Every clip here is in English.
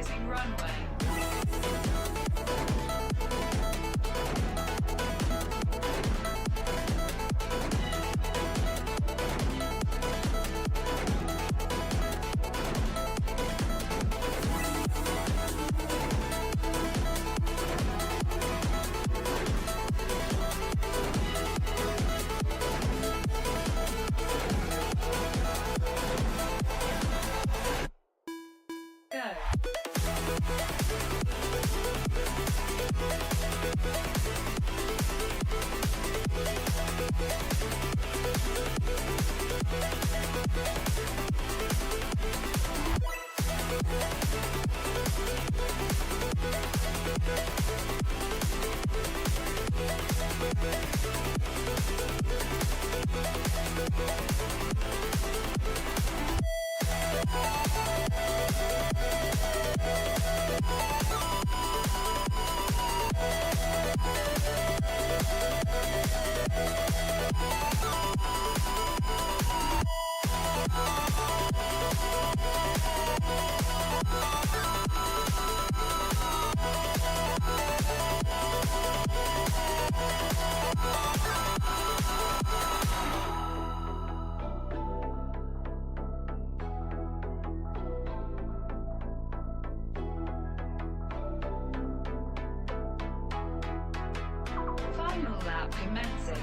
Initializing runway. Final lap commencing.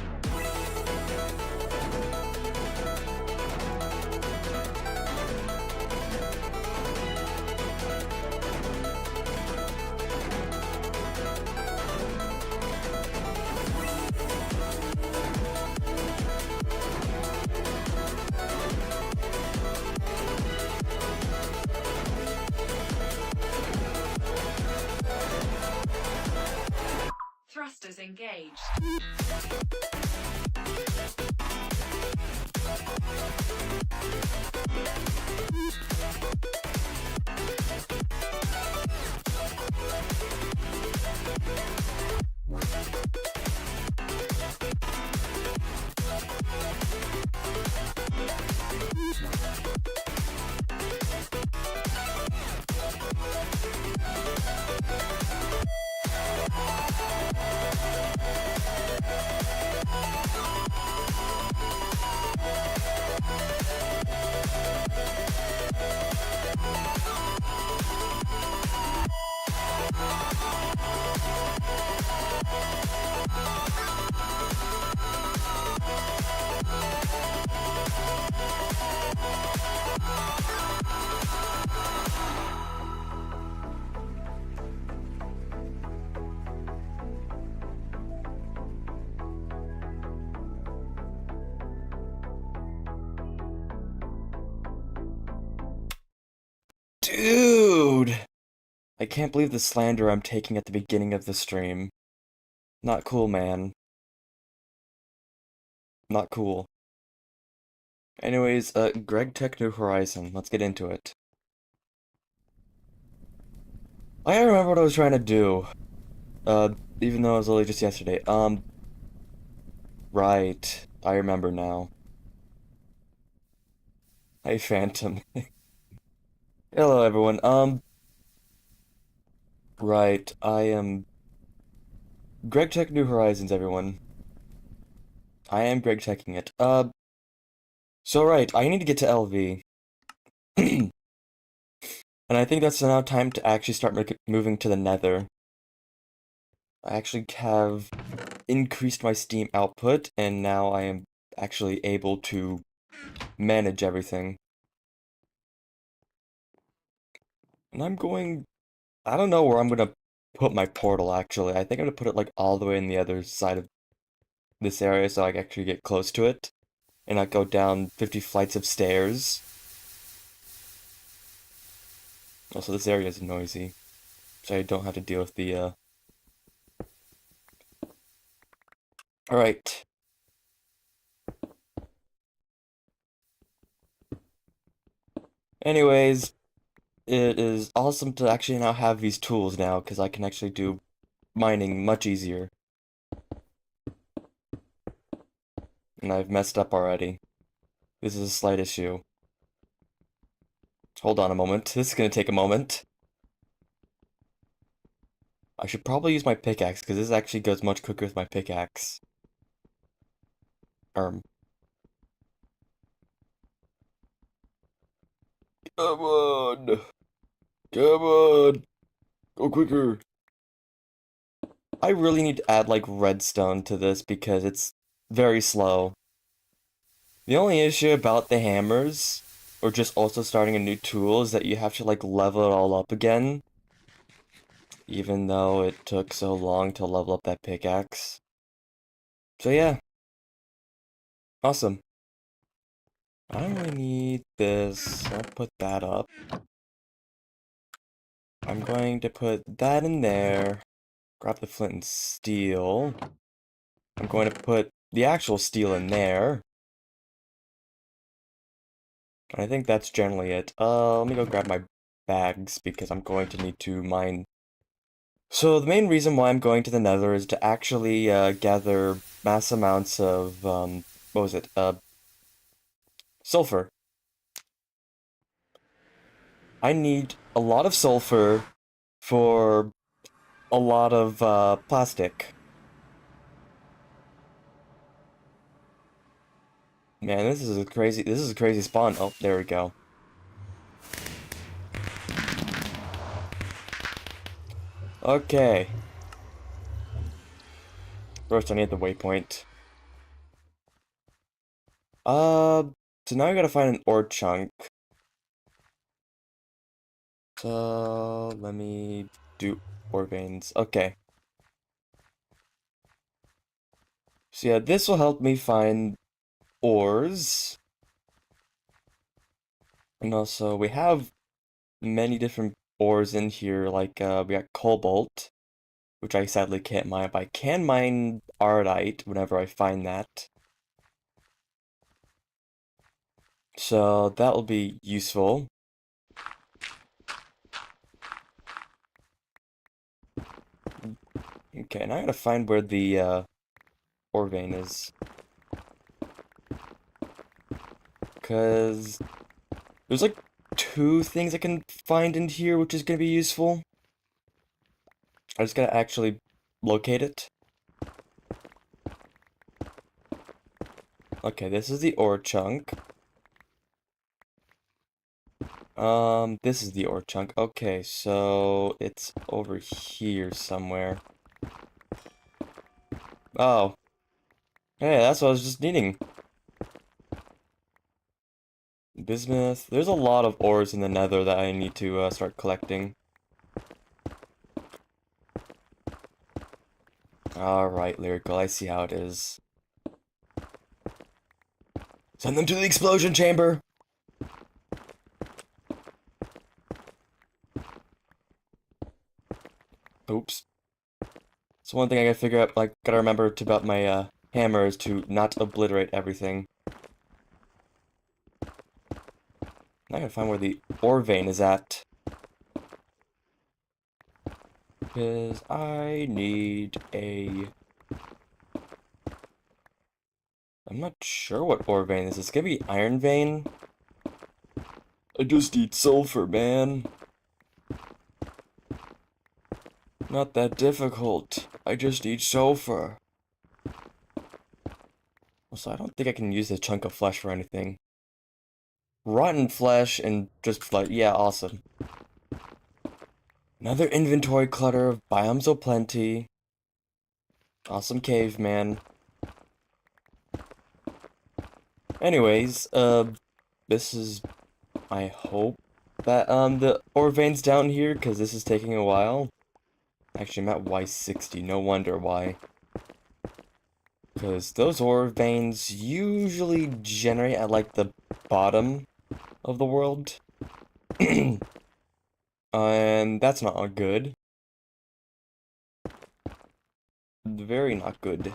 Thrusters engaged. Dude! I can't believe the slander I'm taking at the beginning of the stream. Not cool, man. Not cool. Anyways, GregTech New Horizon. Let's get into it. I gotta remember what I was trying to do. Even though it was only just yesterday. Right. I remember now. Hey, Phantom. Hello, everyone. Right. I am GregTech New Horizons, everyone. I am GregTeching it. So right, I need to get to LV. And I think that's now time to actually start moving to the Nether. I actually have increased my Steam output, and now I am actually able to manage everything. And I don't know where I'm gonna put my portal, actually. I think I'm gonna put it, like, all the way in the other side of this area so I can actually get close to it. And not go down 50 flights of stairs. Also, this area is noisy, so I don't have to deal with the, Alright. Anyways, it is awesome to actually now have these tools now, because I can actually do mining much easier. And I've messed up already. This is a slight issue. Hold on a moment. This is gonna take a moment. I should probably use my pickaxe, because this actually goes much quicker with my pickaxe. Come on! Come on! Go quicker! I really need to add, like, redstone to this because it's very slow. The only issue about the hammers, or just also starting a new tool, is that you have to, like, level it all up again. Even though it took so long to level up that pickaxe. So yeah. Awesome. I don't really need this. I'll put that up. I'm going to put that in there. Grab the flint and steel. I'm going to put the actual steel in there. I think that's generally it. Let me go grab my bags because I'm going to need to mine. So the main reason why I'm going to the Nether is to actually gather mass amounts of what was it? Sulfur. I need a lot of sulfur for a lot of plastic. Man, this is a crazy spawn. Oh, there we go. Okay. First I need the waypoint. So now I gotta find an ore chunk. So let me do ore veins. Okay. So yeah, this will help me find ores. And also we have many different ores in here, like we got cobalt, which I sadly can't mine, but I can mine ardite whenever I find that. So that will be useful. Okay, now I gotta find where the ore vein is. Because there's like two things I can find in here, which is gonna be useful. I just gotta actually locate it. Okay, this is the ore chunk. This is the ore chunk. Okay, so it's over here somewhere. Oh. Hey, that's what I was just needing. Bismuth. There's a lot of ores in the nether that I need to start collecting. Alright, Lyrical, I see how it is. Send them to the explosion chamber! Oops. So one thing I gotta figure out, like, gotta remember about my hammer is to not obliterate everything. I gotta find where the ore vein is at. Because I need a... I'm not sure what ore vein this is. It's gonna be iron vein? I just need sulfur, man. Not that difficult. I just need sulfur. Also, I don't think I can use a chunk of flesh for anything. Rotten flesh and just flesh. Yeah, awesome. Another inventory clutter of biomes aplenty. Awesome caveman. Anyways, this is, I hope that, the ore vein's down here, because this is taking a while. Actually, I'm at Y60, no wonder why. Because those ore veins usually generate at, like, the bottom of the world. And that's not good. Very not good.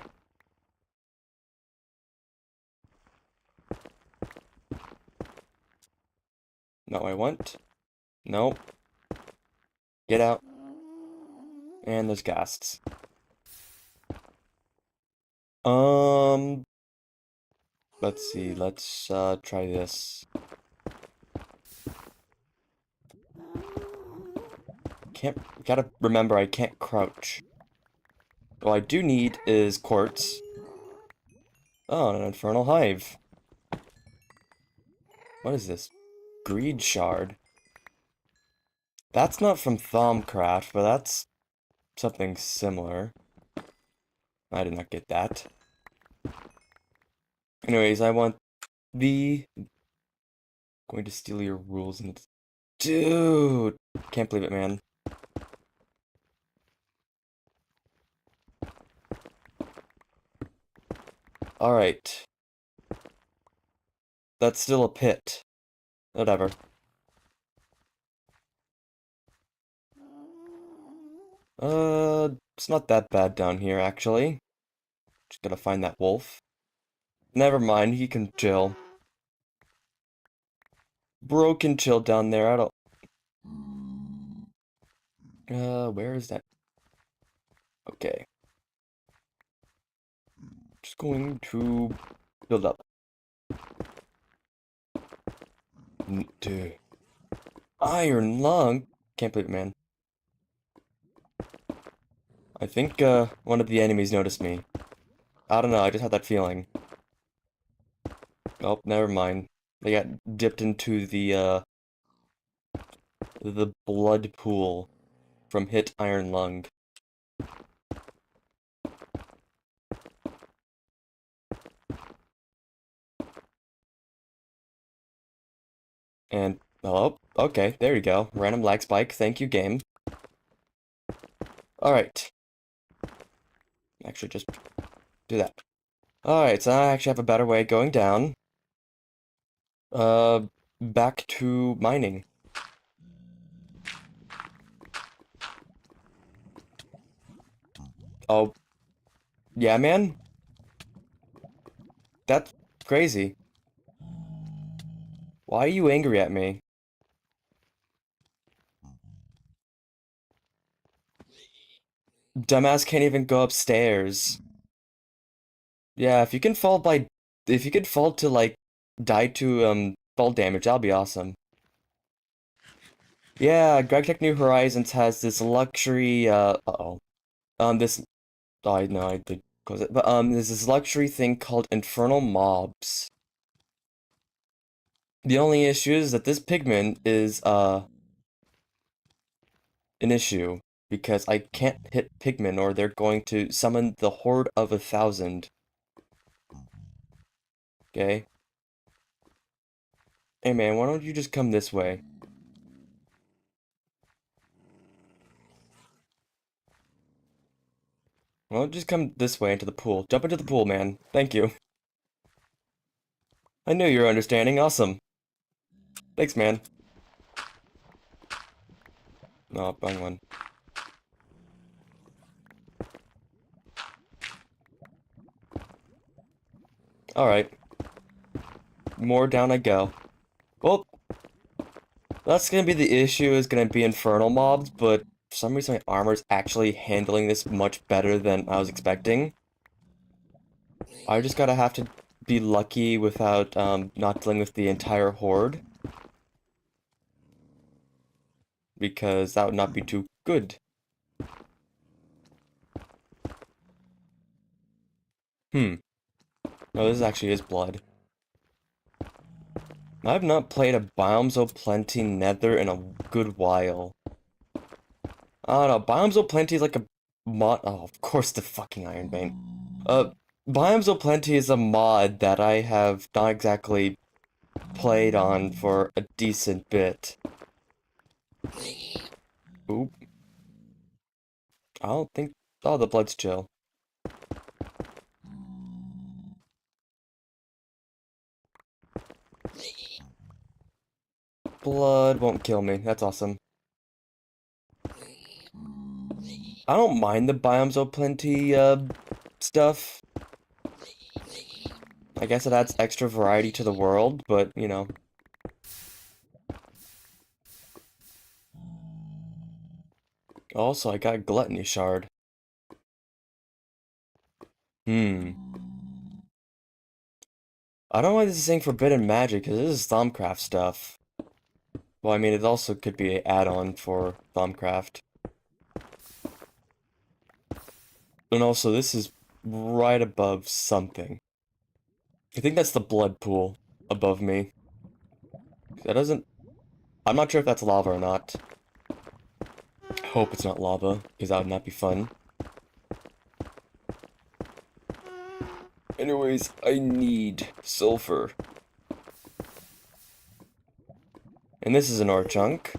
No, I want. Nope. Get out. And there's ghasts. Let's see. Let's try this. Gotta remember I can't crouch. What I do need is quartz. Oh, an infernal hive. What is this? Greed shard. That's not from Thaumcraft, but that's something similar. I did not get that. Anyways, I want the... Going to steal your rules and... Dude! Can't believe it, man. Alright. That's still a pit. Whatever. It's not that bad down here, actually. Just gotta find that wolf. Never mind, he can chill. Bro can chill down there, I don't... where is that? Okay. Just going to build up. Dude. Iron lung? Can't believe it, man. I think, one of the enemies noticed me. I don't know, I just had that feeling. Oh, never mind. They got dipped into the blood pool from hit iron lung. And, oh, okay, there you go. Random lag spike, thank you, game. Alright. Actually, just do that. Alright, so I actually have a better way of going down. Back to mining. Oh, yeah, man? That's crazy. Why are you angry at me? Dumbass can't even go upstairs. Yeah, if you could fall to, like, die to, fall damage, that'll be awesome. Yeah, GregTech New Horizons has this luxury, uh-oh. This, oh, I know, I did close it, but, there's this luxury thing called Infernal Mobs. The only issue is that this pigment is, an issue, because I can't hit pigmen or they're going to summon the Horde of 1,000. Okay? Hey man, why don't you just come this way? Well, just come this way into the pool. Jump into the pool, man. Thank you. I knew you were understanding. Awesome. Thanks, man. No, wrong one. Alright. More down I go. Well, that's gonna be the issue, is gonna be infernal mobs, but for some reason my armor's actually handling this much better than I was expecting. I just gotta have to be lucky without, not dealing with the entire horde. Because that would not be too good. Hmm. No, this actually is blood. I've not played a Biomes O' Plenty Nether in a good while. I don't know, Biomes O' Plenty is like a mod. Oh, of course, the fucking Iron Vein. Biomes O' Plenty is a mod that I have not exactly played on for a decent bit. Oop. I don't think. Oh, the blood's chill. Blood won't kill me. That's awesome. I don't mind the Biomes O' Plenty, stuff. I guess it adds extra variety to the world, but, you know. Also, I got a Gluttony Shard. Hmm. I don't know why this is saying Forbidden Magic, because this is Thaumcraft stuff. Well, I mean, it also could be an add-on for Thaumcraft. And also, this is right above something. I think that's the blood pool above me. That doesn't... I'm not sure if that's lava or not. I hope it's not lava, because that would not be fun. Anyways, I need sulfur. And this is an ore chunk.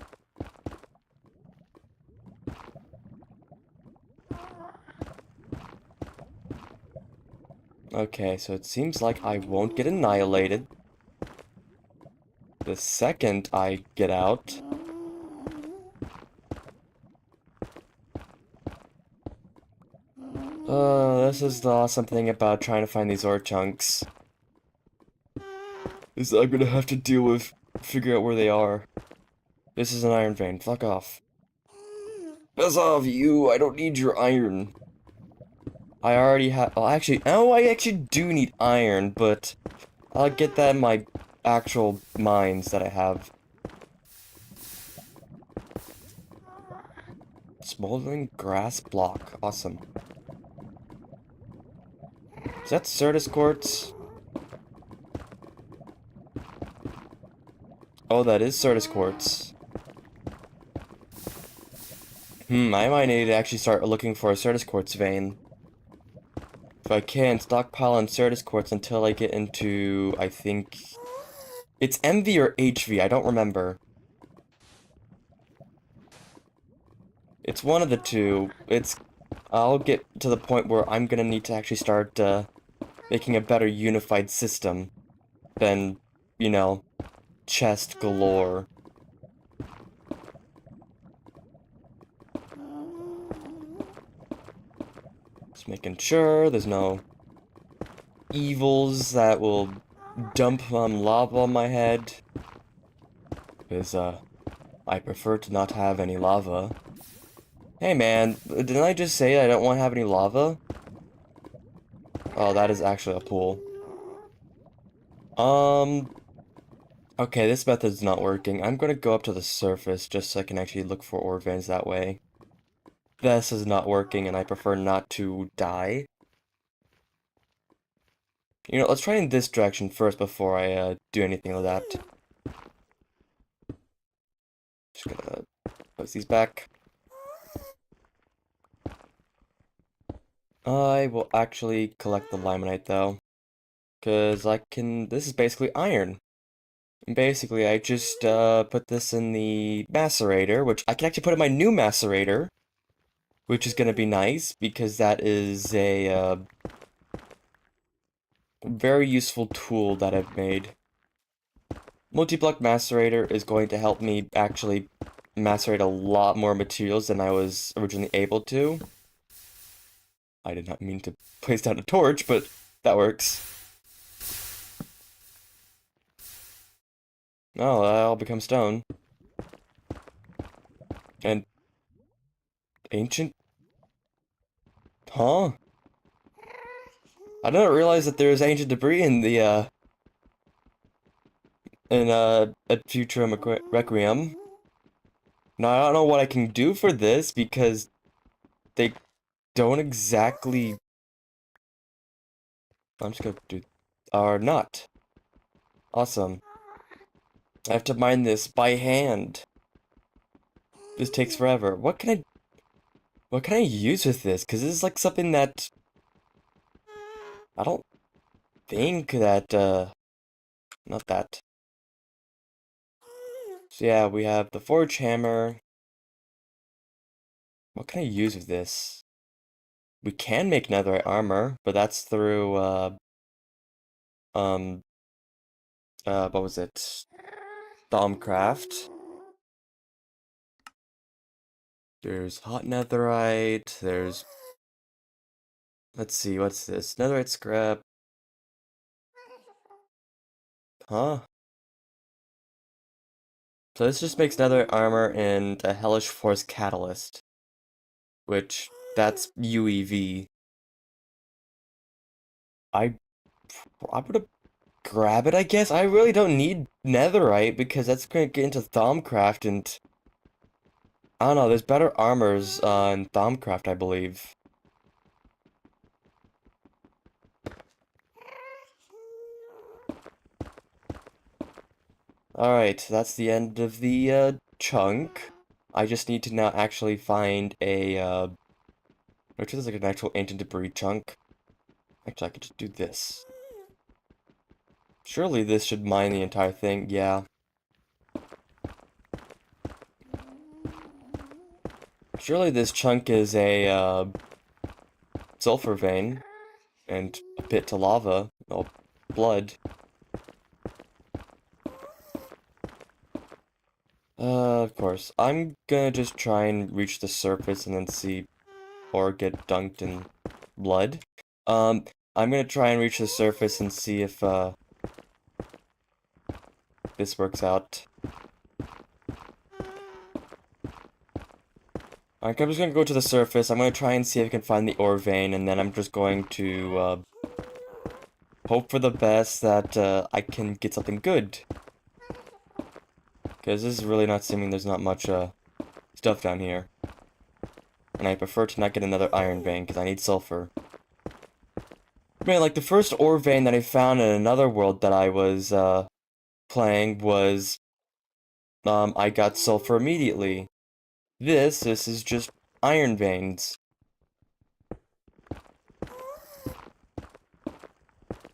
Okay, so it seems like I won't get annihilated the second I get out. This is the awesome thing about trying to find these ore chunks. Is I'm gonna have to deal with figure out where they are. This is an iron vein. Fuck off. Buzz off, you! I don't need your iron. I already have. Well, actually, oh, I actually do need iron, but I'll get that in my actual mines that I have. Smoldering grass block. Awesome. Is that Certus quartz? Oh, that is Certus quartz. I might need to actually start looking for a Certus quartz vein. If I can, stockpile on Certus quartz until I get into, I think... It's MV or HV, I don't remember. It's one of the two. I'll get to the point where I'm gonna need to actually start, making a better unified system than, you know, chest galore. Just making sure there's no evils that will dump lava on my head. Because, I prefer to not have any lava. Hey man, didn't I just say I don't want to have any lava? Oh, that is actually a pool. Okay, this method's not working. I'm gonna go up to the surface just so I can actually look for ore veins that way. This is not working, and I prefer not to die. You know, let's try in this direction first before I, do anything like that. Just gonna place these back. I will actually collect the limonite, though. Because this is basically iron. Basically, I just, put this in the macerator, which I can actually put in my new macerator, which is gonna be nice, because that is a, very useful tool that I've made. Multi-block macerator is going to help me actually macerate a lot more materials than I was originally able to. I did not mean to place down a torch, but that works. Oh, that'll become stone. And ancient? Huh? I didn't realize that there was ancient debris in the, at Futurum Requiem. Now, I don't know what I can do for this, because they don't exactly... I'm just gonna do... Are not. Awesome. I have to mine this by hand. This takes forever. What can I use with this? Because this is like something that... I don't think that, not that. So yeah, we have the forge hammer. What can I use with this? We can make netherite armor, but that's through, um, what was it? Thaumcraft. There's hot netherite, there's... Let's see, what's this? Netherite scrap. Huh? So this just makes netherite armor and a hellish force catalyst. Which, that's UEV. I'm gonna grab it, I guess? I really don't need netherite, because that's gonna get into Thaumcraft, and... I don't know, there's better armors, in Thaumcraft, I believe. Alright, that's the end of the, chunk. I just need to now actually find a, which is like an actual ancient debris chunk. Actually, I could just do this. Surely this should mine the entire thing, yeah. Surely this chunk is a, sulfur vein, and a pit to lava, oh, blood. Of course. I'm gonna just try and reach the surface and then see, or get dunked in blood. Um, I'm gonna try and reach the surface and see if, this works out. I'm just gonna go to the surface, I'm gonna try and see if I can find the ore vein, and then I'm just going to, hope for the best that, I can get something good. Because this is really not seeming there's not much, stuff down here. And I prefer to not get another iron vein, because I need sulfur. Man, like, the first ore vein that I found in another world that I was, playing was, I got sulfur immediately. This is just iron veins.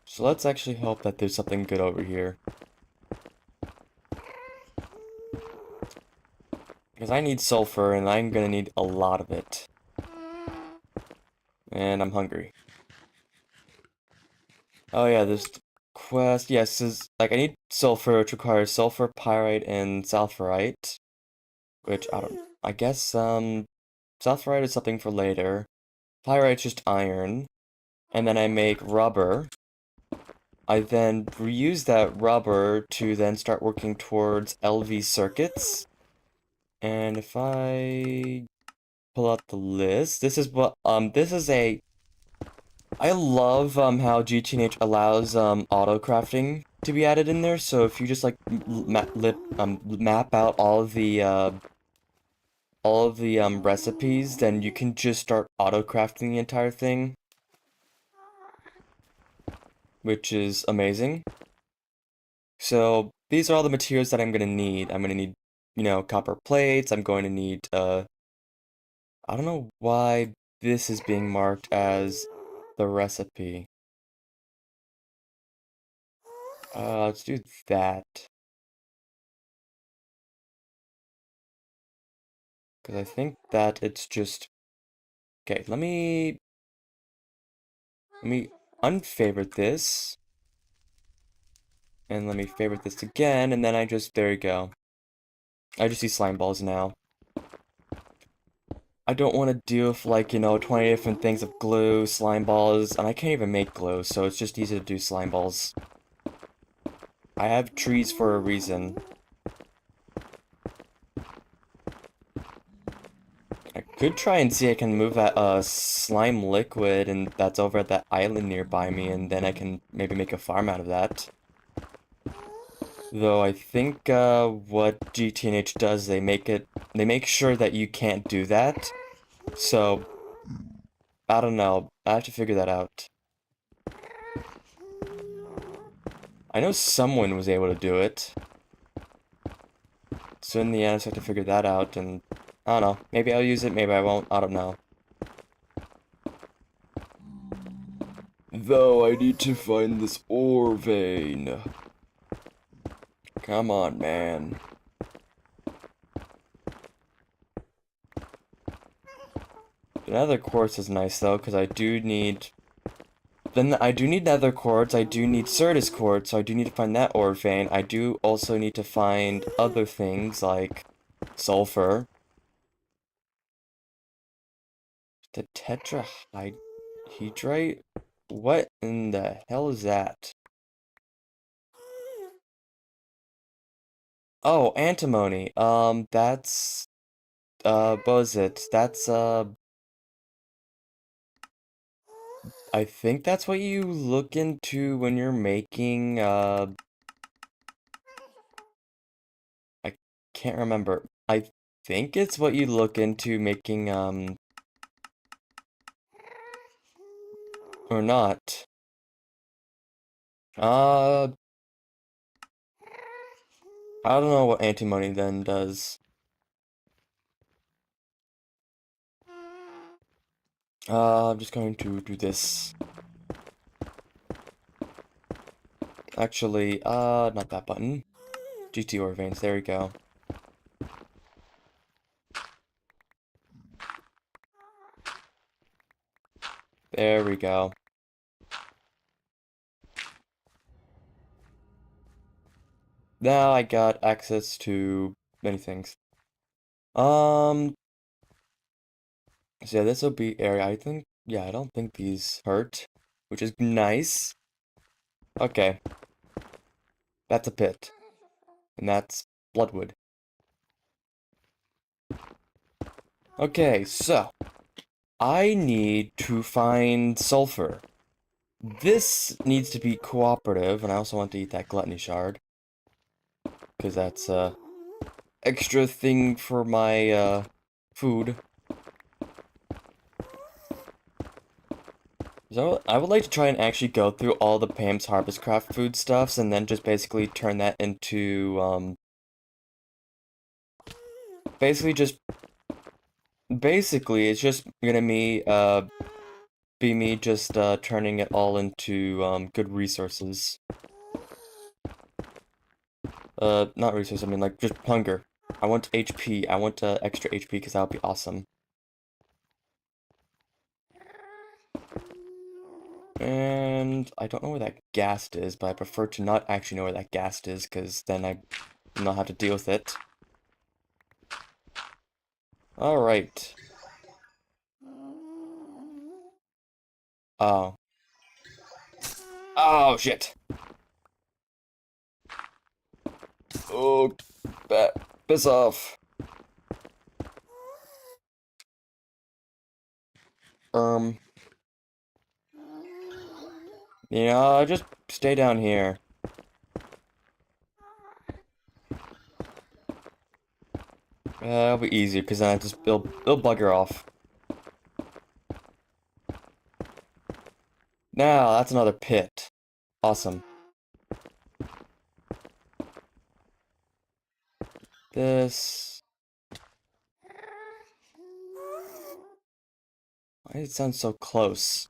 So let's actually hope that there's something good over here. Because I need sulfur, and I'm gonna need a lot of it. And I'm hungry. Oh yeah, there's the quest. Yes, is like I need sulfur, which requires sulfur, pyrite, and sulfurite. Which I guess sulfurite is something for later. Pyrite's just iron. And then I make rubber. I then reuse that rubber to then start working towards LV circuits. And if I pull out the list, this is what this is a I love how GTH allows auto crafting to be added in there. So if you just like map out all of the recipes, then you can just start auto crafting the entire thing, which is amazing. So these are all the materials that I'm gonna need. I'm gonna need, you know, copper plates. I'm going to need I don't know why this is being marked as the recipe. Let's do that. Because I think that it's just... Okay, let me unfavorite this. And let me favorite this again, and then I just... There you go. I just see slime balls now. I don't want to deal with, like, you know, 20 different things of glue, slime balls, and I can't even make glue, so it's just easy to do slime balls. I have trees for a reason. I could try and see I can move that slime liquid and that's over at that island nearby me, and then I can maybe make a farm out of that. Though I think what GTNH does, they make sure that you can't do that. So I don't know. I have to figure that out. I know someone was able to do it. So in the end, I just have to figure that out, and I don't know. Maybe I'll use it, maybe I won't. I don't know. Though I need to find this ore vein. Come on, man. The nether quartz is nice though, because I do need... Then I do need nether quartz, I do need Certus quartz, so I do need to find that ore vein. I do also need to find other things like sulfur. The tetrahydrite? What in the hell is that? Oh, antimony. That's what was it? That's I think that's what you look into when you're making I can't remember. I think it's what you look into making or not. Uh I don't know what antimony then does. I'm just going to do this. Actually, not that button. GT ore veins, there we go. There we go. Now I got access to many things. So yeah, this will be area, I think. Yeah, I don't think these hurt, which is nice. Okay, that's a pit, and that's bloodwood. Okay, so I need to find sulfur. This needs to be cooperative, and I also want to eat that gluttony shard, because that's extra thing for my food. So I would like to try and actually go through all the Pam's Harvest Craft foodstuffs and then just basically turn that into basically it's just gonna be me just turning it all into good resources. Not resources, I mean like just hunger. I want HP. I want extra HP because that would be awesome. And I don't know where that ghast is, but I prefer to not actually know where that ghast is, because then I will not have to deal with it. Alright. Oh. Oh, shit! Oh, piss off. Um, yeah, just stay down here. It'll be easier, because then it'll bugger off. Now, that's another pit. Awesome. This... Why does it sound so close?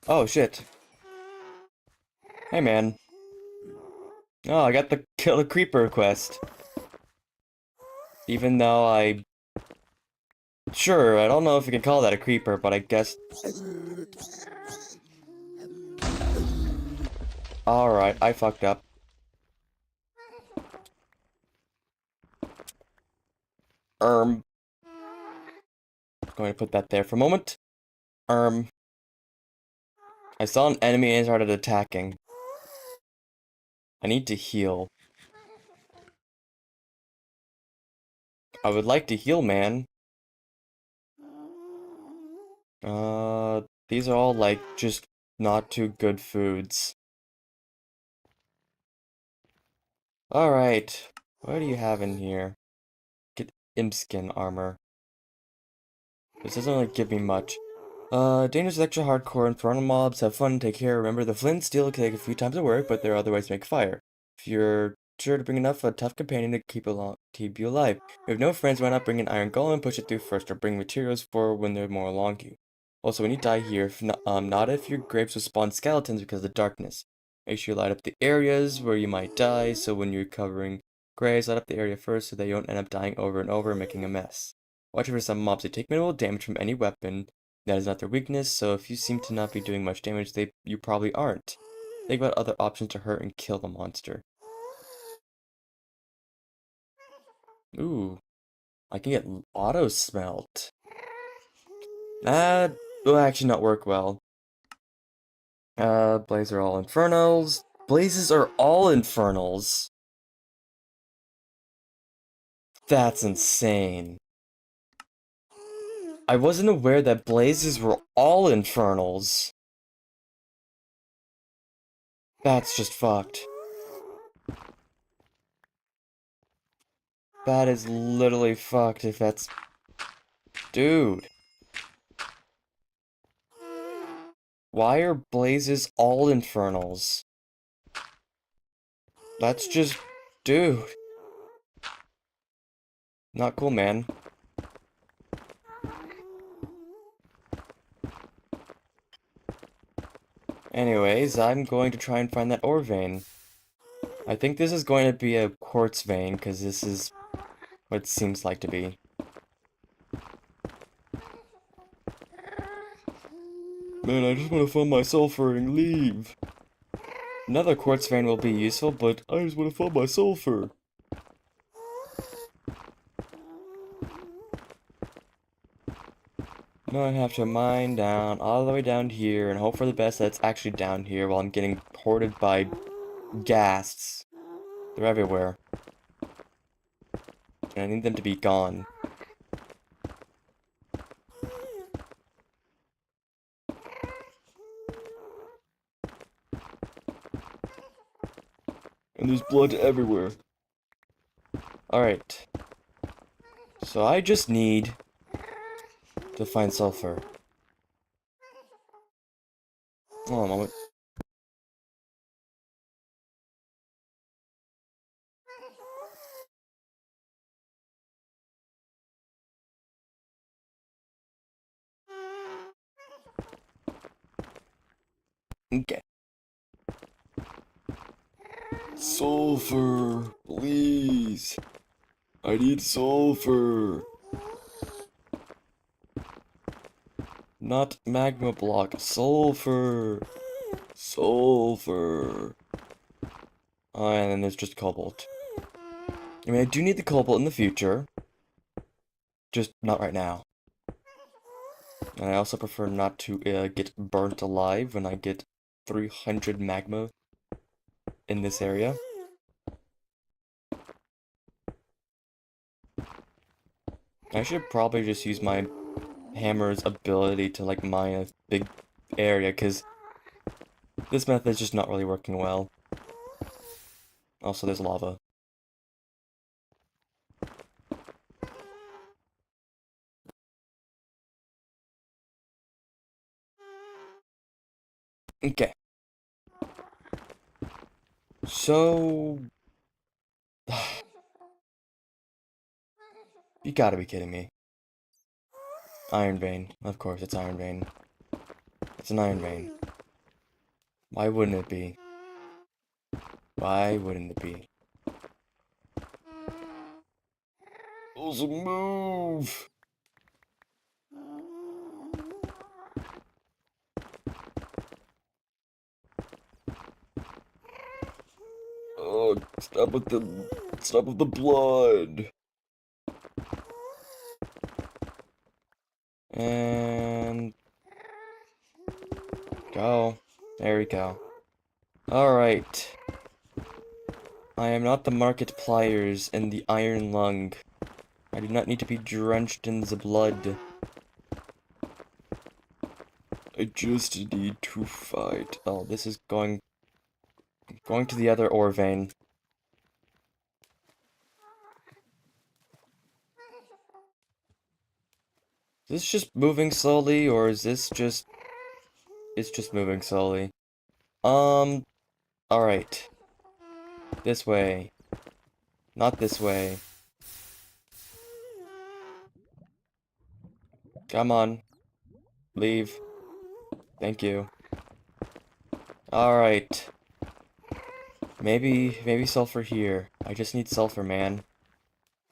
Oh, shit. Hey, man. Oh, I got the kill a creeper quest. Even though Sure, I don't know if you can call that a creeper, but I guess... Alright, I fucked up. Going to put that there for a moment. I saw an enemy and started attacking. I need to heal. I would like to heal, man. These are all, like, just not too good foods. Alright. What do you have in here? Get imp armor. This doesn't really give me much. Dangerous extra hardcore infernal mobs. Have fun, take care. Remember, the flint and steel can take a few times at work, but there are other ways to make fire. If you're sure to bring enough a tough companion to keep you alive. If you have no friends, why not bring an iron golem and push it through first, or bring materials for when they're more along you. Also, when you die here, not if your graves will spawn skeletons because of the darkness. Make sure you light up the areas where you might die, so when you're covering graves, light up the area first so that you don't end up dying over and over and making a mess. Watch for some mobs that take minimal damage from any weapon. That is not their weakness, so if you seem to not be doing much damage, you probably aren't. Think about other options to hurt and kill the monster. Ooh, I can get auto smelt. That will actually not work well. Blazes are all infernals. Blazes are all infernals. That's insane. I wasn't aware that blazes were all infernals. That's just fucked. That is literally fucked if that's... Dude. Why are blazes all infernals? That's just... Dude. Not cool, man. Anyways, I'm going to try and find that ore vein. I think this is going to be a quartz vein, because this is what it seems like to be. Man, I just want to find my sulfur and leave. Another quartz vein will be useful, but I just want to find my sulfur. Now I have to mine down, all the way down here, and hope for the best that it's actually down here while I'm getting hoarded by ghasts. They're everywhere. And I need them to be gone. And there's blood everywhere. Alright. So I just need to find sulfur. Oh, a moment. Okay. Sulfur, please. I need sulfur. Not magma block, sulfur. Sulfur. Oh, and then there's just cobalt. I mean, I do need the cobalt in the future. Just not right now. And I also prefer not to get burnt alive when I get 300 magma in this area. I should probably just use my hammer's ability to, like, mine a big area, because this method is just not really working well. Also, there's lava. Okay. So... You gotta be kidding me. Iron vein. Of course, it's iron vein. It's an iron vein. Why wouldn't it be? Why wouldn't it be? Also move! Oh, stop with the blood. And go. There we go. Alright. I am not the market pliers in the iron lung. I do not need to be drenched in the blood. I just need to fight. Oh, this is going to the other ore vein. Is this just moving slowly, or is this just... It's just moving slowly. Alright. This way. Not this way. Come on. Leave. Thank you. Alright. Maybe sulfur here. I just need sulfur, man.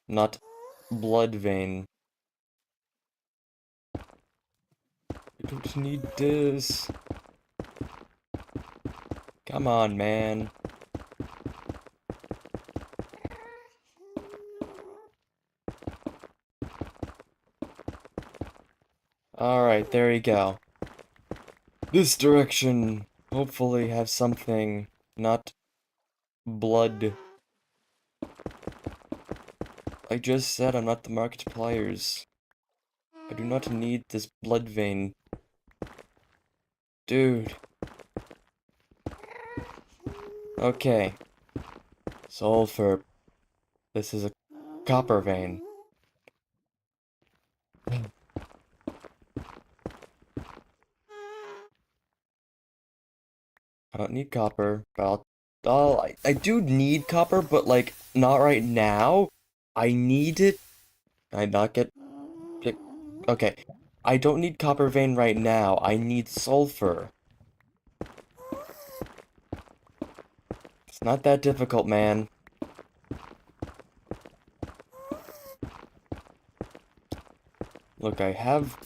Not blood vein. I don't need this. Come on, man. Alright, there you go. This direction. Hopefully have something. Not blood. I just said I'm not the market pliers. I do not need this blood vein. Dude. Okay. Sulfur. This is a copper vein. I don't need copper, but I do need copper, but like not right now. I need it. I not get okay. I don't need copper vein right now. I need sulfur. It's not that difficult, man. Look, I have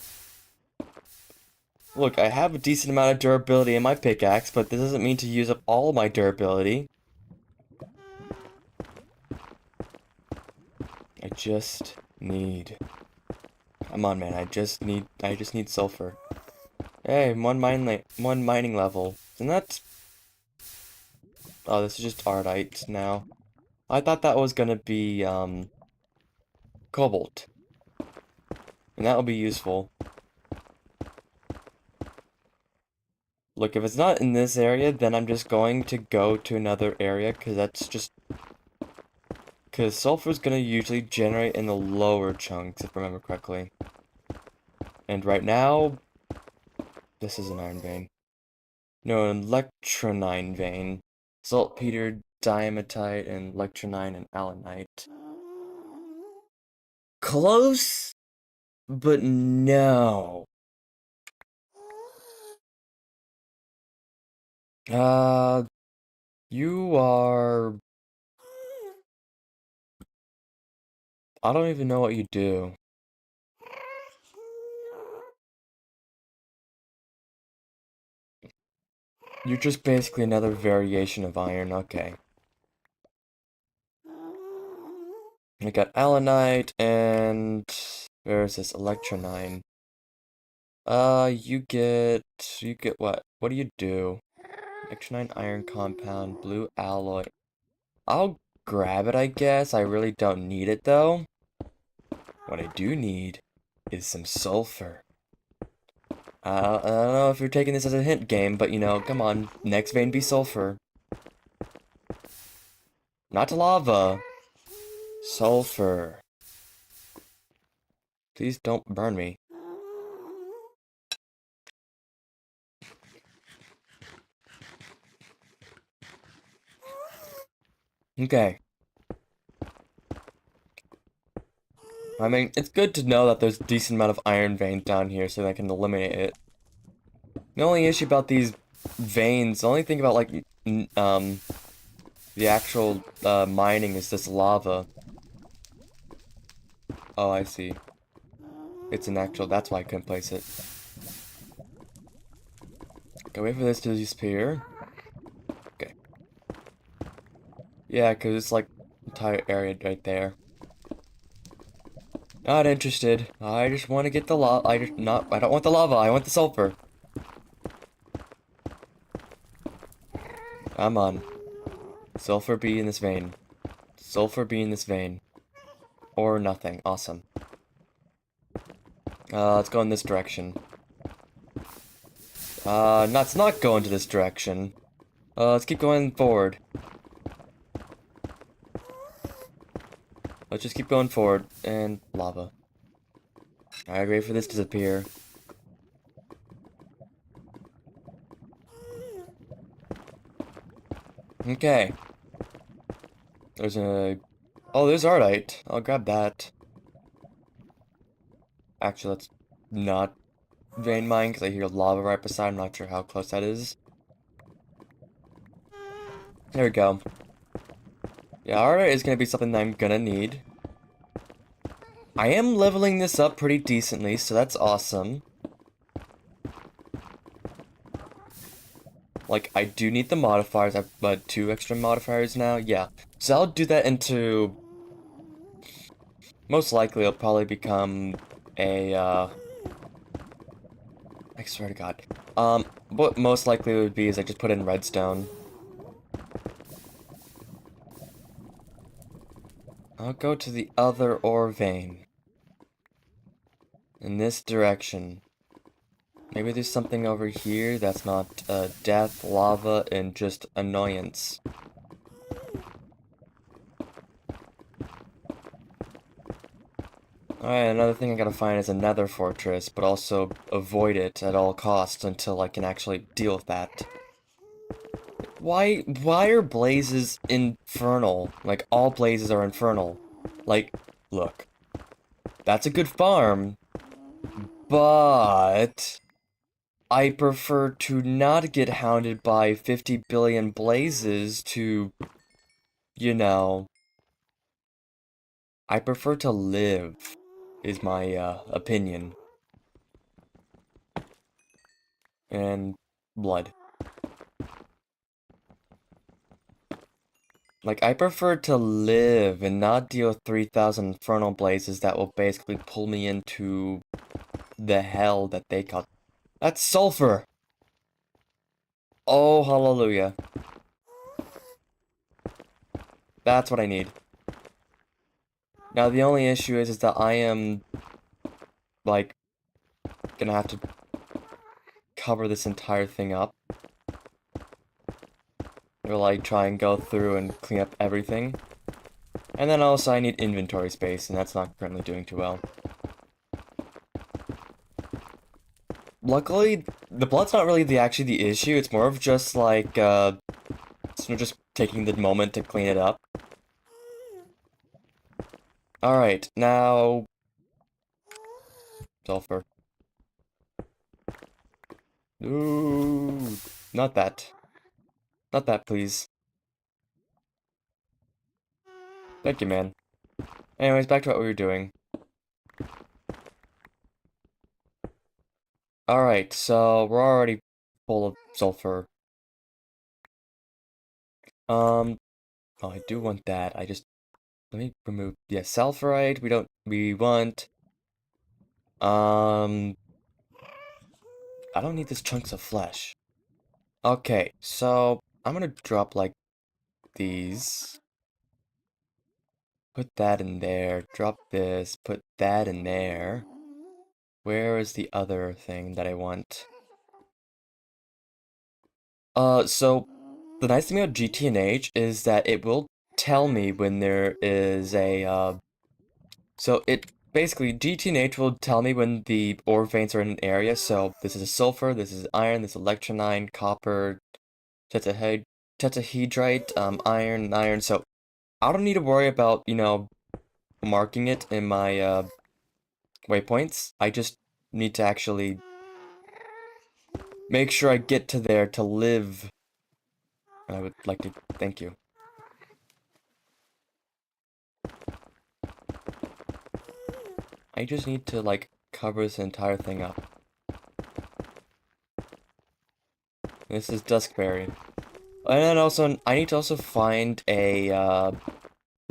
a decent amount of durability in my pickaxe, but this doesn't mean to use up all my durability. I just need... Come on, man, I just need sulfur. Hey, one mining level. And that's... Oh, this is just ardite now. I thought that was gonna be, cobalt. And that would be useful. Look, if it's not in this area, then I'm just going to go to another area, because sulfur's gonna usually generate in the lower chunks, if I remember correctly. And right now, this is an iron vein. No, an electronine vein. Saltpeter, diamatite, and electronine and allanite. Close, but no. You are... I don't even know what you do. You're just basically another variation of iron, okay. I got allanite and... Where's this? Electronine. You get what? What do you do? Electronine iron compound, blue alloy. I'll grab it, I guess. I really don't need it, though. What I do need is some sulfur. I don't know if you're taking this as a hint game, but you know, come on. Next vein be sulfur. Not lava. Sulfur. Please don't burn me. Okay. I mean, it's good to know that there's a decent amount of iron veins down here so that I can eliminate it. The only issue about these veins, the only thing about, like, the actual, mining is this lava. Oh, I see. It's an actual, that's why I couldn't place it. Okay, wait for this to disappear. Okay. Yeah, because it's, like, entire area right there. Not interested. I just want to get the lava. I don't want the lava. I want the sulfur. Come on. Sulfur be in this vein. Sulfur be in this vein. Or nothing. Awesome. Let's go in this direction. Let's not go into this direction. Let's keep going forward. Let's just keep going forward. And lava. Alright, wait for this to disappear. Okay. There's a... Oh, there's ardite. I'll grab that. Actually, let's not vein mine, because I hear lava right beside. I'm not sure how close that is. There we go. Yeah, ardite is going to be something that I'm going to need. I am leveling this up pretty decently, so that's awesome. Like, I do need the modifiers. I've 2 extra modifiers now. Yeah. So I'll do that into... Most likely, it'll probably become a, I swear to God. What most likely it would be is I just put in redstone. I'll go to the other ore vein. In this direction. Maybe there's something over here that's not, death, lava, and just annoyance. Alright, another thing I gotta find is a nether fortress, but also avoid it at all costs until I can actually deal with that. why are blazes infernal? Like, all blazes are infernal. Like, look. That's a good farm, but I prefer to not get hounded by 50 billion blazes to, you know, I prefer to live, is my, opinion. And blood. Like, I prefer to live and not deal with 3,000 infernal blazes that will basically pull me into the hell that they call. That's sulfur! Oh, hallelujah. That's what I need. Now, the only issue is that I am, like, gonna have to cover this entire thing up. Or, like, try and go through and clean up everything. And then also I need inventory space, and that's not currently doing too well. Luckily, the blood's not really actually the issue, it's more of just, like, just taking the moment to clean it up. Alright, now... Sulfur. Ooh, not that. Not that, please. Thank you, man. Anyways, back to what we were doing. Alright, so we're already full of sulfur. Oh, I do want that. Let me remove, yeah, sulfurite, we want, I don't need these chunks of flesh. Okay, so I'm gonna drop, like, these. Put that in there, drop this, put that in there. Where is the other thing that I want? So the nice thing about GTNH is that it will tell me when there is a, so it basically, GTNH will tell me when the ore veins are in an area, so this is a sulfur, this is iron, this is electronine, copper, tetrahedrite, iron, so I don't need to worry about, you know, marking it in my, waypoints. I just need to actually make sure I get to there to live. I would like to thank you. I just need to, like, cover this entire thing up. This is Duskberry. And then also, I need to also find a,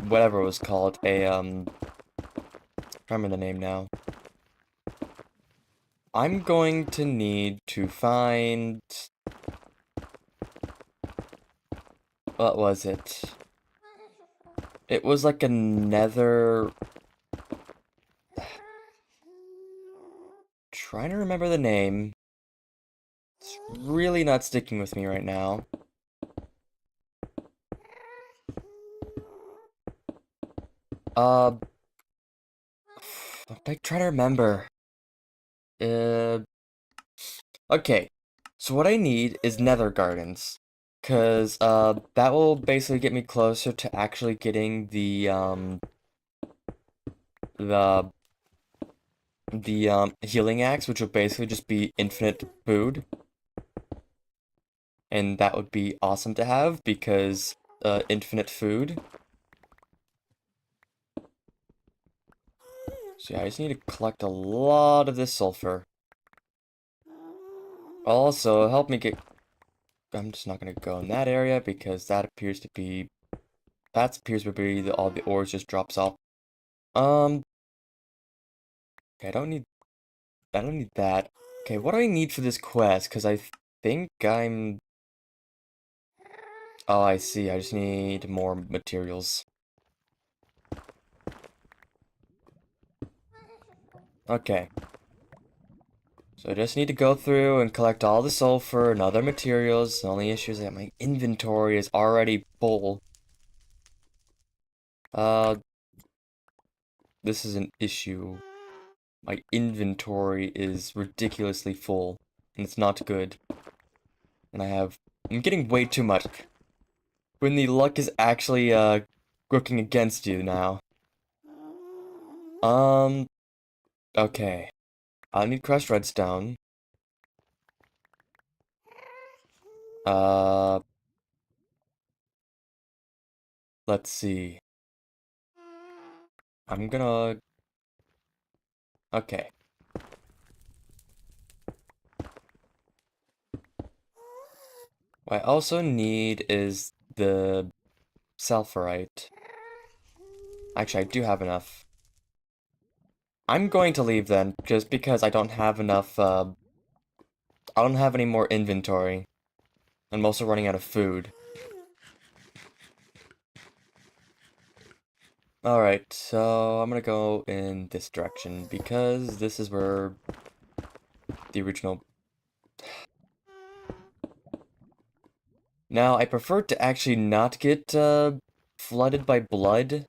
whatever it was called, I can't remember the name now. I'm going to need to find... What was it? It was like a nether... Trying to remember the name. It's really not sticking with me right now. I'm like trying to remember. Okay. So what I need is nether gardens. Cause, that will basically get me closer to actually getting the healing axe, which would basically just be infinite food. And that would be awesome to have, because, infinite food. So yeah, I just need to collect a lot of this sulfur. Also, help me get... I'm just not gonna go in that area, because that appears to be... That appears to be all the ores just drops off. Okay, I don't need that. Okay, what do I need for this quest? Because I think I'm... Oh, I see. I just need more materials. Okay. So I just need to go through and collect all the sulfur and other materials. The only issue is that my inventory is already full. This is an issue. My inventory is ridiculously full, and it's not good. And I have I'm getting way too much. When the luck is actually, working against you now. Okay. I need crushed redstone. Uh, let's see. I'm gonna... Okay. What I also need is the sulfurite. Actually, I do have enough. I'm going to leave then, just because I don't have enough, I don't have any more inventory. I'm also running out of food. Alright, so I'm gonna go in this direction, because this is where the original... Now, I prefer to actually not get, flooded by blood.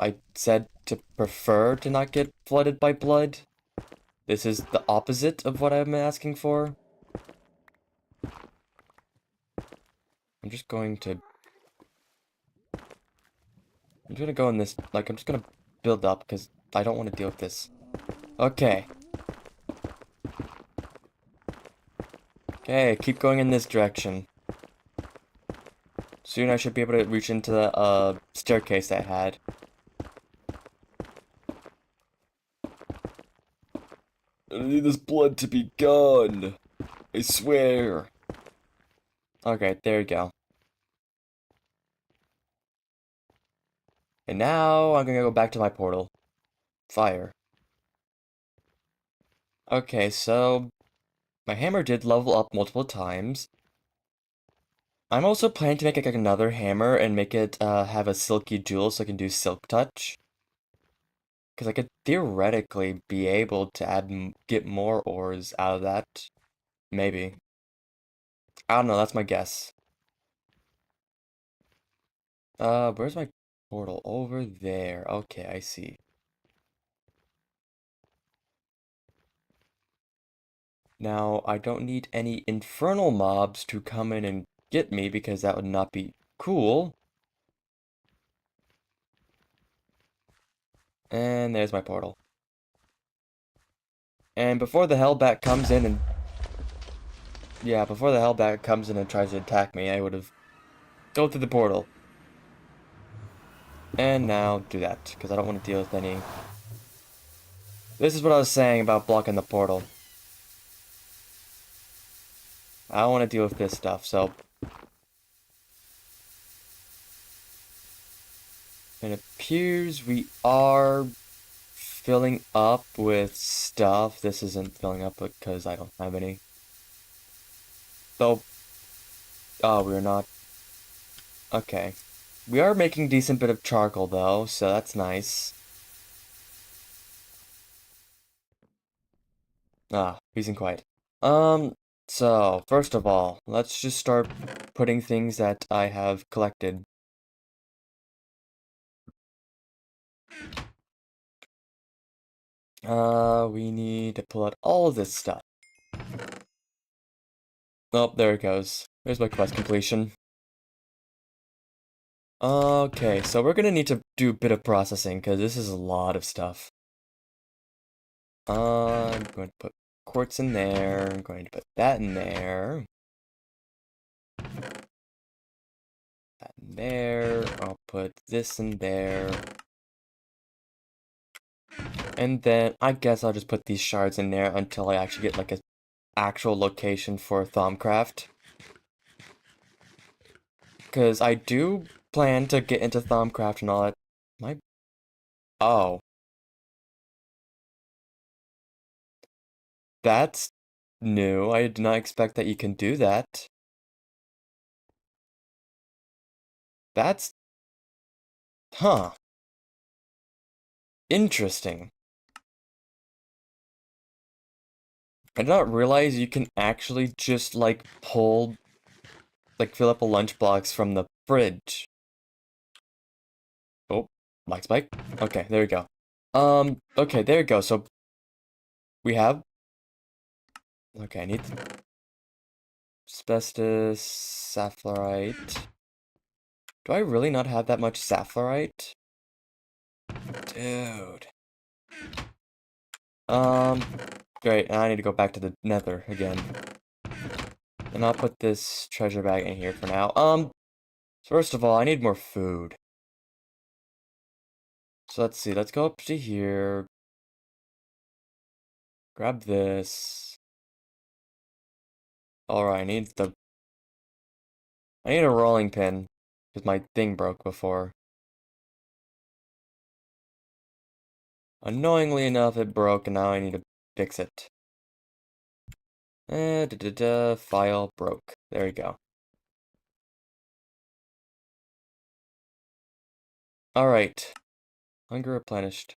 I said to prefer to not get flooded by blood. This is the opposite of what I'm asking for. I'm just going to... I'm gonna go in this... Like, I'm just gonna build up, because I don't want to deal with this. Okay. Okay, keep going in this direction. Soon I should be able to reach into the, staircase I had. I need this blood to be gone. I swear. Okay, there you go. And now I'm gonna go back to my portal. Fire. Okay, so my hammer did level up multiple times. I'm also planning to make like another hammer and make it have a silky jewel so I can do silk touch. Because I could theoretically be able to get more ores out of that. Maybe. I don't know, that's my guess. Where's my portal? Over there. Okay, I see. Now, I don't need any infernal mobs to come in and get me because that would not be cool. And there's my portal. And before the Hellbat comes in and... Yeah, before the Hellbat comes in and tries to attack me, I would have go through the portal. And now do that, because I don't want to deal with any... This is what I was saying about blocking the portal. I don't want to deal with this stuff, so... It appears we are filling up with stuff. This isn't filling up because I don't have any. Though... Oh, we're not... Okay. We are making decent bit of charcoal, though, so that's nice. Ah, peace and quiet. So, first of all, let's just start putting things that I have collected. We need to pull out all of this stuff. Oh, there it goes. There's my quest completion. Okay, so we're gonna need to do a bit of processing, because this is a lot of stuff. I'm going to put quartz in there, I'm going to put that in there. That in there, I'll put this in there. And then, I guess I'll just put these shards in there until I actually get, like, an actual location for Thaumcraft. Because I do plan to get into Thaumcraft and all that. My... Oh. That's new. I did not expect that you can do that. That's... Huh. Interesting. I did not realize you can actually just, like, pull... Like, fill up a lunchbox from the fridge. Oh, lag spike. Okay, there we go. Okay, there we go. So, we have Okay, I need asbestos, sapphirite. Do I really not have that much sapphirite? Dude. Great, and I need to go back to the nether again. And I'll put this treasure bag in here for now. First of all, I need more food. So let's see, let's go up to here. Grab this. Alright, I need a rolling pin. Because my thing broke before. Annoyingly enough, it broke, and now I need to fix it. File broke. There we go. Alright. Hunger replenished.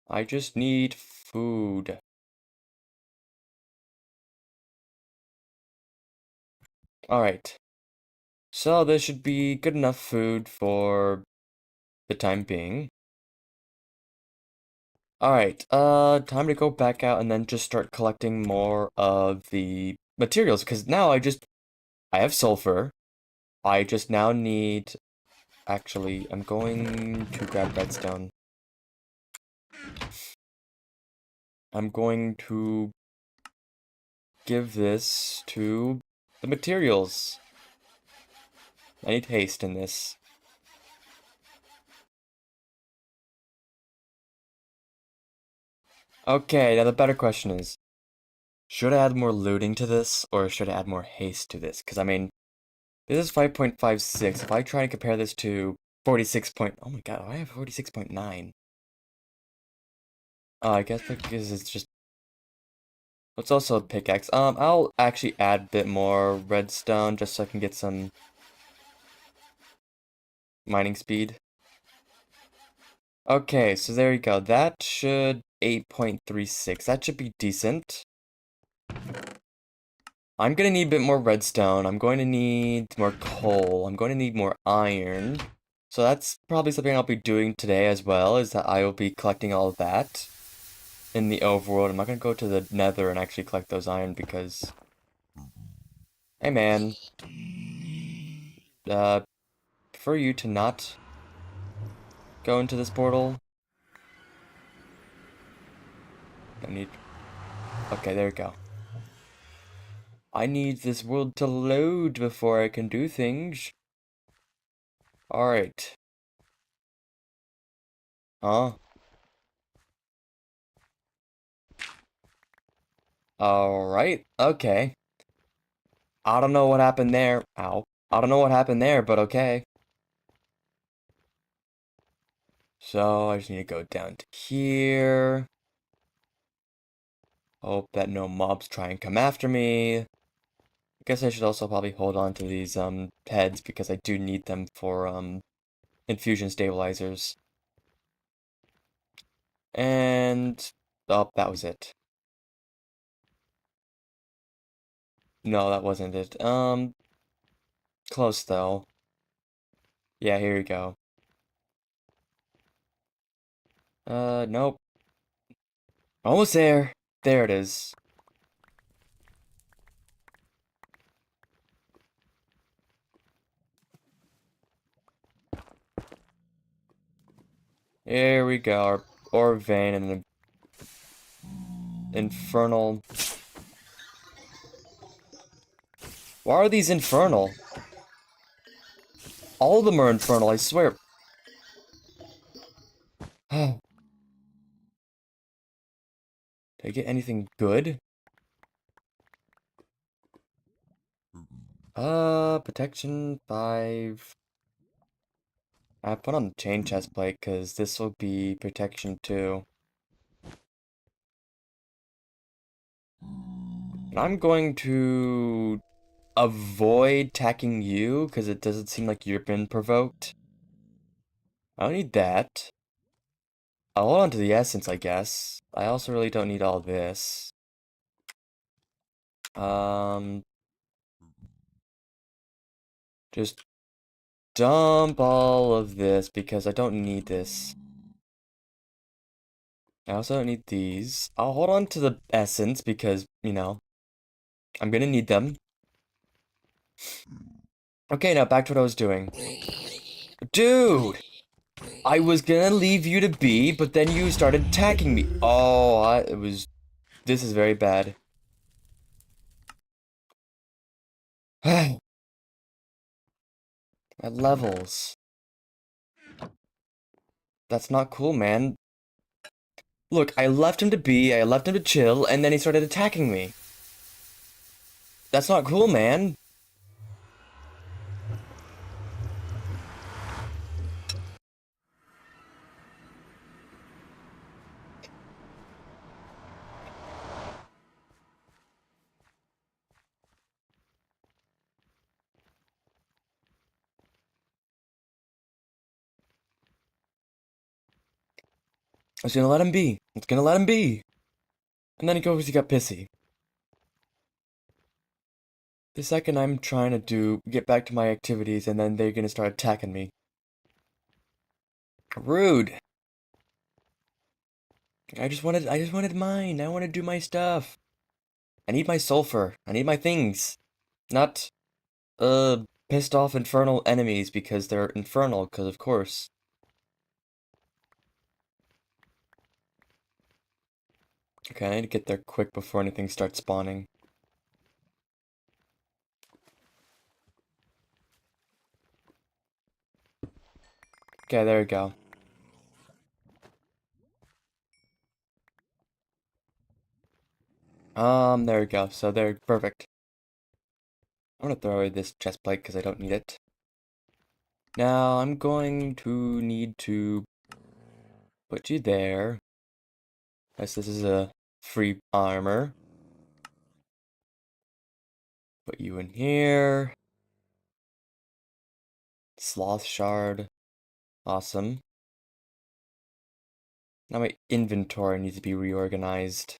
I just need food. Alright. So this should be good enough food for the time being. Alright, time to go back out and then just start collecting more of the materials, because now I have sulfur. I just now need, actually, I'm going to grab redstone. I'm going to give this to the materials. I need haste in this. Okay, now the better question is, should I add more looting to this, or should I add more haste to this? Because, I mean, this is 5.56. If I try and compare this to 46 point... Oh my god, I have 46.9. I guess because it's just... It's also a pickaxe. I'll actually add a bit more redstone just so I can get some mining speed. Okay, so there you go. That should 8.36. That should be decent. I'm gonna need a bit more redstone. I'm going to need more coal. I'm going to need more iron. So that's probably something I'll be doing today as well, is that I will be collecting all of that in the overworld. I'm not gonna go to the nether and actually collect those iron because... Hey man. Prefer you to not go into this portal. I need... Okay, there we go. I need this world to load before I can do things. Alright. Huh? Alright, okay. I don't know what happened there. Ow. I don't know what happened there, but okay. So, I just need to go down to here. Hope that no mobs try and come after me. I guess I should also probably hold on to these, heads, because I do need them for, infusion stabilizers. And... Oh, that was it. No, that wasn't it. Close though. Yeah, here we go. Nope. Almost there. There it is. Here we go. Our ore vein and the infernal. Why are these infernal? All of them are infernal, I swear. Did I get anything good? Protection 5. I put on the chain chest plate because this will be protection 2. And I'm going to avoid attacking you because it doesn't seem like you've been provoked. I don't need that. I'll hold on to the essence, I guess. I also really don't need all this. Just dump all of this because I don't need this. I also don't need these. I'll hold on to the essence because, I'm gonna need them. Okay, now back to what I was doing. Dude! I was gonna leave you to be, but then you started attacking me. Oh, this is very bad. My levels. That's not cool, man. Look, I left him to be, I left him to chill, and then he started attacking me. That's not cool, man. I was gonna let him be. I was gonna let him be. And then he got pissy. The second I'm trying to get back to my activities, and then they're gonna start attacking me. Rude. I just wanted mine. I want to do my stuff. I need my sulfur. I need my things. Not, pissed off infernal enemies because they're infernal, because of course. Okay, I need to get there quick before anything starts spawning. Okay, there we go. There we go. So they're perfect. I'm gonna throw away this chest plate because I don't need it. Now I'm going to need to put you there. Yes, this is a free armor. Put you in here. Sloth shard. Awesome. Now my inventory needs to be reorganized.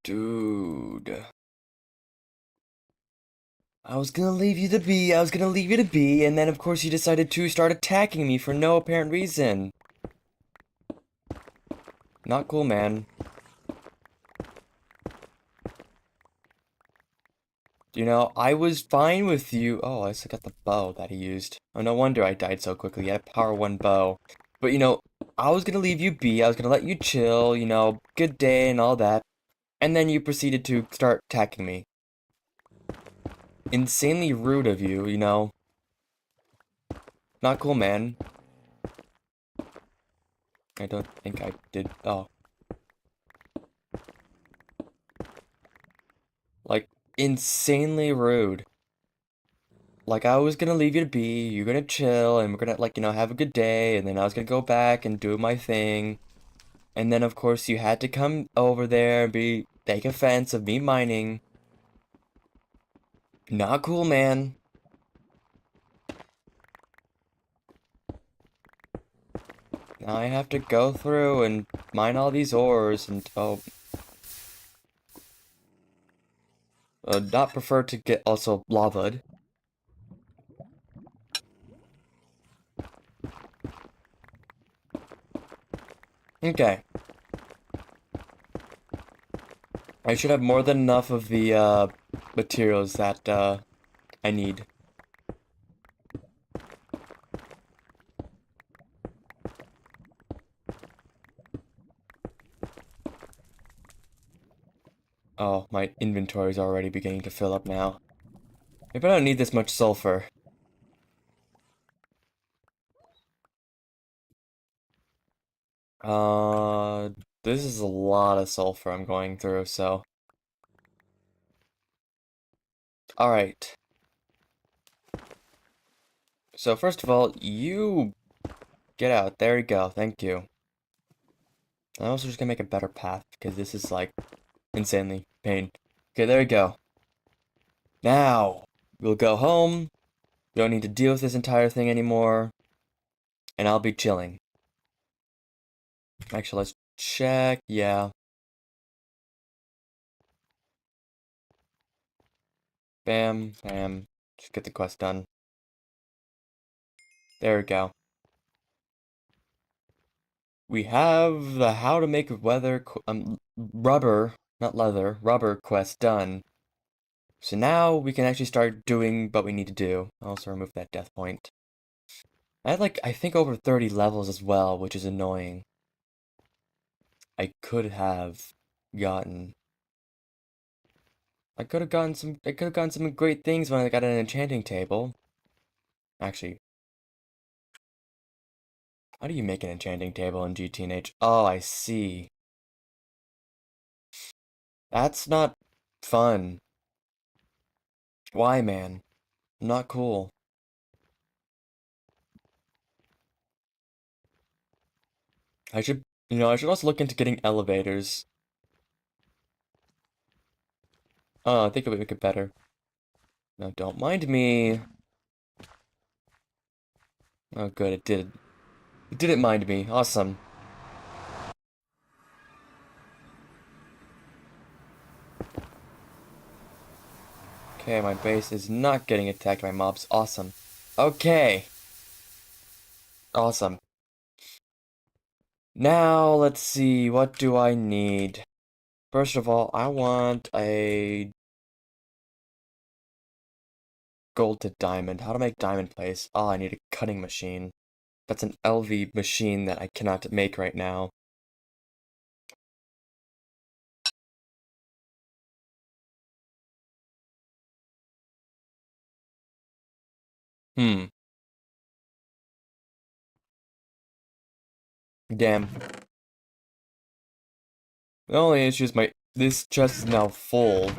Dude. I was gonna leave you to be, and then of course you decided to start attacking me for no apparent reason. Not cool, man. I was fine with you. Oh, I still got the bow that he used. Oh, no wonder I died so quickly. He had a power 1 bow. But, I was gonna leave you be. I was gonna let you chill, good day and all that. And then you proceeded to start attacking me. Insanely rude of you. Not cool, man. I don't think I did. Oh. Like, insanely rude. Like, I was gonna leave you to be, you're gonna chill, and we're gonna, have a good day, and then I was gonna go back and do my thing. And then, of course, you had to come over there and take offense of me mining. Not cool, man. Now I have to go through and mine all these ores and, not prefer to get also lava'd. Okay. I should have more than enough of the, materials that, I need. Oh, my inventory is already beginning to fill up now. Maybe I don't need this much sulfur. Uh, this is a lot of sulfur I'm going through, so. Alright. So first of all, you get out. There you go. Thank you. I'm also just gonna make a better path because this is like insanely pain. Okay, there you go. Now we'll go home. You don't need to deal with this entire thing anymore. And I'll be chilling. Actually, let's check. Yeah. Bam, bam. Just get the quest done. There we go. We have the how to make rubber, not leather, rubber quest done. So now we can actually start doing what we need to do. I'll also remove that death point. I had like, I think over 30 levels as well, which is annoying. I could have gotten... I could have gotten some great things when I got an enchanting table. Actually, how do you make an enchanting table in GTNH? Oh, I see. That's not fun. Why, man? Not cool. I should, I should also look into getting elevators. Oh, I think it would make it better. No, don't mind me. Oh, good, it did. It didn't mind me. Awesome. Okay, my base is not getting attacked by mobs. Awesome. Okay. Awesome. Now, let's see. What do I need? First of all, I want a gold to diamond. How to make diamond plates? Oh, I need a cutting machine. That's an LV machine that I cannot make right now. Hmm. Damn. The only issue is this chest is now full.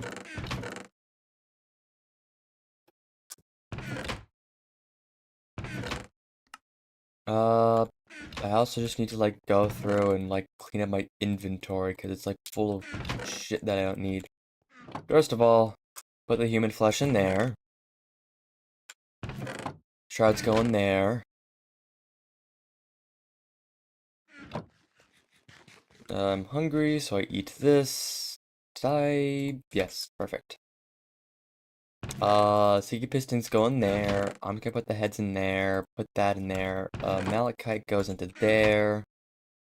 I also just need to like go through and like clean up my inventory because it's like full of shit that I don't need. First of all, put the human flesh in there. Shards go in there. I'm hungry, so I eat this. Did I? Yes, perfect. Sticky pistons go in there. I'm gonna put the heads in there. Put that in there. Malachite goes into there.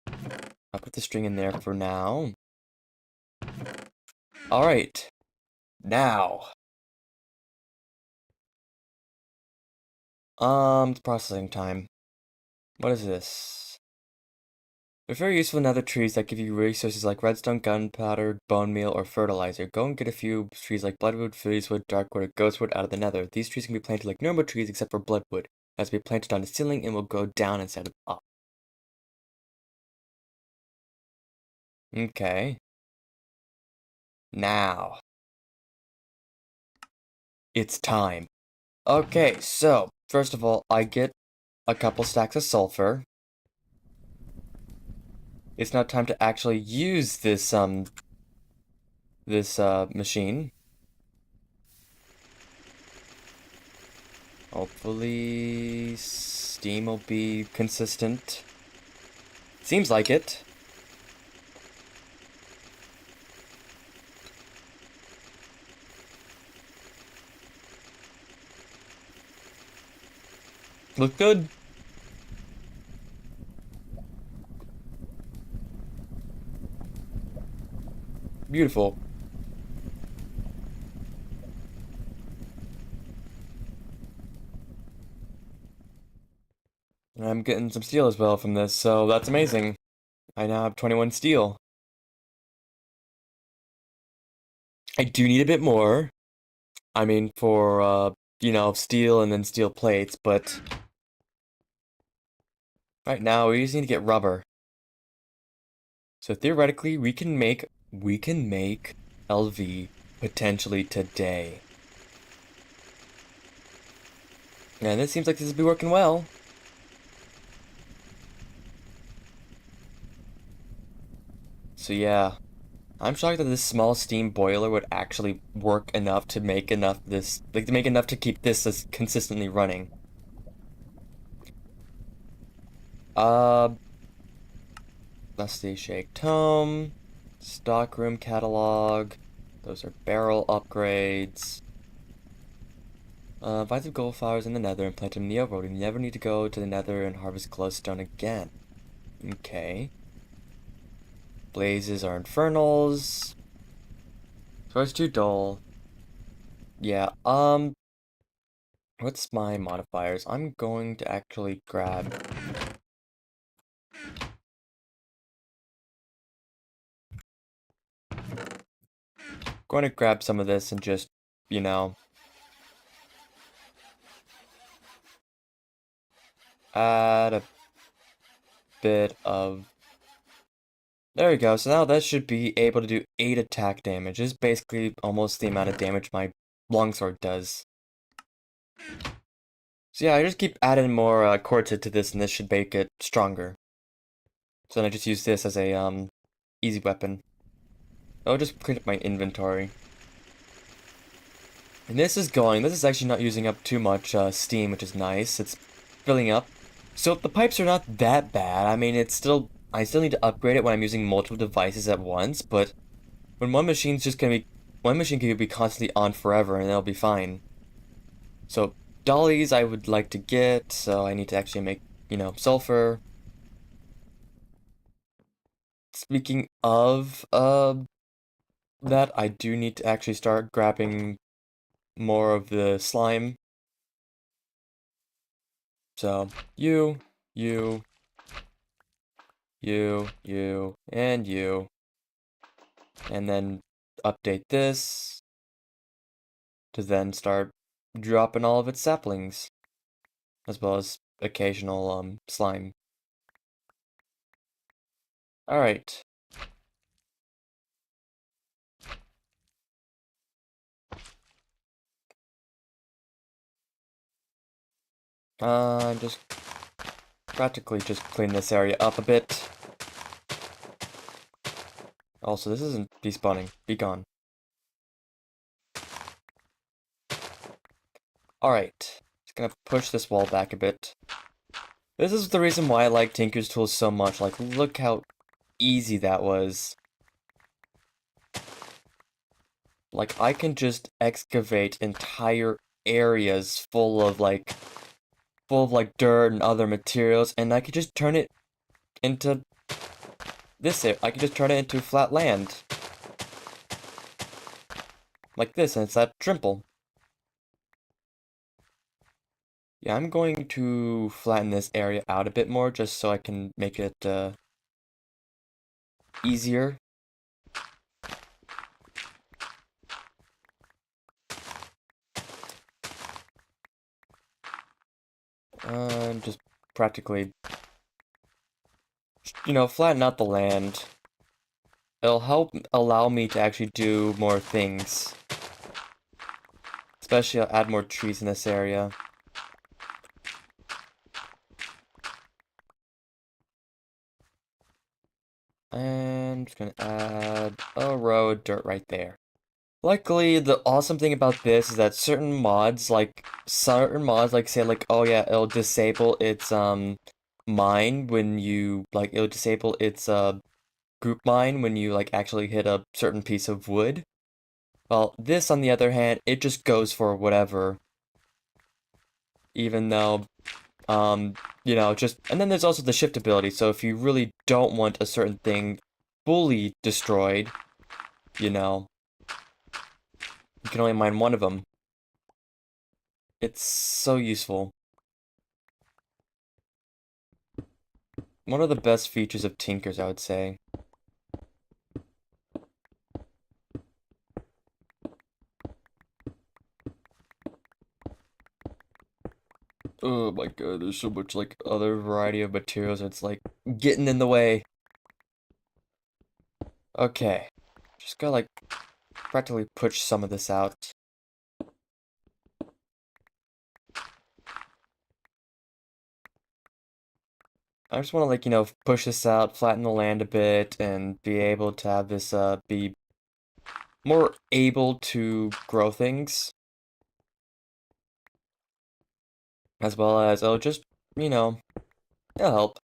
I'll put the string in there for now. Alright. Now. It's processing time. What is this? They're very useful in other trees that give you resources like redstone, gunpowder, bone meal, or fertilizer. Go and get a few trees like bloodwood, freezewood, darkwood, or ghostwood out of the nether. These trees can be planted like normal trees except for bloodwood. It has to be planted on the ceiling and will go down instead of up. Okay. Now. It's time. Okay, so, first of all, I get a couple stacks of sulfur. It's now time to actually use this machine. Hopefully steam will be consistent. Seems like it. Look good. Beautiful. I'm getting some steel as well from this, so that's amazing. I now have 21 steel. I do need a bit more. I mean, for, steel and then steel plates, but right now we just need to get rubber. So theoretically, we can make LV potentially today. And it seems like this will be working well. So yeah, I'm shocked that this small steam boiler would actually work enough to make enough to keep this as consistently running. Let's see, Shake Tome, Stockroom Catalog. Those are barrel upgrades. Buy some gold flowers in the nether and plant them in the overworld. You never need to go to the nether and harvest glowstone again. Okay. Blazes are infernals. So it's too dull. Yeah, what's my modifiers? I'm going to actually grab... Going to grab some of this and just, you know... add a bit of... There we go, so now that should be able to do 8 attack damage. This is basically almost the amount of damage my longsword does. So yeah, I just keep adding more quartzite to this and this should make it stronger. So then I just use this as a, easy weapon. I'll just clean up my inventory. And this is actually not using up too much steam, which is nice. It's filling up. So the pipes are not that bad. I mean, I still need to upgrade it when I'm using multiple devices at once, but when one machine can be constantly on forever and it'll be fine. So dollies I would like to get, so I need to actually make, sulfur. Speaking of, that, I do need to actually start grabbing more of the slime. So, you, and you. And then update this to then start dropping all of its saplings, as well as occasional, slime. Alright. Just practically just clean this area up a bit. Also, this isn't despawning. Be gone. Alright. Just gonna push this wall back a bit. This is the reason why I like Tinker's tools so much. Like, look how easy that was. Like, I can just excavate entire areas full of like dirt and other materials, and I could just turn it into I could just turn it into flat land. Like this, and it's that trimple. Yeah, I'm going to flatten this area out a bit more just so I can make it easier. Just practically, flatten out the land. It'll help allow me to actually do more things. Especially, I'll add more trees in this area. And I'm just gonna add a row of dirt right there. Luckily, the awesome thing about this is that certain mods, like say like, oh yeah, it'll disable its mine when you it'll disable its group mine when you like actually hit a certain piece of wood. Well, this on the other hand, it just goes for whatever. Even though and then there's also the shift ability, so if you really don't want a certain thing fully destroyed, you can only mine one of them. It's so useful. One of the best features of Tinkers, I would say. Oh my god, there's so much like other variety of materials, it's like getting in the way. Okay. Just gotta like practically push some of this out. I just want to push this out, flatten the land a bit, and be able to have this be more able to grow things. As well as it'll just, it'll help.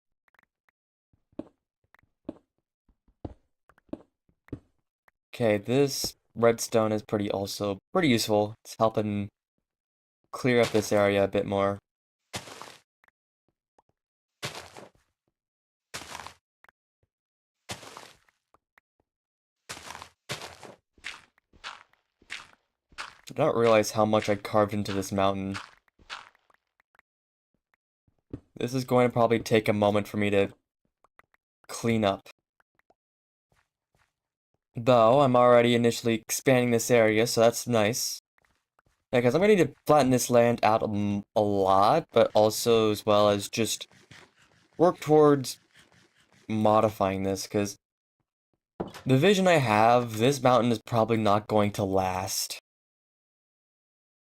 Okay, this redstone is pretty useful. It's helping clear up this area a bit more. I don't realize how much I carved into this mountain. This is going to probably take a moment for me to clean up. Though, I'm already initially expanding this area, so that's nice. Yeah, because I'm going to need to flatten this land out a lot, but also as well as just work towards modifying this, because the vision I have, this mountain is probably not going to last.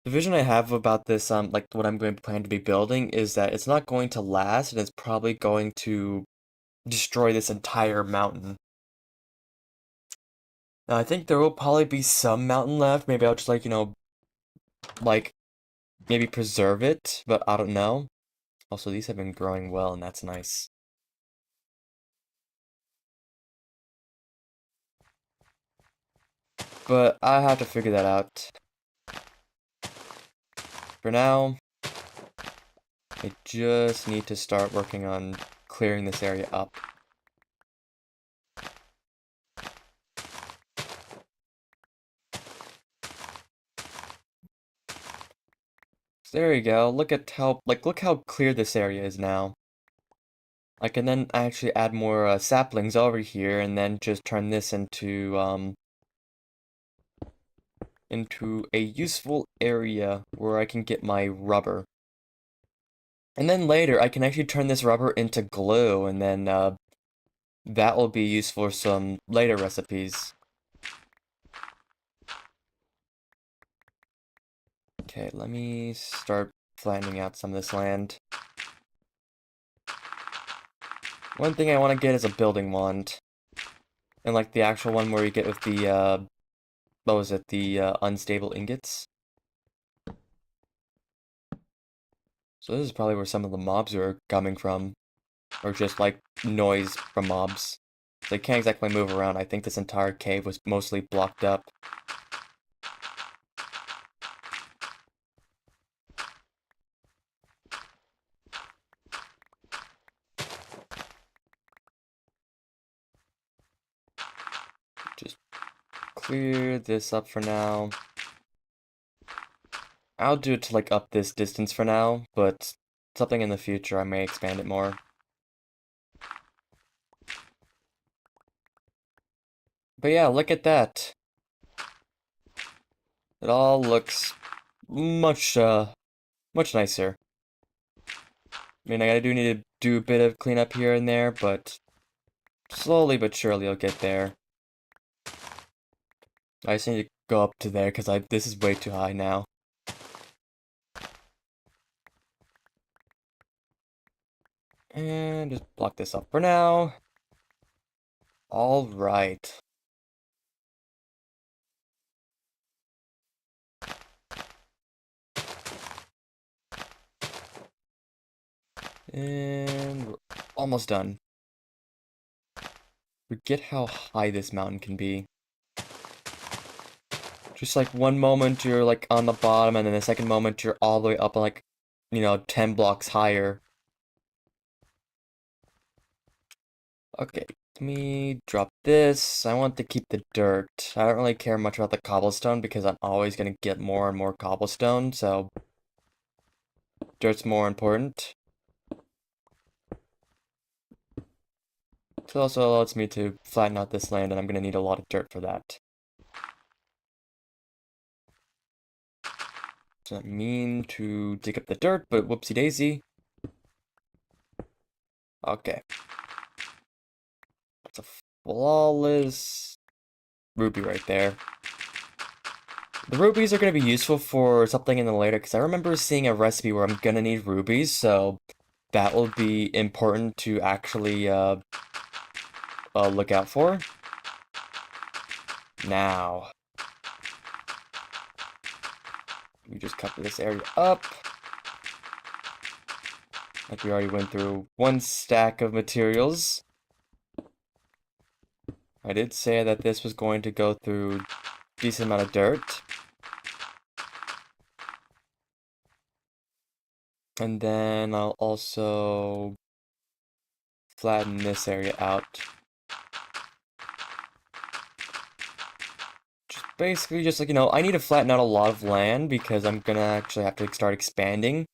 The vision I have about this, like what I'm going to plan to be building, is that it's not going to last, and it's probably going to destroy this entire mountain. Now, I think there will probably be some mountain left. Maybe I'll just, like, like, maybe preserve it, but I don't know. Also, these have been growing well, and that's nice. But I have to figure that out. For now, I just need to start working on clearing this area up. So there you go. Look at how, look how clear this area is now. I can then actually add more saplings over here, and then just turn this into a useful area where I can get my rubber. And then later, I can actually turn this rubber into glue, and then that will be useful for some later recipes. Okay, let me start flattening out some of this land. One thing I want to get is a building wand. And like the actual one where you get with the, what was it, the unstable ingots. So this is probably where some of the mobs are coming from. Or just like noise from mobs. They can't exactly move around. I think this entire cave was mostly blocked up. Just clear this up for now. I'll do it to like up this distance for now, but something in the future I may expand it more. But yeah, look at that. It all looks much nicer. I mean, I do need to do a bit of cleanup here and there, but slowly but surely I'll get there. I just need to go up to there because this is way too high now. And just block this up for now. All right. And we're almost done. Forget how high this mountain can be. Just like one moment you're like on the bottom, and then the second moment you're all the way up like, 10 blocks higher. Okay, let me drop this. I want to keep the dirt. I don't really care much about the cobblestone because I'm always gonna get more and more cobblestone, so dirt's more important. It also allows me to flatten out this land, and I'm gonna need a lot of dirt for that. Doesn't mean to dig up the dirt, but whoopsie daisy. Okay. That's a flawless ruby right there. The rubies are going to be useful for something in the later, because I remember seeing a recipe where I'm going to need rubies, so that will be important to actually look out for. Now, we just cut this area up. Like we already went through one stack of materials. I did say that this was going to go through a decent amount of dirt. And then I'll also flatten this area out. Basically, just like, I need to flatten out a lot of land because I'm gonna actually have to start expanding.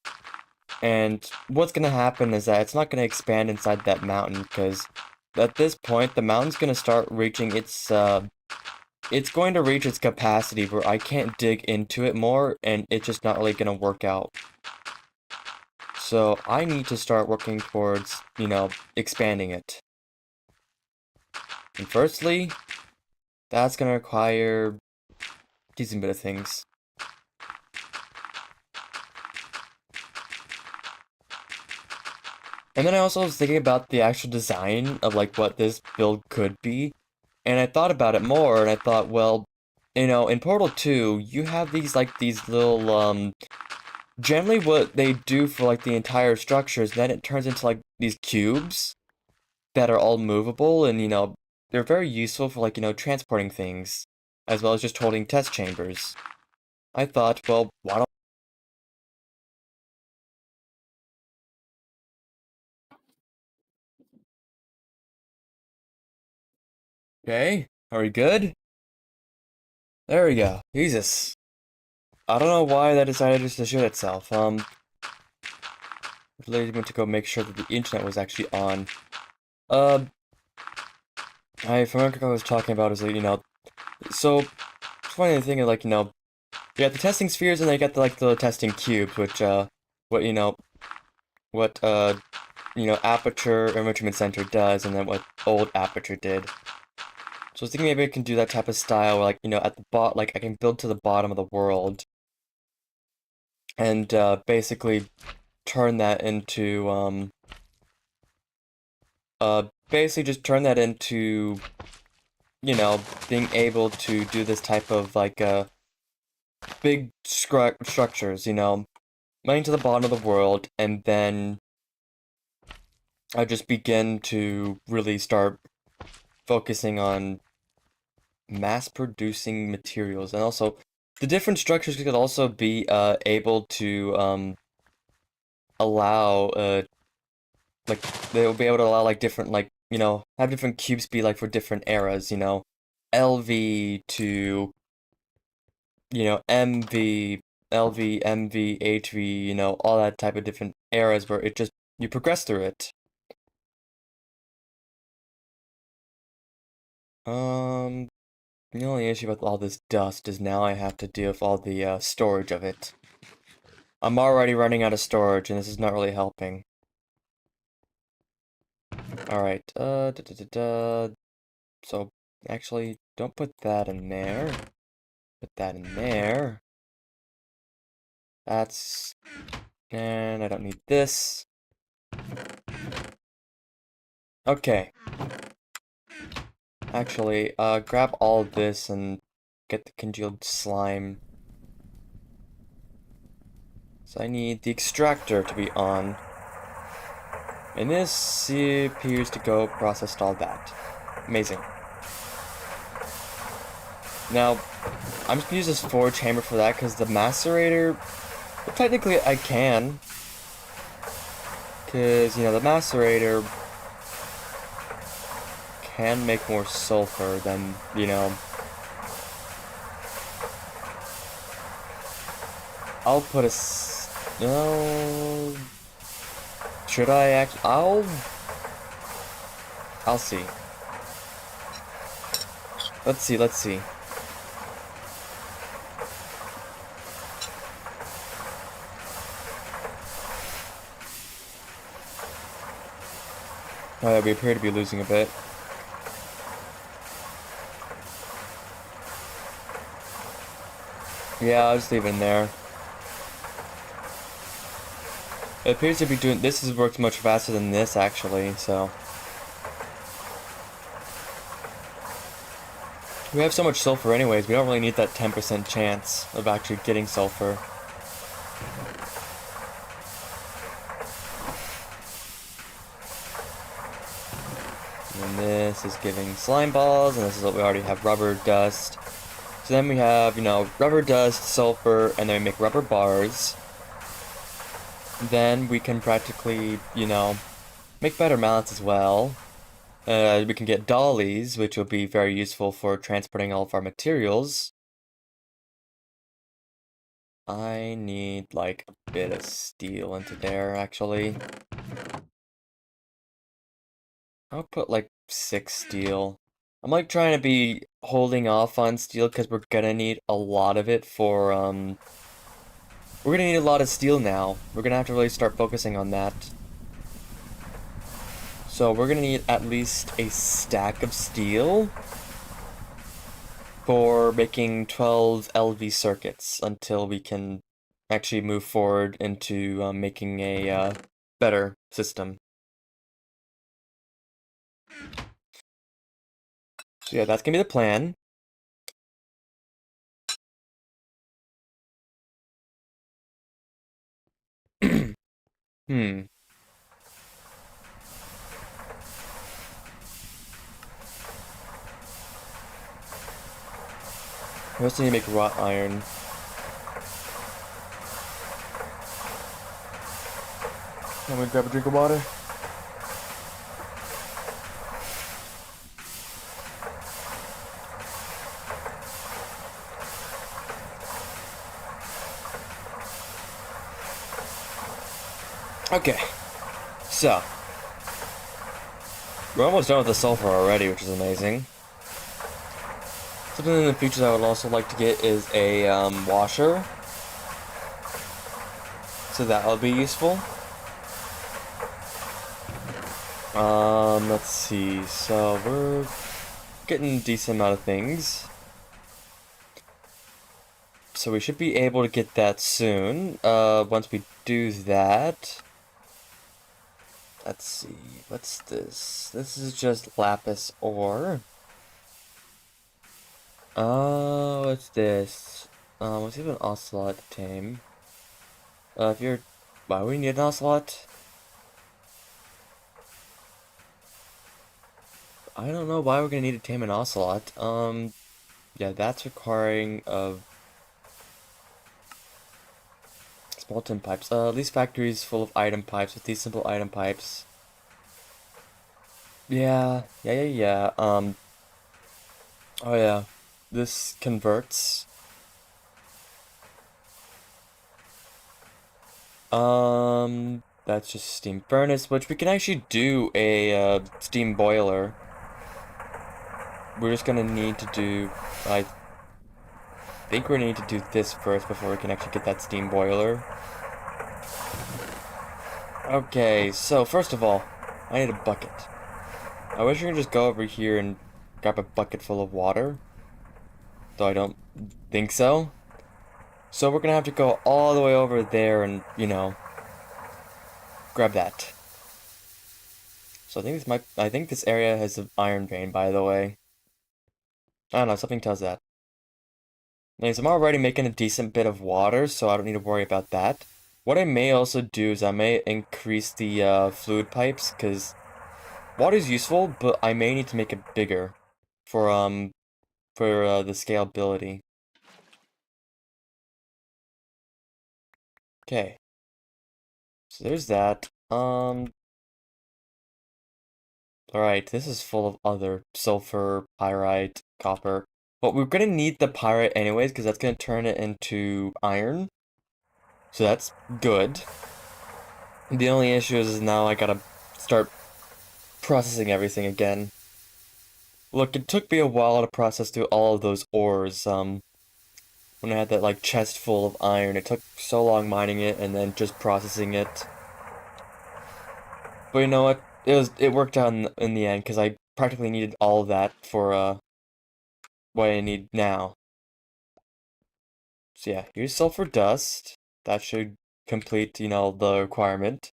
And what's gonna happen is that it's not gonna expand inside that mountain because at this point, the mountain's gonna start reaching it's going to reach its capacity where I can't dig into it more and it's just not really gonna work out. So I need to start working towards, expanding it. And firstly, that's gonna require decent bit of things. And then I also was thinking about the actual design of like what this build could be. And I thought about it more and I thought, well, in Portal 2, you have these little generally what they do for like the entire structures, then it turns into like these cubes that are all movable and they're very useful for like, transporting things as well as just holding test chambers. I thought, well, why don't Okay, are we good? There we go. Jesus. I don't know why that decided just to shoot itself. Really went to go make sure that the internet was actually on. Uh, if I remember what I was talking about is like, so, it's funny the thing is like, you got the testing spheres and then you got the testing cubes, which, what, Aperture Enrichment Center does, and then what old Aperture did. So I was thinking maybe I can do that type of style, where, like, at the like, I can build to the bottom of the world, and, basically turn that into, basically just turn that into, being able to do this type of, like, big structures, running to the bottom of the world, and then I just begin to really start focusing on mass-producing materials, and also the different structures could also be able to allow like they'll be able to allow like different like have different cubes be like for different eras, LV to MV, LV, MV, HV, all that type of different eras where it just you progress through it. The only issue with all this dust is now I have to deal with all the storage of it. I'm already running out of storage, and this is not really helping. Alright, So, actually, don't put that in there. Put that in there. That's... And I don't need this. Okay. Actually, grab all of this and get the congealed slime. So I need the extractor to be on. And this appears to go processed all that. Amazing. Now, I'm just gonna use this forge hammer for that, because the macerator, well, technically I can. Because, the macerator can make more sulfur than, I'll put a... No... Should I actually... I'll see. Let's see. Oh yeah, we appear to be losing a bit. Yeah, I'll just leave it in there. It appears to be doing... This has worked much faster than this, actually, so... We have so much sulfur anyways, we don't really need that 10% chance of actually getting sulfur. And this is giving slime balls, and this is what we already have, rubber dust. So then we have, rubber dust, sulfur, and then we make rubber bars. then we can practically, you know, make better mallets as well. We can get dollies, which will be very useful for transporting all of our materials. I need, like, a bit of steel into there, actually. I'll put, like, 6 steel. I'm, like, trying to be holding off on steel because we're gonna need a lot of it for, we're gonna need a lot of steel now. We're gonna have to really start focusing on that. So we're gonna need at least a stack of steel for making 12 LV circuits until we can actually move forward into making a better system. So yeah, that's gonna be the plan. Hmm. We also need to make wrought iron. Let me grab a drink of water. Okay, so we're almost done with the sulfur already, which is amazing. Something in the future that I would also like to get is a washer, so that will be useful. Let's see. So we're getting a decent amount of things. So we should be able to get that soon. Once we do that, let's see. What's this? This is just lapis ore. What's this? Let's see if an ocelot to tame. If you're, why we need an ocelot? I don't know why we're gonna need to tame an ocelot. Yeah, that's requiring of small tin pipes. These factories full of item pipes with these simple item pipes. Yeah. Oh yeah, this converts. That's just steam furnace, which we can actually do a steam boiler. We're just gonna need to do, I think we're gonna need to do this first before we can actually get that steam boiler. Okay, so first of all, I need a bucket. I wish we could just go over here and grab a bucket full of water, though I don't think so. So we're gonna have to go all the way over there and, you know, grab that. So I think this area has an iron vein, by the way. I don't know, something tells that. Anyways, I'm already making a decent bit of water, so I don't need to worry about that. What I may also do is I may increase the fluid pipes, because water is useful, but I may need to make it bigger for the scalability. Okay. So there's that. Alright, this is full of other sulfur, pyrite, copper. But we're gonna need the pyrite anyways, because that's gonna turn it into iron. So that's good. The only issue is now I gotta start processing everything again. Look, it took me a while to process through all of those ores, when I had that, like, chest full of iron. It took so long mining it and then just processing it. But you know what? It worked out in the end, because I practically needed all of that for, what I need now. So yeah, here's sulfur dust. That should complete, you know, the requirement.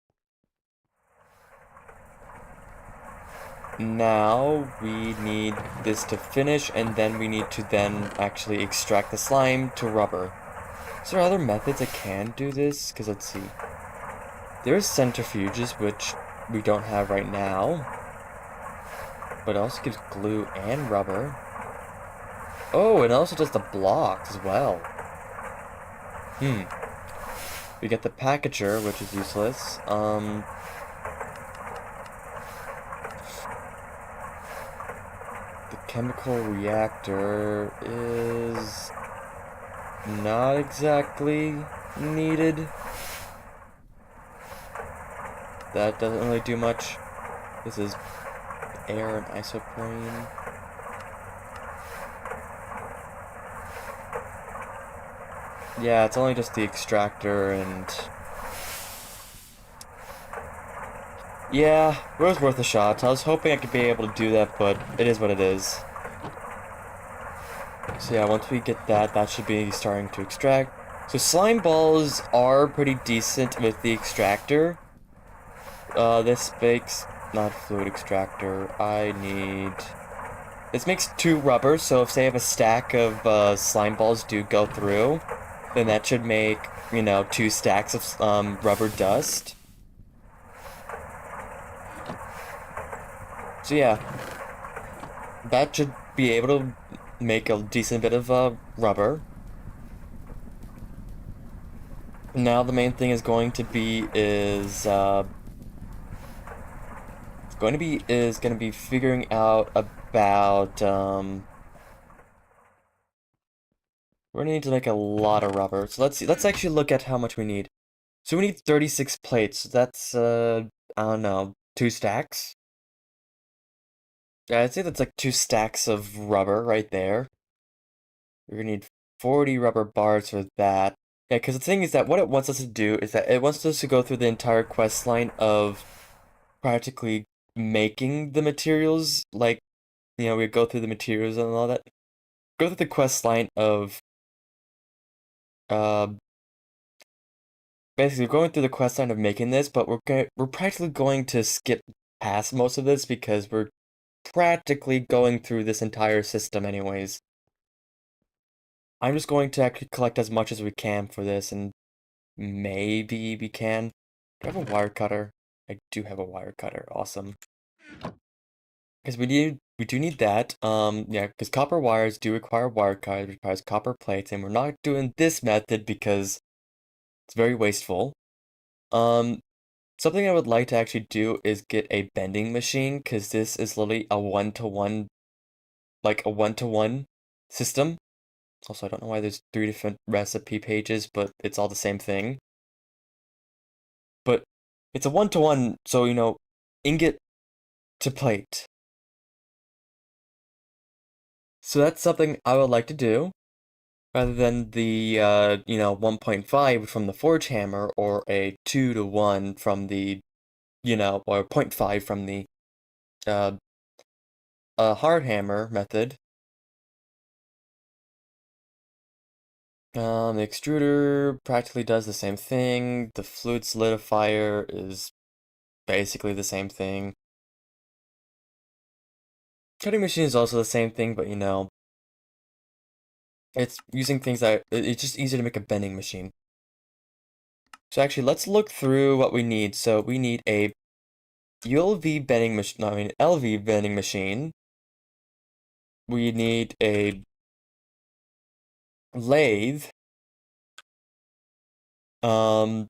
Now we need this to finish, and then we need to then actually extract the slime to rubber. Is there other methods I can do this? Because let's see. There's centrifuges, which we don't have right now. But it also gives glue and rubber. Oh, and also does the blocks as well. We get the packager, which is useless. The chemical reactor is not exactly needed. That doesn't really do much. This is air and isoprene. Yeah, it's only just the extractor and... Yeah, it was worth a shot. I was hoping I could be able to do that, but it is what it is. So yeah, once we get that, that should be starting to extract. So slime balls are pretty decent with the extractor. This makes... not fluid extractor. I need... This makes 2 rubber, so if say if a stack of slime balls do go through, then that should make, you know, 2 stacks of rubber dust. So yeah, that should be able to make a decent bit of rubber. Now the main thing is going to be figuring out about we're gonna need to make a lot of rubber. So let's see. Let's actually look at how much we need. So we need 36 plates. So that's I don't know, 2 stacks. Yeah, I'd say that's like 2 stacks of rubber right there. We're gonna need 40 rubber bars for that. Yeah, because the thing is that what it wants us to do is that it wants us to go through the entire quest line of practically making the materials. Like, you know, we go through the materials and all that. Go through the quest line of uh basically going through the quest line of making this, but we're practically going to skip past most of this because we're practically going through this entire system anyways. I'm just going to actually collect as much as we can for this, and maybe we can. Do I have a wire cutter? I do have a wire cutter. Awesome. Because we do need that. Yeah, because copper wires do require wire cutters, which requires copper plates, and we're not doing this method because it's very wasteful. Um, Something I would like to actually do is get a bending machine, because this is literally a one-to-one, like a one-to-one system. Also, I don't know why there's 3 different recipe pages, but it's all the same thing. But it's a one-to-one, so, you know, ingot to plate. So that's something I would like to do, rather than the, you know, 1.5 from the forge hammer, or a 2-to-1 from the, you know, or 0.5 from the, uh, hard hammer method. The extruder practically does the same thing. The fluid solidifier is basically the same thing. Cutting machine is also the same thing, but you know, it's using things that it's just easier to make a bending machine. So actually, let's look through what we need. So we need a ULV bending machine. No, I mean LV bending machine. We need a lathe. Um,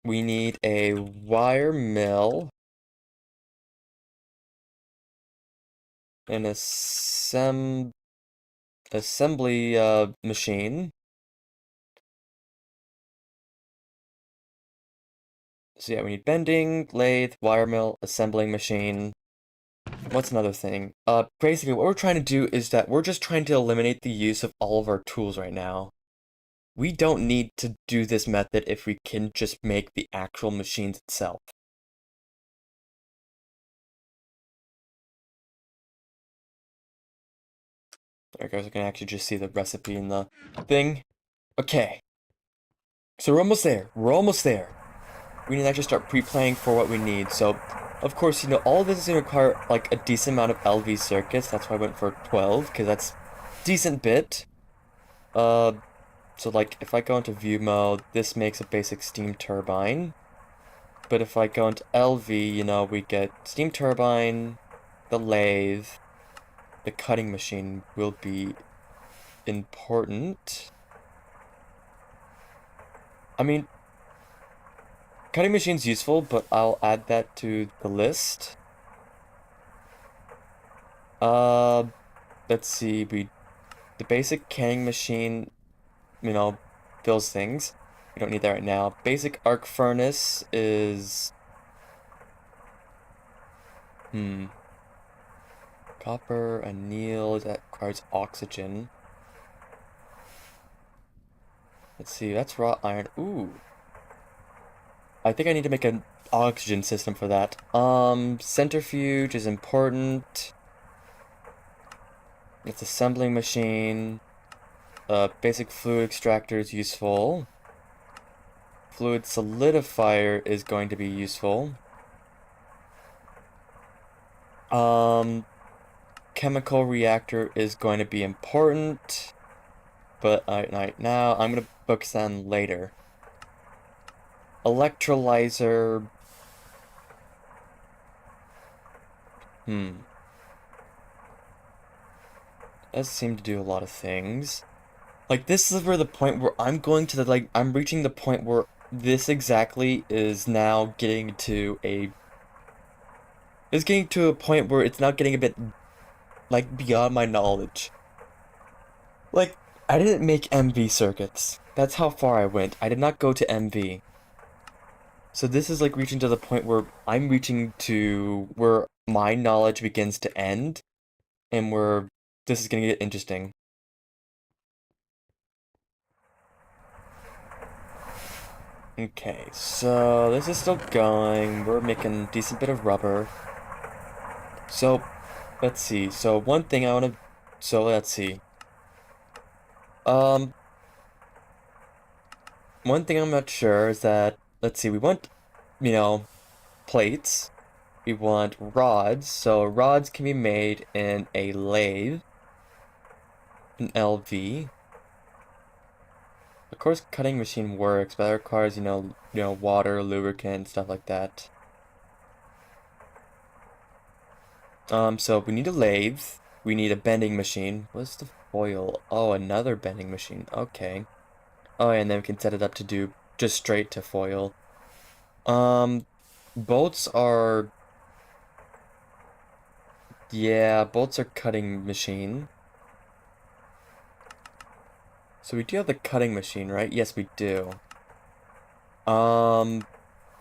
we need a wire mill. An assembly machine. So yeah, we need bending, lathe, wire mill, assembling machine. What's another thing? Basically what we're trying to do is that we're just trying to eliminate the use of all of our tools right now. We don't need to do this method if we can just make the actual machines itself. There guys, I can actually just see the recipe in the thing. Okay. So we're almost there. We're almost there. We need to actually start pre-planning for what we need. So, of course, you know, all of this is going to require, like, a decent amount of LV circuits. That's why I went for 12, because that's decent bit. So, like, if I go into view mode, this makes a basic steam turbine. But if I go into LV, you know, we get steam turbine, the lathe, the cutting machine will be important. I mean, Cutting machine's useful, but I'll add that to the list. Let's see, the basic canning machine, fills things. We don't need that right now. Basic arc furnace is copper, anneal, that requires oxygen. Let's see, that's raw iron. Ooh. I think I need to make an oxygen system for that. Centrifuge is important. It's assembling machine. Basic fluid extractor is useful. Fluid solidifier is going to be useful. Chemical reactor is going to be important. But right now, I'm going to focus on later. Electrolyzer. Does seem to do a lot of things. Like, this is where the point where I'm going to I'm reaching the point where this exactly is now getting to a... It's getting to a point where it's now getting a bit, beyond my knowledge. Like, I didn't make MV circuits. That's how far I went. I did not go to MV. So this is, reaching to the point where I'm reaching to where my knowledge begins to end, and where this is gonna get interesting. Okay, so this is still going. We're making a decent bit of rubber. So, let's see. So, one thing I want to... So, let's see. One thing I'm not sure is that... Let's see, we want, plates. We want rods. So, rods can be made in a lathe. An LV. Of course, cutting machine works, but that requires, water, lubricant, stuff like that. So we need a lathe. We need a bending machine. What's the foil? Oh, another bending machine. Okay. Oh, and then we can set it up to do just straight to foil. Bolts are... Yeah, bolts are cutting machine. So we do have the cutting machine, right? Yes, we do.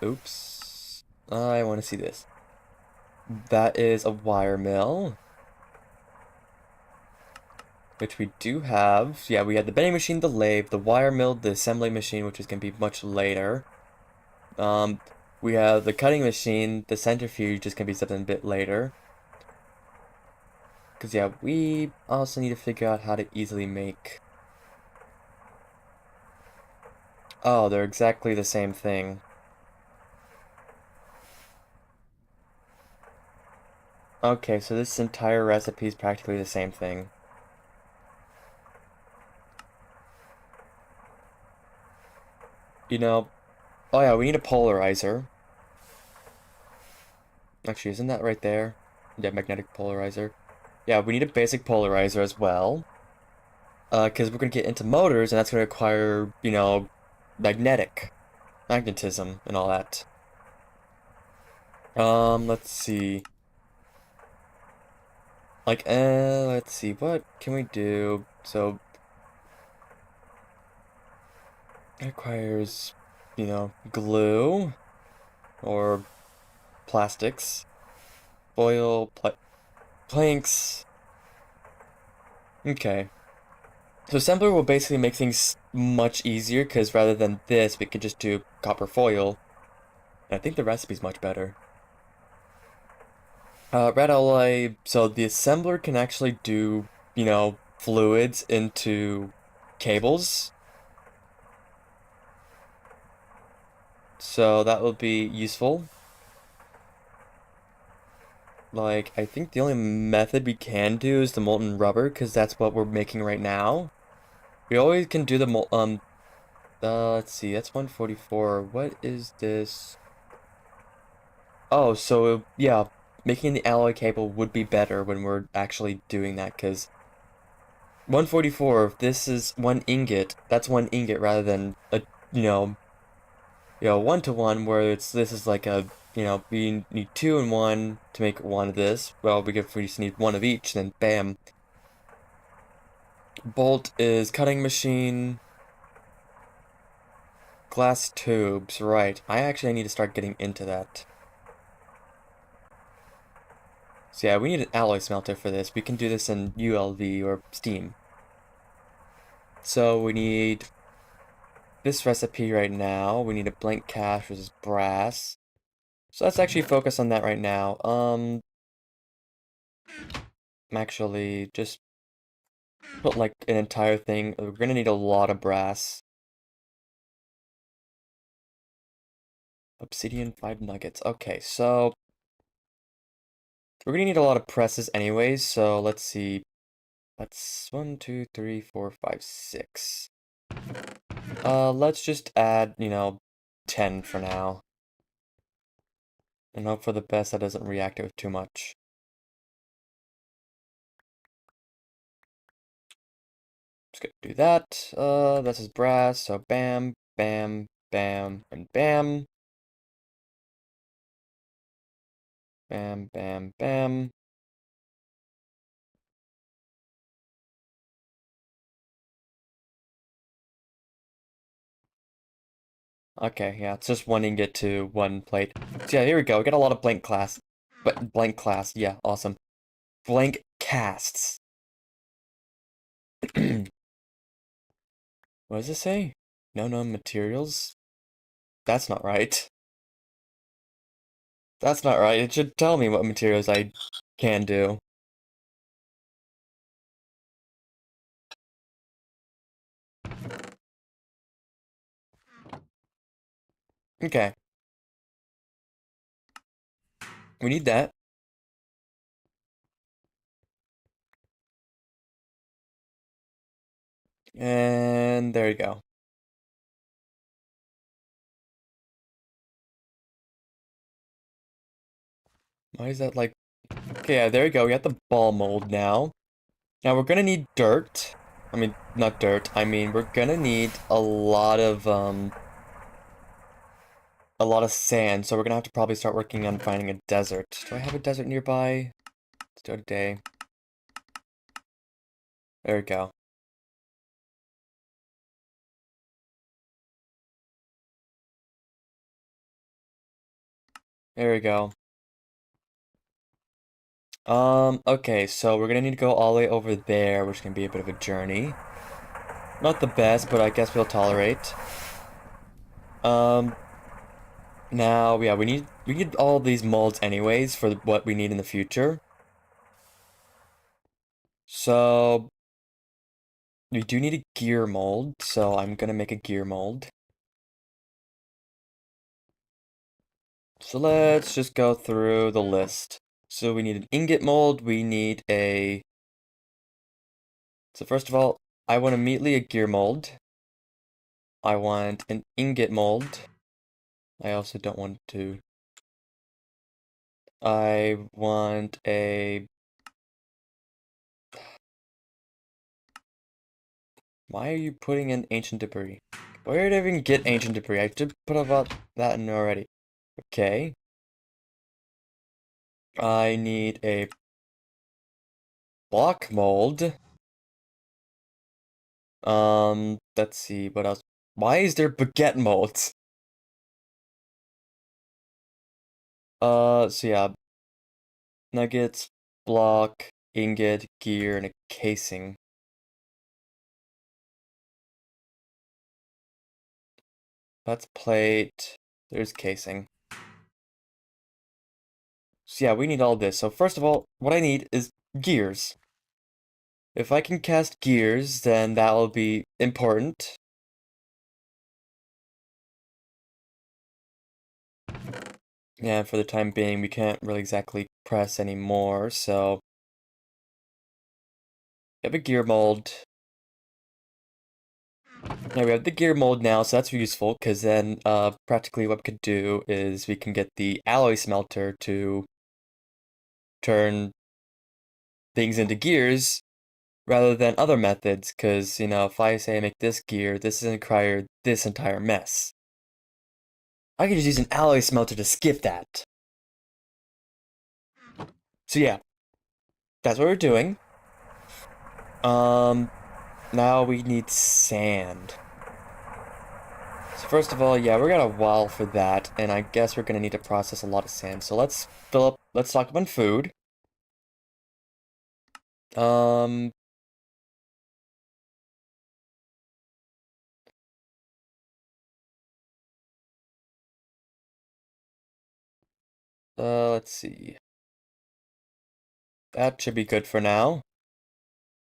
Oops. I want to see this. That is a wire mill. Which we do have. Yeah, we had the bending machine, the lathe, the wire mill, the assembly machine, which is going to be much later. We have the cutting machine, the centrifuge is going to be something a bit later. Because, yeah, we also need to figure out how to easily make... Oh, they're exactly the same thing. Okay, so this entire recipe is practically the same thing. Oh yeah, we need a polarizer. Actually, isn't that right there? Yeah, magnetic polarizer. Yeah, we need a basic polarizer as well. Because we're going to get into motors, and that's going to require, magnetism, and all that. Let's see. Let's see, what can we do? So, it requires, glue, or plastics, foil, planks. Okay. So assembler will basically make things much easier, because rather than this, we could just do copper foil. And I think the recipe's much better. Red alloy, so the assembler can actually do, fluids into cables. So that will be useful. I think the only method we can do is the molten rubber, because that's what we're making right now. We always can do the let's see, that's 144. What is this? Oh, so, yeah, making the alloy cable would be better when we're actually doing that, because 144, if this is one ingot, that's one ingot rather than a, 1-to-1 where this is like a, we need 2 and 1 to make 1 of this. Well, we just need 1 of each, then bam. Bolt is cutting machine. Glass tubes, right. I actually need to start getting into that. So yeah, we need an alloy smelter for this. We can do this in ULV or Steam. So we need this recipe right now. We need a blank cast, which is brass. So let's actually focus on that right now. Actually just put like an entire thing. We're gonna need a lot of brass. Obsidian 5 nuggets. Okay, so we're gonna need a lot of presses anyways, so let's see. That's 1, 2, 3, 4, 5, 6. Let's just add, 10 for now. And hope for the best that doesn't react with too much. Just gonna do that. This is brass, so bam, bam, bam, and bam. Bam, bam, bam. Okay, yeah, it's just one ingot to one plate. So yeah, here we go. We got a lot of blank class. But blank class, yeah, awesome. Blank casts. What does it say? No known materials? That's not right. That's not right. It should tell me what materials I can do. Okay. We need that. And there you go. Why is that like... Okay, yeah, there you go. We got the ball mold now. Now we're gonna need dirt. I mean, not dirt. I mean, we're gonna need a lot of sand, so we're gonna have to probably start working on finding a desert. Do I have a desert nearby? Let's do it today. There we go. There we go. Okay, so we're gonna need to go all the way over there, which can be a bit of a journey. Not the best, but I guess we'll tolerate. Um, Now, yeah, we need all these molds anyways for what we need in the future. So, we do need a gear mold, so I'm gonna make a gear mold. So let's just go through the list. So we need an ingot mold, we need a... So first of all, I want immediately a gear mold. I want an ingot mold. I also don't want to... I want a... Why are you putting in ancient debris? Where did I even get ancient debris? I did put about that in already. Okay. I need a block mold. Let's see, what else? Why is there baguette molds? So yeah, nuggets, block, ingot, gear, and a casing. That's plate. There's casing. So yeah, we need all this. So first of all, what I need is gears. If I can cast gears, then that will be important. Yeah, for the time being, we can't really exactly press anymore, so... We have a gear mold. Yeah, we have the gear mold now, so that's useful, because then, practically what we could do is we can get the alloy smelter to turn things into gears, rather than other methods, because, if I say I make this gear, this doesn't require this entire mess. I could just use an alloy smelter to skip that. So yeah, that's what we're doing. Now we need sand. So first of all, yeah, we're gonna wall for that, and I guess we're gonna need to process a lot of sand. So let's stock up on food. Um, let's see. That should be good for now.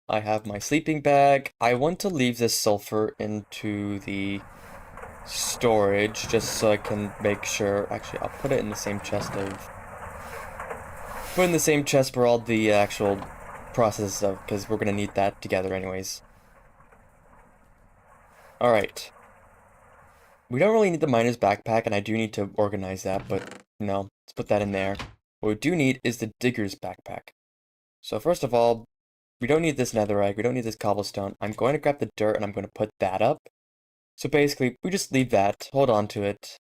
I have my sleeping bag. I want to leave this sulfur into the storage just so I can make sure. Actually, I'll put it in the same chest of. Put in the same chest for all the actual process of, because we're gonna need that together anyways. All right. We don't really need the miner's backpack, and I do need to organize that, but let's put that in there. What we do need is the digger's backpack. So first of all, we don't need this netherite, we don't need this cobblestone. I'm going to grab the dirt and I'm going to put that up. So basically, we just leave that, hold on to it.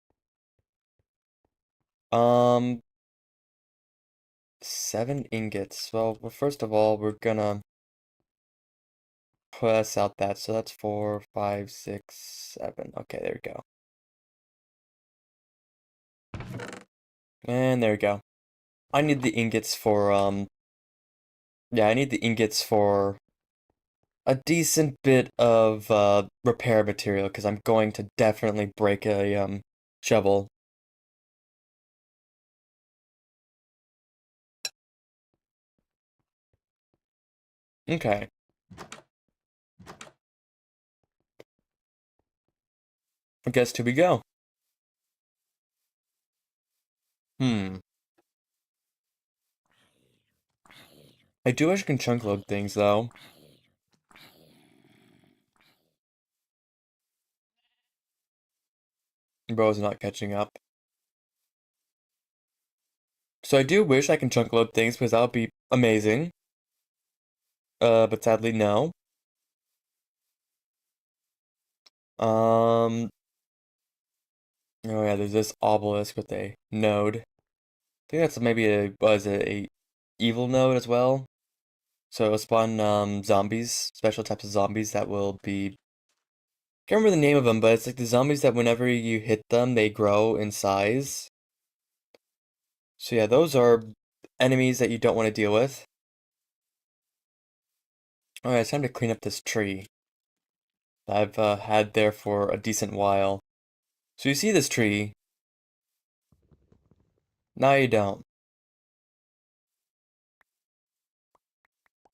7 ingots. Well, first of all, we're gonna press out that. So that's 4, 5, 6, 7. Okay, there we go. And there we go. I need the ingots for, yeah, I need the ingots for a decent bit of, repair material, because I'm going to definitely break a, shovel. Okay. I guess to we go. Hmm. I do wish I can chunk load things, though. Bro's not catching up. So I do wish I can chunk load things, because that would be amazing. But sadly, no. Um, oh yeah, there's this obelisk with a node. I think that's maybe a evil node as well. So it'll spawn, zombies, special types of zombies that will be. Can't remember the name of them, but it's like the zombies that whenever you hit them, they grow in size. So yeah, those are enemies that you don't want to deal with. Alright, it's time to clean up this tree that I've had there for a decent while. So you see this tree, now you don't.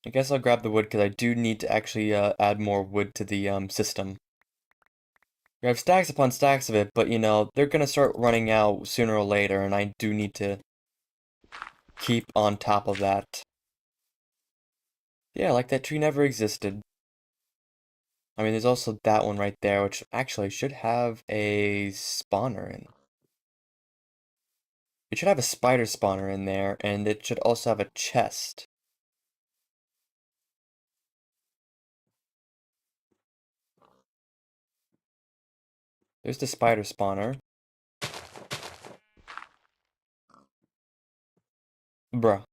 I guess I'll grab the wood because I do need to actually add more wood to the system. We have stacks upon stacks of it, but they're gonna start running out sooner or later, and I do need to keep on top of that. Yeah, like that tree never existed. I mean, there's also that one right there, which actually should have a spawner in. It should have a spider spawner in there, and it should also have a chest. There's the spider spawner. Bruh.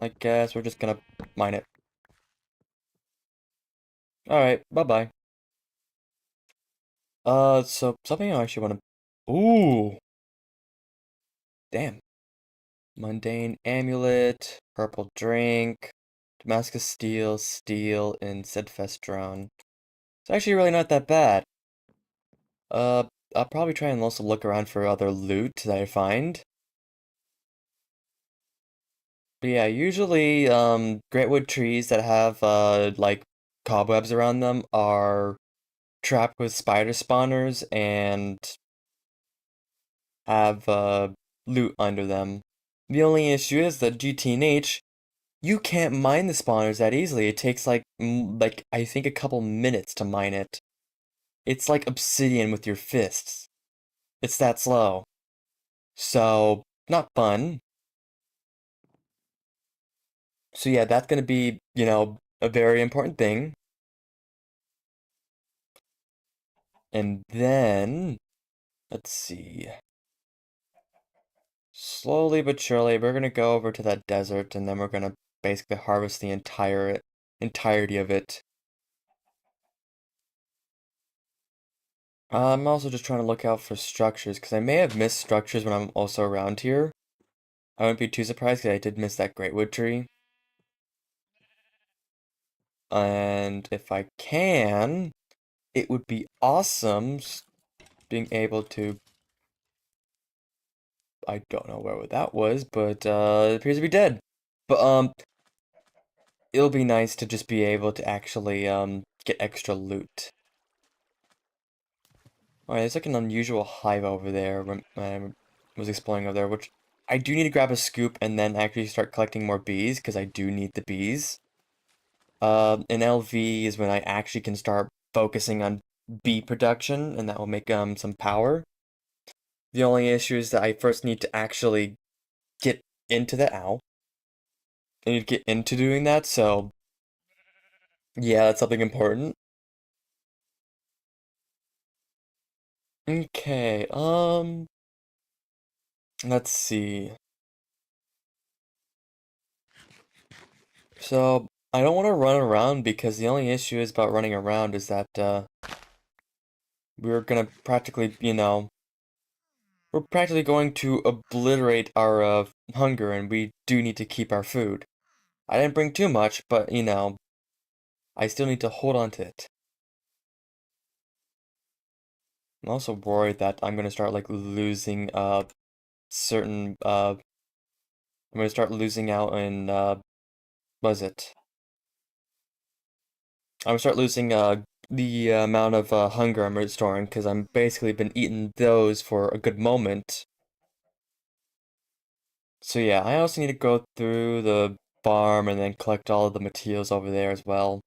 I guess we're just gonna mine it. Alright, bye-bye. So something I actually wanna. Ooh! Damn. Mundane amulet, purple drink, Damascus steel, and Zedfest drone. It's actually really not that bad. Uh, I'll probably try and also look around for other loot that I find. But yeah, usually, greatwood trees that have, like, cobwebs around them are trapped with spider spawners and have, loot under them. The only issue is that GTNH, you can't mine the spawners that easily. It takes, like, I think a couple minutes to mine it. It's like obsidian with your fists. It's that slow. So, not fun. So yeah, that's gonna be, a very important thing. And then, let's see. Slowly but surely, we're gonna go over to that desert, and then we're gonna basically harvest the entirety of it. I'm also just trying to look out for structures, because I may have missed structures when I'm also around here. I wouldn't be too surprised because I did miss that great wood tree. And if I can, it would be awesome being able to. I don't know where that was, but it appears to be dead. But it'll be nice to just be able to actually get extra loot. Alright, there's like an unusual hive over there when I was exploring over there, which I do need to grab a scoop and then actually start collecting more bees, because I do need the bees. In LV is when I actually can start focusing on bee production, and that will make some power. The only issue is that I first need to actually get into the owl. I need to get into doing that, so yeah, that's something important. Okay, let's see. So, I don't want to run around because the only issue is about running around is that, we're gonna practically, we're practically going to obliterate our, hunger, and we do need to keep our food. I didn't bring too much, but, I still need to hold on to it. I'm also worried that I'm gonna start, like, losing, certain, I'm gonna start losing out in, what is it? I'm gonna start losing, the amount of, hunger I'm restoring, because I'm basically been eating those for a good moment. So yeah, I also need to go through the farm and then collect all of the materials over there as well.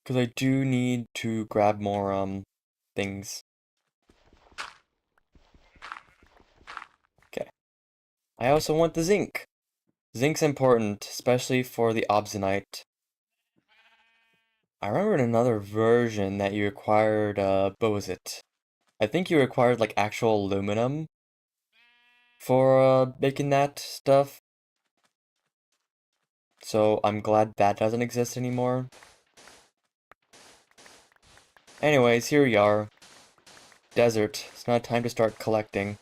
Because I do need to grab more, things. Okay. I also want the zinc. Zinc's important, especially for the obsonite. I remember in another version that you required, what was it? I think you required, like, actual aluminum for, making that stuff. So I'm glad that doesn't exist anymore. Anyways, here we are. Desert. It's not time to start collecting.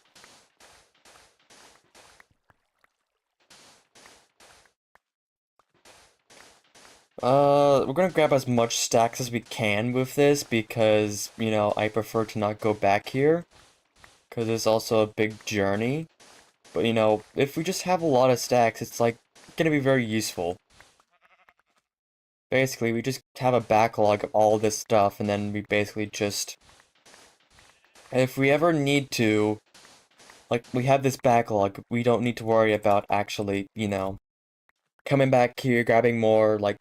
We're gonna grab as much stacks as we can with this because, I prefer to not go back here. Because it's also a big journey. But, if we just have a lot of stacks, it's, like, gonna be very useful. Basically, we just have a backlog of all this stuff, and then we basically just... If we ever need to, like, we have this backlog, we don't need to worry about actually, coming back here, grabbing more, like,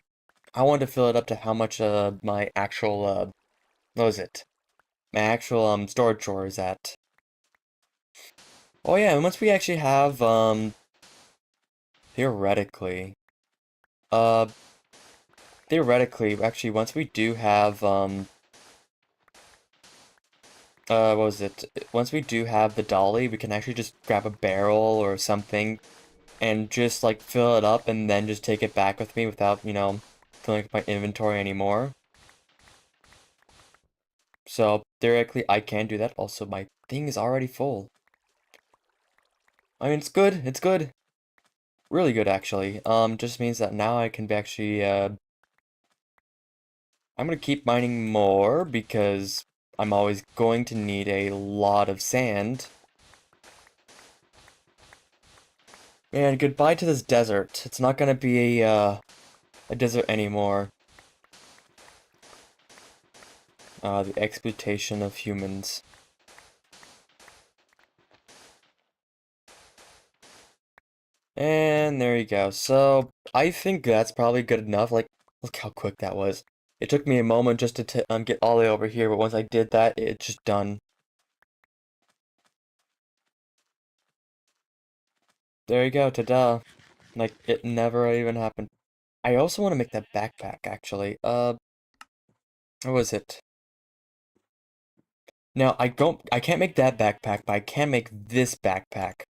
I want to fill it up to how much, my actual, what was it? My actual, storage drawer is at. Oh yeah, and once we actually have, theoretically, uh, actually, once we do have, what was it? Once we do have the dolly, we can actually just grab a barrel or something and just, like, fill it up and then just take it back with me without, filling up my inventory anymore. So, theoretically, I can do that. Also, my thing is already full. I mean, it's good. Really good, actually. Just means that now I can be actually, I'm gonna keep mining more because I'm always going to need a lot of sand. And goodbye to this desert. It's not gonna be a desert anymore. The exploitation of humans. And there you go. So, I think that's probably good enough. Like, look how quick that was. It took me a moment just to get all the way over here, but once I did that, it's just done. There you go, ta-da. Like, it never even happened. I also want to make that backpack, actually. What was it? Now, I can't make that backpack, but I can make this backpack.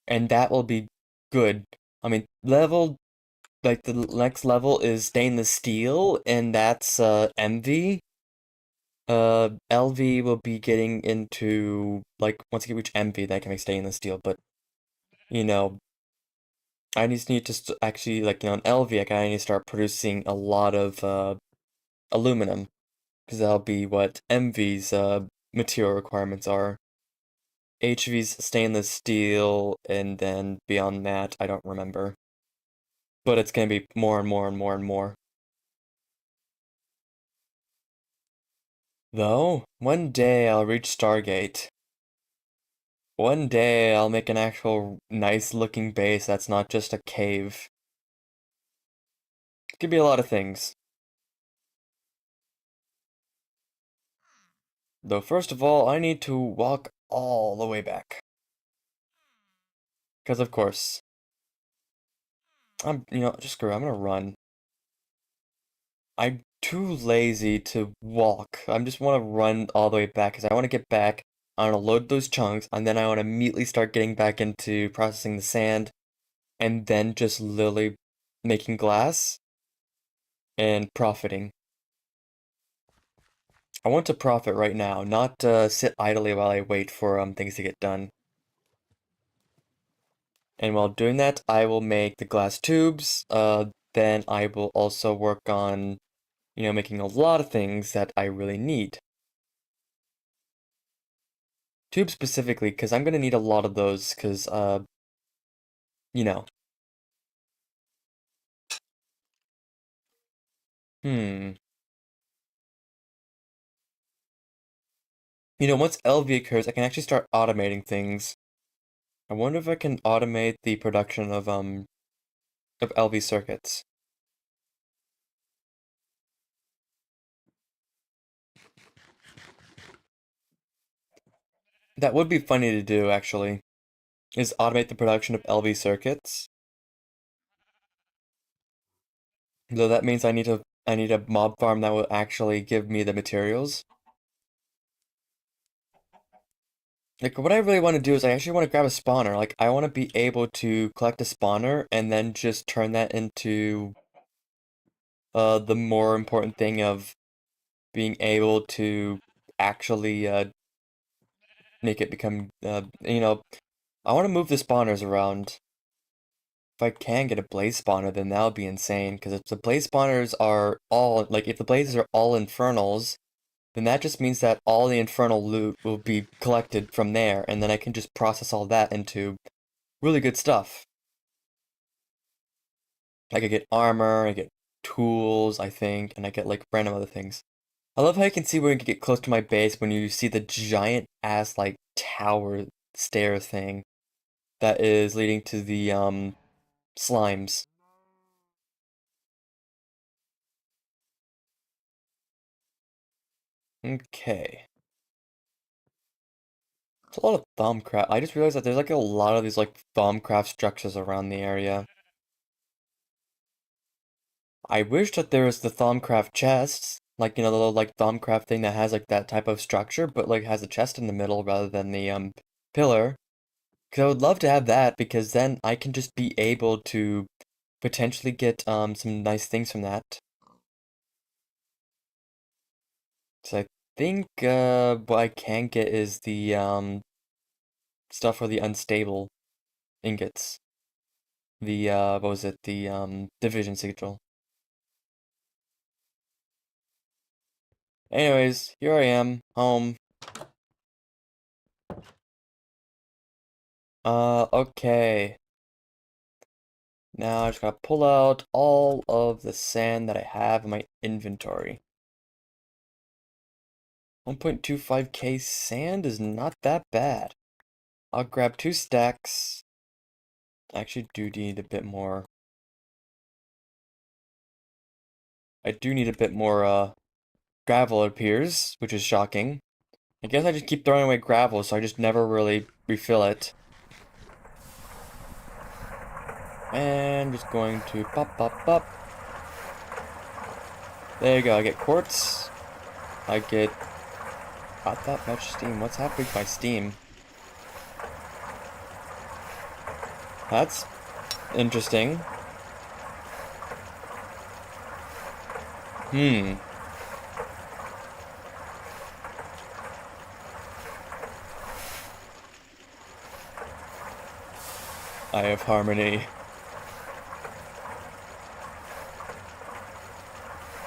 And that will be good. I mean, like, the next level is stainless steel, and that's, MV. LV will be getting into, like, once I reach MV, then I can make stainless steel, but, you know, I just need to actually, like, in LV, I kind of need to start producing a lot of, aluminum, because that'll be what MV's, material requirements are. HV's stainless steel, and then beyond that, I don't remember. But it's gonna be more and more and more and more. Though, one day I'll reach Stargate. One day I'll make an actual nice looking base that's not just a cave. Could be a lot of things. Though first of all, I need to walk all the way back. Because of course, just screw it, I'm gonna run. I'm too lazy to walk. I just want to run all the way back because I want to get back. I want to load those chunks, and then I want to immediately start getting back into processing the sand, and then just literally making glass and profiting. I want to profit right now, not sit idly while I wait for things to get done. And while doing that, I will make the glass tubes. Then I will also work on, making a lot of things that I really need. Tubes specifically, because I'm gonna need a lot of those, because, you know. Hmm. Once LV occurs, I can actually start automating things. I wonder if I can automate the production of LV circuits. That would be funny to do, actually, is automate the production of LV circuits. Though that means I need a mob farm that will actually give me the materials. Like, what I really want to do is I actually want to grab a spawner. Like, I want to be able to collect a spawner and then just turn that into, the more important thing of being able to actually, make it become, I want to move the spawners around. If I can get a blaze spawner, then that would be insane, because if the blaze spawners are all, like, if the blazes are all infernals, then that just means that all the infernal loot will be collected from there, and then I can just process all that into really good stuff. I could get armor, I get tools, I think, and I get, like, random other things. I love how you can see where you can get close to my base when you see the giant ass, like, tower stair thing that is leading to the, slimes. Okay. It's a lot of Thaumcraft. I just realized that there's like a lot of these like Thaumcraft structures around the area. I wish that there was the Thaumcraft chests, like, the little like Thaumcraft thing that has like that type of structure, but like has a chest in the middle rather than the pillar. Because I would love to have that because then I can just be able to potentially get some nice things from that. So I think what I can get is the stuff for the unstable ingots. The what was it? The division sigil. Anyways, here I am, home. Okay. Now I just gotta pull out all of the sand that I have in my inventory. 1.25k sand is not that bad. I'll grab 2 stacks. I actually do need a bit more. I do need a bit more, gravel, it appears, which is shocking. I guess I just keep throwing away gravel, so I just never really refill it. And just going to pop, pop, pop. There you go, I get quartz. I get not that much steam. What's happening to my steam? That's interesting. I have harmony.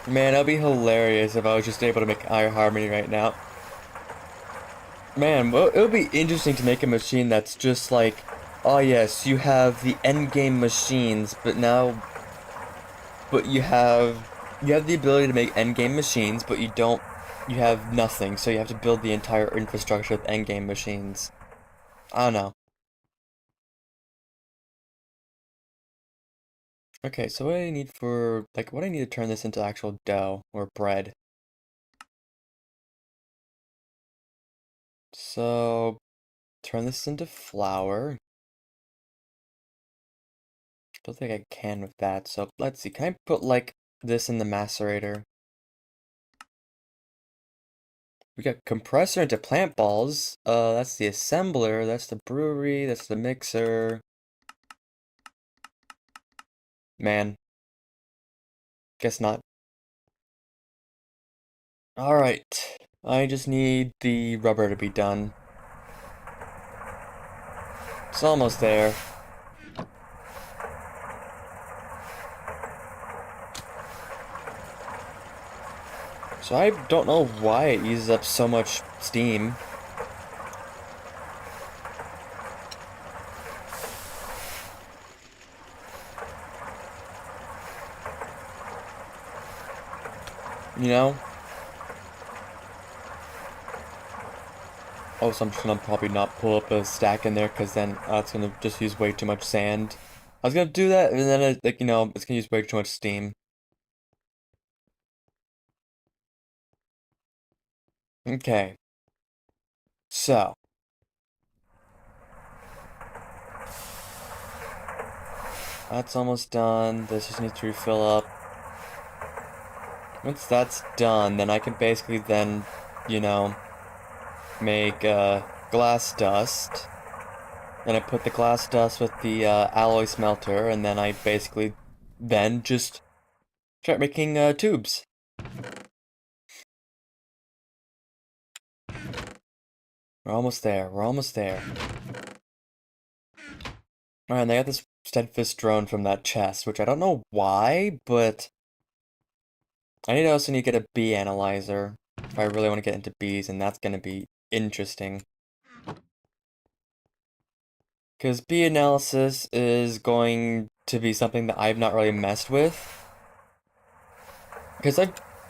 Man, that'd be hilarious if I was just able to make harmony right now. Man, well, it would be interesting to make a machine that's just like, oh yes, you have the endgame machines, but you have the ability to make endgame machines, but you have nothing, so you have to build the entire infrastructure with endgame machines. I don't know. Okay, so what do I need for, like, what do I need to turn this into actual dough or bread? So, turn this into flour. Don't think I can with that, so let's see, can I put, like, this in the macerator? We got compressor into plant balls. That's the assembler, that's the brewery, that's the mixer. Man, guess not. Alright, I just need the rubber to be done. It's almost there. So I don't know why it uses up so much steam. You know? Oh, so I'm just gonna probably not pull up a stack in there because then it's gonna just use way too much sand. I was gonna do that and then like, you know, it's gonna use way too much steam. Okay. So. That's almost done. This just needs to refill up. Once that's done, then I can basically then, you know, make glass dust. Then I put the glass dust with the alloy smelter, and then I basically then just start making tubes. We're almost there. We're almost there. Alright, and I got this Steadfast drone from that chest, which I don't know why, but I also need to get a bee analyzer if I really want to get into bees, and that's going to be interesting. Because bee analysis is going to be something that I've not really messed with. Because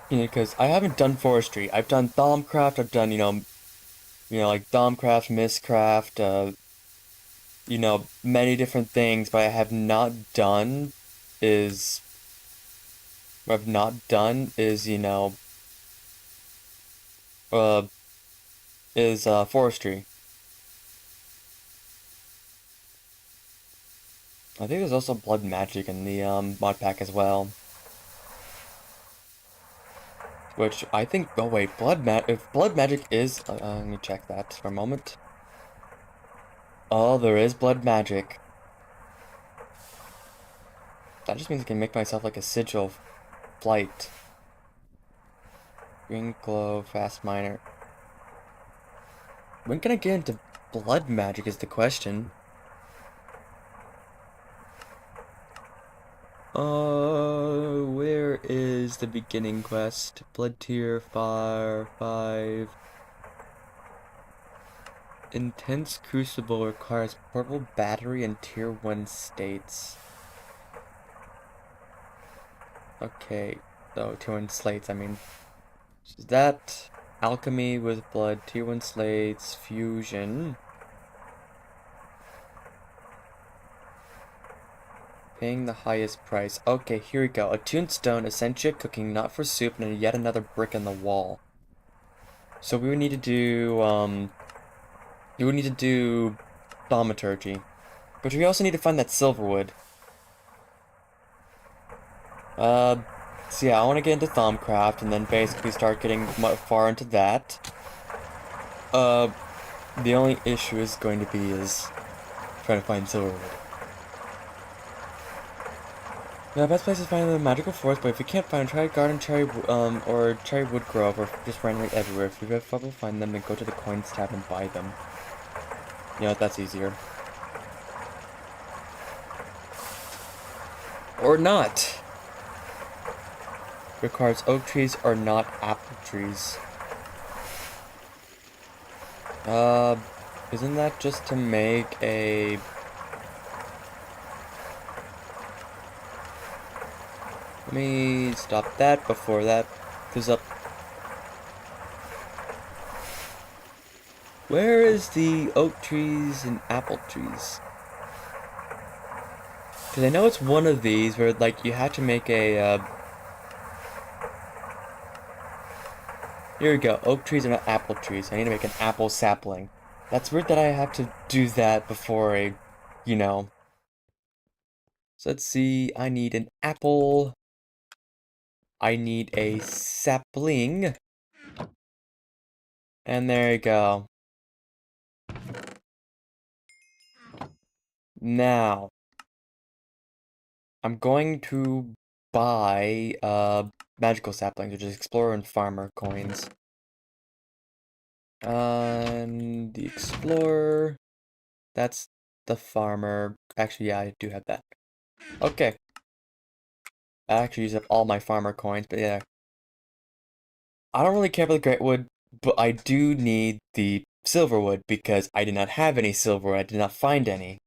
because I haven't done forestry. I've done Thaumcraft, I've done, like Thaumcraft, Mistcraft, many different things, but I have not done is, what I've not done is, uh, forestry. I think there's also blood magic in the, mod pack as well. Which I think, oh wait, if blood magic is, let me check that for a moment. Oh, there is blood magic. That just means I can make myself like a sigil flight. Green glow, fast miner. When can I get into blood magic is the question. Where is the beginning quest? Blood tier 5. Intense Crucible requires portable battery and tier 1 states. Okay, so tier 1 slates, I mean. Is that alchemy with blood, tier 1 slates, fusion. Paying the highest price. Okay, here we go. Attuned stone, essentia cooking, not for soup, and yet another brick in the wall. So we would need to do, thaumaturgy. But we also need to find that silverwood. So yeah, I want to get into Thaumcraft and then basically start getting far into that. The only issue is going to be is trying to find silverwood. The best place is finding the magical forest, but if you can't find them, try garden cherry, or cherry wood grove, or just randomly everywhere. If you have trouble find them, then go to the coins tab and buy them. You know what, that's easier. Or not! Requires oak trees or not apple trees. Isn't that just to make a... Let me stop that before that goes up. Where is the oak trees and apple trees? Because I know it's one of these where, like, you have to make a, Here we go. Oak trees are not apple trees. I need to make an apple sapling. That's weird that I have to do that before I, you know. So let's see. I need an apple. I need a sapling. And there you go. Now, I'm going to buy, magical saplings, which is Explorer and Farmer coins. The Explorer, that's the Farmer. Actually, yeah, I do have that. Okay. I actually used up all my Farmer coins, but yeah. I don't really care about the Greatwood, but I do need the Silverwood because I did not have any Silverwood. I did not find any.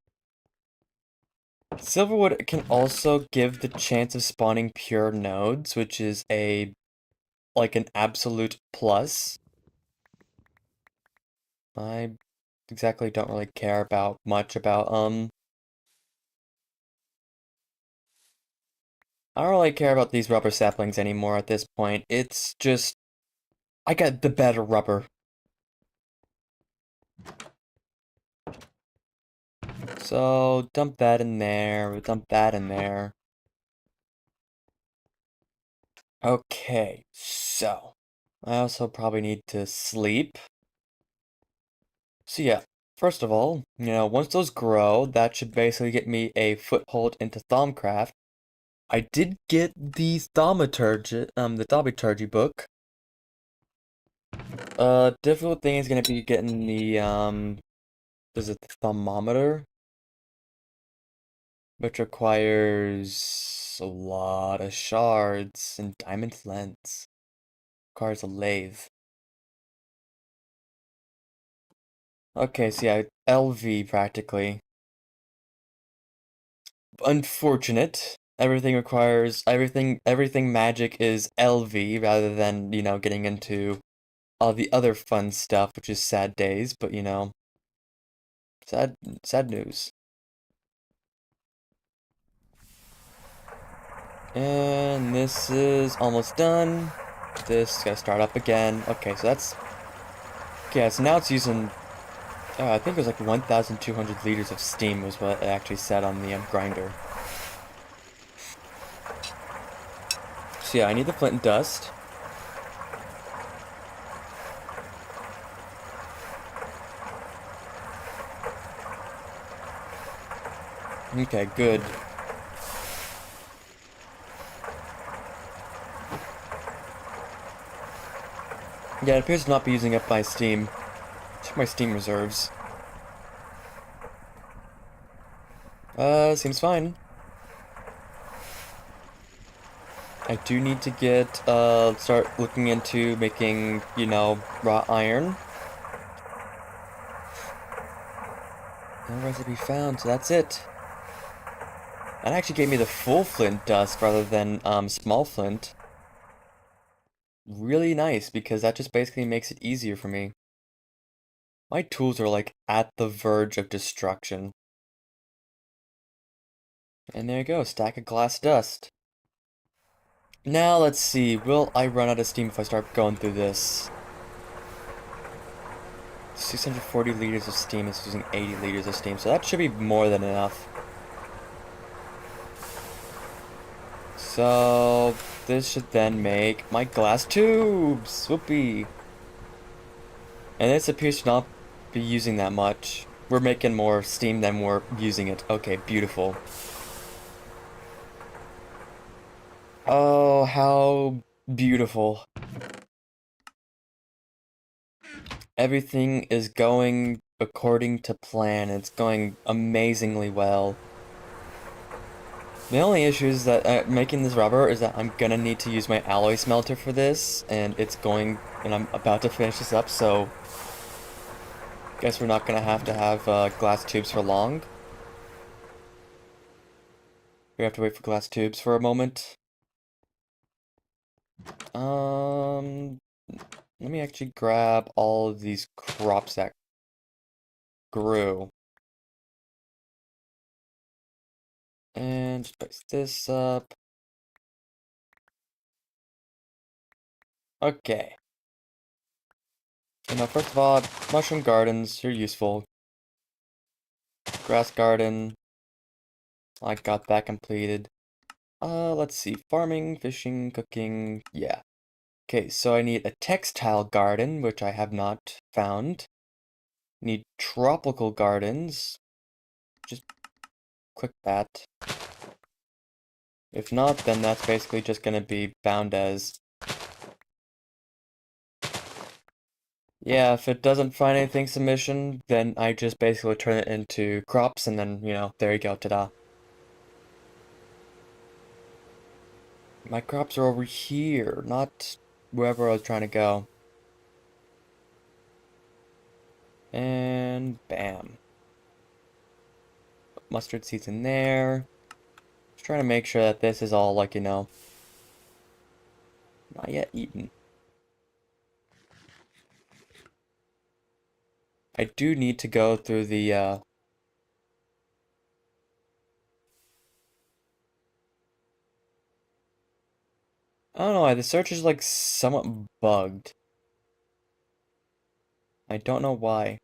Silverwood can also give the chance of spawning pure nodes, which is like an absolute plus. I exactly don't really care about much about, I don't really care about these rubber saplings anymore at this point. It's just, I got the better rubber. So, dump that in there, dump that in there. Okay, so, I also probably need to sleep. So yeah, first of all, once those grow, that should basically get me a foothold into Thaumcraft. I did get the Thaumaturgy book. Difficult thing is gonna be getting the, is it the thermometer? Which requires a lot of shards and diamond lens. Requires a lathe. Okay, so yeah, LV practically. Unfortunate. Everything magic is LV rather than, getting into all the other fun stuff, which is sad days, but sad news. And this is almost done. This gotta start up again. Okay, so that's... Okay, so now it's using... I think it was like 1,200 liters of steam was what it actually said on the grinder. So yeah, I need the flint and dust. Okay, good. Yeah, it appears to not be using up my steam. Check my steam reserves. Seems fine. I do need to start looking into making, raw iron. No recipe found, so that's it. That actually gave me the full flint dust rather than, small flint. Really nice, because that just basically makes it easier for me. My tools are, like, at the verge of destruction. And there you go, stack of glass dust. Now, let's see, will I run out of steam if I start going through this? 640 liters of steam is using 80 liters of steam, so that should be more than enough. So, this should then make my glass tubes! Whoopee! And this appears to not be using that much. We're making more steam than we're using it. Okay, beautiful. Oh, how beautiful. Everything is going according to plan. It's going amazingly well. The only issue is that making this rubber is that I'm gonna need to use my alloy smelter for this, and I'm about to finish this up, so guess we're not gonna have to have glass tubes for long. We have to wait for glass tubes for a moment. Let me actually grab all of these crops that grew. And spice this up. Okay. So now, first of all, mushroom gardens, you're useful. Grass garden, I got that completed. Let's see, farming, fishing, cooking, yeah. Okay, so I need a textile garden, which I have not found. Need tropical gardens. Just click that. If not, then that's basically just gonna be bound as. Yeah, if it doesn't find anything submission, then I just basically turn it into crops, and then, there you go, ta-da. My crops are over here, not wherever I was trying to go. And bam. Mustard seeds in there. Just trying to make sure that this is all, like, not yet eaten. I do need to go through the, I don't know why, the search is, like, somewhat bugged. I don't know why.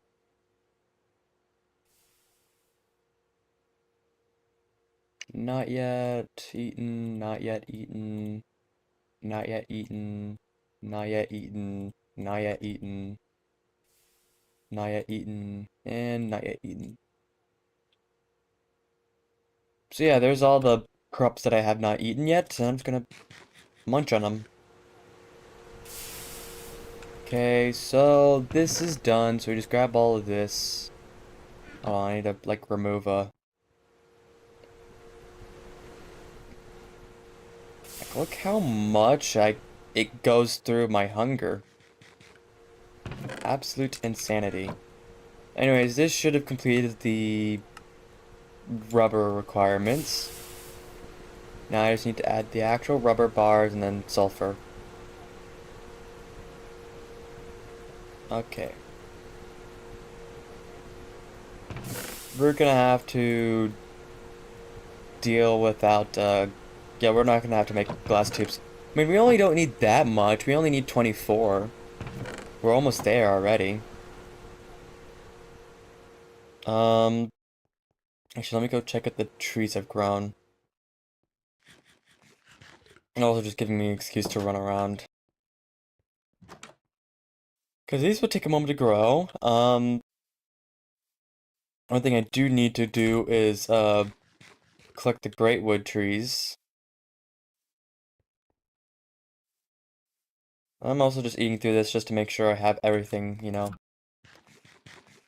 Not yet eaten, not yet eaten, not yet eaten, not yet eaten, not yet eaten, not yet eaten, and not yet eaten. So yeah, there's all the crops that I have not eaten yet, and I'm just gonna munch on them. Okay, so this is done, so we just grab all of this. Oh, I need to, like, remove a... Like, look how much it goes through my hunger. Absolute insanity. Anyways, this should have completed the rubber requirements. Now I just need to add the actual rubber bars and then sulfur. Okay. We're gonna have to deal without, yeah, we're not gonna have to make glass tubes. I mean, we only don't need that much. We only need 24. We're almost there already. Um, actually, let me go check if the trees have grown. And also just giving me an excuse to run around. Because these would take a moment to grow. One thing I do need to do is, collect the great wood trees. I'm also just eating through this just to make sure I have everything,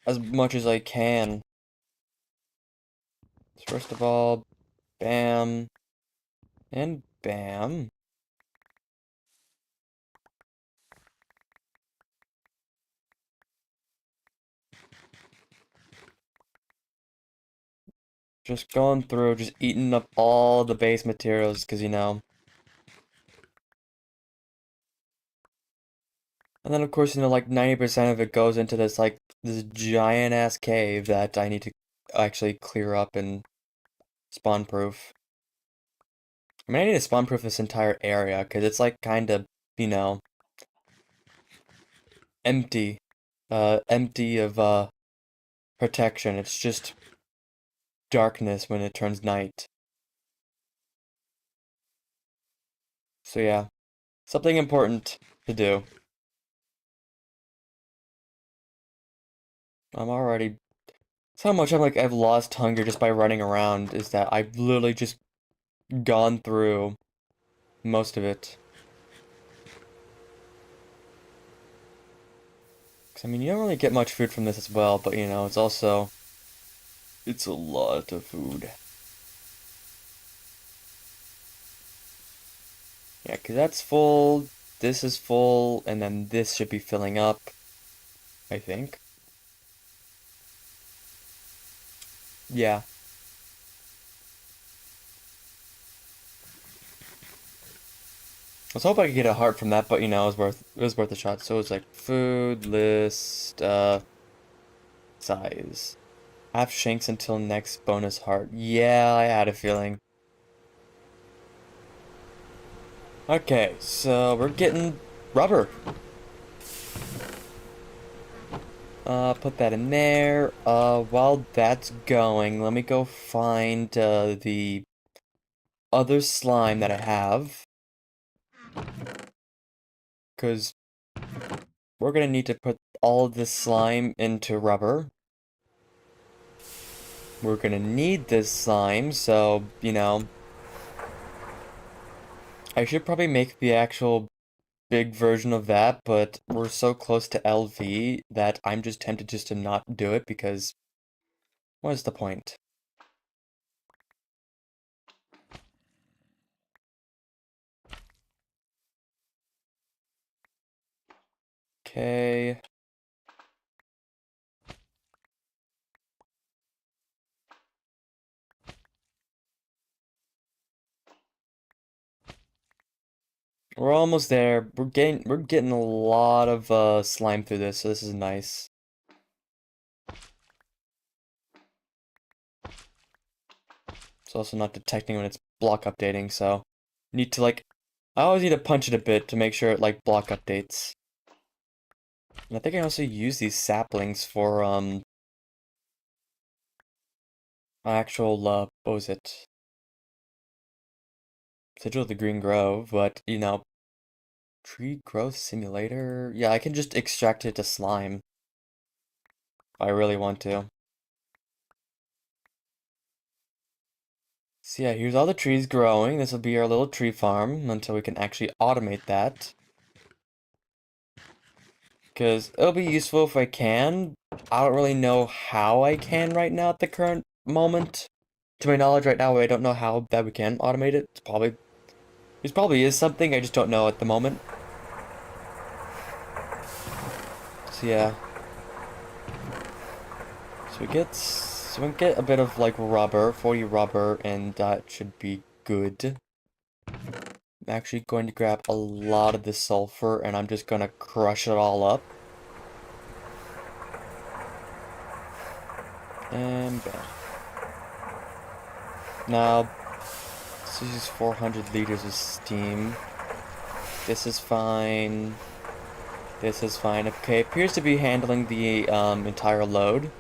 as much as I can. So first of all, bam, and bam. Just going through, just eating up all the base materials, because, And then, of course, like, 90% of it goes into this, like, this giant-ass cave that I need to actually clear up and spawn-proof. I mean, I need to spawn-proof this entire area, because it's, like, kind of, empty. Empty of, protection. It's just darkness when it turns night. So yeah, something important to do. I'm already... That's how much I've lost hunger just by running around, is that I've literally just gone through most of it. 'Cause, I mean, you don't really get much food from this as well, but you know, it's also... It's a lot of food. Yeah, because that's full, this is full, and then this should be filling up, I think. Yeah. I was hoping I could get a heart from that, but you know, it was worth a shot. So it's like food list, size. Have shanks until next bonus heart. Yeah, I had a feeling. Okay, so we're getting rubber. Put that in there. While that's going, let me go find, the other slime that I have. 'Cause we're gonna need to put all of this slime into rubber. We're gonna need this slime, so, you know, I should probably make the actual big version of that, but we're so close to LV that I'm just tempted just to not do it because what is the point? Okay. We're almost there. We're getting a lot of slime through this, so this is nice. It's also not detecting when it's block updating, so need to like I always need to punch it a bit to make sure it like block updates. And I think I also use these saplings for actual what was it? Sigil of the Green Grove, but you know, tree growth simulator? Yeah, I can just extract it to slime if I really want to. So yeah, here's all the trees growing. This will be our little tree farm until we can actually automate that. Because it'll be useful if I can. I don't really know how I can right now at the current moment. To my knowledge right now, I don't know how that we can automate it. It probably is something, I just don't know at the moment. So yeah. So we get a bit of like rubber, 40 rubber, and that should be good. I'm actually going to grab a lot of the sulfur and I'm just gonna crush it all up. And bam. Now, this is 400 liters of steam. This is fine. This is fine. Okay, appears to be handling the entire load.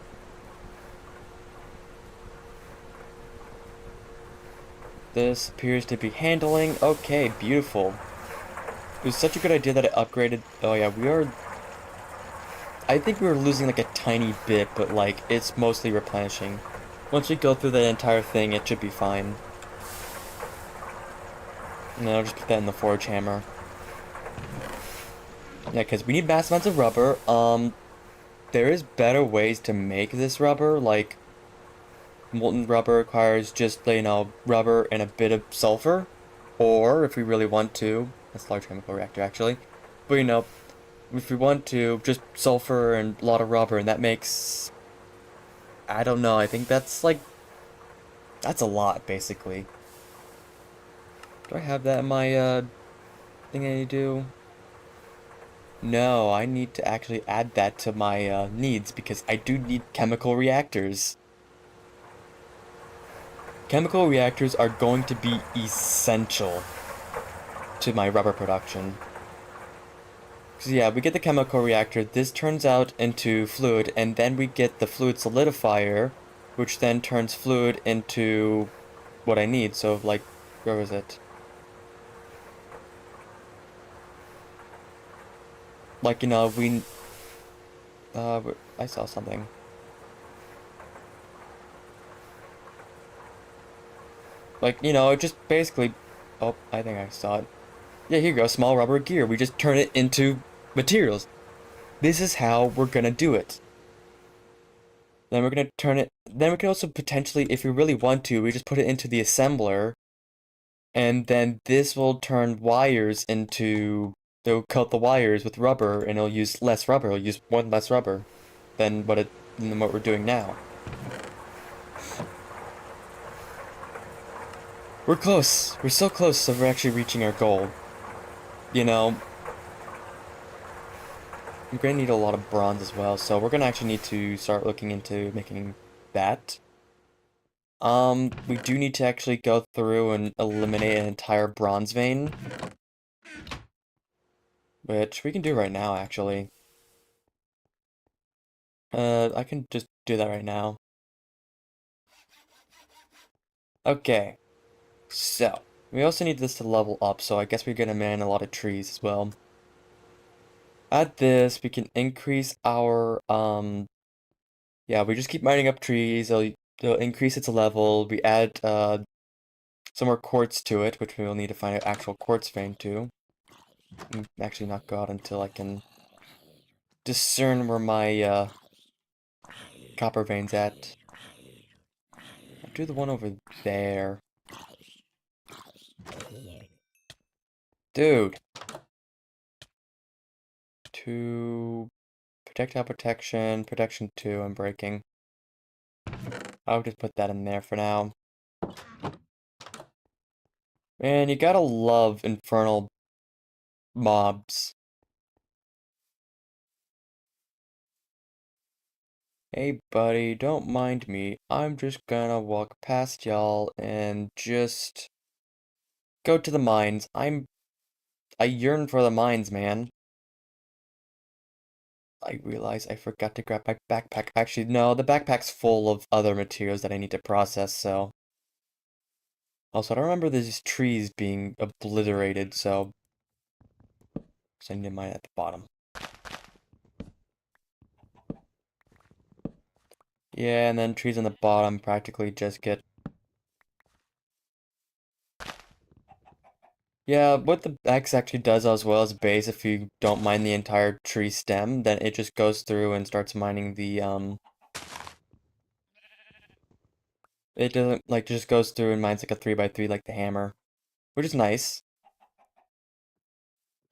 This appears to be handling. Okay, beautiful. It was such a good idea that it upgraded. Oh yeah, I think we were losing like a tiny bit, but like it's mostly replenishing. Once we go through the entire thing, it should be fine. And then I'll just put that in the forge hammer. Yeah, because we need mass amounts of rubber. There is better ways to make this rubber, like molten rubber requires just, you know, rubber and a bit of sulfur. Or, if we really want to, that's a large chemical reactor actually, but you know, if we want to, just sulfur and a lot of rubber, and that makes, I don't know, I think that's a lot, basically. Do I have that in my, thing I need to do? No, I need to actually add that to my, needs, because I do need chemical reactors. Chemical reactors are going to be essential to my rubber production. So yeah, we get the chemical reactor, this turns out into fluid, and then we get the fluid solidifier, which then turns fluid into what I need. So like, where was it? like, I saw something. Like, just basically, oh, I think I saw it. Yeah, here you go, small rubber gear. We just turn it into materials. This is how we're gonna do it. Then we're gonna turn it, then we can also potentially, if we really want to, we just put it into the assembler, and then this will turn wires into, they'll coat the wires with rubber, and it'll use less rubber. It'll use one less rubber than what we're doing now. We're close. We're so close to actually reaching our goal. You know, I'm gonna need a lot of bronze as well, so we're gonna actually need to start looking into making that. We do need to actually go through and eliminate an entire bronze vein, which we can do right now, actually. I can just do that right now. Okay, so we also need this to level up, so I guess we're gonna mine a lot of trees as well. At this, we can increase our, yeah, we just keep mining up trees, it'll increase its level, we add, some more quartz to it, which we will need to find an actual quartz vein too. Actually not go out until I can discern where my, copper vein's at. I'll do the one over there. Dude! To projectile protection, protection 2, and breaking. I'll just put that in there for now. Man, you gotta love infernal mobs. Hey buddy, don't mind me. I'm just gonna walk past y'all and just go to the mines. I yearn for the mines, man. I realize I forgot to grab my backpack. Actually, no, the backpack's full of other materials that I need to process, so. Also, I don't remember these trees being obliterated, so I need to mine at the bottom. Yeah, and then trees on the bottom practically just get... Yeah, what the X actually does as well as base, if you don't mine the entire tree stem, then it just goes through and starts mining the, It doesn't, like, just goes through and mines like a 3x3 like the hammer, which is nice.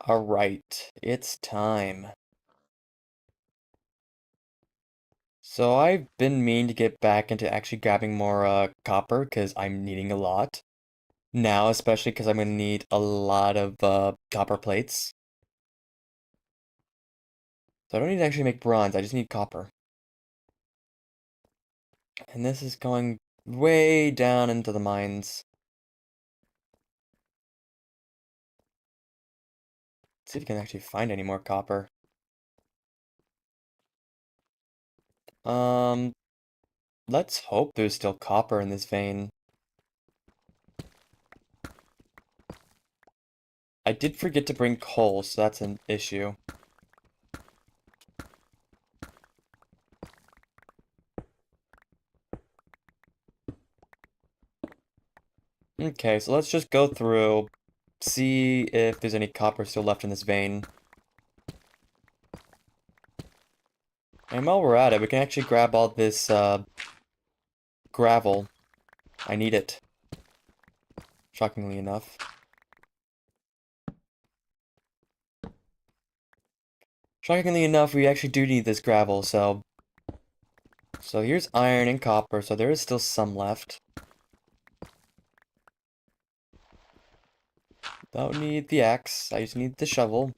Alright, it's time. So I've been meaning to get back into actually grabbing more, copper, because I'm needing a lot. Now, especially because I'm going to need a lot of, copper plates. So I don't need to actually make bronze, I just need copper. And this is going way down into the mines. Let's see if we can actually find any more copper. Um, let's hope there's still copper in this vein. I did forget to bring coal, so that's an issue. Okay, so let's just go through, see if there's any copper still left in this vein. And while we're at it, we can actually grab all this, gravel. I need it. Shockingly enough. Shockingly enough, we actually do need this gravel, so... So here's iron and copper, so there is still some left. Don't need the axe, I just need the shovel.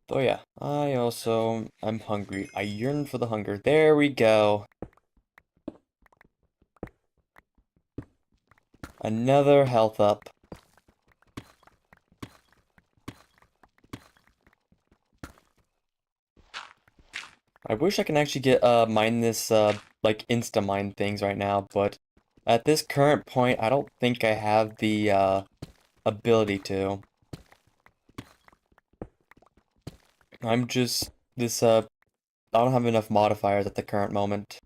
Oh yeah, I'm hungry. I yearn for the hunger. There we go. Another health up. I wish I can actually get, mine this, like, insta-mine things right now, but at this current point, I don't think I have the, ability to. I'm just this I don't have enough modifiers at the current moment.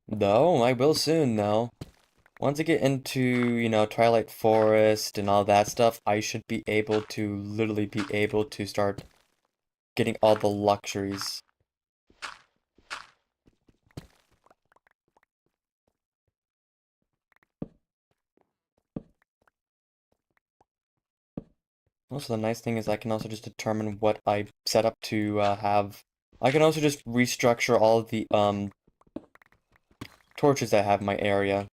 Though I will soon though. Once I get into, Twilight Forest and all that stuff, I should be able to literally be able to start getting all the luxuries. Also, the nice thing is I can also just determine what I set up to have. I can also just restructure all of the torches that I have in my area,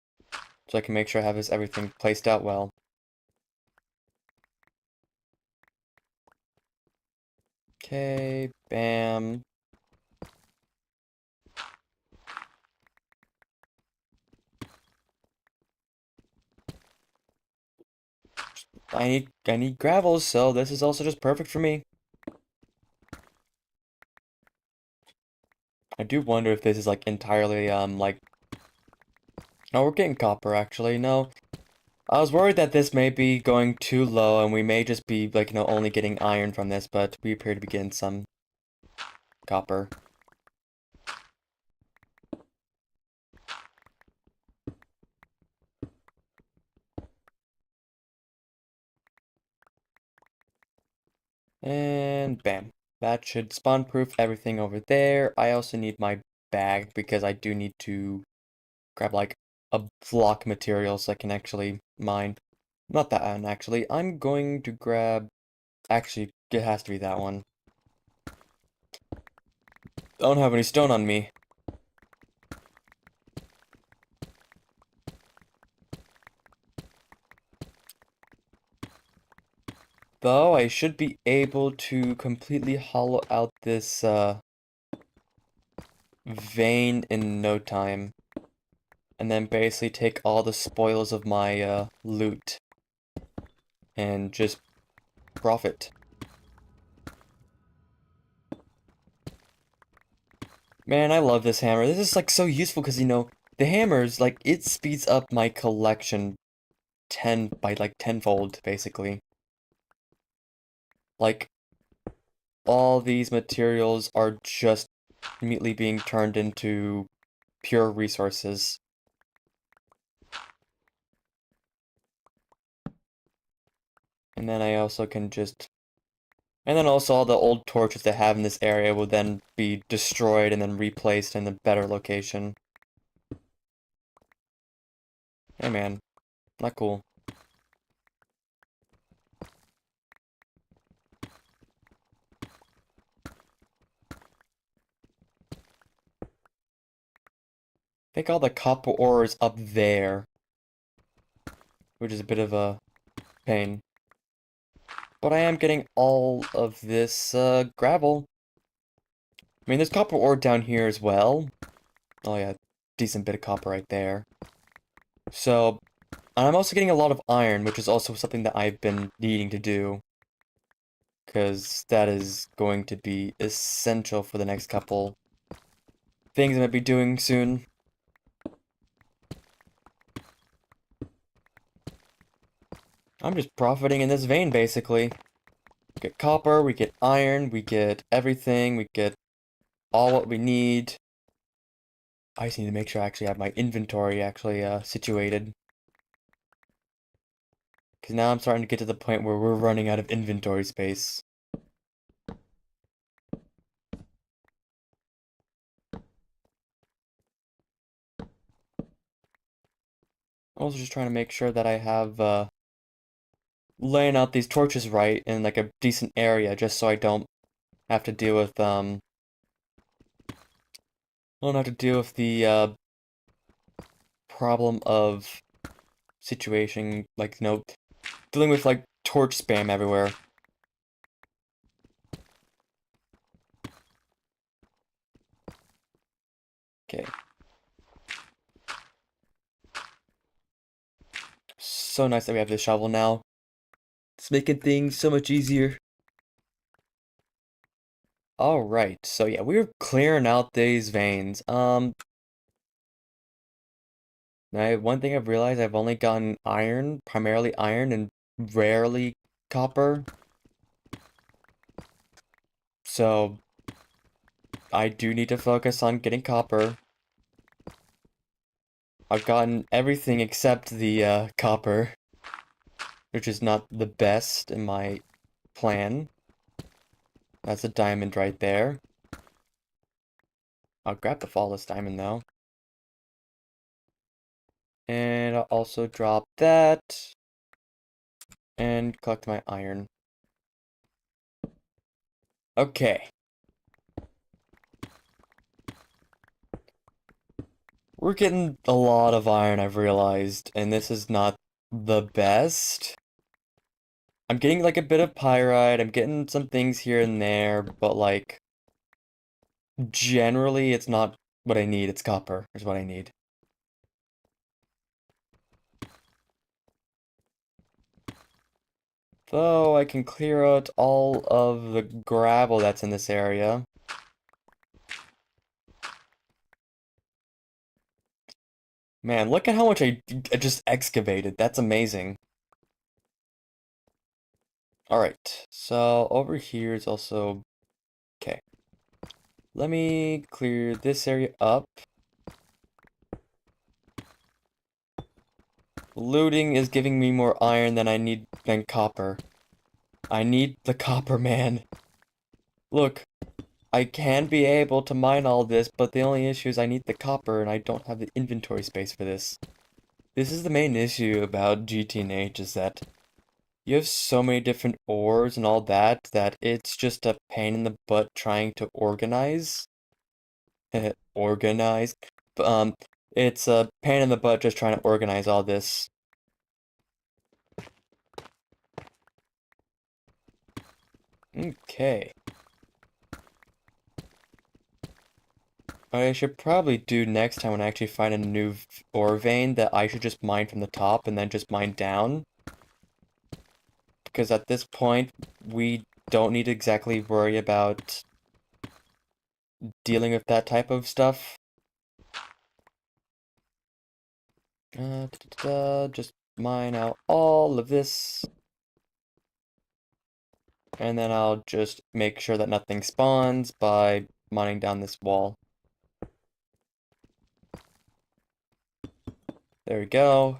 so I can make sure I have everything placed out well. Okay, bam. I need gravel, so this is also just perfect for me. I do wonder if this is like entirely like oh, we're getting copper actually. No. I was worried that this may be going too low and we may just be like, only getting iron from this, but we appear to be getting some copper. And bam. That should spawn-proof everything over there. I also need my bag because I do need to grab like a block material so I can actually mine. Not that one, actually. I'm going to grab... Actually, it has to be that one. I don't have any stone on me. Though, I should be able to completely hollow out this, vein in no time. And then basically take all the spoils of my, loot. And just profit. Man, I love this hammer. This is like so useful because the hammers like it speeds up my collection 10 by like tenfold basically. Like all these materials are just immediately being turned into pure resources. And then I also can just and then also all the old torches they have in this area will then be destroyed and then replaced in a better location. Hey man, not cool. I think all the copper ore is up there, which is a bit of a pain. But I am getting all of this gravel. I mean, there's copper ore down here as well. Oh yeah, decent bit of copper right there. So, and I'm also getting a lot of iron, which is also something that I've been needing to do. Because that is going to be essential for the next couple things I might be doing soon. I'm just profiting in this vein, basically. We get copper, we get iron, we get everything, we get all what we need. I just need to make sure I actually have my inventory actually situated. Because now I'm starting to get to the point where we're running out of inventory space. Also just trying to make sure that I have laying out these torches right in like a decent area just so I don't have to deal with I don't have to deal with the problem of situation like dealing with like torch spam everywhere. Okay. So nice that we have this shovel now. It's making things so much easier. Alright, so yeah, we're clearing out these veins. Now, one thing I've realized, I've only gotten iron, primarily iron, and rarely copper. So, I do need to focus on getting copper. I've gotten everything except the, copper, which is not the best in my plan. That's a diamond right there. I'll grab the flawless diamond, though. And I'll also drop that. And collect my iron. Okay. We're getting a lot of iron, I've realized, and this is not the best. I'm getting like a bit of pyrite, I'm getting some things here and there, but like generally it's not what I need, it's copper is what I need. Though I can clear out all of the gravel that's in this area. Man, look at how much I just excavated. That's amazing. Alright, so over here is also... Okay. Let me clear this area up. Looting is giving me more iron than I need than copper. I need the copper, man. Look, I can be able to mine all this, but the only issue is I need the copper and I don't have the inventory space for this. This is the main issue about GT&H is that you have so many different ores and all that that it's just a pain in the butt trying to organize. Organize. It's a pain in the butt just trying to organize all this. Okay. What I should probably do next time when I actually find a new ore vein that I should just mine from the top and then just mine down. Because at this point, we don't need to exactly worry about dealing with that type of stuff. Just mine out all of this. And then I'll just make sure that nothing spawns by mining down this wall. There we go.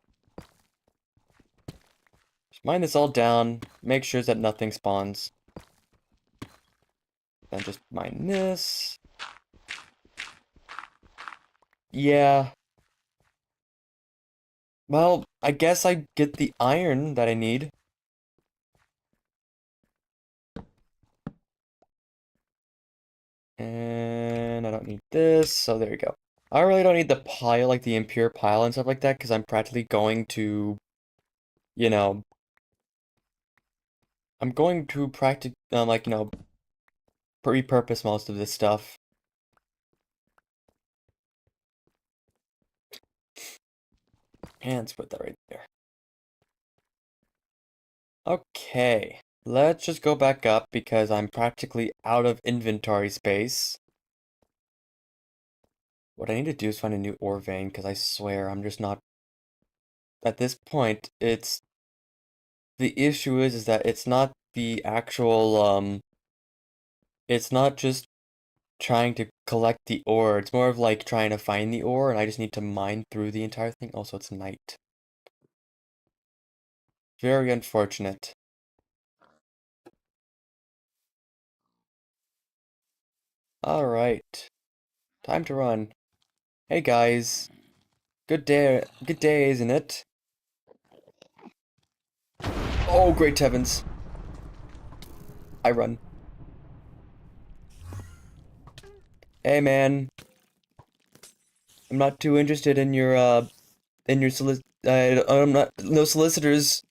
Just mine this all down, make sure that nothing spawns. Then just mine this. Yeah. Well, I guess I get the iron that I need. And I don't need this, so there you go. I really don't need the pile, like the impure pile and stuff like that, because I'm practically going to, you know, I'm going to like, repurpose most of this stuff. And let's put that right there. Okay, let's just go back up because I'm practically out of inventory space. What I need to do is find a new ore vein, because I swear I'm just not... At this point, it's... The issue is that it's not the actual, it's not just trying to collect the ore. It's more of like trying to find the ore, and I just need to mine through the entire thing. Also, it's night. Very unfortunate. Alright. Time to run. Hey guys. Good day, isn't it? Oh, great heavens. I run. Hey man. I'm not too interested in your, I'm not, no solicitors.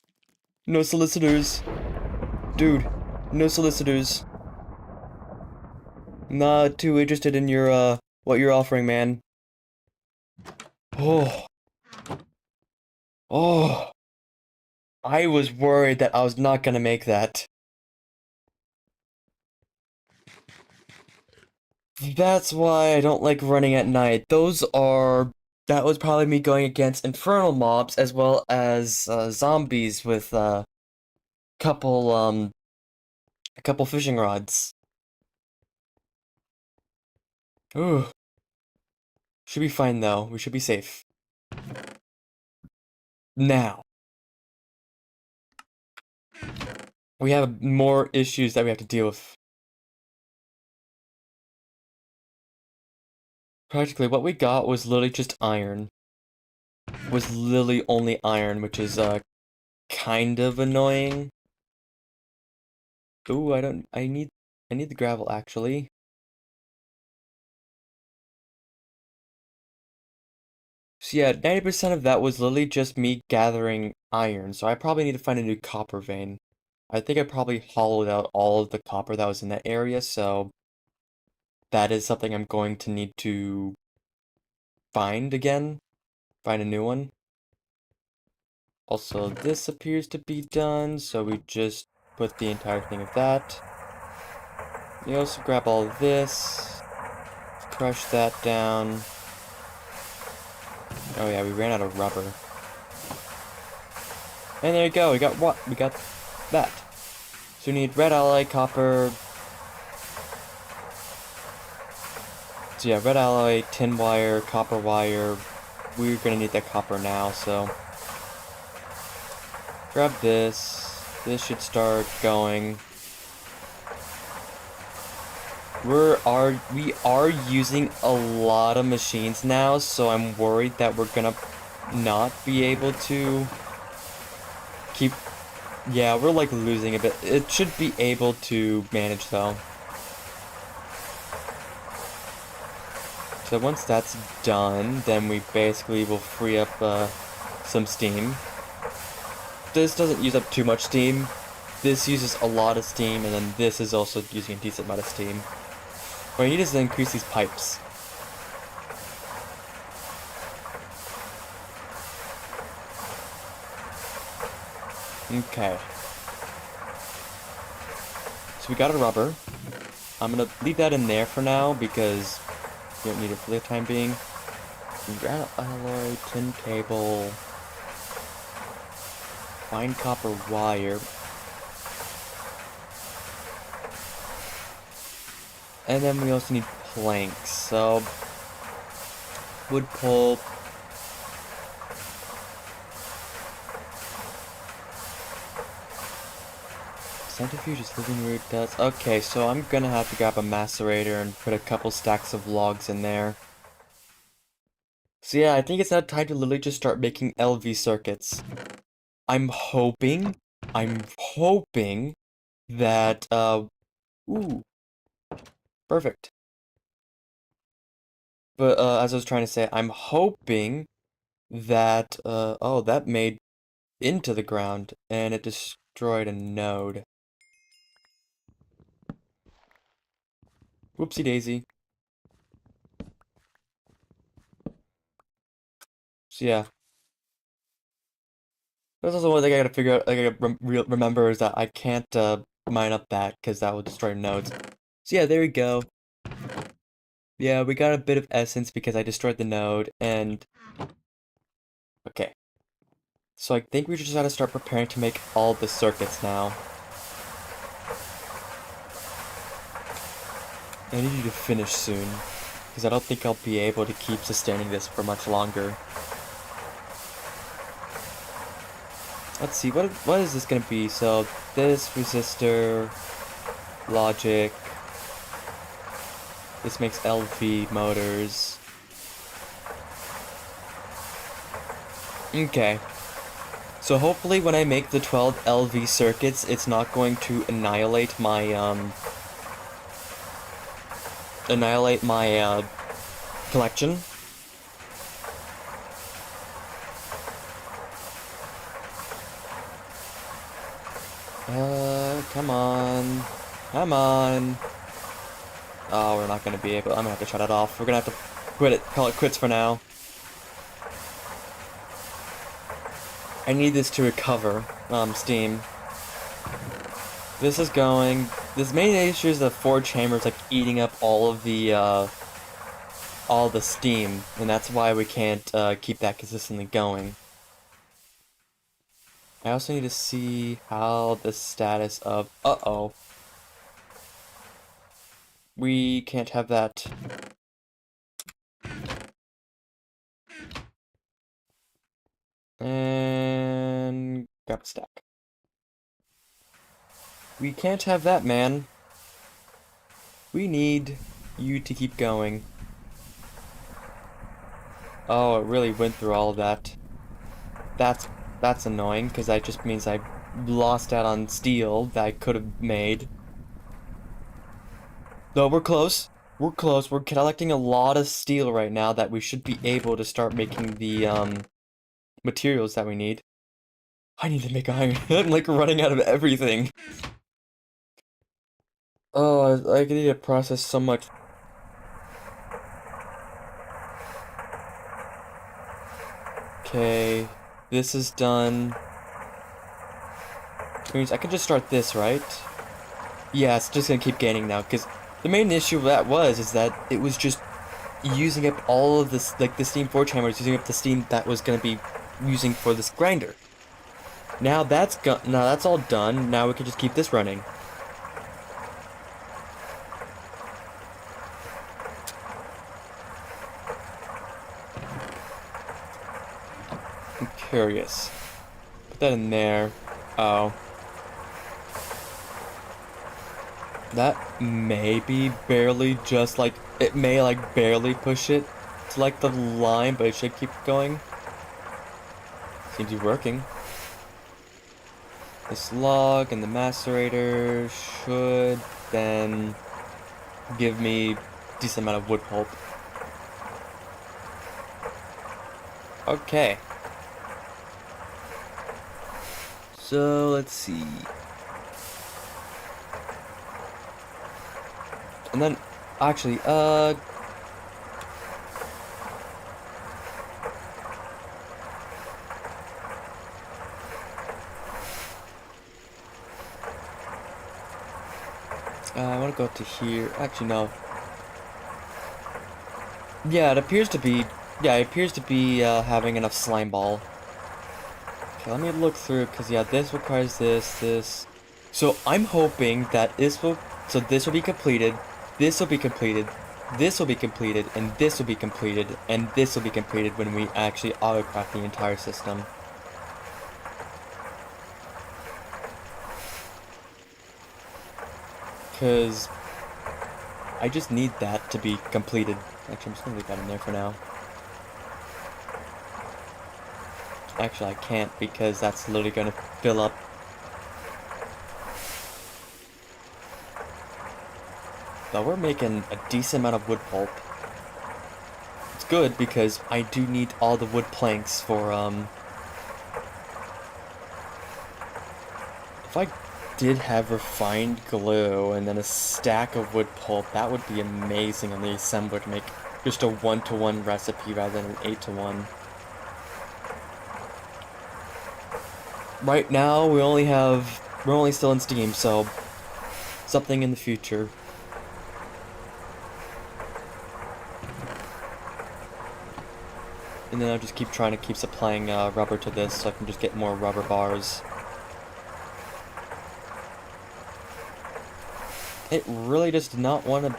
No solicitors. Dude, no solicitors. Not too interested in your, what you're offering, man. Oh. Oh. I was worried that I was not gonna make that. That's why I don't like running at night. Those are That was probably me going against infernal mobs as well as zombies with couple a couple fishing rods. Ooh, should be fine though. We should be safe. Now, we have more issues that we have to deal with. Practically, what we got was literally just iron. Was literally only iron, which is kind of annoying. Ooh, I need the gravel actually. So yeah, 90% of that was literally just me gathering iron, so I probably need to find a new copper vein. I think I probably hollowed out all of the copper that was in that area, so that is something I'm going to need to find again. Find a new one. Also, this appears to be done, so we just put the entire thing of that. We also grab all of this, crush that down. Oh yeah, we ran out of rubber. And there you go, we got what? We got that. So we need red alloy, copper. So yeah, red alloy, tin wire, copper wire. We're gonna need that copper now, so. Grab this. This should start going. We are using a lot of machines now, so I'm worried that we're gonna not be able to keep. Yeah, we're like losing a bit. It should be able to manage though. So once that's done, then we basically will free up some steam. This doesn't use up too much steam. This uses a lot of steam, and then this is also using a decent amount of steam. What I need is to increase these pipes. Okay. So we got a rubber. I'm gonna leave that in there for now because we don't need it for the time being. Granite alloy, tin cable, fine copper wire. And then we also need planks, so wood pulp. Centrifuge is living root dust. Okay, so I'm gonna have to grab a macerator and put a couple stacks of logs in there. So yeah, I think it's now time to literally just start making LV circuits. I'm hoping that, ooh, perfect. But, as I was trying to say, I'm hoping that, oh, that made into the ground, and it destroyed a node. Whoopsie daisy. So yeah. That's also one thing I gotta figure out, like, I gotta remember is that I can't, mine up that, because that will destroy nodes. So yeah, there we go. Yeah, we got a bit of essence because I destroyed the node, and... Okay. So I think we just gotta start preparing to make all the circuits now. I need you to finish soon, because I don't think I'll be able to keep sustaining this for much longer. Let's see, what is this gonna be? So, this resistor, logic, this makes LV motors. Okay. So hopefully when I make the 12 LV circuits, it's not going to annihilate my, collection. Come on. Come on. Oh, we're not gonna be able, I'm gonna have to shut it off. We're gonna have to quit it, call it quits for now. I need this to recover, steam. This is going, this main issue is the 4 chambers, like, eating up all of the, all the steam, and that's why we can't keep that consistently going. I also need to see how the status of... Uh-oh. We can't have that. And... grab a stack. We can't have that, man. We need you to keep going. Oh, it really went through all of that. That's annoying, because that just means I lost out on steel that I could have made. Though we're close. We're close. We're collecting a lot of steel right now that we should be able to start making the materials that we need. I need to make iron. I'm like running out of everything. Oh, I need to process so much. Okay, this is done. Which means I can just start this, right? Yeah, it's just gonna keep gaining now, because the main issue with that is that it was just using up all of this, like the steam forge hammer was using up the steam that was gonna be using for this grinder. Now that's all done. Now we can just keep this running. I'm curious. Put that in there. Oh. That may be barely just like, it may like barely push it to like the line, but it should keep going. Seems to be working. This log and the macerator should then give me a decent amount of wood pulp. Okay. So let's see. And then, actually, I want to go up to here. Actually, no. Yeah, it appears to be. Yeah, it appears to be having enough slime ball. Okay, let me look through, because yeah, this requires this. So I'm hoping that this will. So this will be completed. This will be completed. This will be completed, and this will be completed, and this will be completed when we actually autocraft the entire system. Because I just need that to be completed. Actually, I'm just gonna leave that in there for now. Actually, I can't, because that's literally gonna fill up. Though we're making a decent amount of wood pulp. It's good, because I do need all the wood planks for, if I did have refined glue and then a stack of wood pulp, that would be amazing on the assembler to make just a 1-to-1 recipe rather than an 8-to-1. Right now, we're only still in Steam, so something in the future. And then I'll just keep trying to keep supplying rubber to this so I can just get more rubber bars. It really just did not want to...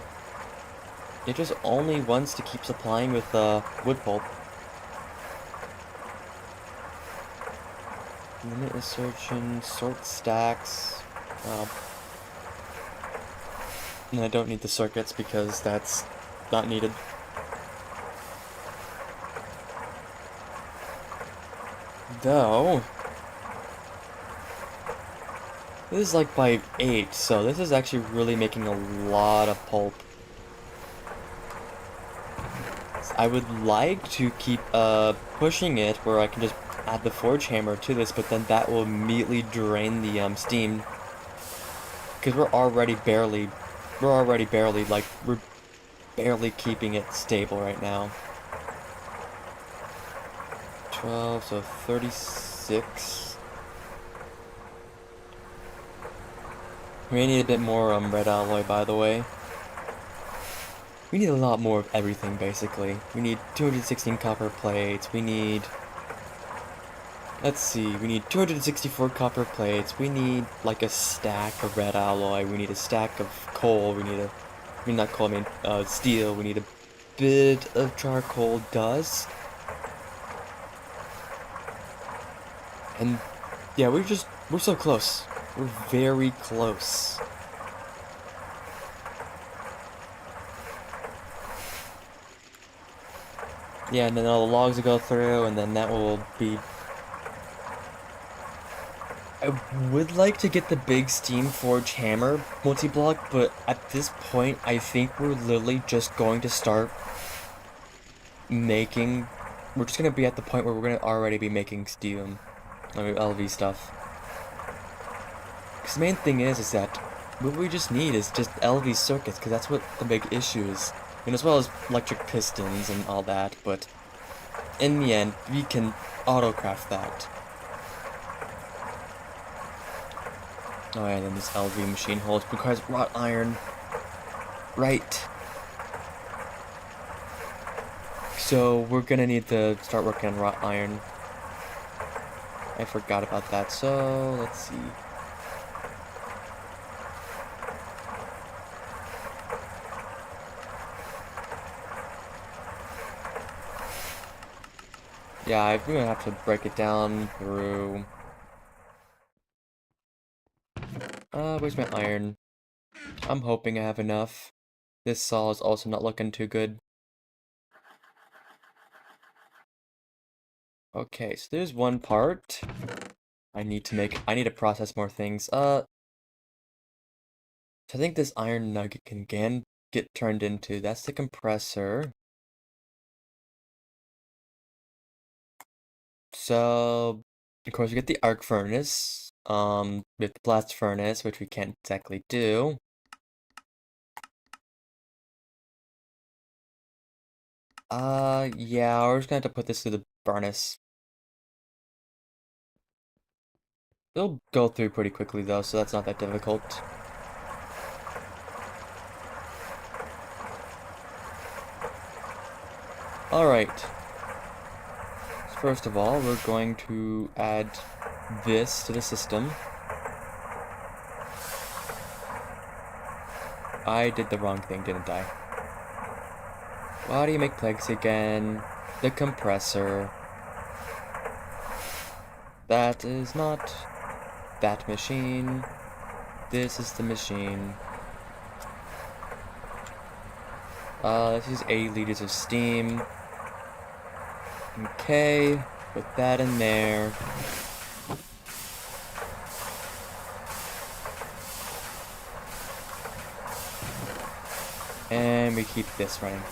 It just only wants to keep supplying with wood pulp. Limit insertion, sort stacks. And I don't need the circuits because that's not needed. Though, this is like by 8, so this is actually really making a lot of pulp. I would like to keep pushing it where I can just add the forge hammer to this, but then that will immediately drain the steam. Because we're barely keeping it stable right now. 12, so 36. We may need a bit more red alloy, by the way. We need a lot more of everything, basically. We need 216 copper plates, we need... Let's see, we need 264 copper plates, we need, like, a stack of red alloy, we need a stack of coal, we need a... I mean, not coal, I mean, steel, we need a bit of charcoal dust. And, yeah, we're so close. We're very close. Yeah, and then all the logs will go through, and then that will be... I would like to get the big Steam Forge hammer multi-block, but at this point, I think we're literally just going to start making... We're just going to be at the point where we're going to already be making Steam, I mean, LV stuff. Because the main thing is that what we just need is just LV circuits, because that's what the big issue is. And as well as electric pistons and all that, but in the end, we can auto-craft that. Oh yeah, and then this LV machine holds requires wrought iron. Right. So we're gonna need to start working on wrought iron. I forgot about that, so let's see. Yeah, I'm gonna have to break it down through... where's my iron? I'm hoping I have enough. This saw is also not looking too good. Okay, so there's one part. I need to process more things. So I think this iron nugget can again get turned into, that's the compressor. So, of course, we get the arc furnace, with the blast furnace, which we can't exactly do. Yeah, we're just gonna have to put this through the furnace. It'll go through pretty quickly, though, so that's not that difficult. Alright. First of all, we're going to add this to the system. I did the wrong thing, didn't I? Why do you make plagues again? The compressor. That is not that machine. This is the machine. This is 80 liters of steam. Okay, put that in there. And we keep this running.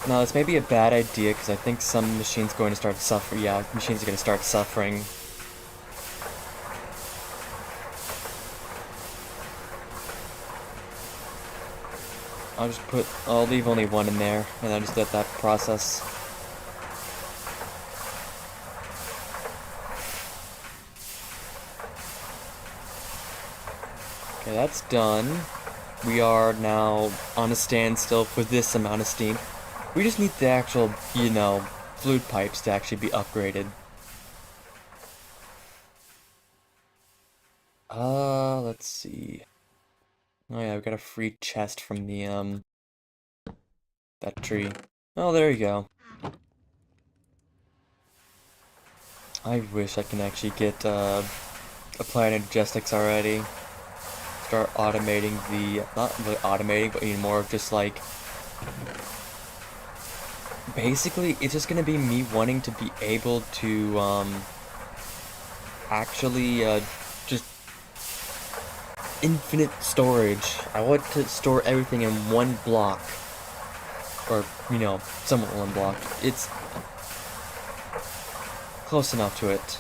Now, this may be a bad idea, because I think some machines are going to start suffering. Yeah, machines are going to start suffering. I'll leave only one in there, and I'll just let that process. Okay, that's done. We are now on a standstill for this amount of steam. We just need the actual, you know, fluid pipes to actually be upgraded. Let's see. Oh yeah, we got a free chest from the, that tree. Oh, there you go. I wish I can actually get, apply energetics already. Start automating the, not really automating, but more of just like, basically, it's just gonna be me wanting to be able to, actually, just infinite storage. I want to store everything in one block. Or, you know, somewhat one block. It's close enough to it.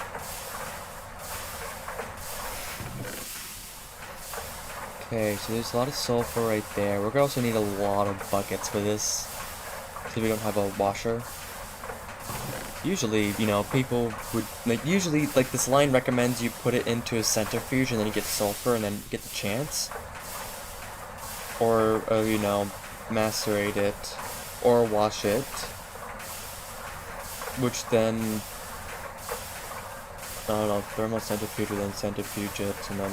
Okay, so there's a lot of sulfur right there. We're gonna also need a lot of buckets for this. So we don't have a washer. Usually, you know, people would, like, usually, like, this line recommends you put it into a centrifuge and then you get sulfur and then get the chance. or, you know, macerate it, or wash it, which then, I don't know, thermocentrifuge or then centrifuge it, and then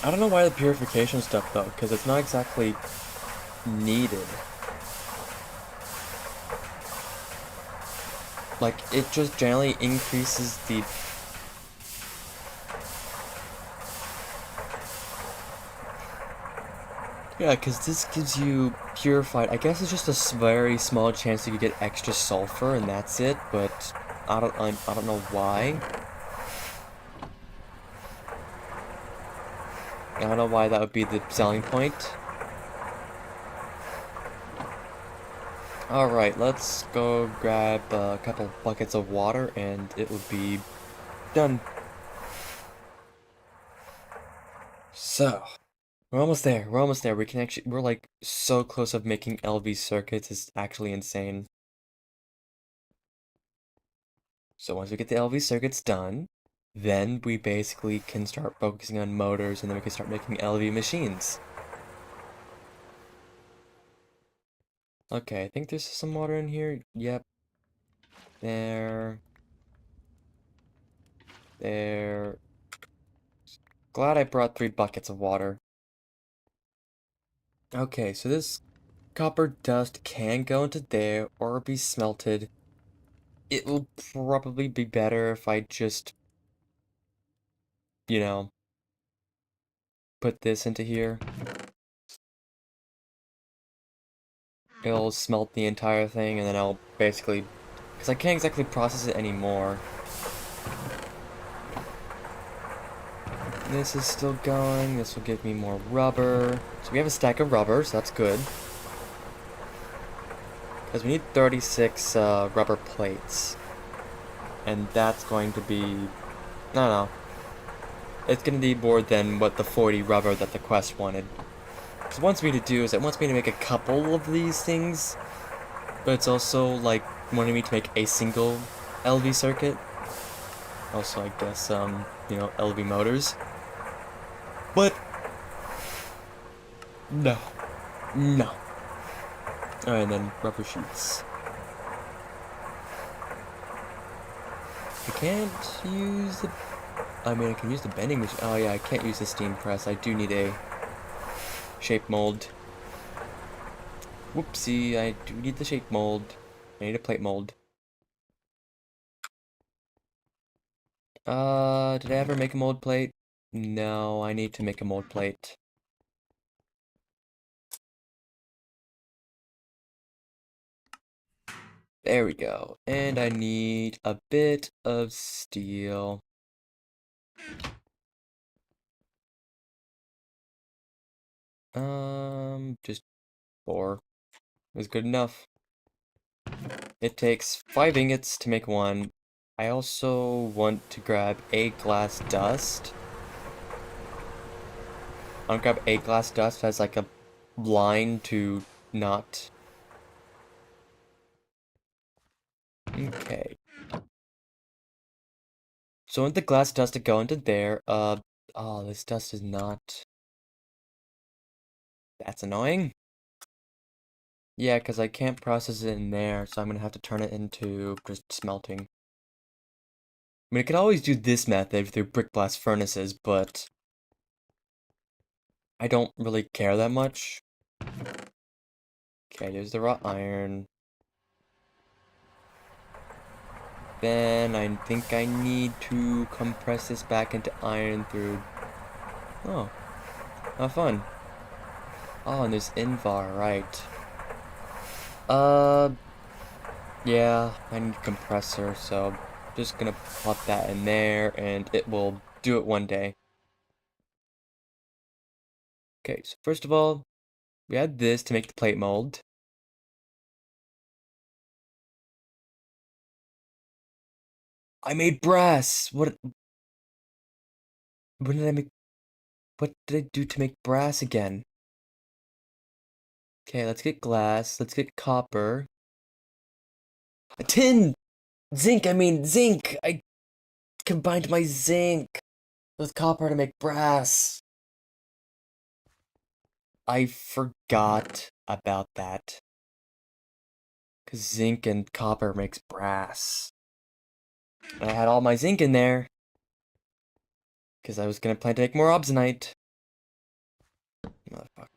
I don't know why the purification stuff though, because it's not exactly needed. Like, it just generally increases the... Yeah, because this gives you purified... I guess it's just a very small chance that you get extra sulfur, and that's it, but I don't know why. I don't know why that would be the selling point. Alright, let's go grab a couple buckets of water, and it will be done. So, we're almost there. We're almost there. We're like so close of making LV circuits. It's actually insane. So once we get the LV circuits done, then we basically can start focusing on motors, and then we can start making LV machines. Okay, I think there's some water in here. Yep. There. There. Glad I brought 3 buckets of water. Okay, so this copper dust can go into there or be smelted. It will probably be better if I just, you know, put this into here. It'll smelt the entire thing, and then I'll basically... Because I can't exactly process it anymore. This is still going. This will give me more rubber. So we have a stack of rubber, so that's good. Because we need 36 rubber plates. And that's going to be... I don't know. It's going to be more than what the 40 rubber that the quest wanted. Because it wants me to do is it wants me to make a couple of these things. But it's also, like, wanting me to make a single LV circuit. Also, I guess, you know, LV motors. But... no. No. Alright, and then rubber sheets. I can't use the... I mean, I can use the bending machine. Oh yeah, I can't use the steam press. I do need a shape mold. Whoopsie, I do need the shape mold. I need a plate mold. Did I ever make a mold plate? No, I need to make a mold plate. There we go. And I need a bit of steel. Just 4 is good enough. It takes 5 ingots to make 1. I also want to grab a glass dust. I want to grab a glass dust as like a line to not... Okay. So I want the glass dust to go into there. Oh, this dust is not... That's annoying. Yeah, because I can't process it in there, so I'm gonna have to turn it into just smelting. I mean, I could always do this method through brick blast furnaces, but I don't really care that much. Okay, there's the raw iron. Then I think I need to compress this back into iron through... Oh, how fun. Oh, and there's Invar, right. Yeah, I need a compressor, so just gonna plop that in there, and it will do it one day. Okay, so first of all, we add this to make the plate mold. I made brass! What did I make? What did I do to make brass again? Okay, let's get glass, let's get copper. Tin! Zinc, I mean zinc! I combined my zinc! with copper to make brass. I forgot about that. Because zinc and copper makes brass. And I had all my zinc in there. Because I was gonna plan to make more obsidianite. Motherfucker.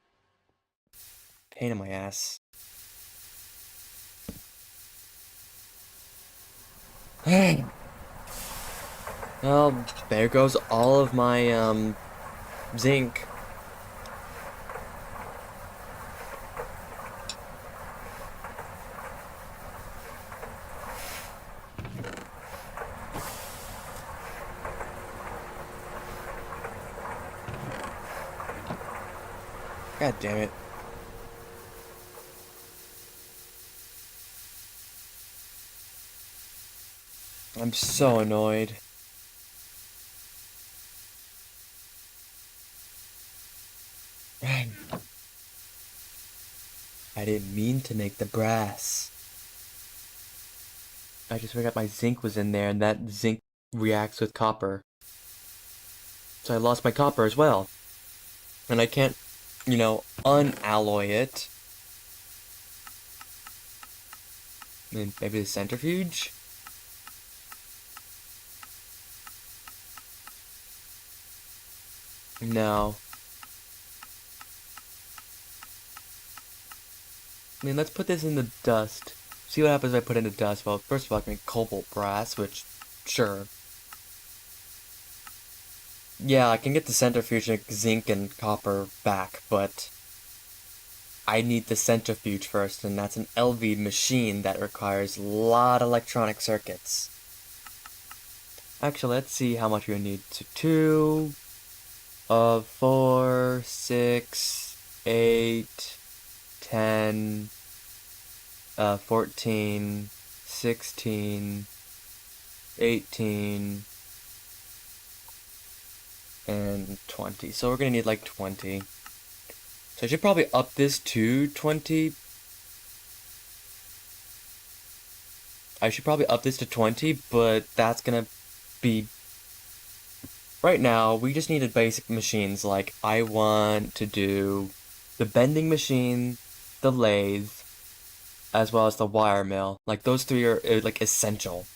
Pain in my ass. Well, there goes all of my, zinc. God damn it. I'm so annoyed. I didn't mean to make the brass. I just forgot my zinc was in there, and that zinc reacts with copper. So I lost my copper as well. And I can't, unalloy it. I mean, maybe the centrifuge? No. I mean, let's put this in the dust. See what happens if I put it in the dust. Well, first of all, I can make cobalt brass, which, sure. Yeah, I can get the centrifuge and zinc and copper back, but I need the centrifuge first, and that's an LV machine that requires a lot of electronic circuits. Actually, let's see how much we need. So 2 of 4, 6, 8, 10, 14, 16, 18, and 20. So we're gonna need like 20. So I should probably up this to 20. I should probably up this to 20, but that's gonna be... Right now, we just needed basic machines, like I want to do the bending machine, the lathe, as well as the wire mill. Like, those three are, like, essential.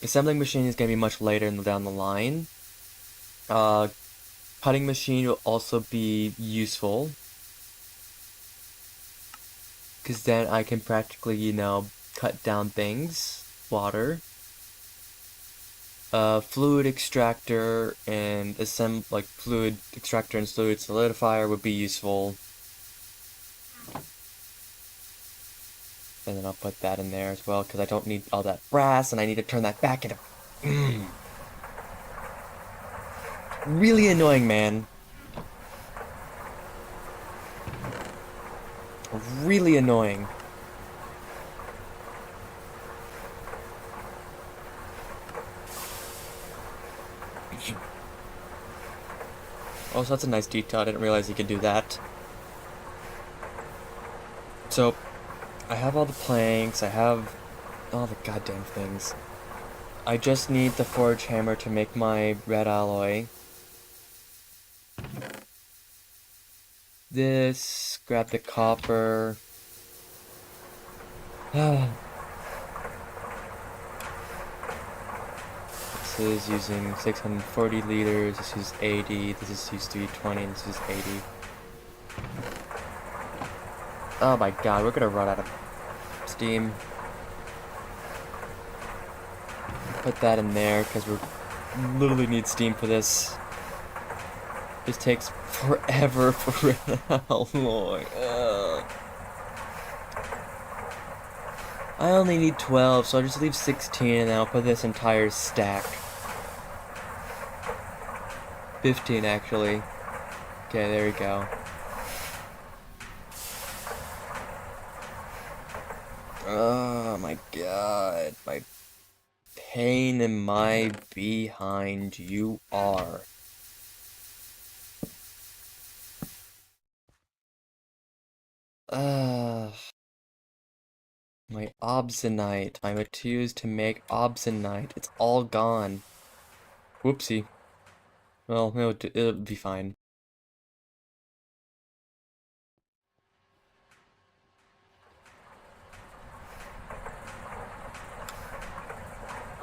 Assembling machine is gonna be much later down the line. Cutting machine will also be useful. Because then I can practically, cut down things. Water. Fluid extractor and fluid extractor and fluid solidifier would be useful. And then I'll put that in there as well, because I don't need all that brass, and I need to turn that back into... Really annoying, man. Really annoying. Oh, so that's a nice detail. I didn't realize you could do that. So, I have all the planks, I have all the goddamn things. I just need the forge hammer to make my red alloy. This, grab the copper. This is using 640 liters, this is 80, this is 320, this is 80. Oh my god, we're gonna run out of steam. Put that in there, because we literally need steam for this. This takes forever for an alloy. I only need 12, so I'll just leave 16 and then I'll put this entire stack. 15 actually. Okay, there we go. Oh my god, my pain in my behind you are. My obsidianite, my materials to make obsidianite, it's all gone. Whoopsie. Well, it'll be fine.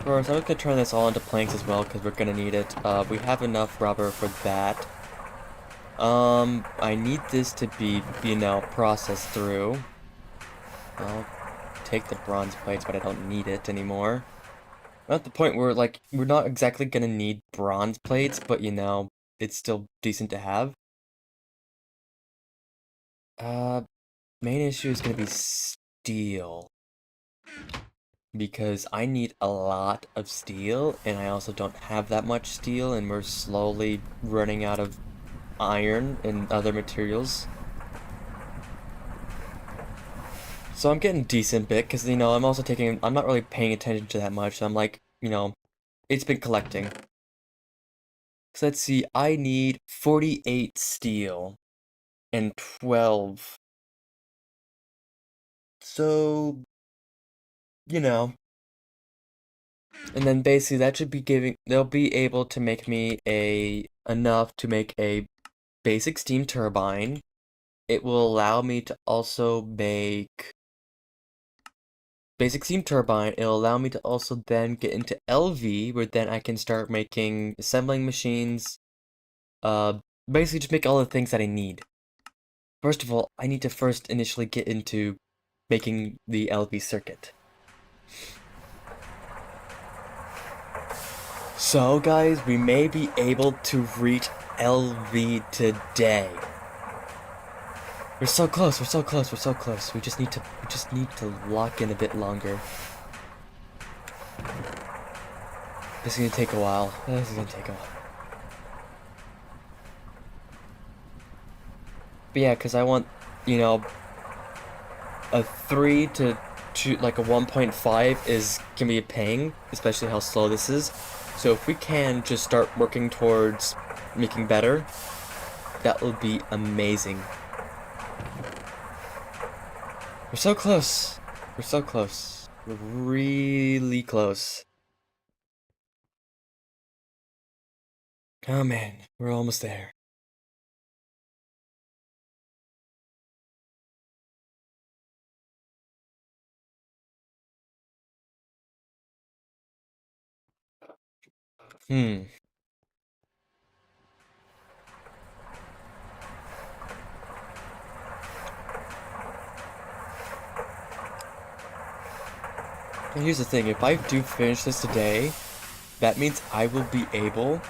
First, I'm gonna turn this all into planks as well, because we're gonna need it. We have enough rubber for that. I need this to be, processed through. I'll take the bronze plates, but I don't need it anymore. I'm at the point where, like, we're not exactly gonna need bronze plates, but, it's still decent to have. Uh, Main issue is gonna be steel. Because I need a lot of steel, and I also don't have that much steel, and we're slowly running out of iron and other materials. So I'm getting decent bit, because, I'm not really paying attention to that much, so I'm like, it's been collecting. So let's see, I need 48 steel and 12. So, you know, and then basically that should be they'll be able to make me enough to make a basic steam turbine. It will allow me to also make basic steam turbine. It'll allow me to also then get into LV, where then I can start making assembling machines. Uh, Basically just make all the things that I need. First of all, I need to first initially get into making the LV circuit. So guys, we may be able to reach LV today. We're so close, we're so close, we're so close. We just need to lock in a bit longer. This is gonna take a while. This is gonna take a while. But yeah, because I want, a 3 to 2, like a 1.5 can be a pain, especially how slow this is. So if we can just start working towards making better, that would be amazing. We're so close. We're so close. We're really close. Oh man, we're almost there. Hmm. And here's the thing, if I do finish this today, that means I will be able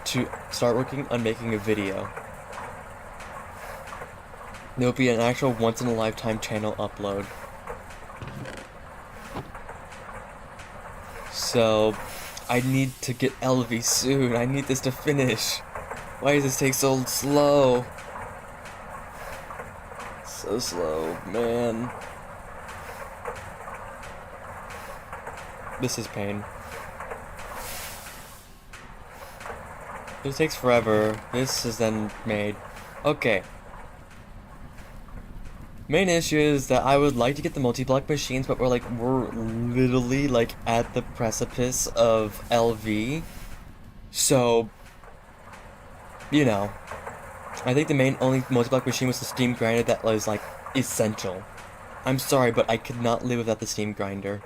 to start working on making a video. There'll be an actual once-in-a-lifetime channel upload. So, I need to get LV soon. I need this to finish. Why does this take so slow? So slow, man. This is pain. This takes forever. This is then made. Okay. Main issue is that I would like to get the multi-block machines, but we're literally like at the precipice of LV. So, I think the only multi-block machine was the steam grinder that was like essential. I'm sorry, but I could not live without the steam grinder.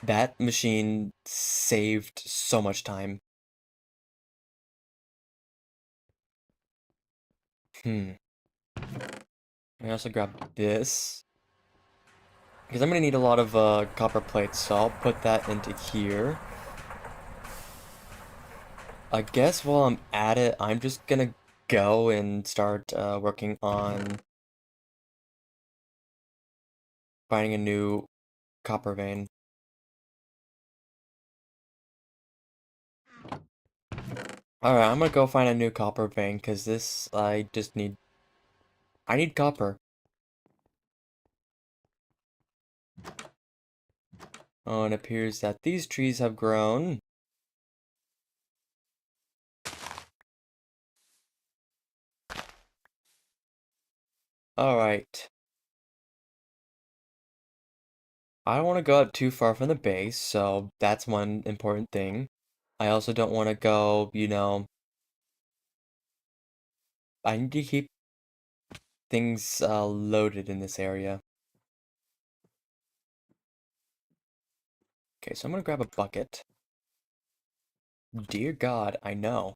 That machine saved so much time. Hmm. I also grabbed this. Because I'm gonna need a lot of copper plates, so I'll put that into here. I guess while I'm at it, I'm just gonna go and start working on finding a new copper vein. Alright, I'm gonna go find a new copper vein, because I need copper. Oh, and it appears that these trees have grown. Alright. I don't want to go up too far from the base, so that's one important thing. I also don't want to go, I need to keep things loaded in this area. Okay, so I'm gonna grab a bucket. Dear God, I know.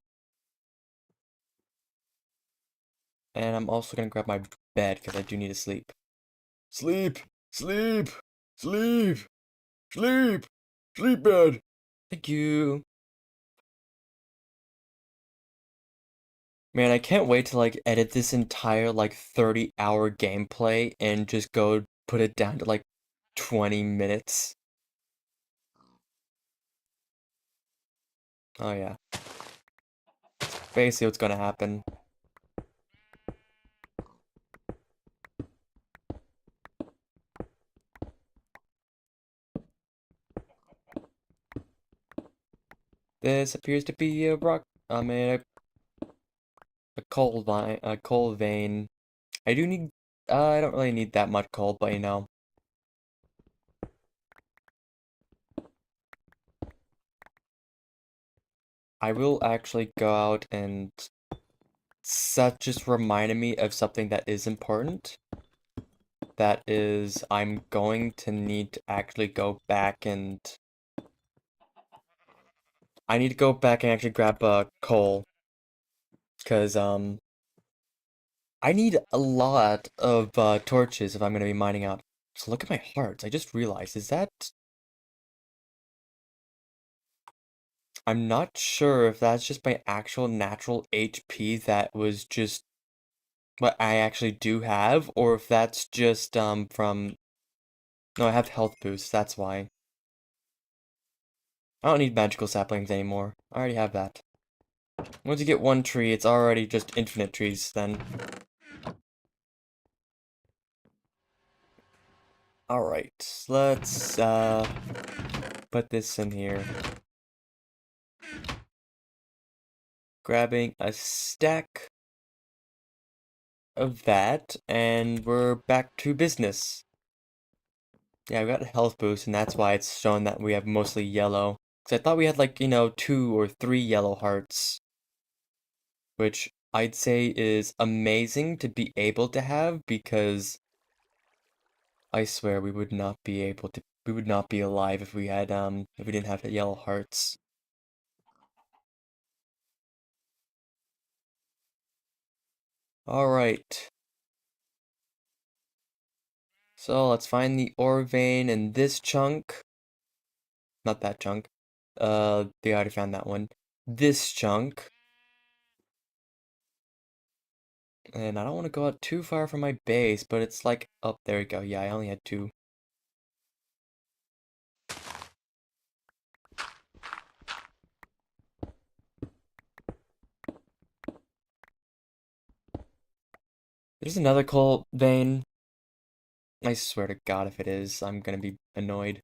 And I'm also gonna grab my bed because I do need to sleep. Sleep! Sleep! Sleep! Sleep! Sleep bed! Thank you. Man, I can't wait to like edit this entire like 30-hour gameplay and just go put it down to like 20 minutes. Oh yeah. Basically what's gonna happen. This appears to be a rock. I mean, a coal vein. I do need. I don't really need that much coal, but you know. I will actually go out and. That just reminded me of something that is important. That is, I'm going to need to actually go back and. I need to go back and actually grab coal. Because, I need a lot of torches if I'm going to be mining out. So look at my hearts. I just realized, is that... I'm not sure if that's just my actual natural HP that was just what I actually do have, or if that's just, from... No, I have health boost, that's why. I don't need magical saplings anymore. I already have that. Once you get one tree, it's already just infinite trees, then. Alright, let's, put this in here. Grabbing a stack of that, and we're back to business. Yeah, we got a health boost, and that's why it's showing that we have mostly yellow. Because I thought we had, like, you know, 2 or 3 yellow hearts. Which I'd say is amazing to be able to have, because I swear we would not be able to, we would not be alive if we had, if we didn't have the yellow hearts. Alright. So let's find the ore vein in this chunk. Not that chunk. They already found that one. This chunk. And I don't want to go out too far from my base, but it's like, oh, there we go. Yeah, I only had 2. There's another coal vein. I swear to God, if it is, I'm gonna be annoyed.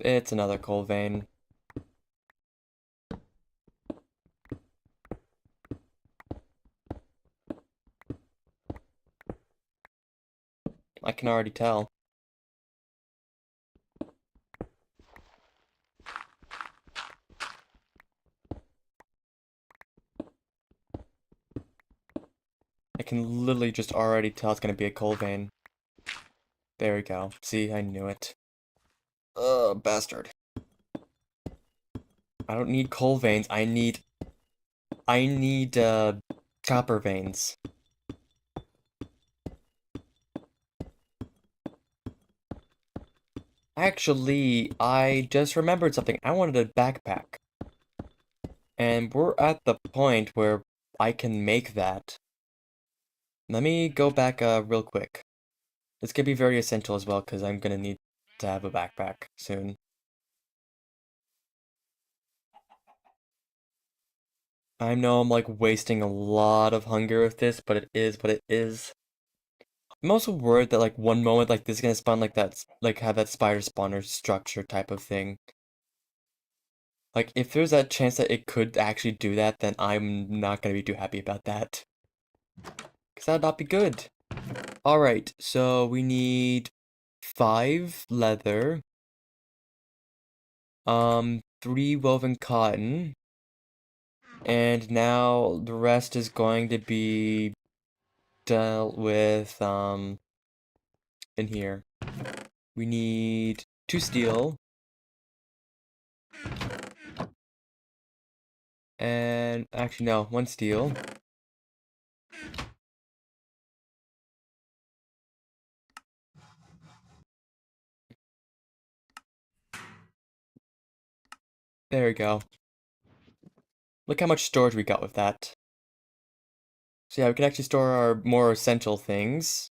It's another coal vein. I can already tell. I can literally just already tell it's gonna be a coal vein. There we go. See, I knew it. Ugh, bastard. I don't need coal veins. I need, copper veins. Actually, I just remembered something. I wanted a backpack. And we're at the point where I can make that. Let me go back, real quick. This could be very essential as well, because I'm gonna need to have a backpack soon. I know I'm, like, wasting a lot of hunger with this, but it is what it is. I'm also worried that, like, one moment, like, this is gonna spawn, like, like, have that spider spawner structure type of thing. Like, if there's that chance that it could actually do that, then I'm not gonna be too happy about that. Because that would not be good. Alright, so we need 5 leather, 3 woven cotton, and now the rest is going to be dealt with, in here. We need 2 steel, and actually no, 1 steel. There we go. Look how much storage we got with that. So yeah, we can actually store our more essential things.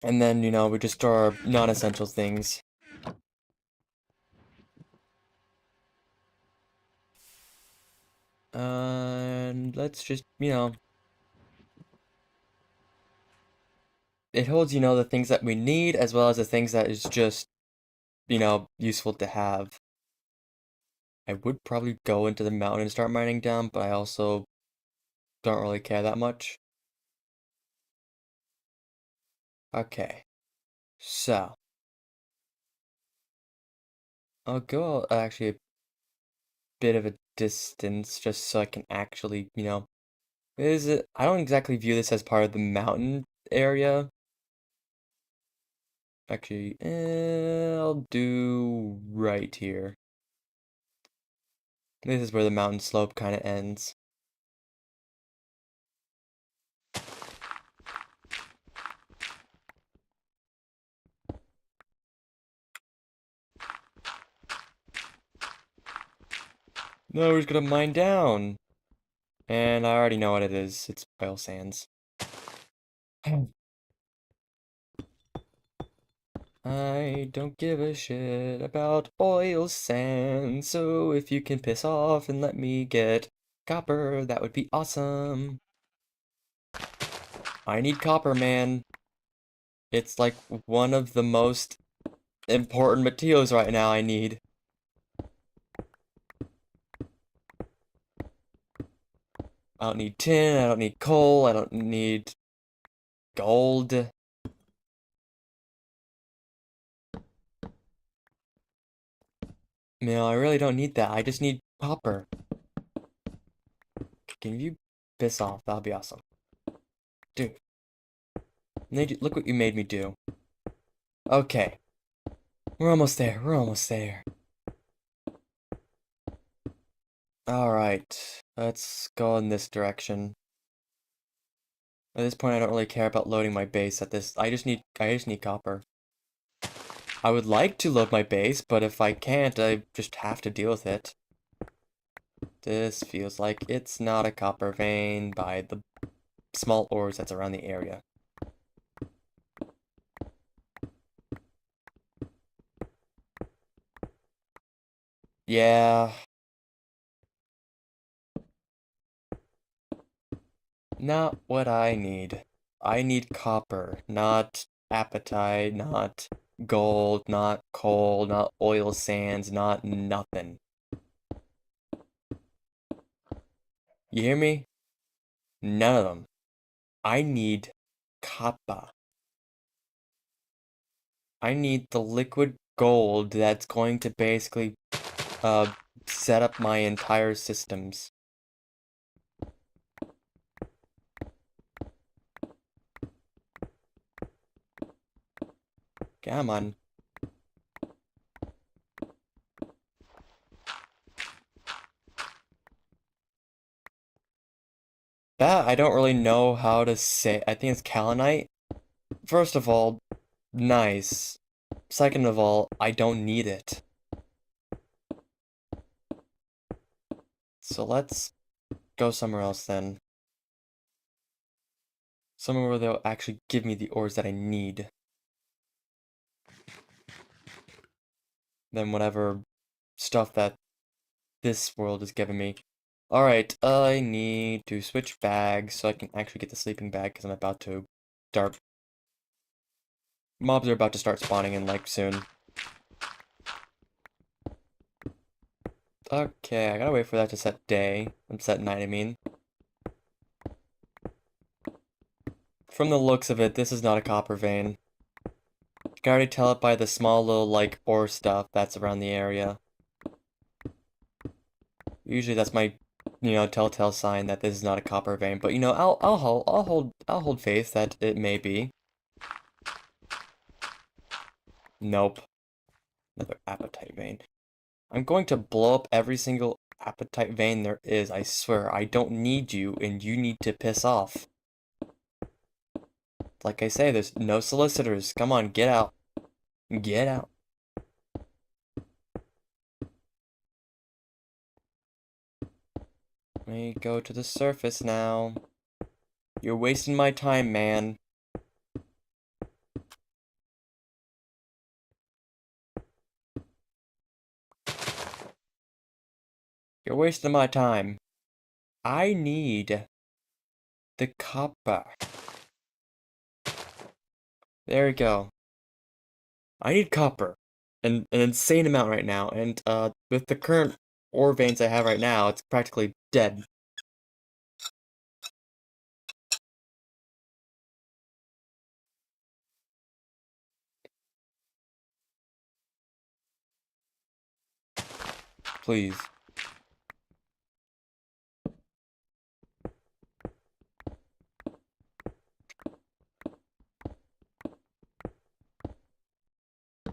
And then, we just store our non-essential things. And let's just, it holds, the things that we need as well as the things that is just, useful to have. I would probably go into the mountain and start mining down, but I also don't really care that much. Okay. So, I'll go actually a bit of a distance just so I can actually, I don't exactly view this as part of the mountain area. Actually, I'll do right here. This is where the mountain slope kind of ends. No, we're just gonna mine down. And I already know what it is. It's oil sands. I don't give a shit about oil sands, so if you can piss off and let me get copper, that would be awesome. I need copper, man. It's like one of the most important materials right now I need. I don't need tin, I don't need coal, I don't need gold. I really don't need that. I just need copper. Can you piss off? That'll be awesome. Dude. Look what you made me do. Okay. We're almost there. We're almost there. Alright. Let's go in this direction. At this point, I don't really care about loading my base at this. I just need copper. I would like to load my base, but if I can't, I just have to deal with it. This feels like it's not a copper vein by the small ores that's around the area. Yeah. Not what I need. I need copper, not apatite, not gold, not coal, not oil sands, not nothing. You hear me? None of them. I need copper. I need the liquid gold that's going to basically uh set up my entire systems. Come on. That I don't really know how to say. I think it's kaolinite. First of all, nice. Second of all, I don't need it. So let's go somewhere else then. Somewhere where they'll actually give me the ores that I need. Than whatever stuff that this world is giving me. Alright, I need to switch bags so I can actually get the sleeping bag because I'm about to start. Mobs are about to start spawning in like soon. Okay, I gotta wait for that to set day. Set night, I mean. From the looks of it, this is not a copper vein. You can already tell it by the small little, like, ore stuff that's around the area. Usually that's my, telltale sign that this is not a copper vein, but I'll hold faith that it may be. Nope. Another apatite vein. I'm going to blow up every single apatite vein there is, I swear. I don't need you, and you need to piss off. Like I say, there's no solicitors. Come on, get out. Get out. Let me go to the surface now. You're wasting my time, man. You're wasting my time. I need the copper. There we go. I need copper. An insane amount right now, and with the current ore veins I have right now, it's practically dead. Please.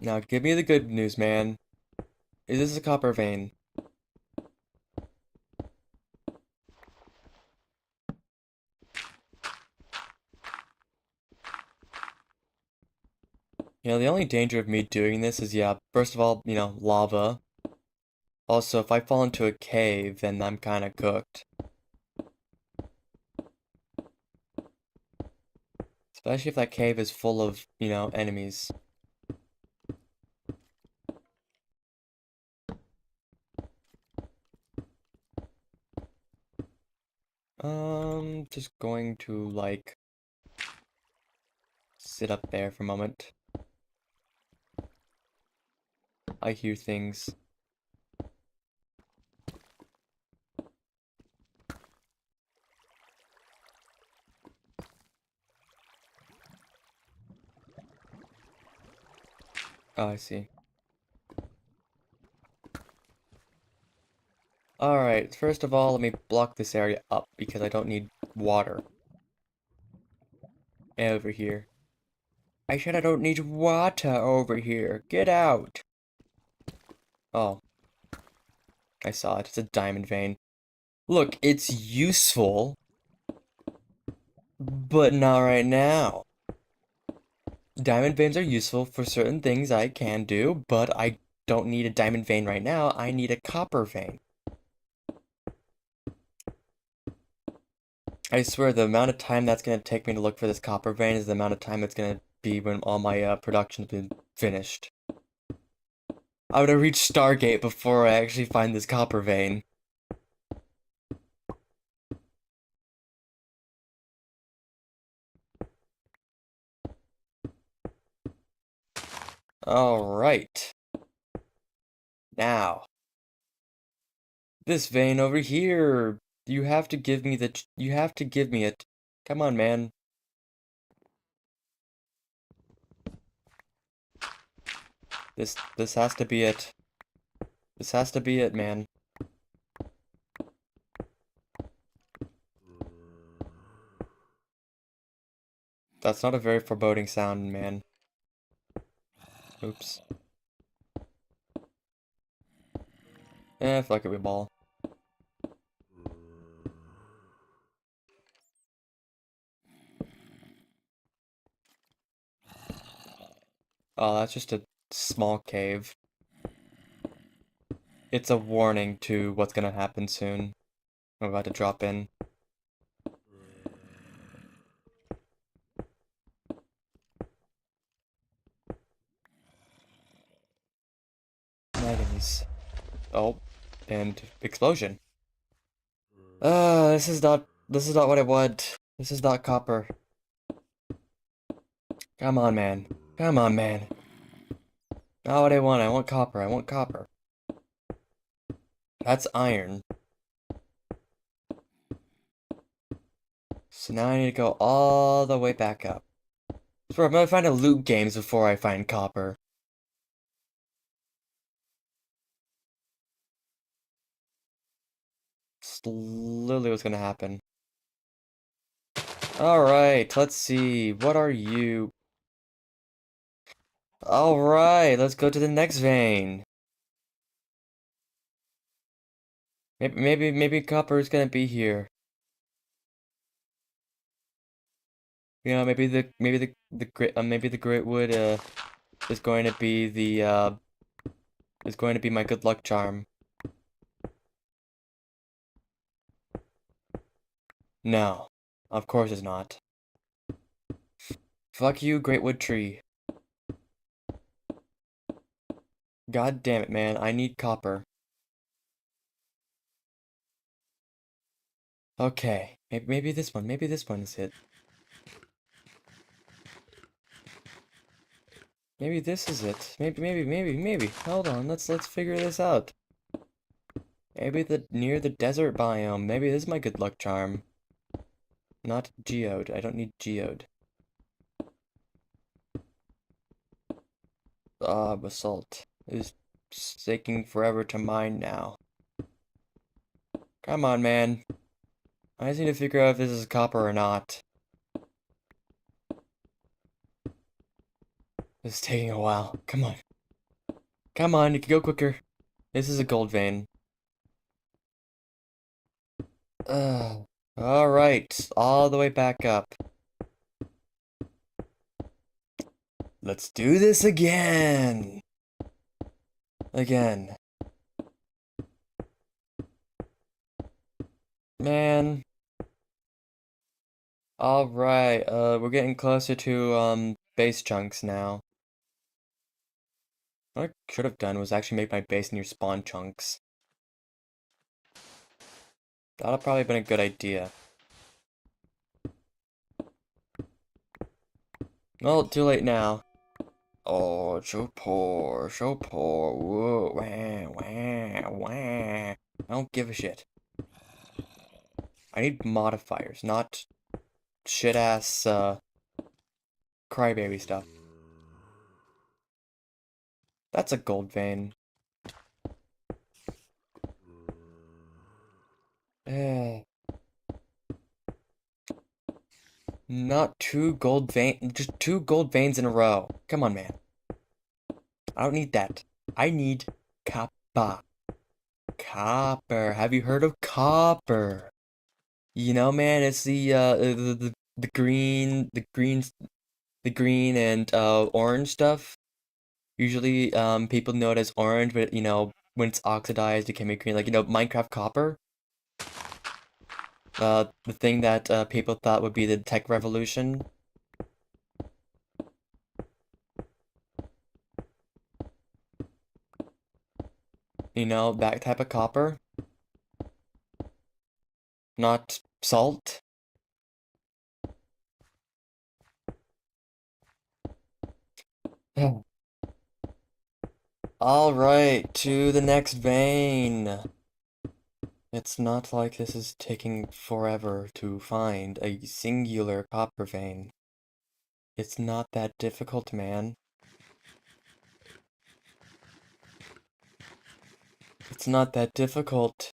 Now give me the good news, man. Is this a copper vein? The only danger of me doing this is, yeah, first of all, lava. Also, if I fall into a cave, then I'm kinda cooked. Especially if that cave is full of, enemies. Just going to, like, sit up there for a moment. I hear things. Oh, I see. Alright, first of all, let me block this area up because I don't need water. Over here. I said I don't need water over here. Get out! Oh. I saw it. It's a diamond vein. Look, it's useful, but not right now. Diamond veins are useful for certain things I can do, but I don't need a diamond vein right now. I need a copper vein. I swear, the amount of time that's going to take me to look for this copper vein is the amount of time it's going to be when all my production's been finished. I would have reached Stargate before I actually find this copper vein. Alright. Now. This vein over here. You have to give me you have to give me it. Come on, man. This has to be it. This has to be it, man. That's not a very foreboding sound, man. Oops. Fuck it, we ball. Oh, that's just a small cave. It's a warning to what's gonna happen soon. I'm about to drop in. Enemies. Oh, and explosion. This is not what I want. This is not copper. Come on, man. Come on, man. Not what I want. I want copper. I want copper. That's iron. So now I need to go all the way back up. So I'm gonna find a loot games before I find copper. It's literally what's gonna happen. Alright, let's see. What are you? Alright, let's go to the next vein. Maybe copper is gonna be here. You know, maybe the grit wood is going to be my good luck charm. No, of course it's not. Fuck you, great wood tree. God damn it, man! I need copper. Okay, maybe this one. Maybe this one is it. Maybe this is it. Maybe. Hold on, let's figure this out. Maybe near the desert biome. Maybe this is my good luck charm. Not geode. I don't need geode. Ah, basalt. It's taking forever to mine now. Come on, man. I just need to figure out if this is copper or not. This is taking a while. Come on. Come on, you can go quicker. This is a gold vein. Alright, all the way back up. Let's do this again! Again. Man. Alright, we're getting closer to, base chunks now. What I should have done was actually make my base near spawn chunks. That'll probably have been a good idea. Well, too late now. Oh, so poor, so poor. Whoa, wah, wah, wah. I don't give a shit. I need modifiers, not shit-ass, crybaby stuff. That's a gold vein. Eh. Not just two gold veins in a row. Come on, man. I don't need that. I need copper. Copper. Have you heard of copper? You know, man, it's the green and orange stuff. Usually, people know it as orange, but you know, when it's oxidized, it can be green. Like, you know, Minecraft copper. The thing that people thought would be the tech revolution. You know, that type of copper. Not salt. Alright, to the next vein. It's not like this is taking forever to find a singular copper vein. It's not that difficult, man. It's not that difficult.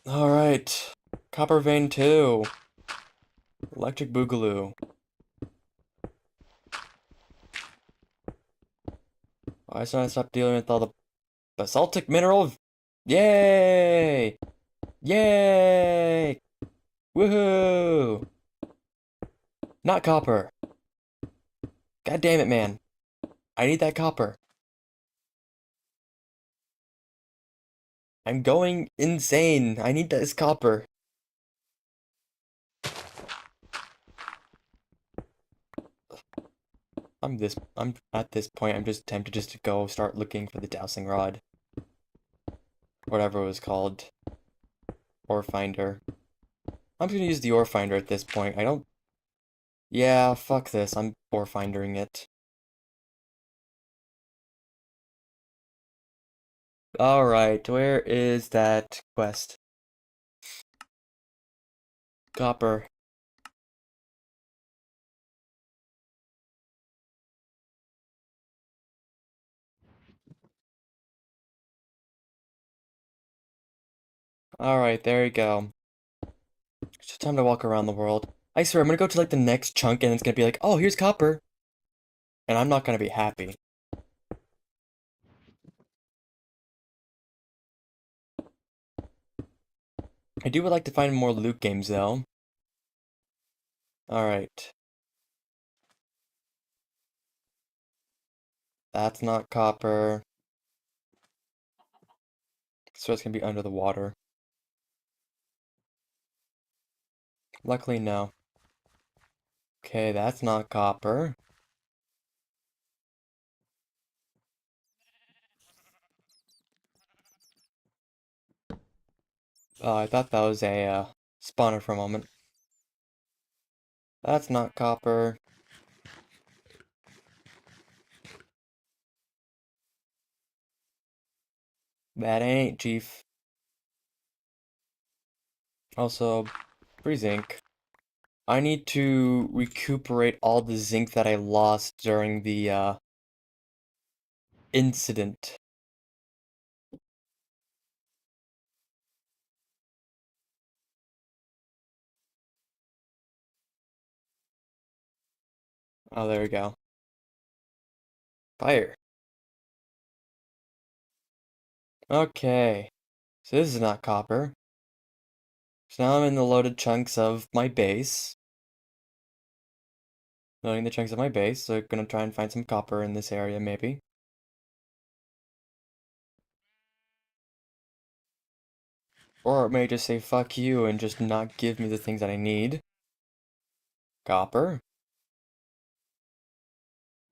Alright. Copper vein 2. Electric Boogaloo. Why should I stop dealing with all the basaltic mineral? Yay! Yay! Woohoo! Not copper. God damn it, man. I need that copper. I'm going insane. I need this copper. I'm at this point, I'm just tempted just to go start looking for the dowsing rod. Whatever it was called. Ore finder. I'm just gonna use the ore finder at this point. I don't... Yeah, fuck this. I'm ore findering it. Alright, where is that quest? Copper. Alright, there you go. It's just time to walk around the world. I swear, I'm gonna go to like the next chunk and it's gonna be like, oh, here's copper. And I'm not gonna be happy. I do would like to find more loot games though. Alright. That's not copper. So it's gonna be under the water. Luckily, no. Okay, that's not copper. Oh, I thought that was a spawner for a moment. That's not copper. That ain't, Chief. Also, free zinc. I need to recuperate all the zinc that I lost during the incident. Oh, there we go. Fire. Okay. So this is not copper. So now I'm in the loaded chunks of my base. Loading the chunks of my base, so I'm gonna try and find some copper in this area, maybe. Or it may just say fuck you and just not give me the things that I need. Copper?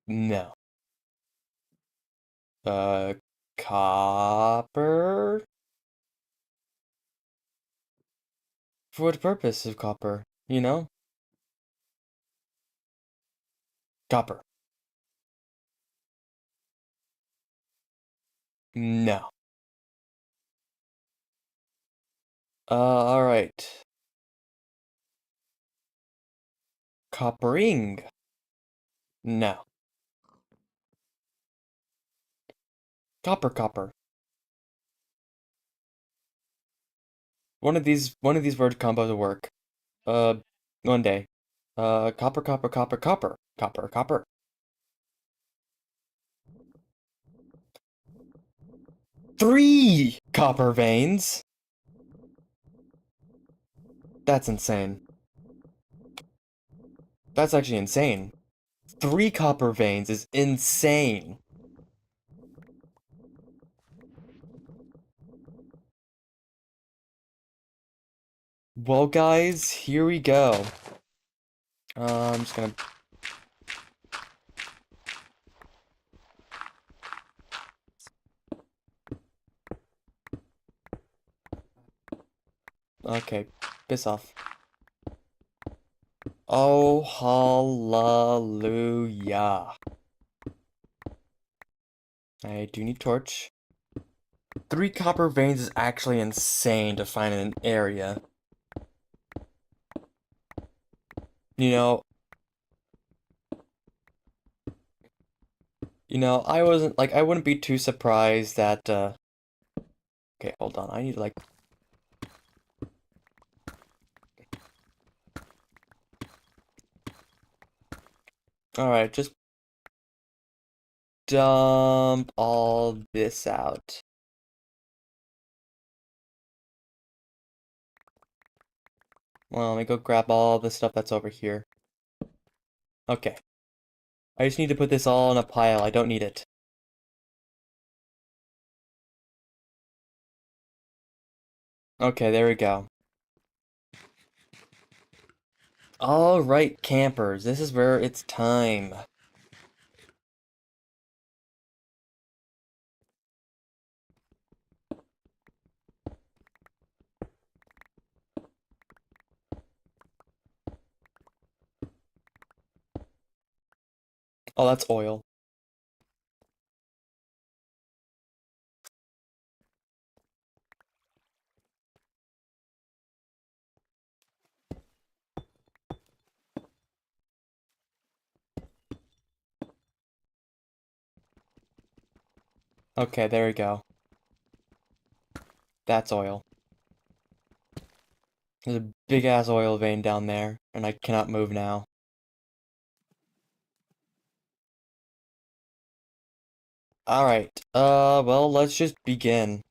No. Uh, copper? For what purpose of copper? You know? Copper. No. Alright. Coppering. No. Copper. One of these word combos will work. Uh, one day. Copper. 3 copper veins! That's insane. That's actually insane. 3 copper veins is insane. Well, guys, here we go. I'm just gonna... Okay, piss off. Oh, hallelujah. I do need torch. 3 copper veins is actually insane to find in an area. You know, I wasn't, like, I wouldn't be too surprised that, okay, hold on, I need, like... Alright, just dump all this out. Well, let me go grab all the stuff that's over here. Okay. I just need to put this all in a pile. I don't need it. Okay, there we go. Alright, campers. This is where it's time. Oh, that's oil. Okay, there we go. That's oil. There's a big-ass oil vein down there, and I cannot move now. Alright, well, let's just begin.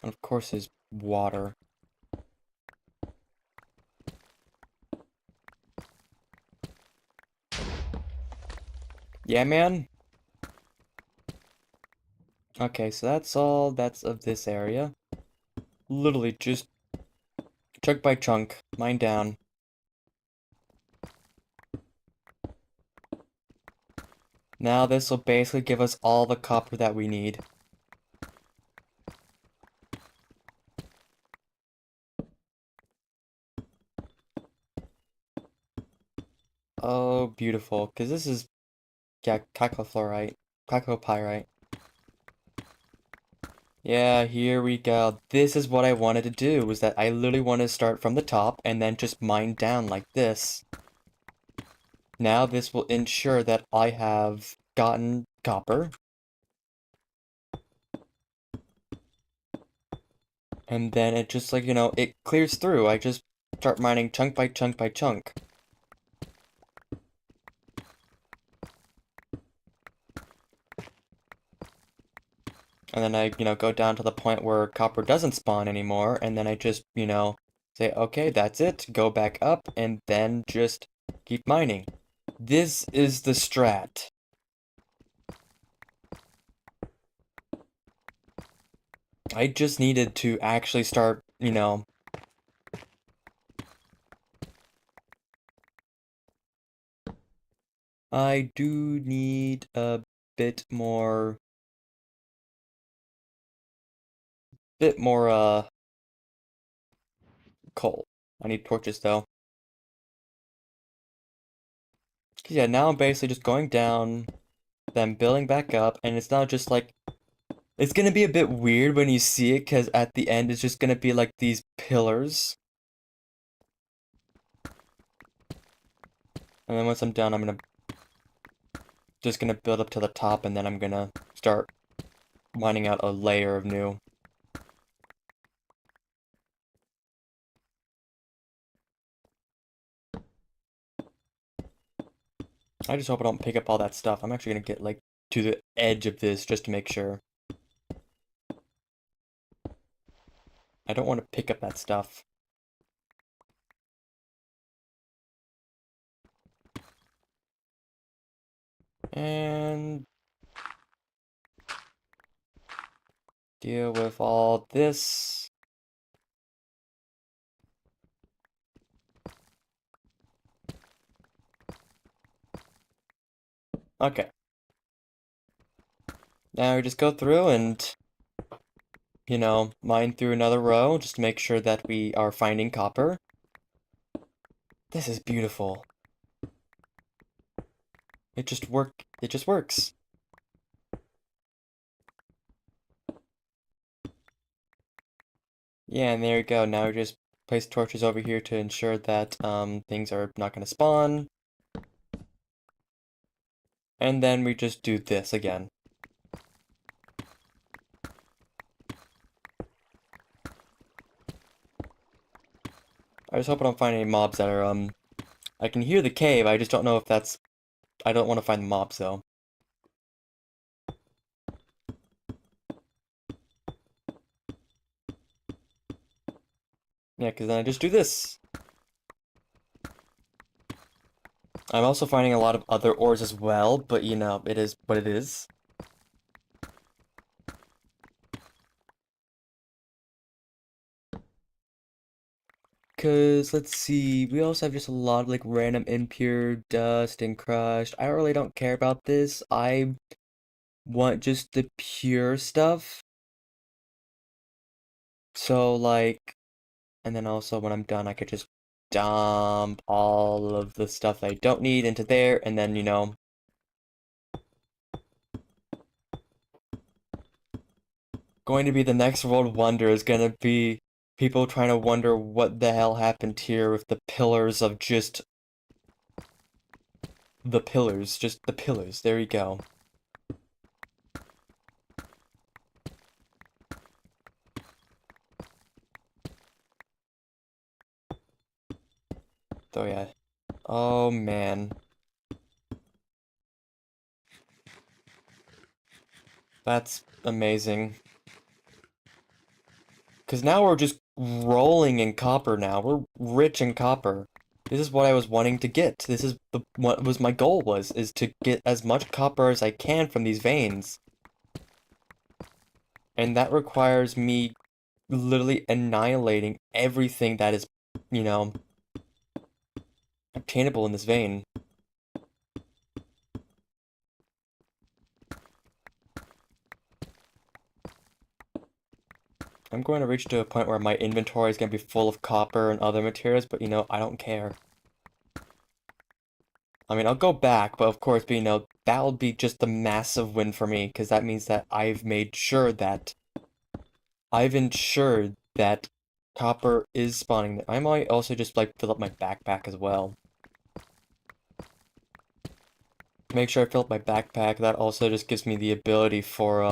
And of course, there's water. Yeah, man? Okay, so that's all that's of this area. Literally just chunk by chunk, mine down. Now this will basically give us all the copper that we need. Oh, beautiful. Because this is, yeah, cacopyrite. Yeah, here we go. This is what I wanted to do, was that I literally wanted to start from the top and then just mine down like this. Now this will ensure that I have gotten copper. And then it just like, it clears through. I just start mining chunk by chunk by chunk. And then I, go down to the point where copper doesn't spawn anymore, and then I just, say, okay, that's it, go back up, and then just keep mining. This is the strat. I just needed to actually start, I do need a bit more, coal. I need torches, though. 'Cause yeah, now I'm basically just going down, then building back up, and it's not just like, it's gonna be a bit weird when you see it, because at the end it's just gonna be like these pillars. And then once I'm done, I'm just gonna build up to the top, and then I'm gonna start mining out a layer of new. I just hope I don't pick up all that stuff. I'm actually gonna get like to the edge of this just to make sure. I don't want to pick up that stuff. And deal with all this. Okay. Now we just go through and, mine through another row just to make sure that we are finding copper. This is beautiful. It just works. Yeah, and there you go. Now we just place torches over here to ensure that things are not going to spawn. And then we just do this again. I just hope I don't find any mobs that are, I can hear the cave, I just don't know if that's, I don't want to find the mobs though. Yeah, because then I just do this. I'm also finding a lot of other ores as well, but it is what it is. Cause let's see, we also have just a lot of like random impure dust and crushed. I really don't care about this. I want just the pure stuff. So like, and then also when I'm done, I could just dump all of the stuff that I don't need into there, and then, going to be the next world wonder is gonna be people trying to wonder what the hell happened here with the pillars of just the pillars, just the pillars. There you go. Oh yeah. Oh man. That's amazing. Because now we're just rolling in copper now. We're rich in copper. This is what I was wanting to get. This is what was my goal is to get as much copper as I can from these veins. And that requires me literally annihilating everything that is, you know, obtainable in this vein. I'm going to reach to a point where my inventory is going to be full of copper and other materials, but I don't care. I mean, I'll go back, but of course, that'll be just a massive win for me, because that means that I've ensured that copper is spawning there. I might also just, like, fill up my backpack as well. Make sure I fill up my backpack. That also just gives me the ability for,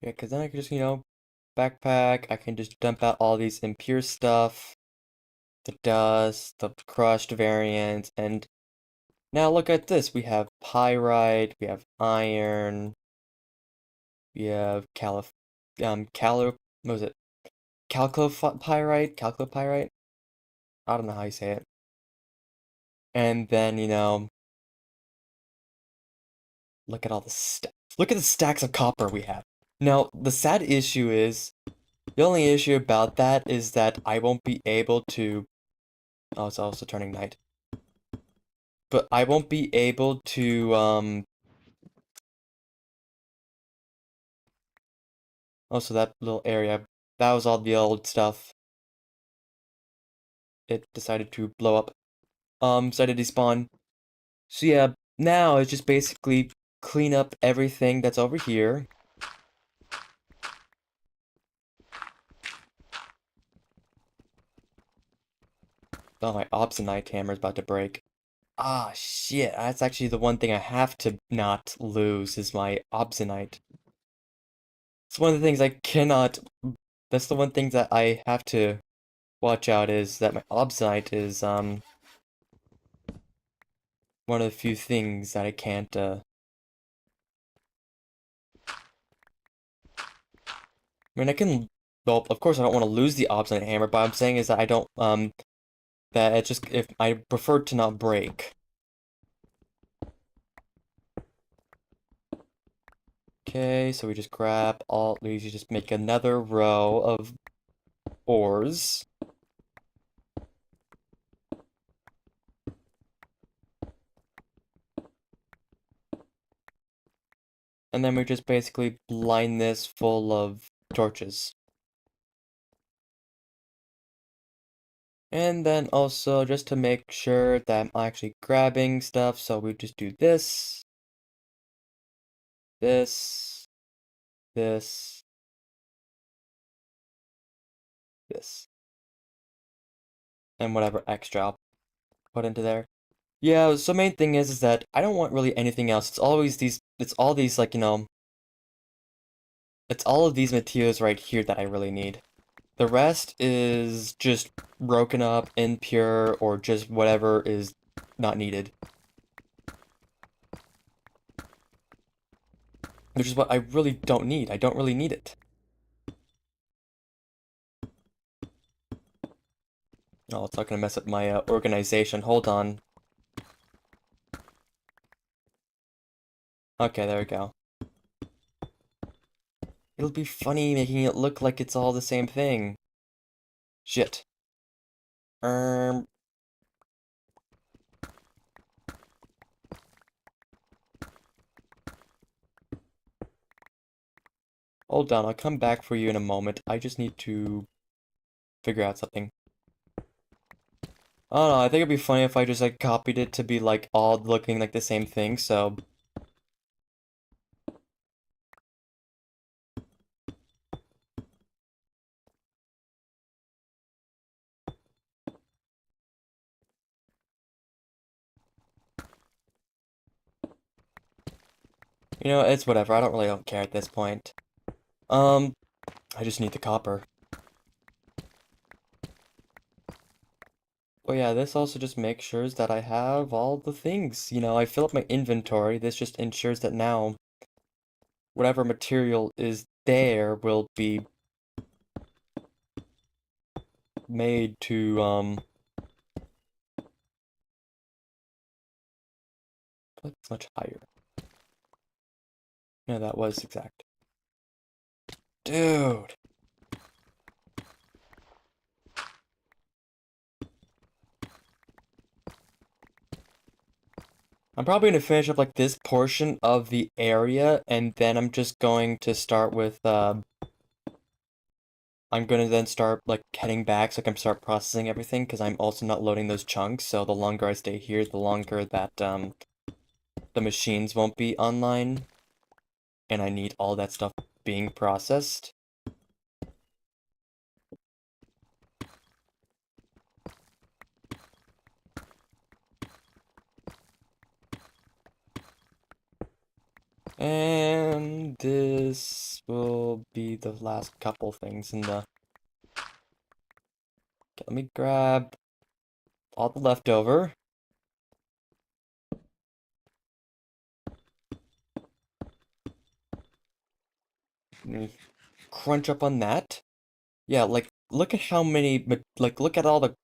yeah, because then I can just, backpack. I can just dump out all these impure stuff, the dust, the crushed variants, and now look at this. We have pyrite, we have iron, we have what was it? Calcopyrite? I don't know how you say it. And then, look at all the stacks. Look at the stacks of copper we have. Now, the sad issue is, the only issue about that is that I won't be able to, oh, it's also turning night. But I won't be able to, also that little area, that was all the old stuff. It decided to blow up. Decided to despawn. So yeah, now it's just basically clean up everything that's over here. Oh, my obsidian hammer's about to break. Ah, shit, that's actually the one thing I have to not lose is my obsidian. It's one of the things I cannot, that's the one thing that I have to watch out is that my obsidian is, one of the few things that I can't, I mean, well, of course I don't want to lose the obsidian hammer, but I'm saying is that I don't, that it's just, if I prefer to not break. Okay, so we just grab all these, you just make another row of ores. And then we just basically line this full of torches. And then also, just to make sure that I'm actually grabbing stuff, so we just do this, this, this, this, and whatever extra I'll put into there. Yeah, so main thing is that I don't want really anything else. It's all these, like, it's all of these materials right here that I really need. The rest is just broken up, impure, or just whatever is not needed. Which is what I really don't need. I don't really need it. Oh, it's not gonna mess up my organization. Hold on. Okay, there we go. It'll be funny making it look like it's all the same thing. Shit. Um. Hold on, I'll come back for you in a moment. I just need to figure out something. I don't know, I think it'd be funny if I just, like, copied it to be, like, all looking like the same thing, so... You know, it's whatever. I don't care at this point. I just need the copper. But yeah, this also just makes sure that I have all the things. You know, I fill up my inventory. This just ensures that now whatever material is there will be made to, it's much higher. No, that was exact. Dude! I'm probably gonna finish up like this portion of the area, and then I'm just going to start with, I'm gonna then start like heading back so I can start processing everything, because I'm also not loading those chunks, so the longer I stay here, the longer that, the machines won't be online, and I need all that stuff being processed. And this will be the last couple things in the... Okay, let me grab all the leftover. Crunch up on that. Yeah, like, look at how many, like, look at all the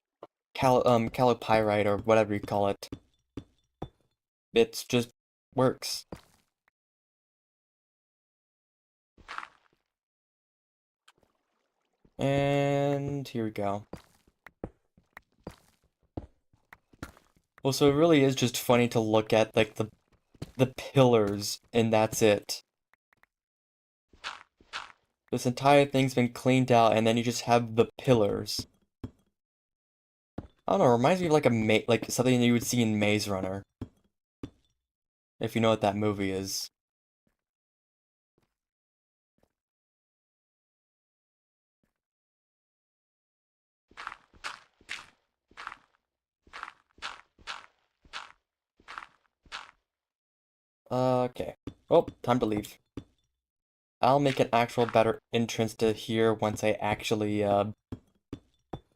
calopyrite or whatever you call it. It's just works. And here we go. Well, so it really is just funny to look at, like, the pillars, and that's it. This entire thing's been cleaned out, and then you just have the pillars. I don't know, it reminds me of like like something you would see in Maze Runner. If you know what that movie is. Okay. Oh, time to leave. I'll make an actual better entrance to here once I actually,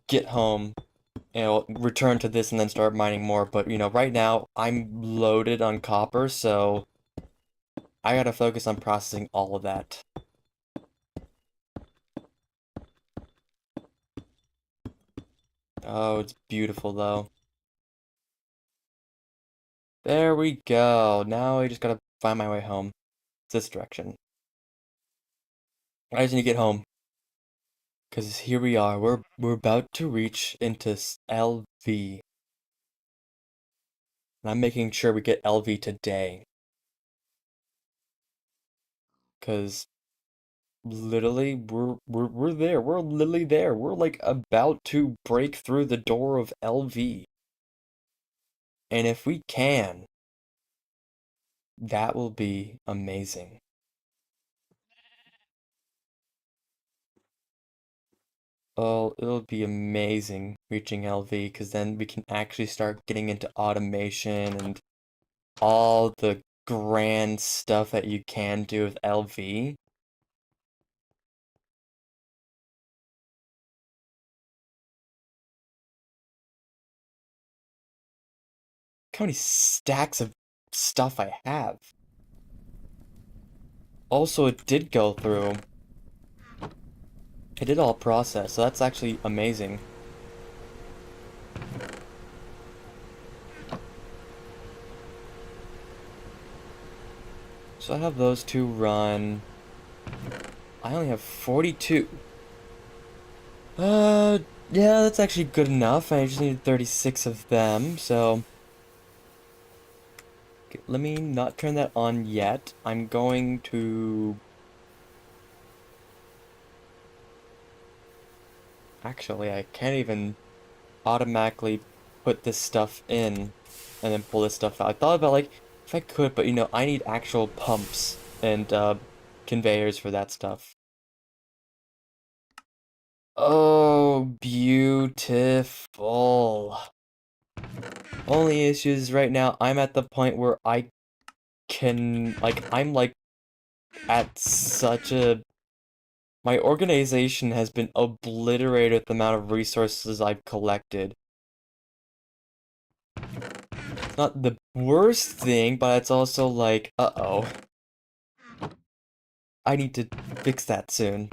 get home. And I'll return to this and then start mining more. But, you know, right now, I'm loaded on copper, so I gotta focus on processing all of that. Oh, it's beautiful, though. There we go. Now I just gotta find my way home. It's this direction. I just need to get home. Because here we are. We're about to reach into LV. And I'm making sure we get LV today. Because literally, we're there. We're literally there. We're like about to break through the door of LV. And if we can, that will be amazing. Oh, it'll be amazing reaching LV, because then we can actually start getting into automation and all the grand stuff that you can do with LV. Look how many stacks of stuff I have. Also, it did go through. It did all process, so that's actually amazing. So I have those two run. I only have 42. Yeah, that's actually good enough. I just needed 36 of them, so... Okay, let me not turn that on yet. I'm going to... Actually, I can't even automatically put this stuff in and then pull this stuff out. I thought about, like, if I could, but, you know, I need actual pumps and, conveyors for that stuff. Oh, beautiful. Only issue is right now I'm at the point where I I'm like at such a my organization has been obliterated with the amount of resources I've collected. It's not the worst thing, but it's also like, uh-oh. I need to fix that soon.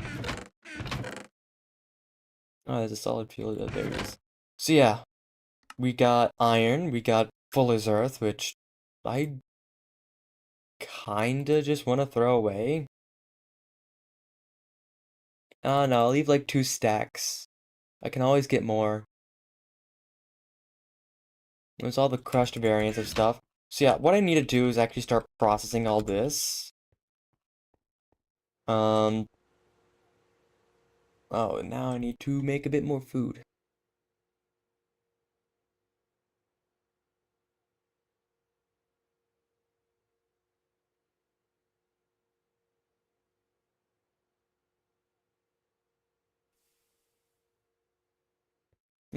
Oh, there's a solid fuel. Oh, there it is. So yeah, we got iron, we got Fuller's Earth, which I kinda just want to throw away. Oh no, I'll leave like 2 stacks. I can always get more. There's all the crushed variants of stuff. So yeah, what I need to do is actually start processing all this. Um, oh, now I need to make a bit more food.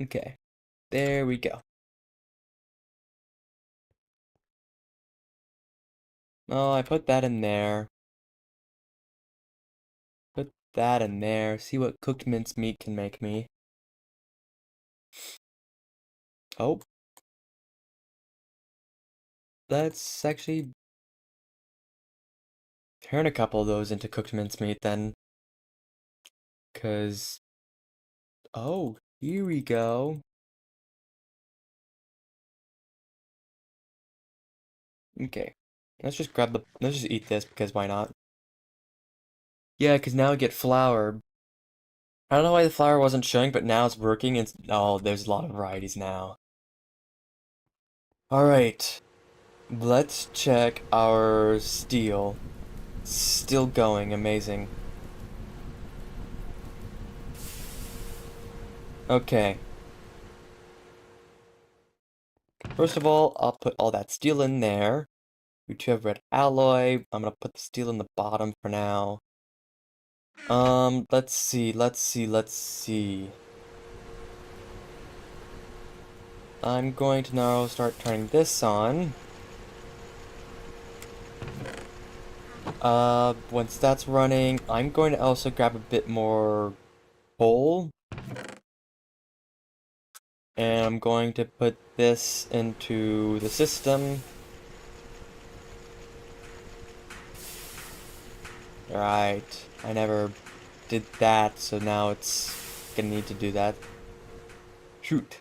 Okay, there we go. Oh, I put that in there. Put that in there. See what cooked mincemeat can make me. Oh, let's actually turn a couple of those into cooked mincemeat then. 'Cause, oh, here we go. Okay, let's just eat this because why not? Yeah, because now I get flour. I don't know why the flour wasn't showing, but now it's working. Oh, there's a lot of varieties now. All right, let's check our steel. Still going, amazing. Okay. First of all, I'll put all that steel in there. We do have red alloy. I'm gonna put the steel in the bottom for now. Let's see. I'm going to now start turning this on. Once that's running, I'm going to also grab a bit more coal. And I'm going to put this into the system. Right, I never did that, so now it's gonna need to do that. Shoot.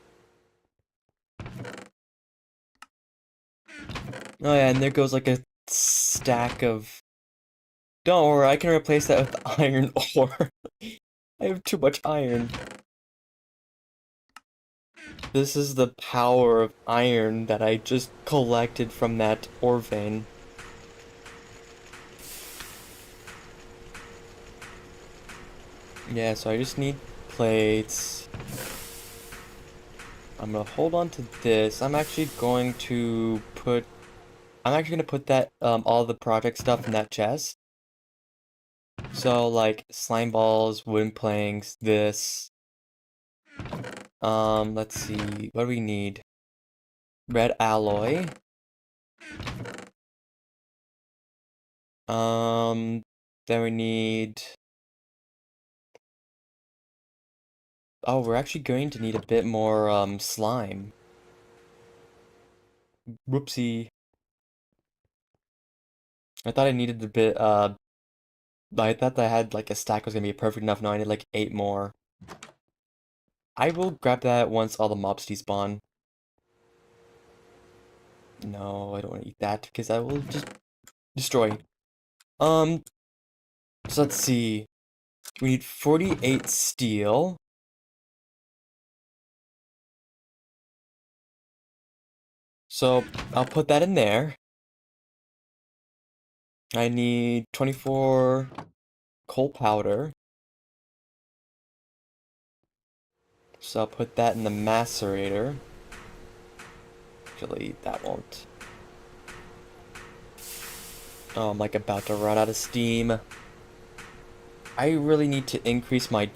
Oh yeah, and there goes like a stack of... Don't worry, I can replace that with iron ore. I have too much iron. This is the power of iron that I just collected from that ore vein. Yeah, so I just need plates. I'm gonna hold on to this. I'm actually gonna put that, all the project stuff in that chest. So, like, slime balls, wooden planks, this. Let's see, what do we need? Red alloy. Then we need... Oh, we're actually going to need a bit more, slime. Whoopsie. I thought I needed a bit, I thought that I had, like, a stack was gonna be perfect enough. No, I need, like, 8 more. I will grab that once all the mobs despawn. No, I don't want to eat that, because I will just destroy. So let's see. We need 48 steel. So, I'll put that in there. I need 24 coal powder. So I'll put that in the macerator. Actually, that won't. Oh, I'm like about to run out of steam. I really need to increase my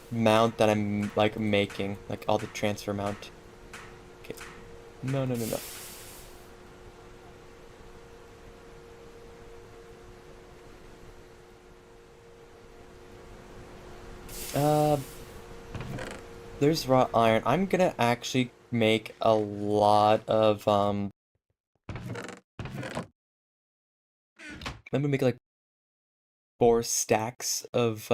mount that I'm like making, like all the transfer mount. Okay. No. Uh, there's wrought iron. I'm gonna actually make a lot of, I'm gonna make like 4 stacks of,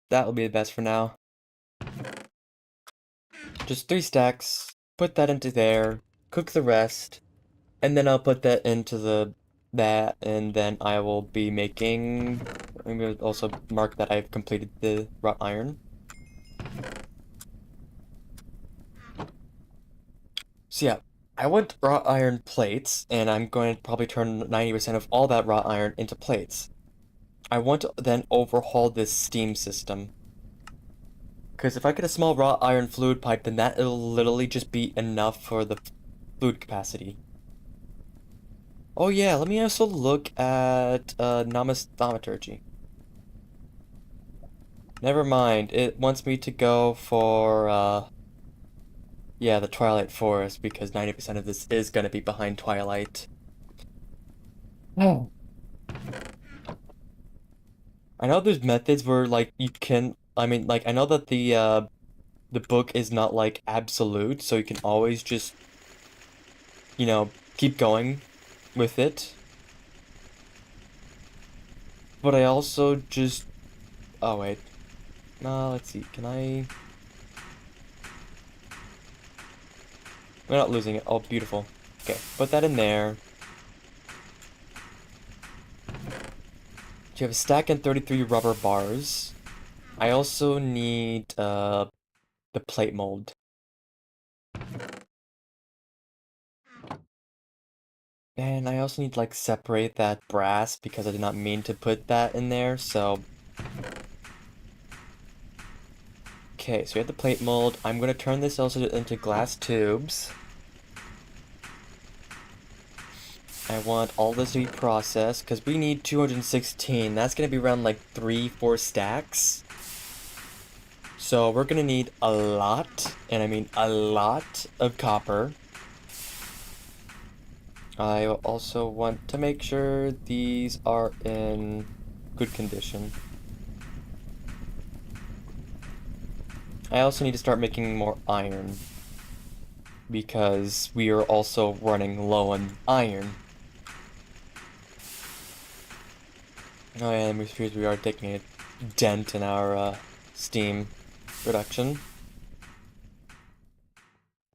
that'll be the best for now. Just 3 stacks, put that into there, cook the rest, and then I'll put that into that, and then I will be making, I'm gonna also mark that I've completed the wrought iron. So yeah, I want wrought iron plates, and I'm going to probably turn 90% of all that wrought iron into plates. I want to then overhaul this steam system. Because if I get a small wrought iron fluid pipe, then that'll literally just be enough for the fluid capacity. Oh yeah, let me also look at thaumaturgy. Never mind, it wants me to go for yeah, the Twilight Forest, because 90% of this is gonna be behind Twilight. Oh. I know there's methods where like you can, I mean, like I know that the book is not like absolute, so you can always just, you know, keep going with it. But I also just, oh wait, let's see, can I? We're not losing it. Oh, beautiful. Okay, put that in there. You have a stack and 33 rubber bars. I also need the plate mold. And I also need to like separate that brass because I did not mean to put that in there, so. Okay, so we have the plate mold. I'm gonna turn this also into glass tubes. I want all this to be processed because we need 216. That's gonna be around like 3-4 stacks. So we're gonna need a lot, and I mean a lot of copper. I also want to make sure these are in good condition. I also need to start making more iron because we are also running low on iron. Oh yeah, and we are taking a dent in our steam production.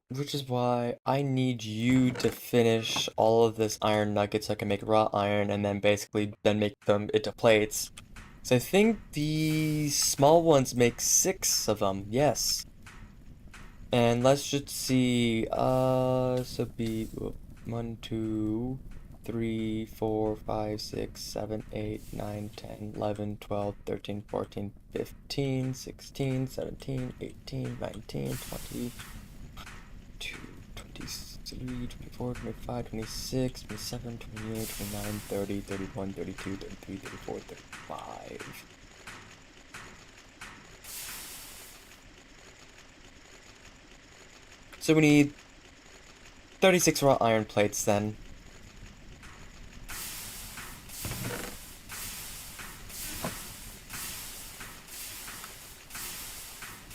Which is why I need you to finish all of this iron nuggets so I can make raw iron and then basically then make them into plates. So I think the small ones make 6 of them, yes. And let's just see, so be 1, 2, 3, 4, 5, 6, 7, 8, 9, 10, 11, 12, 13, 14, 15, 16, 17, 18, 19, 20, 23, 24, 25, 26, 27, 28, 29, 30, 31, 32, 33, 34, 35. So we need 36 raw iron plates then.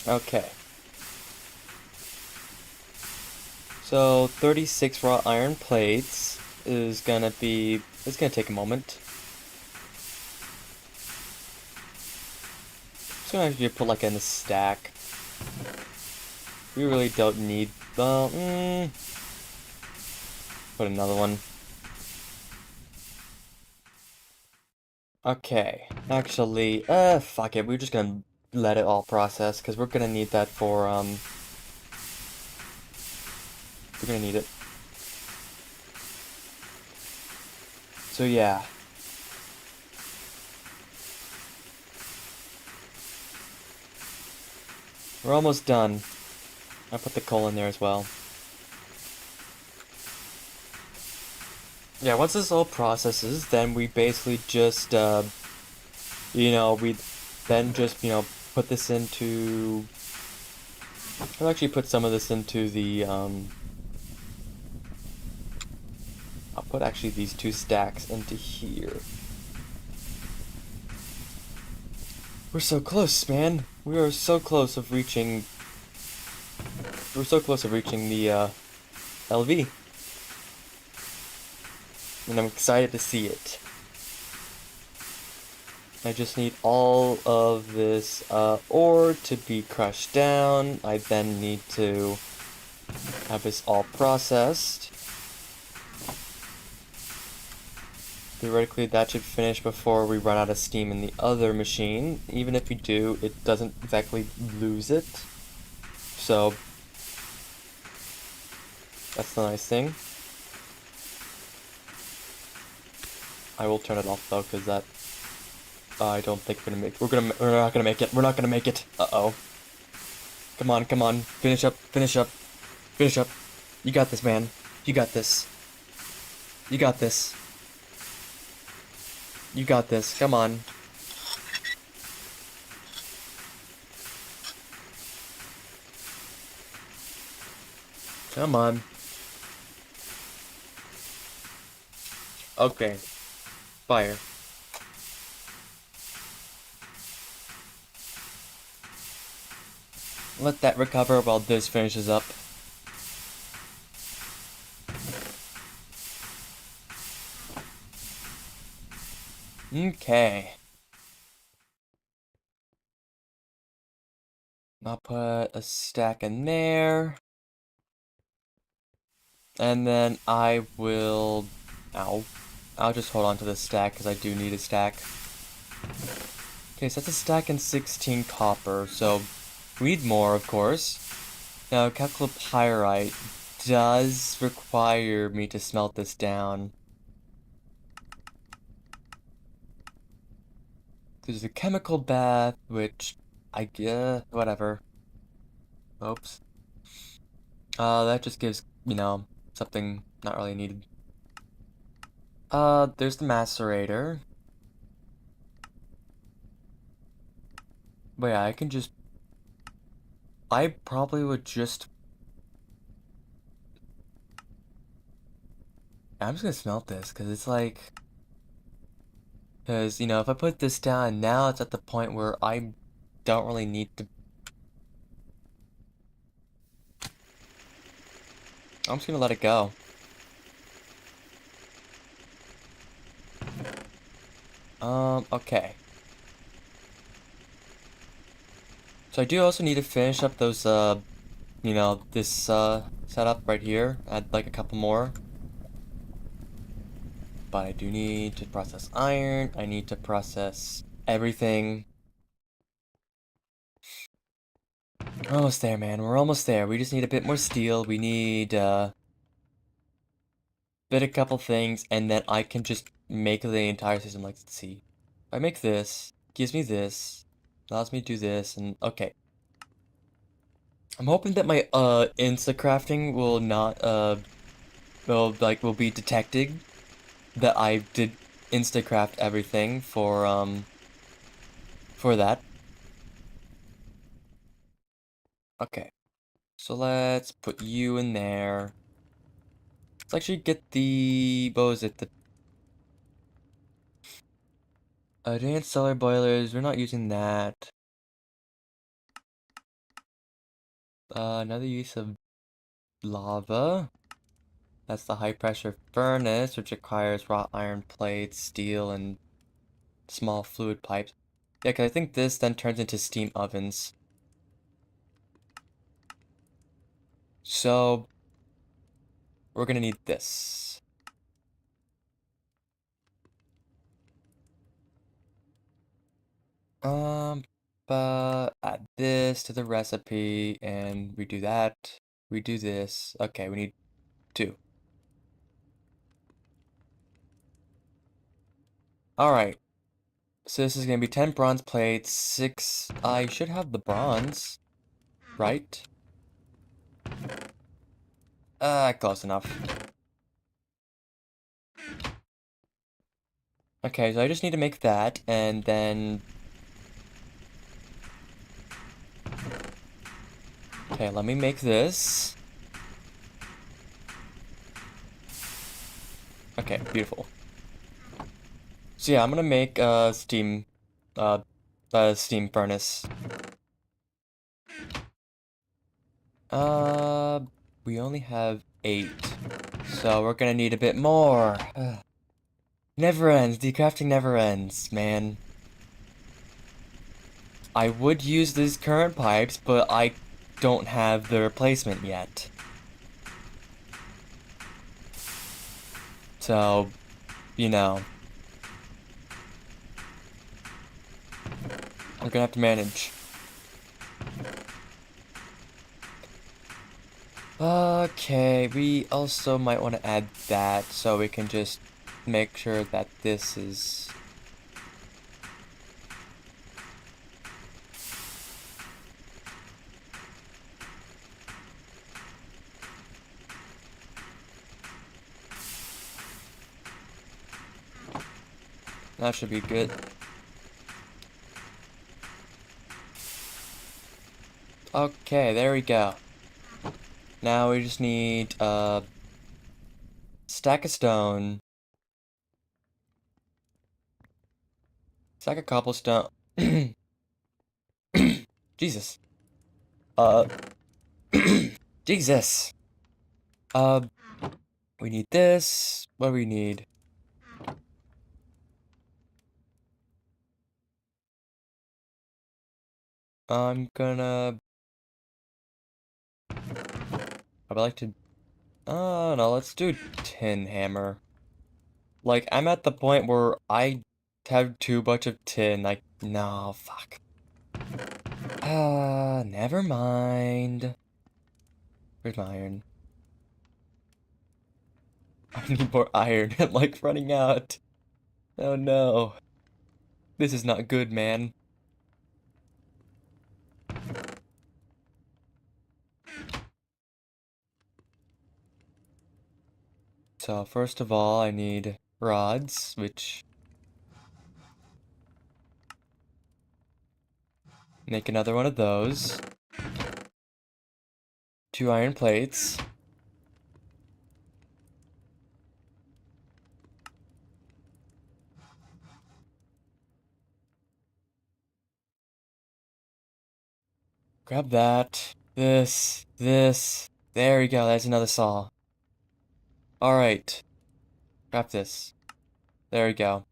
Okay. So 36 raw iron plates is gonna be, it's gonna take a moment. Just gonna actually put like in a stack. We really don't need, well, put another one. Okay, actually, fuck it, we're just gonna let it all process, because we're gonna need that for, we're gonna need it. So yeah. We're almost done. I put the coal in there as well. Yeah, once this all processes, then we basically just, you know, we then just, you know, put this into... I'll actually put some of this into the, I'll put actually these 2 stacks into here. We're so close, man. We are so close of reaching... We're so close of reaching the, LV. And I'm excited to see it. I just need all of this, ore to be crushed down. I then need to have this all processed. Theoretically, that should finish before we run out of steam in the other machine. Even if we do, it doesn't exactly lose it. So, that's the nice thing. I will turn it off though, because that... I don't think we're gonna make... We're not gonna make it. We're not gonna make it. Uh-oh. Come on, come on. Finish up, finish up. Finish up. You got this, man. You got this. You got this. You got this. Come on. Come on. Okay. Fire. Let that recover while this finishes up. Okay. I'll put a stack in there. And then I will... Ow. I'll just hold on to this stack because I do need a stack. Okay, so that's a stack and 16 copper, so we need more, of course. Now, calculopyrite does require me to smelt this down. There's a chemical bath, which I guess, whatever. Oops. That just gives, you know, something not really needed. There's the macerator. But yeah, I can just... I probably would just... I'm just gonna smelt this, because it's like... Because, you know, if I put this down, now it's at the point where I don't really need to... I'm just gonna let it go. Okay. So I do also need to finish up those, you know, this, setup right here. Add, like, a couple more. But I do need to process iron. I need to process everything. We're almost there, man. We're almost there. We just need a bit more steel. We need, bit a couple things, and then I can just make the entire system. Like, let's see. If I make this, gives me this, allows me to do this, and okay. I'm hoping that my insta-crafting will not will be detected that I did insta-craft everything for that. Okay. So let's put you in there. Let's actually get the what was it? The advanced solar boilers, we're not using that. Another use of lava. That's the high pressure furnace, which requires wrought iron plates, steel, and small fluid pipes. Yeah, because I think this then turns into steam ovens. So, we're gonna need this. But add this to the recipe, and we do that. We do this. Okay, we need 2. Alright. So this is gonna be 10 bronze plates, 6... I should have the bronze, right? Close enough. Okay, so I just need to make that, and then... Okay, let me make this. Okay, beautiful. So yeah, I'm gonna make a steam furnace. Uh, we only have 8, so we're gonna need a bit more. Never ends. Decrafting never ends, man. I would use these current pipes, but I don't have the replacement yet. So, you know, I'm gonna have to manage. Okay, we also might want to add that so we can just make sure that this is... That should be good. Okay, there we go. Now we just need a stack of stone, stack of cobblestone. Jesus. Uh, Jesus. Uh, we need this. What do we need? I'm gonna... I would like to... Oh, no, let's do tin hammer. Like, I'm at the point where I have too much of tin. Like, no, fuck. Never mind. Where's my iron? I need more iron. I'm like running out. Oh no. This is not good, man. So, first of all, I need rods, which... Make another one of those. 2 iron plates. Grab that. This. There we go, that's another saw. Alright. Grab this. There we go.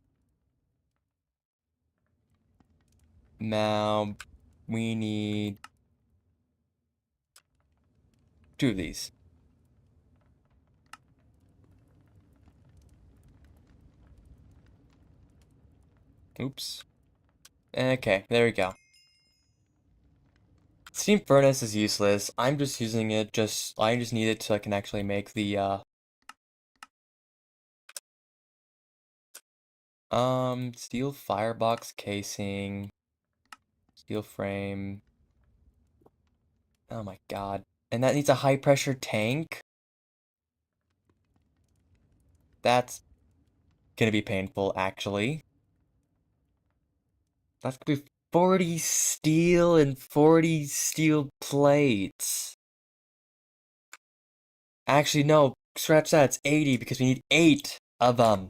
Now, we need 2 of these. Oops. Okay, there we go. Steam furnace is useless. I'm just using it I just need it so I can actually make the steel firebox casing, steel frame. Oh my god. And that needs a high pressure tank? That's gonna be painful, actually. That's gonna be 40 steel and 40 steel plates. Actually, no, scratch that, it's 80 because we need 8 of them.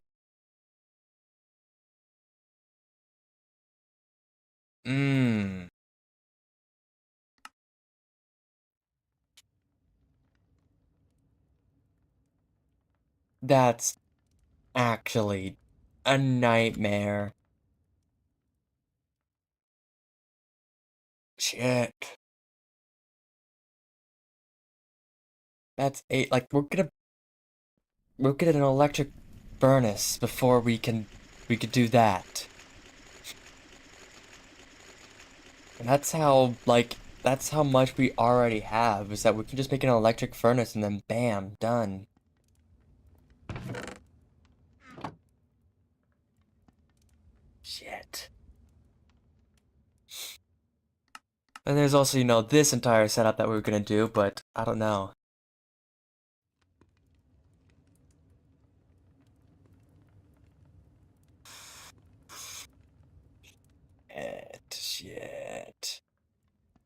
Mmm. That's actually a nightmare. Shit. That's 8. Like, we'll get an electric furnace before we could do that. And that's how much we already have, is that we can just make an electric furnace and then bam, done. Shit. And there's also, this entire setup that we were gonna do, but I don't know. Shit.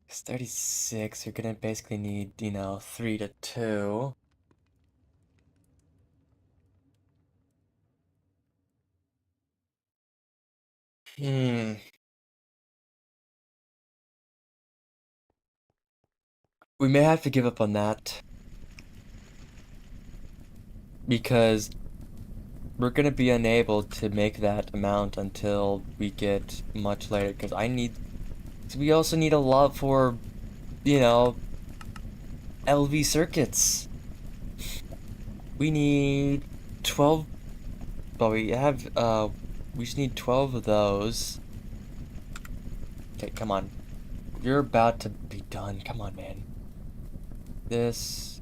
It's 36, you're gonna basically need, 3 to 2. We may have to give up on that. Because we're gonna be unable to make that amount until we get much later. Because we also need a lot for, you know, LV circuits. We need 12, but we just need 12 of those. Okay, come on. You're about to be done. Come on, man. This.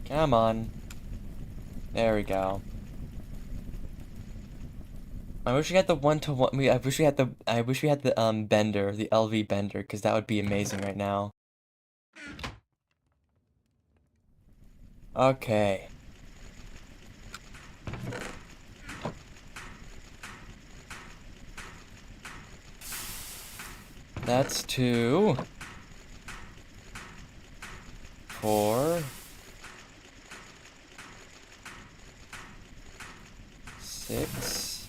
Come on. There we go. I wish we had the one-to-one. I wish we had the bender, the LV bender, because that would be amazing right now. Okay. That's 2, 4, 6,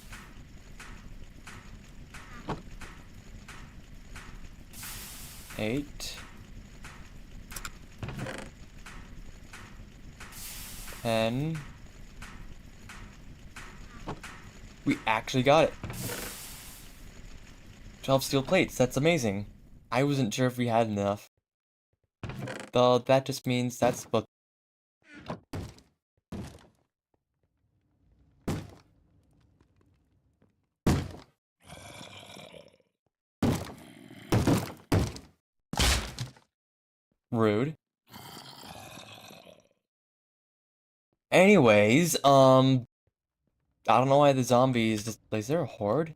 8, 10. We actually got it. 12 steel plates. That's amazing. I wasn't sure if we had enough. Though that just means that's what. Rude. Anyways, I don't know why the zombies just. Is there a horde?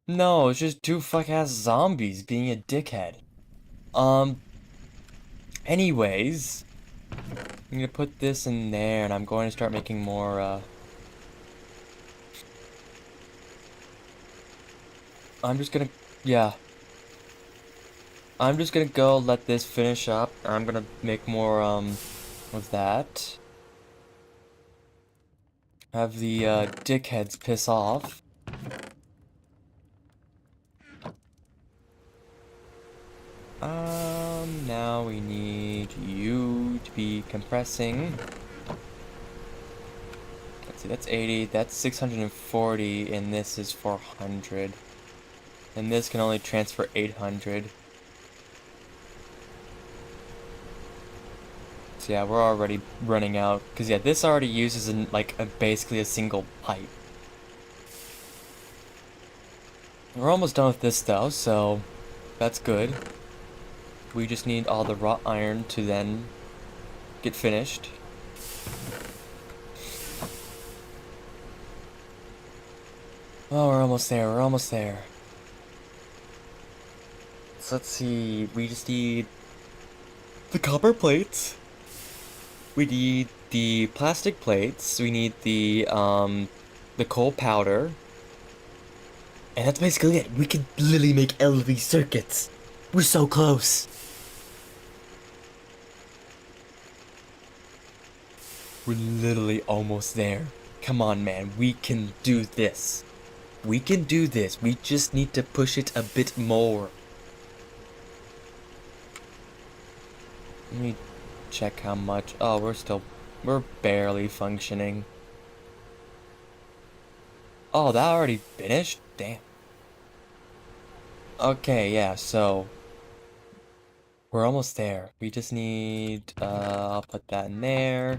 No, it's just 2 fuck-ass zombies being a dickhead. Anyways, I'm gonna put this in there, and I'm going to start making more, I'm just gonna, yeah. I'm just gonna go let this finish up. I'm gonna make more, of that. Have the, dickheads piss off. Now we need you to be compressing. Let's see, that's 80, that's 640, and this is 400. And this can only transfer 800. So yeah, we're already running out. Because yeah, this already uses basically a single pipe. We're almost done with this though, so that's good. We just need all the wrought iron to then get finished. Oh, we're almost there, we're almost there. So let's see, we just need the copper plates. We need the plastic plates. We need the coal powder. And that's basically it. We can literally make LV circuits. We're so close. We're literally almost there. Come on, man. We can do this. We can do this. We just need to push it a bit more. Let me check how much. Oh, we're barely functioning. Oh, that already finished? Damn. Okay, yeah, so we're almost there. We just need, I'll put that in there,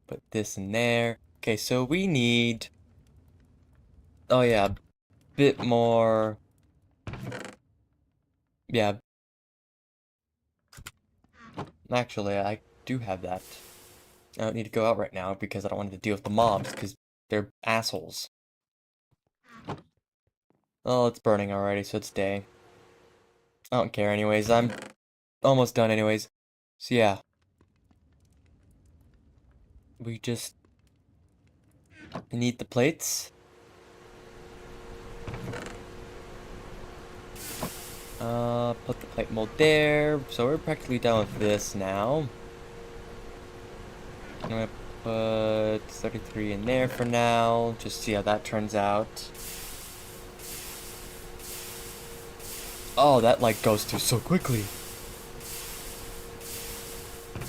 put this in there. Okay, so we need, oh yeah, a bit more, yeah. Actually, I do have that. I don't need to go out right now because I don't want to deal with the mobs because they're assholes. Oh, it's burning already, so it's day. I don't care anyways, I'm almost done anyways. So yeah. We just need the plates. Put the plate mold there. So we're practically done with this now. I'm gonna Put 33 in there for now. Just see how that turns out. Oh, that like goes through so quickly.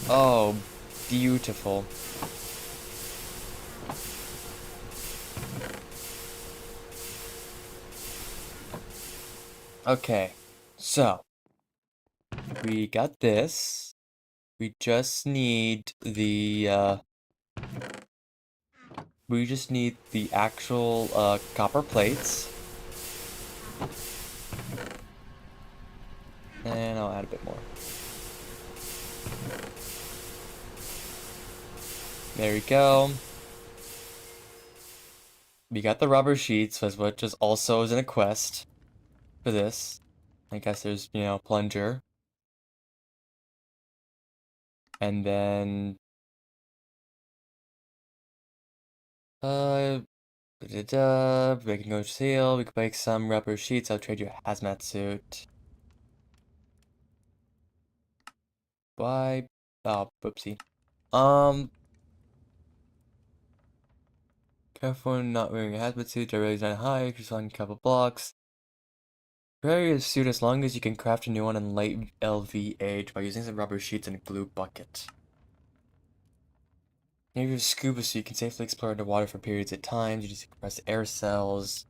Oh, beautiful. Okay, so we got this. We just need the actual copper plates. And I'll add a bit more. There we go. We got the rubber sheets, which is also is in a quest for this. I guess there's, plunger. And then we can go seal, we can make some rubber sheets, I'll trade you a hazmat suit. Why? Oh, whoopsie. Careful not wearing a hazmat suit, durability is not high, just on a couple blocks. Carry a suit as long as you can craft a new one in late LV age by using some rubber sheets and a glue bucket. If you have scuba suit, you can safely explore underwater for periods at times. You just compress air cells.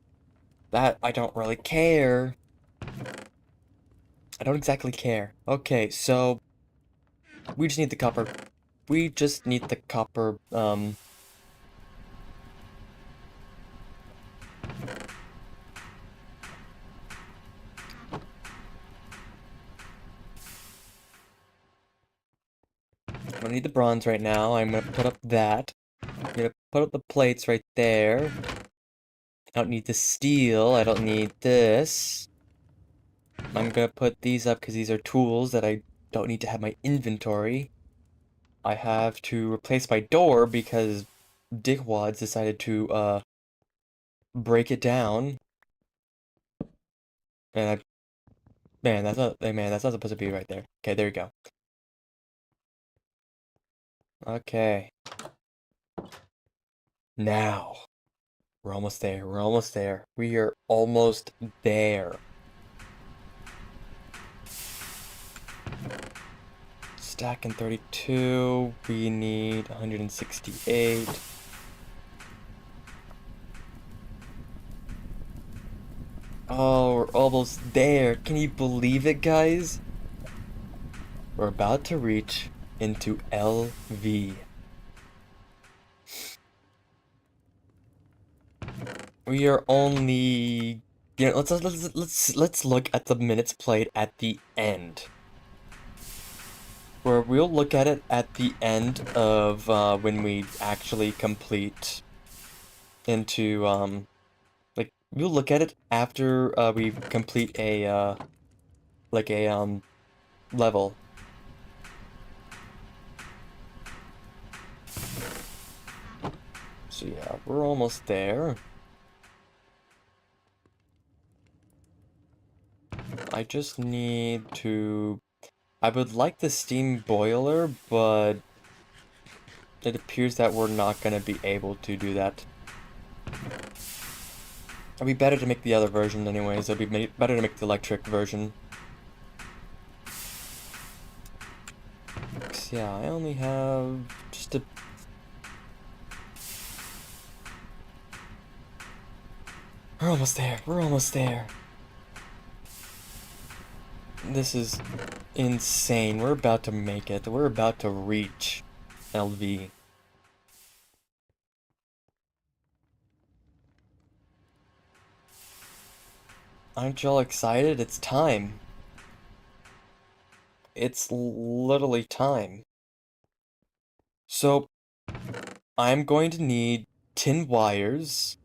That, I don't really care. I don't exactly care. Okay, so we just need the copper. We just need the copper, I don't need the bronze right now. I'm gonna put up that. I'm gonna put up the plates right there. I don't need the steel. I don't need this. I'm gonna put these up because these are tools that I don't need to have my inventory. I have to replace my door because dickwads decided to, break it down. And man, that's not supposed to be right there. Okay, there you go. Okay. Now. We're almost there. We're almost there. We are almost there. Stack in 32. We need 168. Oh, we're almost there. Can you believe it, guys? We're about to reach into LV. We are only, let's look at the minutes played at the end. Where we'll look at it at the end of when we actually complete into like we'll look at it after we complete a level. So yeah, we're almost there. I just need to... I would like the steam boiler, but it appears that we're not going to be able to do that. It'd be better to make the other version anyways. It'd be better to make the electric version. 'Cause, yeah, I only have just a... We're almost there. We're almost there. This is insane. We're about to make it. We're about to reach LV. Aren't y'all excited? It's time. It's literally time. So, I'm going to need tin wires.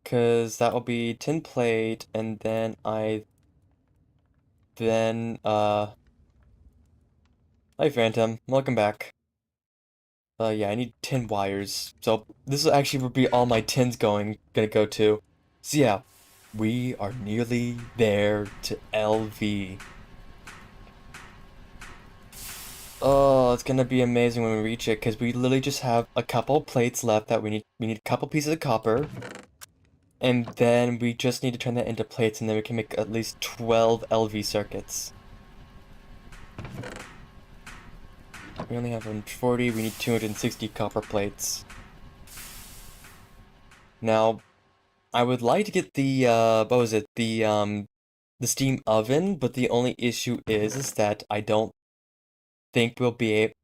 Because that will be tin plate, and then Hi Phantom, welcome back. Yeah, I need tin wires. So, this will actually be all my tins gonna go to. So yeah, we are nearly there to LV. Oh, it's gonna be amazing when we reach it, because we literally just have a couple plates left that we need a couple pieces of copper, and then we just need to turn that into plates, and then we can make at least 12 LV circuits. We only have 140, we need 260 copper plates. Now, I would like to get the, what was it, the steam oven, but the only issue is that I don't think we'll be able,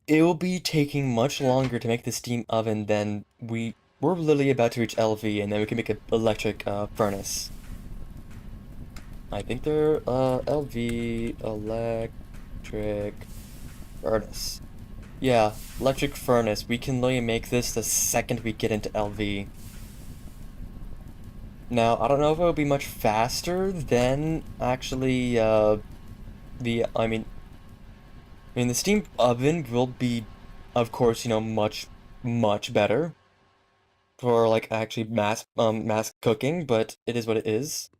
it will be taking much longer to make the steam oven than we're literally about to reach LV, and then we can make an electric, furnace. I think they're, LV, electric furnace. Yeah, electric furnace. We can literally make this the second we get into LV. Now, I don't know if it'll be much faster than actually, I mean, the steam oven will be, of course, much, much better for, like, actually mass cooking, but it is what it is.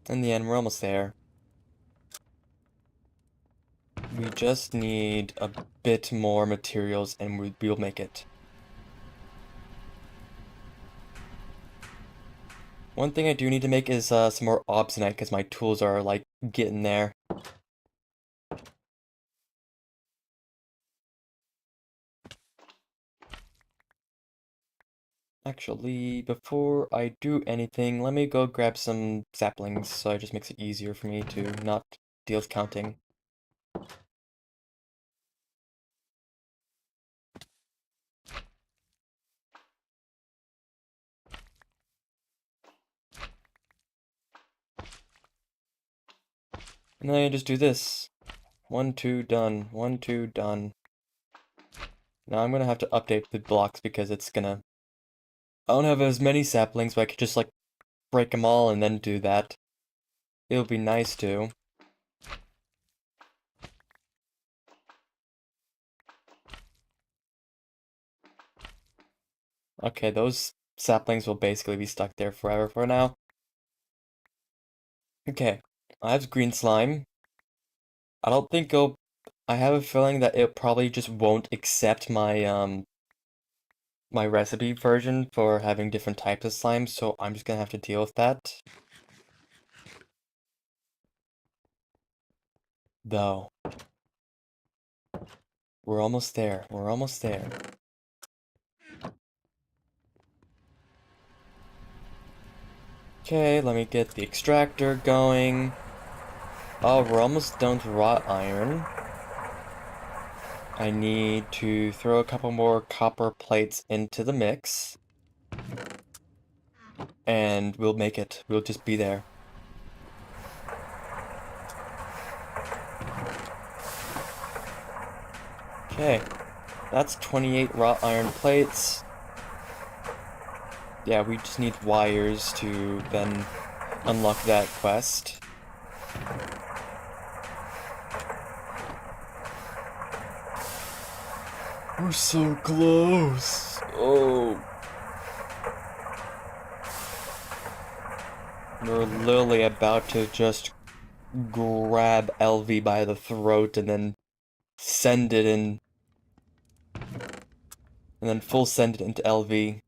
In the end, we're almost there. We just need a bit more materials and we'll make it. One thing I do need to make is some more obsidian because my tools are like getting there. Actually, before I do anything, let me go grab some saplings so it just makes it easier for me to not deal with counting. And then I just do this. 1, 2, done. 1, 2, done. Now I'm gonna have to update the blocks because it's gonna... I don't have as many saplings, but I could just, like, break them all and then do that. It would be nice to. Okay, those saplings will basically be stuck there forever for now. Okay, I have green slime. I don't think it'll... I have a feeling that it probably just won't accept my recipe version for having different types of slime, so I'm just gonna have to deal with that. Though. We're almost there. We're almost there. Okay, let me get the extractor going. Oh, we're almost done with wrought iron. I need to throw a couple more copper plates into the mix. And we'll make it. We'll just be there. Okay, that's 28 wrought iron plates. Yeah, we just need wires to then unlock that quest. We're so close. Oh. We're literally about to just grab LV by the throat and then send it in. And then full send it into LV.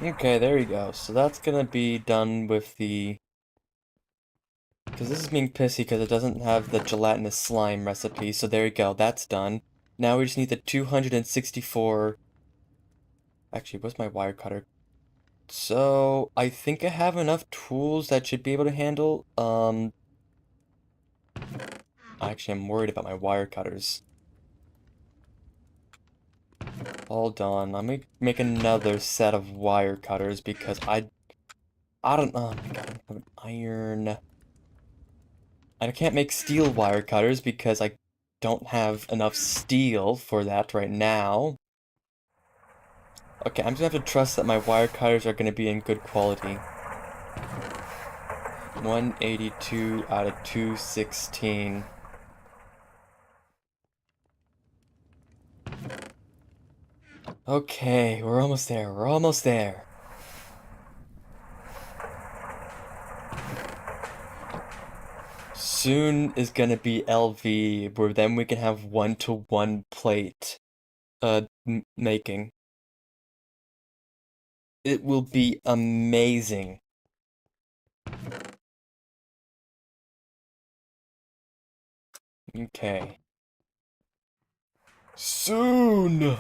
Okay, there you go. So that's gonna be done with the... Because this is being pissy because it doesn't have the gelatinous slime recipe, so there you go, that's done. Now we just need the 264... Actually, what's my wire cutter? So, I think I have enough tools that should be able to handle, Actually, I'm worried about my wire cutters. Hold on, let me make another set of wire cutters because I don't know. Oh my god, I don't have an iron. I can't make steel wire cutters because I don't have enough steel for that right now. Okay, I'm just gonna have to trust that my wire cutters are gonna be in good quality. 182 out of 216. Okay, we're almost there. We're almost there. Soon is gonna be LV, where then we can have one-to-one plate making. It will be amazing. Okay. Soon!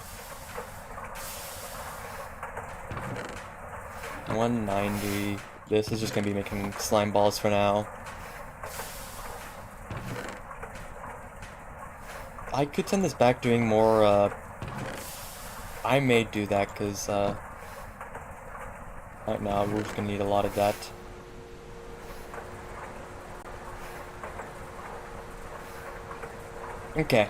190. This is just gonna be making slime balls for now. I could send this back doing more, I may do that, because, right now we're just gonna need a lot of that. Okay.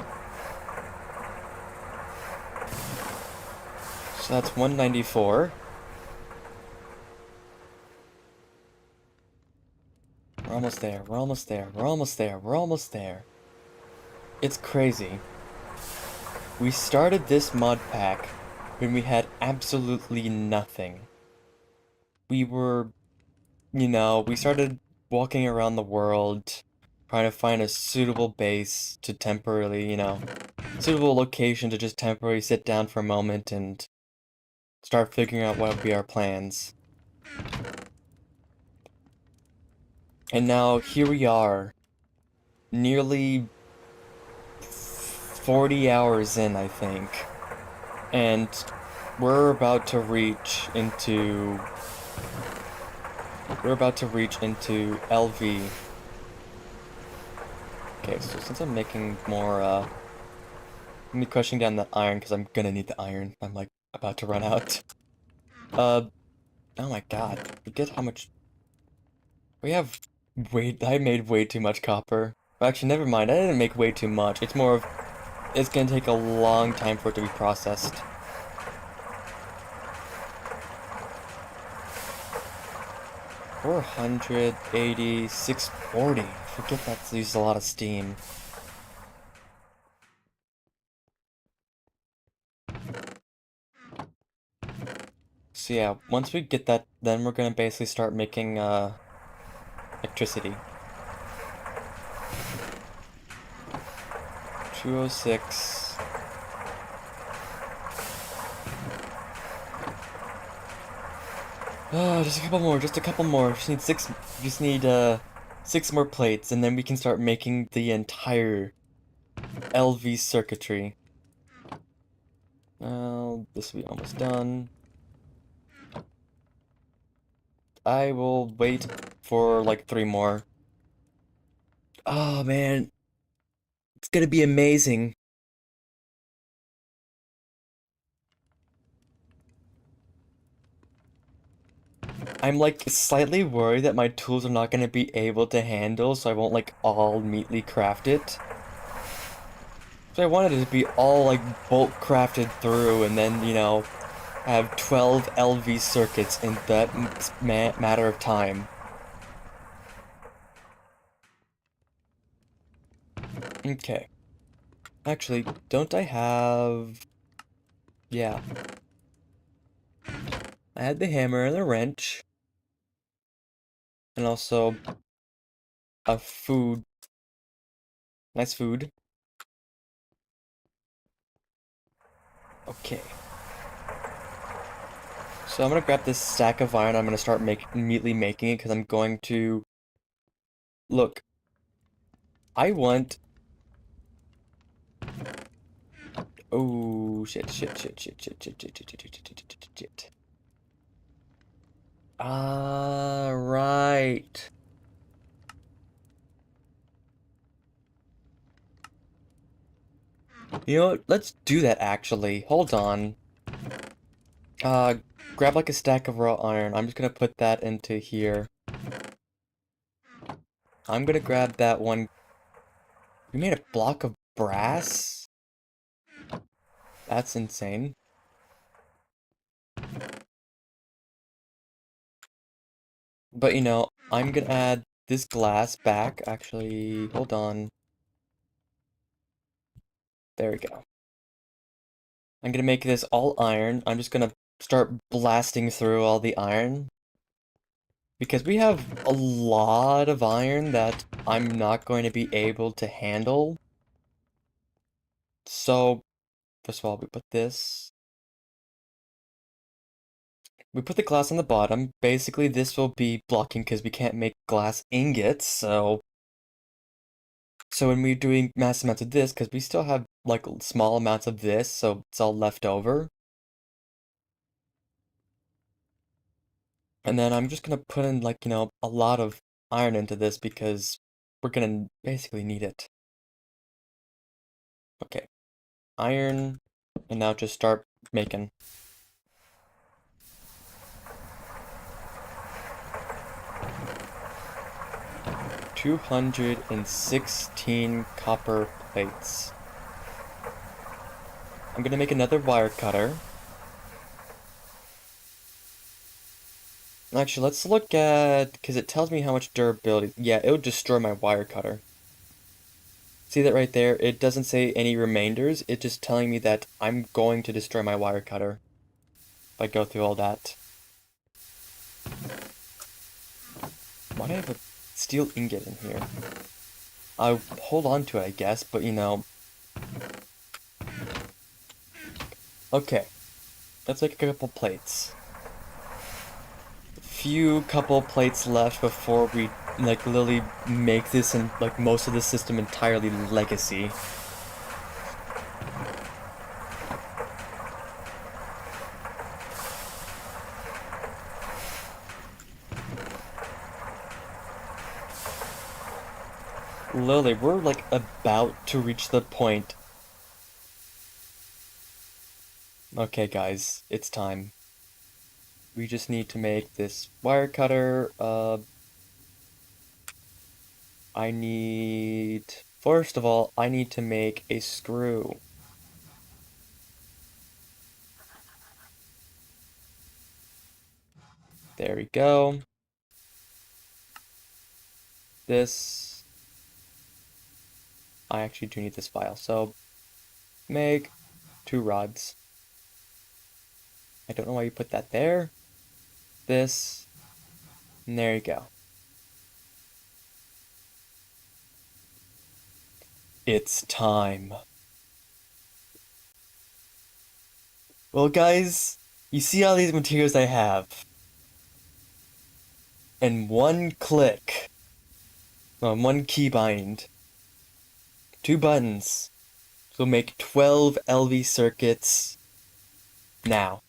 So that's 194. We're almost there, we're almost there, we're almost there, we're almost there. It's crazy. We started this mod pack when we had absolutely nothing. We were, we started walking around the world, trying to find a suitable base to temporarily, suitable location to just temporarily sit down for a moment and start figuring out what would be our plans. And now here we are, nearly 40 hours in, I think. And we're about to reach into LV. Okay, so since I'm making more, I'm crushing down the iron because I'm gonna need the iron. I'm like about to run out. Oh my god, forget how much we have. I made way too much copper. Well, actually, never mind. I didn't make way too much. It's more of it's gonna take a long time for it to be processed. 480, 640. Forget that uses a lot of steam. So yeah, once we get that, then we're gonna basically start making electricity. 206. Oh, just a couple more, just a couple more. Just need 6 more plates, and then we can start making the entire LV circuitry. Well, this will be almost done. I will wait for like 3 more. Oh man, it's gonna be amazing. I'm like slightly worried that my tools are not gonna be able to handle, so I won't like all neatly craft it. So I wanted it to be all like bulk crafted through and then, have 12 LV circuits in that matter of time. Okay. Actually, don't I have... Yeah. I had the hammer and the wrench. And also a food. Nice food. Okay. So I'm gonna grab this stack of iron. I'm gonna start immediately making it because I'm going to... Look. I want... Oh, shit, shit, shit, shit, shit, shit, shit, shit, shit, shit, shit, shit, shit, shit. Ah, right. You know what? Let's do that actually. Hold on. Uh, grab like a stack of raw iron. I'm just gonna put that into here. I'm gonna grab that one. We made a block of brass? That's insane. But I'm gonna add this glass back. Actually, hold on. There we go. I'm gonna make this all iron. I'm just gonna start blasting through all the iron. Because we have a lot of iron that I'm not going to be able to handle. So, first of all, we put this. We put the glass on the bottom. Basically, this will be blocking because we can't make glass ingots, so... So when we're doing massive amounts of this, because we still have, like, small amounts of this, so it's all left over. And then I'm just gonna put in, like, a lot of iron into this because we're gonna basically need it. Okay. Iron, and now just start making. 216 copper plates. I'm gonna make another wire cutter. Actually, let's look at, because it tells me how much durability. Yeah, it would destroy my wire cutter. See that right there? It doesn't say any remainders. It's just telling me that I'm going to destroy my wire cutter if I go through all that. Why do I have a steel ingot in here? I'll hold on to it, I guess, but Okay, let's make a couple plates. Few couple plates left before we, like, literally make this and, like, most of the system entirely legacy. Literally, we're, like, about to reach the point. Okay, guys, it's time. We just need to make this wire cutter. First of all, I need to make a screw. There we go. This, I actually do need this file, so make 2 rods. I don't know why you put that there. This, and there you go. It's time. Well, guys, you see all these materials I have. And one click, one keybind, 2 buttons, will make 12 LV circuits now.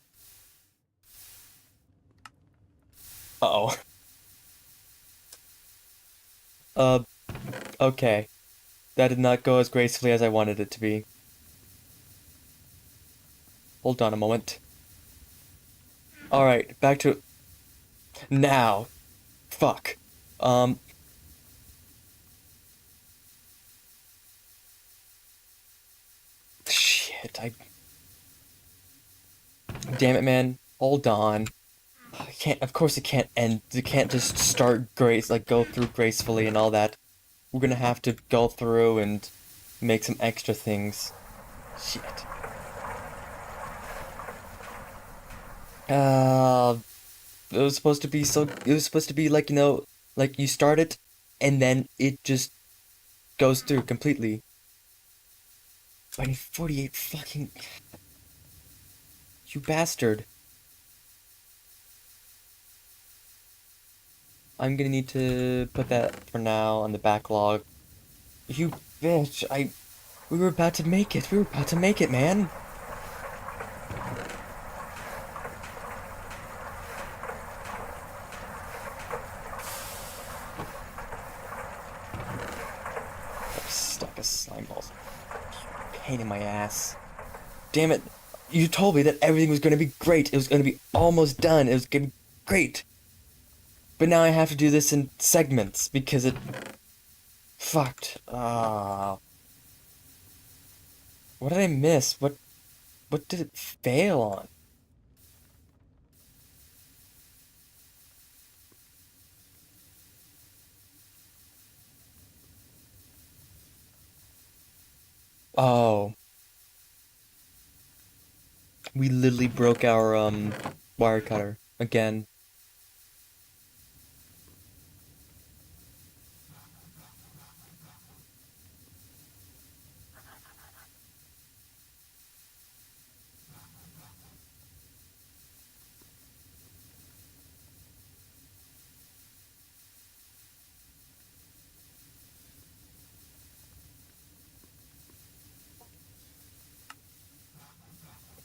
Uh-oh. Okay. That did not go as gracefully as I wanted it to be. Hold on a moment. Alright, back to... Now. Fuck. Shit, Damn it, man. Hold on. I can't... Of course it can't end. It can't just start go through gracefully and all that. We're gonna have to go through and make some extra things. Shit. It was supposed to be it was supposed to be like, like you start it, and then it just goes through completely. I need 48 fucking... You bastard. I'm gonna need to put that for now on the backlog. You bitch, we were about to make it. We were about to make it, man. I'm stuck as slime balls. Pain in my ass. Damn it. You told me that everything was gonna be great. It was gonna be almost done. It was gonna be great. But now I have to do this in segments because it fucked. What did I miss? What did it fail on? Oh. We literally broke our, wire cutter. Again.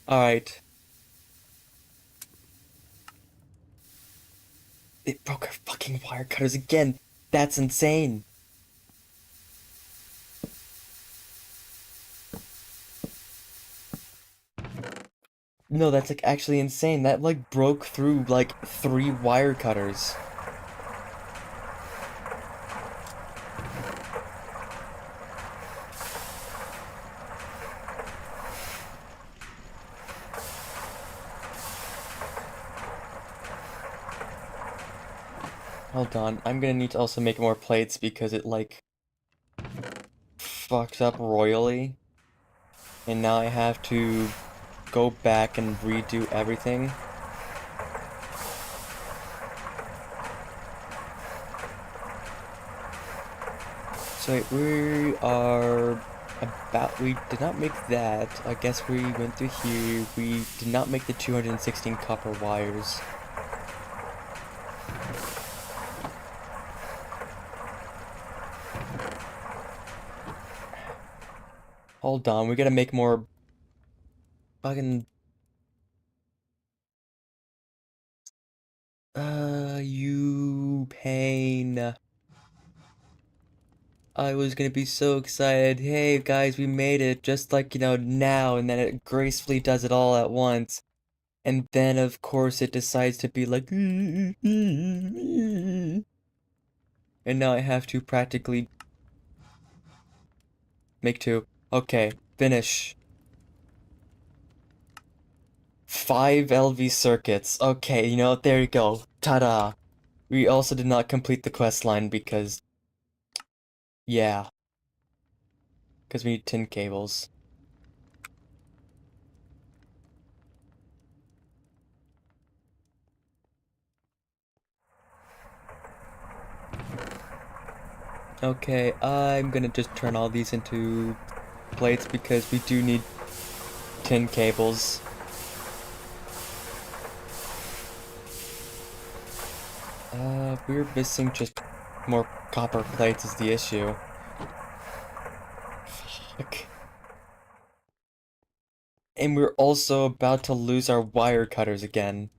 Alright. It broke our fucking wire cutters again. That's insane. No, that's like actually insane. That like broke through like 3 wire cutters. Hold on, I'm gonna need to also make more plates because it like fucked up royally. And now I have to go back and redo everything. So wait, we did not make that. I guess we went through here. We did not make the 216 copper wires. Hold on, we gotta make more fucking you pain. I was gonna be so excited. Hey guys, we made it just like, now, and then it gracefully does it all at once. And then of course it decides to be like and now I have to practically make 2. Okay, finish. 5 LV circuits. Okay, there you go. Ta-da. We also did not complete the quest line because, yeah. Because we need tin cables. Okay, I'm gonna just turn all these into plates because we do need tin cables. We're missing just more copper plates is the issue. Fuck. And we're also about to lose our wire cutters again.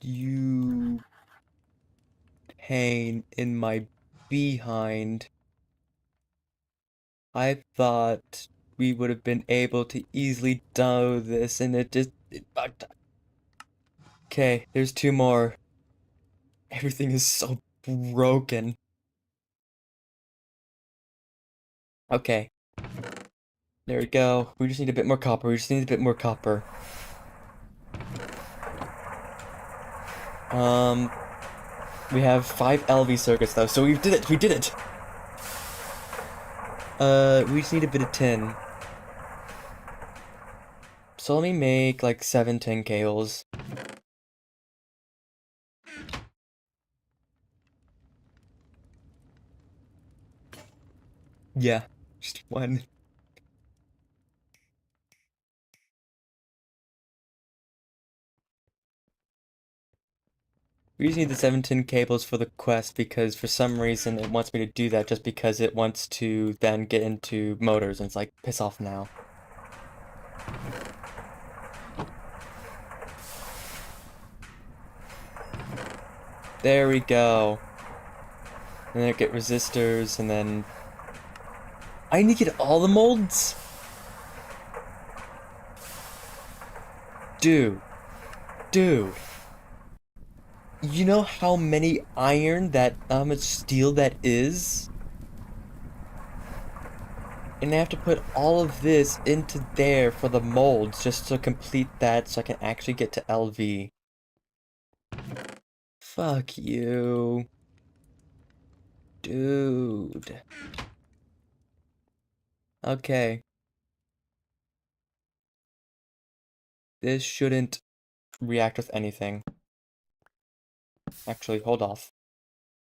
You pain in my behind. I thought we would have been able to easily do this and it fucked up. Okay, there's 2 more. Everything is so broken. Okay. There we go. We just need a bit more copper. We just need a bit more copper. We have 5 LV circuits though, so we did it! We did it! We just need a bit of tin. So let me make like 7 tin cables. Yeah, just 1. We just need the 7 tin cables for the quest because for some reason it wants me to do that just because it wants to then get into motors and it's like, piss off now. There we go. And then I get resistors and then... I need to get all the molds? Dude. Dude. You know how many iron that, steel that is? And I have to put all of this into there for the molds just to complete that so I can actually get to LV. Fuck you. Dude. Okay. This shouldn't react with anything. Actually, hold off.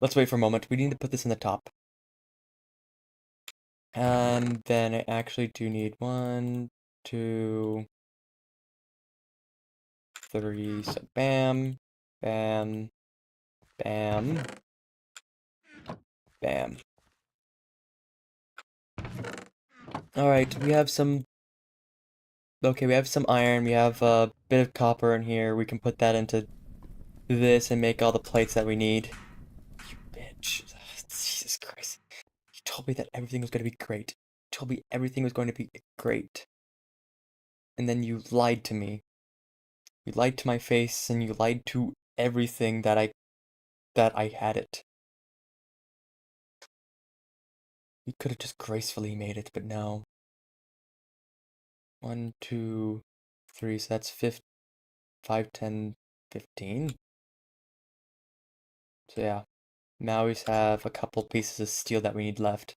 Let's wait for a moment. We need to put this in the top. And then I actually do need 1, 2, 3. So bam, bam, bam, bam. Alright, we have some... Okay, we have some iron. We have a bit of copper in here. We can put that into this and make all the plates that we need. You bitch. Jesus Christ. You told me that everything was going to be great. You told me everything was going to be great. And then you lied to me. You lied to my face and you lied to everything that I had it. You could have just gracefully made it, but no. 1, 2, 3, so that's 5, 10, 15. So yeah. Now we have a couple pieces of steel that we need left.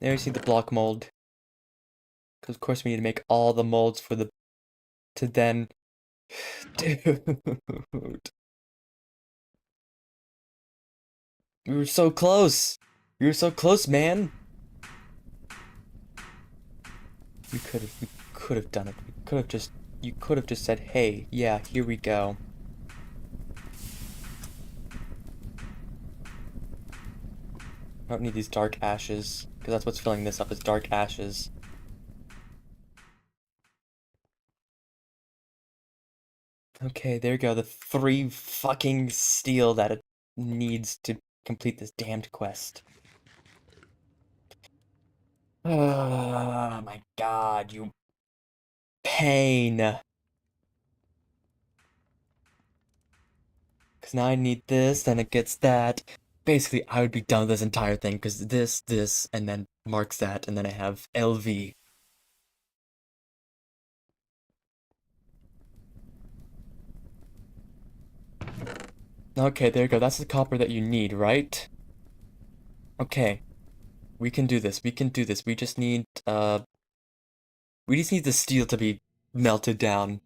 There you see the block mold. Because of course we need to make all the molds for the... to then... Dude. We were so close! We were so close, man! You could have done it. You could have just said, hey, yeah, here we go. I don't need these dark ashes, because that's what's filling this up, is dark ashes. Okay, there you go, the 3 fucking steel that it needs to complete this damned quest. Oh my god, you pain. Because now I need this, then it gets that. Basically, I would be done with this entire thing, because this, and then marks that, and then I have LV. Okay, there you go. That's the copper that you need, right? Okay. We can do this. We can do this. We just need the steel to be melted down.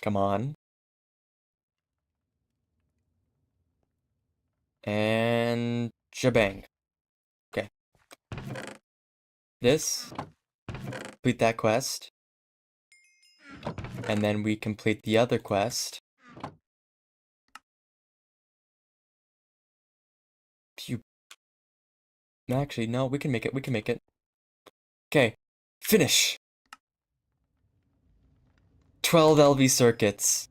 Come on. And shebang. Okay. This. Complete that quest. And then we complete the other quest. Phew. Actually, no, we can make it. We can make it. Okay. Finish. 12 LV circuits.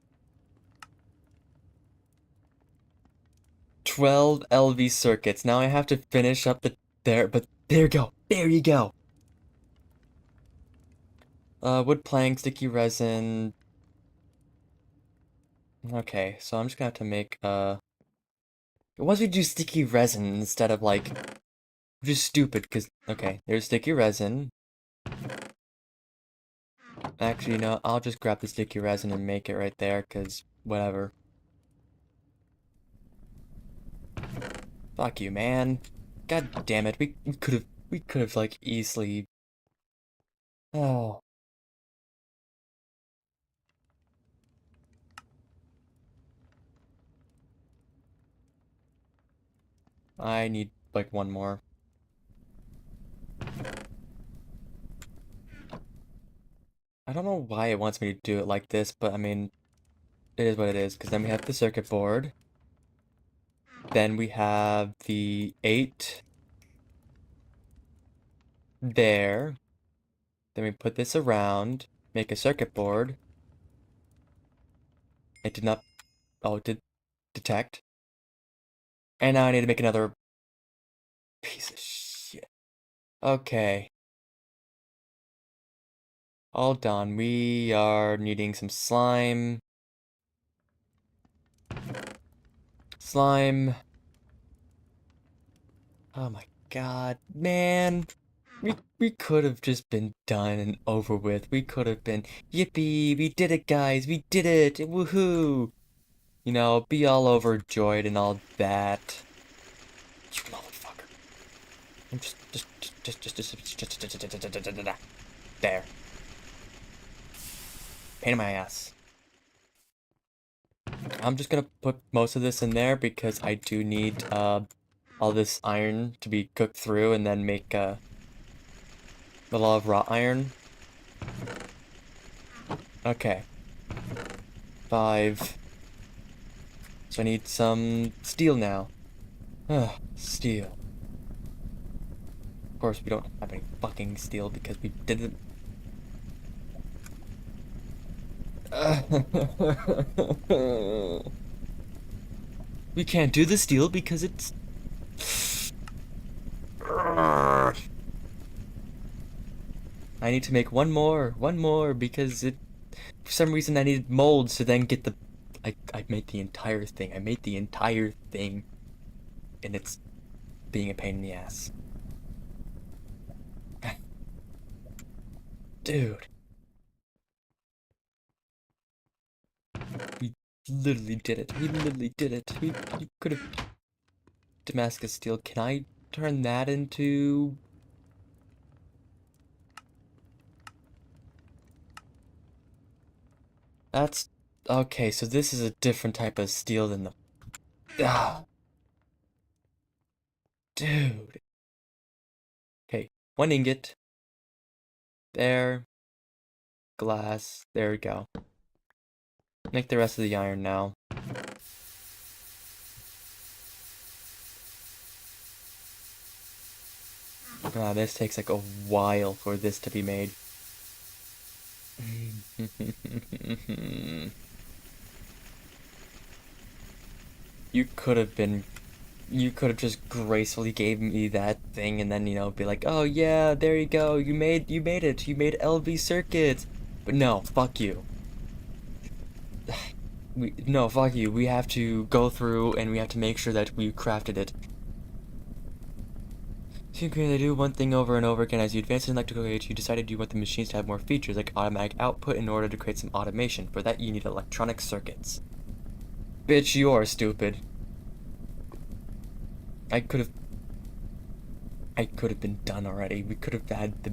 12 LV circuits. Now I have to finish up but there you go. There you go. Wood plank, sticky resin. Okay, so I'm just gonna have to make, once we do sticky resin instead of, like, just stupid, because, okay, there's sticky resin. Actually, no, I'll just grab the sticky resin and make it right there, because, whatever. Fuck you, man. God damn it, we could have, like, easily... Oh. I need, like, one more. I don't know why it wants me to do it like this, but, I mean, it is what it is, because then we have the circuit board. Then we have the 8 there. Then we put this around, make a circuit board. It did not... Oh, it did detect. And now I need to make another piece of shit. Okay. All done. We are needing some slime. Slime. Oh my god, man. We could have just been done and over with. We could have been, yippee, we did it, guys, we did it, woohoo! You know, be all overjoyed and all that. You motherfucker. I'm there. Pain in my ass. I'm just gonna put most of this in there because I do need, all this iron to be cooked through and then make, a lot of wrought iron. Okay. 5. So I need some steel now. Ugh, steel. Of course, we don't have any fucking steel because we didn't. We can't do the steel because it's. I need to make one more because it. For some reason, I needed molds to then get the. I made the entire thing. I made the entire thing, and it's being a pain in the ass. Dude. We literally did it. We literally did it. We could have. Damascus steel. Can I turn that into. That's. Okay, so this is a different type of steel than the. Ah, dude. Okay, 1 ingot. There. Glass. There we go. Make the rest of the iron now. Ah, this takes like a while for this to be made. You could have been. You could have just gracefully gave me that thing and then, you know, be like, oh yeah, there you go, you made it, you made LV circuits. But no, fuck you. No, fuck you. We have to go through and we have to make sure that we crafted it. So you can do one thing over and over again. As you advance in electrical age, you decided you want the machines to have more features like automatic output in order to create some automation. For that, you need electronic circuits. Bitch, you are stupid. I could have been done already. We could have had the,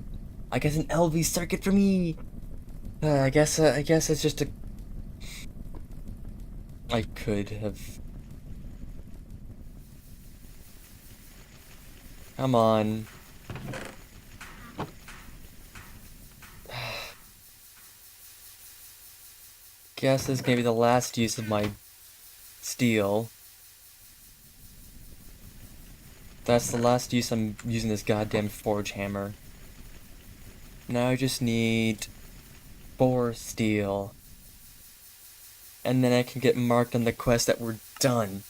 I guess, an LV circuit for me. I guess it's just a. I could have. Come on. Guess this is gonna be the last use of my steel. That's the last use I'm using this goddamn forge hammer. Now I just need 4 steel. And then I can get marked on the quest that we're done.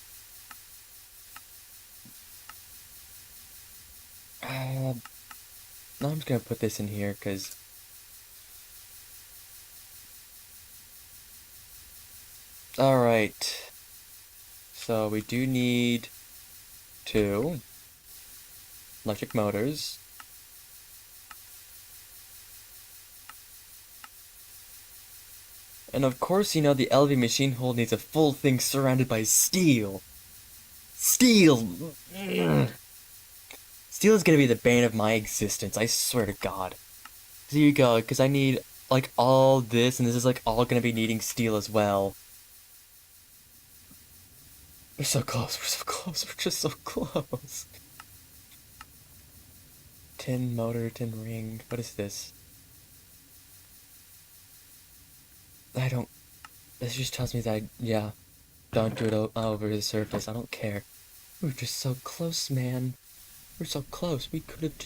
No, I'm just gonna put this in here, because... Alright. So we do need 2 electric motors. And of course, you know, the LV machine hull needs a full thing surrounded by steel. Steel! Steel is gonna be the bane of my existence, I swear to God. Here you go, because I need, like, all this, and this is, like, all gonna be needing steel as well. We're so close, we're so close, we're just so close. Tin motor, tin ring, what is this? This just tells me that, yeah, don't do it over the surface, I don't care. We're just so close, man. We're so close. We could have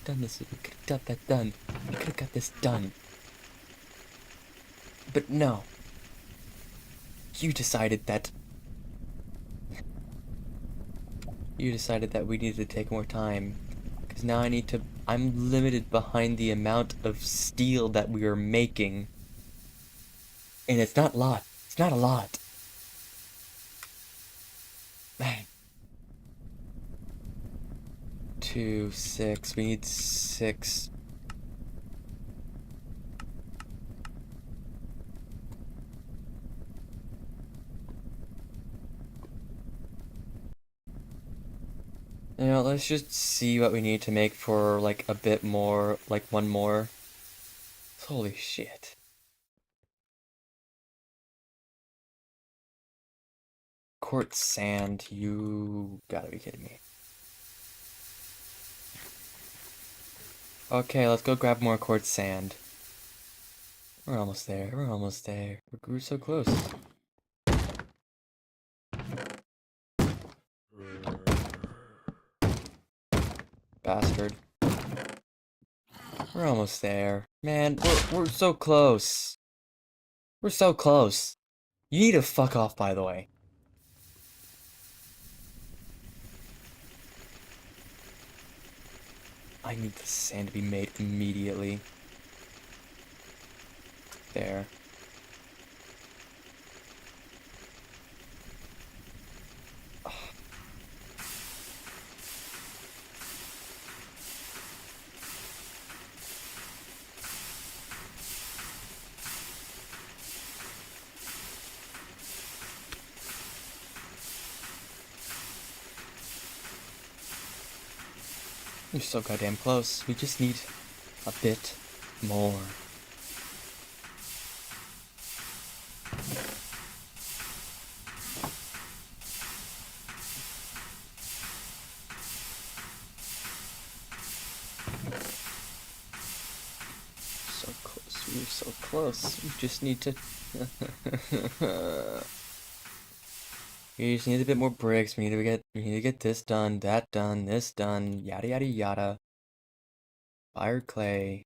done this. We could have got that done. We could have got this done. But no. You decided that we needed to take more time. Because now I'm limited behind the amount of steel that we are making. And it's not a lot. It's not a lot. Man. 2, 6. We need 6. You know, let's just see what we need to make for, like, a bit more, like, one more. Holy shit. Quartz sand, you gotta be kidding me. Okay, let's go grab more quartz sand. We're almost there, we're almost there. We're so close. Bastard. We're almost there. Man, we're so close. We're so close. You need to fuck off, by the way. I need the sand to be made immediately. There. We're so goddamn close. We just need a bit more. So close. We're so close. We just need to... We just need a bit more bricks. We need to get this done, that done, this done, yada yada yada. Fire clay.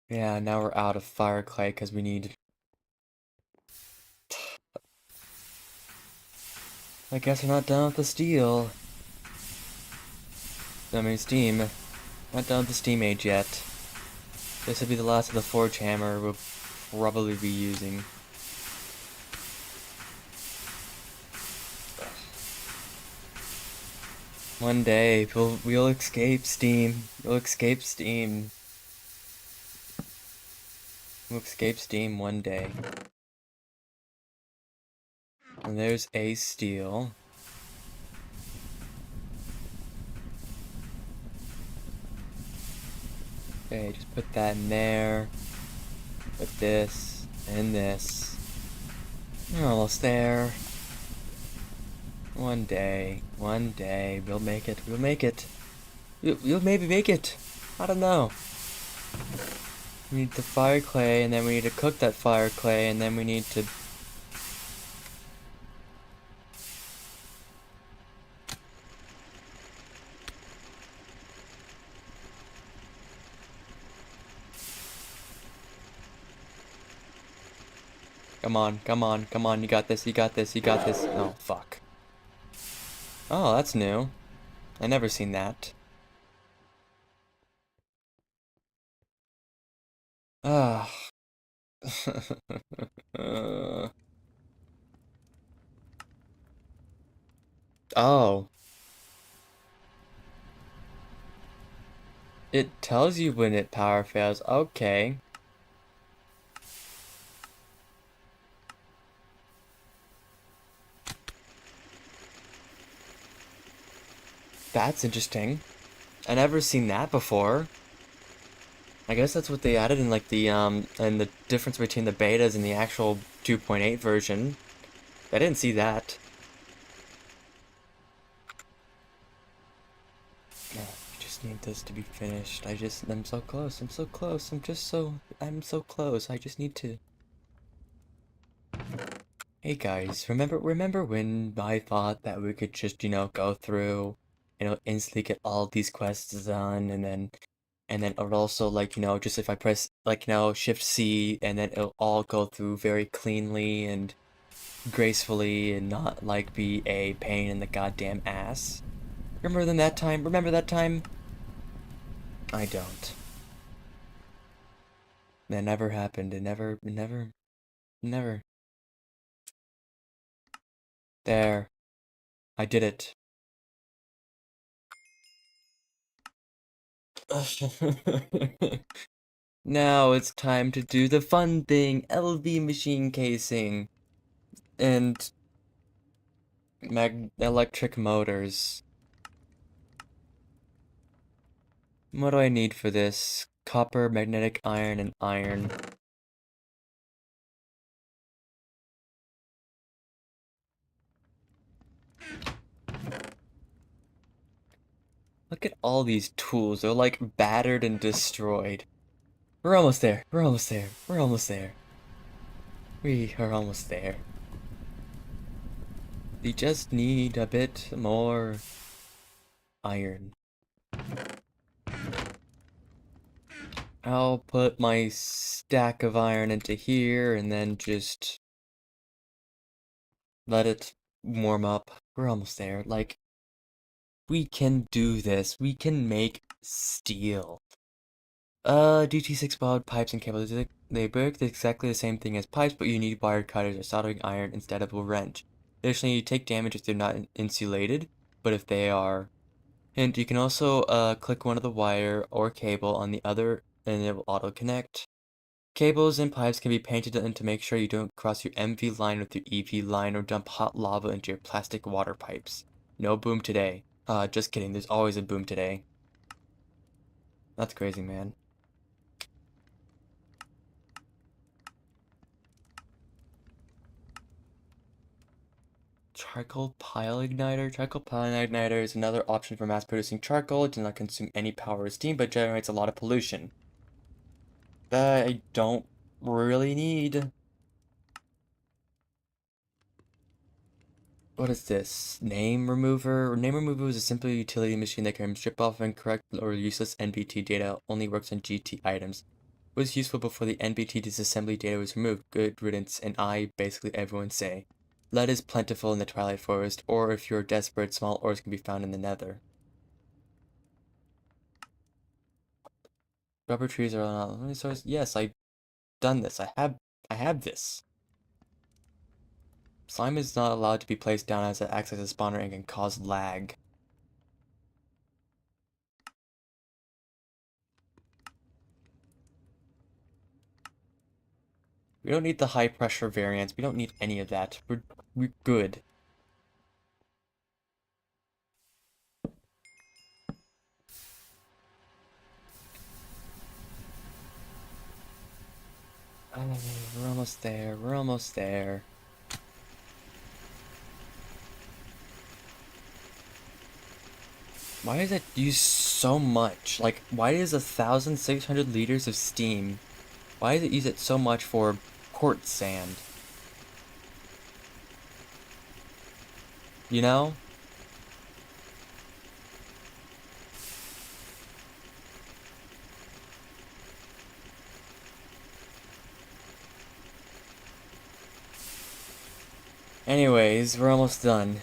Yeah, now we're out of fire clay because we need... I guess we're not done with the steel. I mean, steam. Not done with the steam age yet. This will be the last of the forge hammer we'll probably be using. One day, we'll escape steam. We'll escape steam. We'll escape steam one day. And there's a steel. Okay, just put that in there. Put this and this. We're almost there. One day, we'll make it. We'll make it. You'll maybe make it. I don't know. We need the fire clay, and then we need to cook that fire clay, and then we need to... Come on, come on, come on, you got this, you got this, you got this. Oh, fuck. Oh, that's new. I never seen that. Ah. Oh. It tells you when it power fails. Okay. That's interesting. I never seen that before. I guess that's what they added in like the and the difference between the betas and the actual 2.8 version. I didn't see that. Yeah, I just need this to be finished. I'm so close. I'm so close. I'm so close. I just need to... Hey guys, remember when I thought that we could just, you know, go through, you know, instantly get all these quests done, and then it would also, like, you know, just if I press, like, you know, Shift C, and then it'll all go through very cleanly and gracefully and not, like, be a pain in the goddamn ass. Remember that time? Remember that time? I don't. That never happened. It never. There. I did it. Now it's time to do the fun thing, LV machine casing and electric motors. What do I need for this? Copper, magnetic iron, and iron. Look at all these tools. They're like battered and destroyed. We're almost there. We're almost there. We're almost there. We are almost there. We just need a bit more iron. I'll put my stack of iron into here and then just let it warm up. We're almost there. Like, we can do this. We can make steel. DT6 bod pipes and cables. They work exactly the same thing as pipes, but you need wire cutters or soldering iron instead of a wrench. Additionally, you take damage if they're not insulated, but if they are. And you can also click one of the wire or cable on the other and it will auto connect. Cables and pipes can be painted in to make sure you don't cross your MV line with your EV line or dump hot lava into your plastic water pipes. No boom today. Just kidding, there's always a boom today. That's crazy, man. Charcoal pile igniter? Charcoal pile igniter is another option for mass producing charcoal. It does not consume any power or steam, but generates a lot of pollution. That I don't really need. What is this? Name remover? Name remover is a simple utility machine that can strip off incorrect or useless NBT data. Only works on GT items. Was useful before the NBT disassembly data was removed. Good riddance, and basically everyone say. Lead is plentiful in the Twilight Forest, or if you're desperate, small ores can be found in the Nether. Rubber trees are not only source. Yes, I've done this. I have this. Slime is not allowed to be placed down as it acts as a spawner and can cause lag. We don't need the high pressure variants. We don't need any of that. We're good. Oh, we're almost there. We're almost there. Why does it use so much? Like, why is 1,600 liters of steam? Why does it use it so much for quartz sand? You know? Anyways, we're almost done.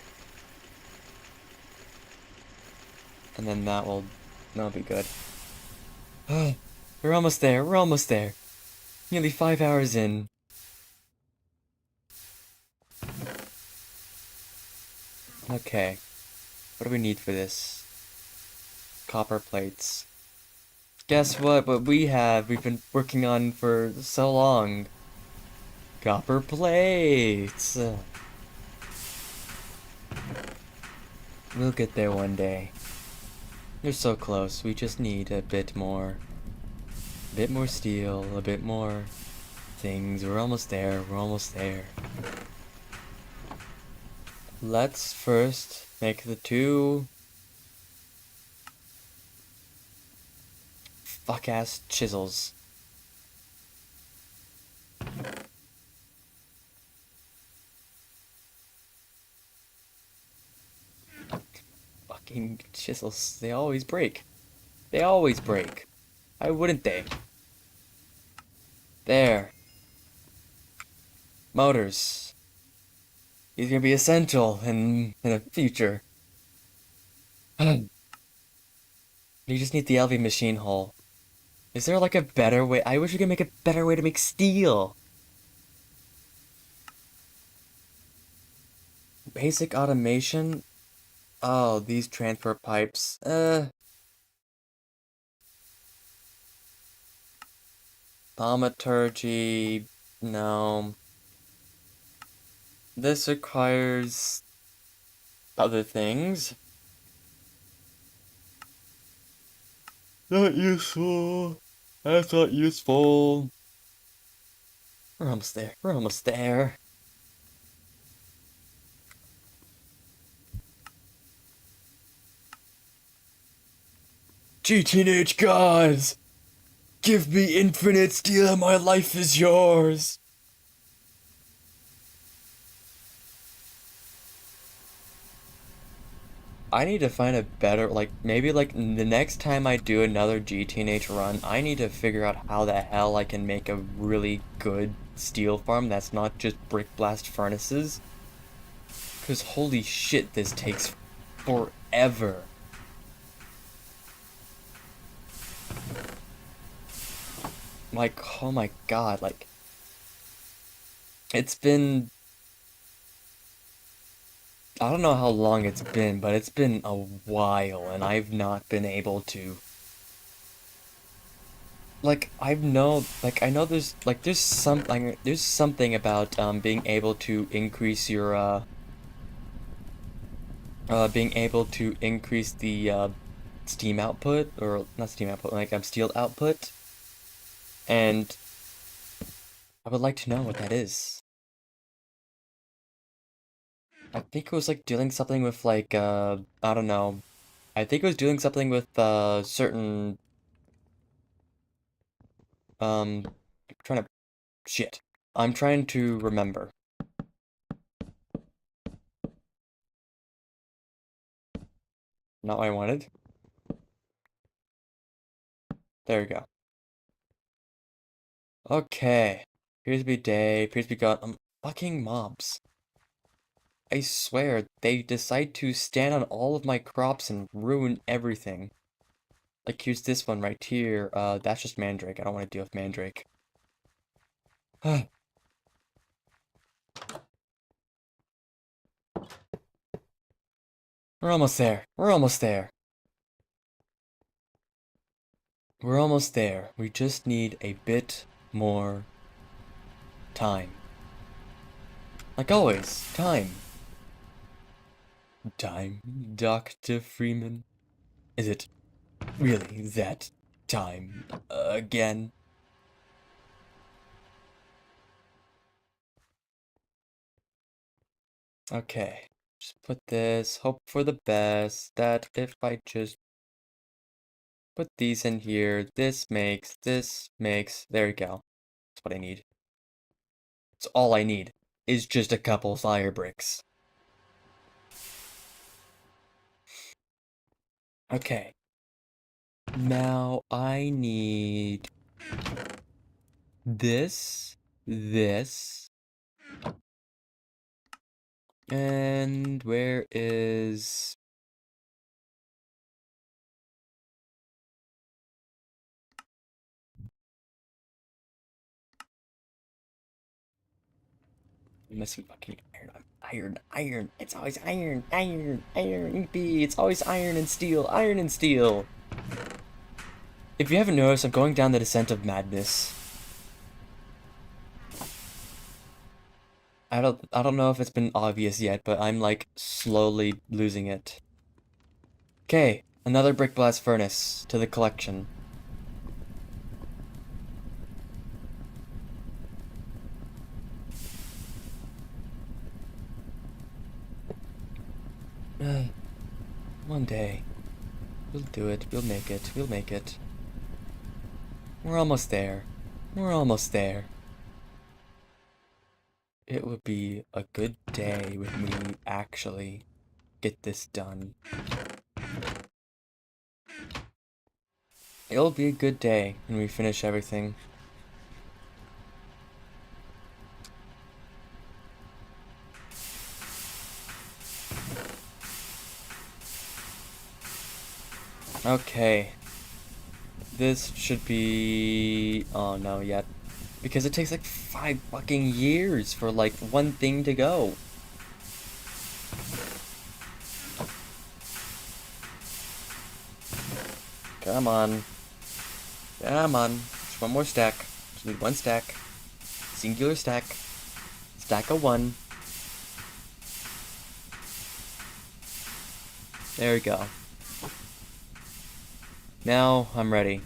And then that'll be good. We're almost there. We're almost there. Nearly 5 hours in. Okay. What do we need for this? Copper plates. Guess what? What we've been working on for so long. Copper plates. We'll get there one day. You're so close. We just need a bit more. A bit more steel, a bit more things. We're almost there. We're almost there. Let's first make the two fuck-ass chisels. Fucking chisels. They always break. They always break. Why wouldn't they? There. Motors. These are gonna be essential in the future. You just need the LV machine hull. Is there like a better way? I wish we could make a better way to make steel. Basic automation? Oh, these transfer pipes. Thaumaturgy. No. This requires other things. Not useful. That's not useful. We're almost there. We're almost there. Gee, teenage gods! Give me infinite steel and my life is yours! I need to find a better, like, maybe, like, the next time I do another GTNH run, I need to figure out how the hell I can make a really good steel farm that's not just brick blast furnaces. Because holy shit, this takes forever. Like, oh my god, like, it's been, I don't know how long it's been, but it's been a while, and I've not been able to, like, I know there's something about, being able to increase your, being able to increase the, steam output, or not steam output, like, steel output, and I would like to know what that is. I think it was like doing something with like I don't know. I think it was doing something with certain I'm trying to shit. I'm trying to remember. Not what I wanted. There we go. Okay. Appears to be day, appears to be got fucking mobs. I swear, they decide to stand on all of my crops and ruin everything. Like here's this one right here. That's just Mandrake. I don't want to deal with Mandrake. We're almost there. We're almost there. We're almost there. We just need a bit more time. Like always, time. Time, Dr. Freeman. Is it really that time again? Okay. Just put this, hope for the best, that if I just put these in here, this makes, there we go. That's what I need. It's all I need, is just a couple fire bricks. Okay. Now I need this, and where is... I'm missing fucking iron. Iron. It's always iron. It's always iron and steel. Iron and steel. If you haven't noticed, I'm going down the descent of madness. I don't know if it's been obvious yet, but I'm like slowly losing it. Okay, another brick blast furnace to the collection. One day. We'll do it. We'll make it. We'll make it. We're almost there. We're almost there. It would be a good day with me actually get this done. It'll be a good day when we finish everything. Okay. This should be... Oh, no, yet. Because it takes like 5 fucking years for like one thing to go. Come on. Come on. Just one more stack. Just need one stack. Singular stack. Stack of 1. There we go. Now I'm ready.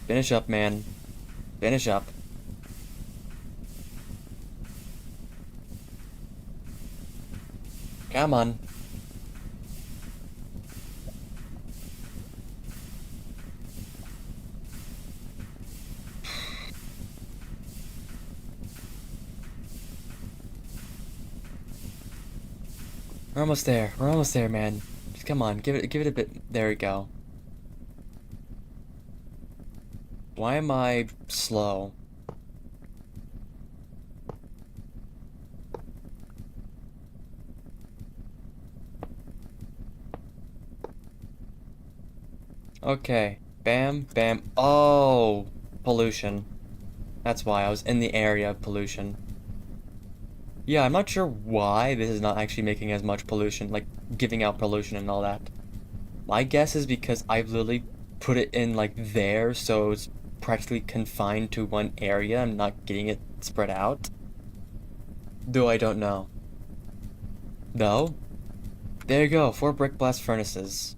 Finish up, man. Finish up. Come on. We're almost there. We're almost there, man. Just come on. Give it a bit. There we go. Why am I slow? Okay. Bam, bam. Oh, pollution. That's why I was in the area of pollution. Yeah, I'm not sure why this is not actually making as much pollution, like giving out pollution and all that. My guess is because I've literally put it in like there, so it's practically confined to one area. I'm not getting it spread out. Though I don't know. Though, there you go, 4 brick blast furnaces.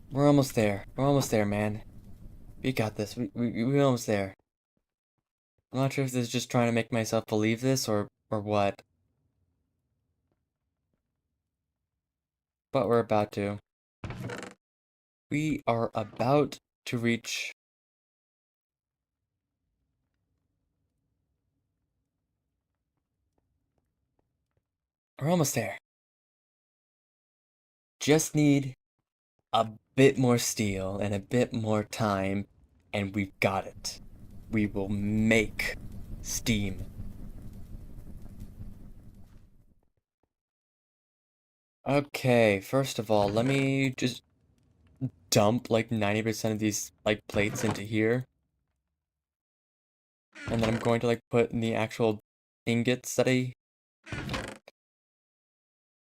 We're almost there. We're almost there, man. We got this. We're almost there. I'm not sure if this is just trying to make myself believe this or what. But we're about to. We are about to reach... We're almost there. Just need a bit more steel and a bit more time, and we've got it. We will make steam. Okay, first of all, let me just dump like 90% of these like plates into here. And then I'm going to like put in the actual ingots that I...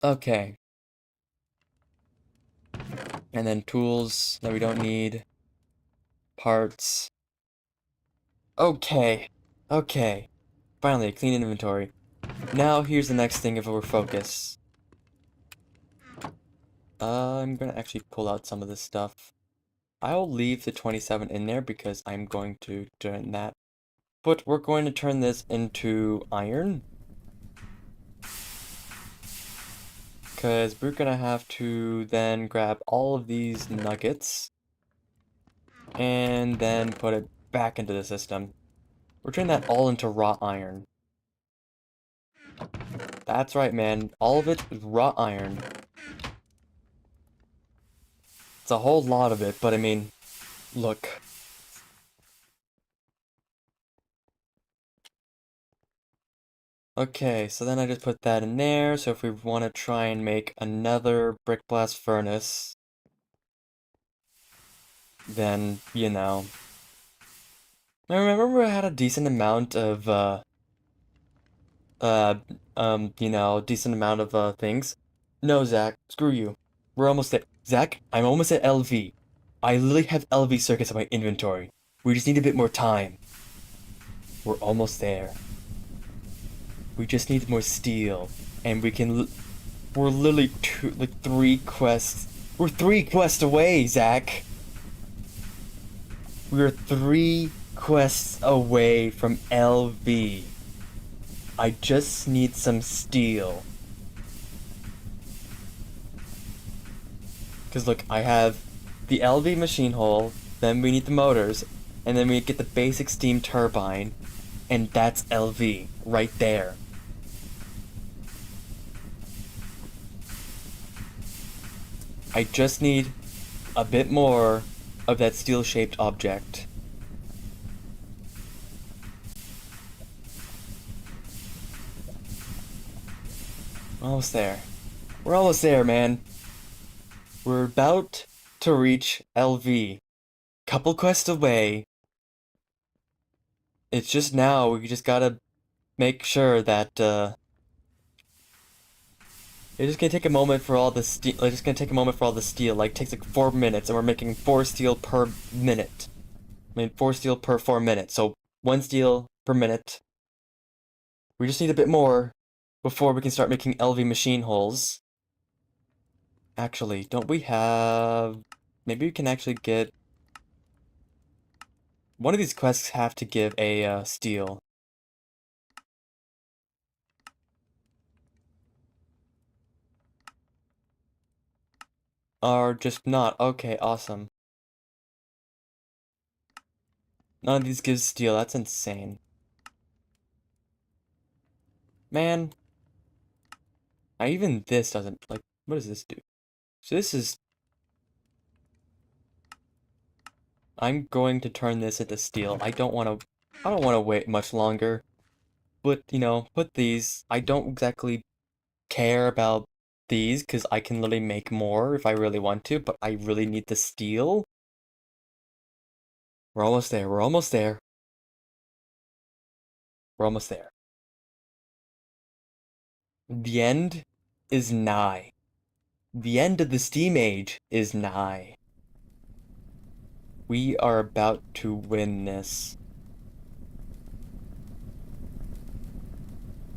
Okay. And then tools that we don't need. Parts. Okay. Okay. Finally, a clean inventory. Now here's the next thing of our focus. I'm gonna actually pull out some of this stuff. I'll leave the 27 in there because I'm going to turn that. But we're going to turn this into iron. Because we're gonna have to then grab all of these nuggets and then put it back into the system. We're turning that all into raw iron. That's right, man. All of it is raw iron. It's a whole lot of it, but I mean, look. Okay, so then I just put that in there, so if we want to try and make another brick blast furnace, then, you know. I remember I had a decent amount of, decent amount of, things. No, Zach, screw you. We're almost there. Zach, I'm almost at LV. I literally have LV circuits in my inventory. We just need a bit more time. We're almost there. We just need more steel, and we can... We're literally 3 quests. We're 3 quests away, Zach! We're 3 quests away from LV. I just need some steel. Because look, I have the LV machine hull, then we need the motors, and then we get the basic steam turbine, and that's LV, right there. I just need a bit more of that steel-shaped object. Almost there. We're almost there, man. We're about to reach LV. Couple quests away. It's just now, we just gotta make sure that, it's just gonna take a moment for all the steel, it's just gonna take a moment for all the steel, like, it takes like 4 minutes, and we're making 4 steel per minute. I mean, 4 steel per 4 minutes, so 1 steel per minute. We just need a bit more before we can start making LV machine holes. Actually, don't we have... Maybe we can actually get... One of these quests have to give a, steel. Or just not. Okay, awesome. None of these gives steel. That's insane. Man. Even this doesn't... Like, what does this do? So this is... I'm going to turn this into steel. I don't want to wait much longer. But, you know, put these... I don't exactly care about these, because I can literally make more if I really want to, but I really need the steel. We're almost there. We're almost there. We're almost there. The end is nigh. The end of the Steam Age is nigh. We are about to win this.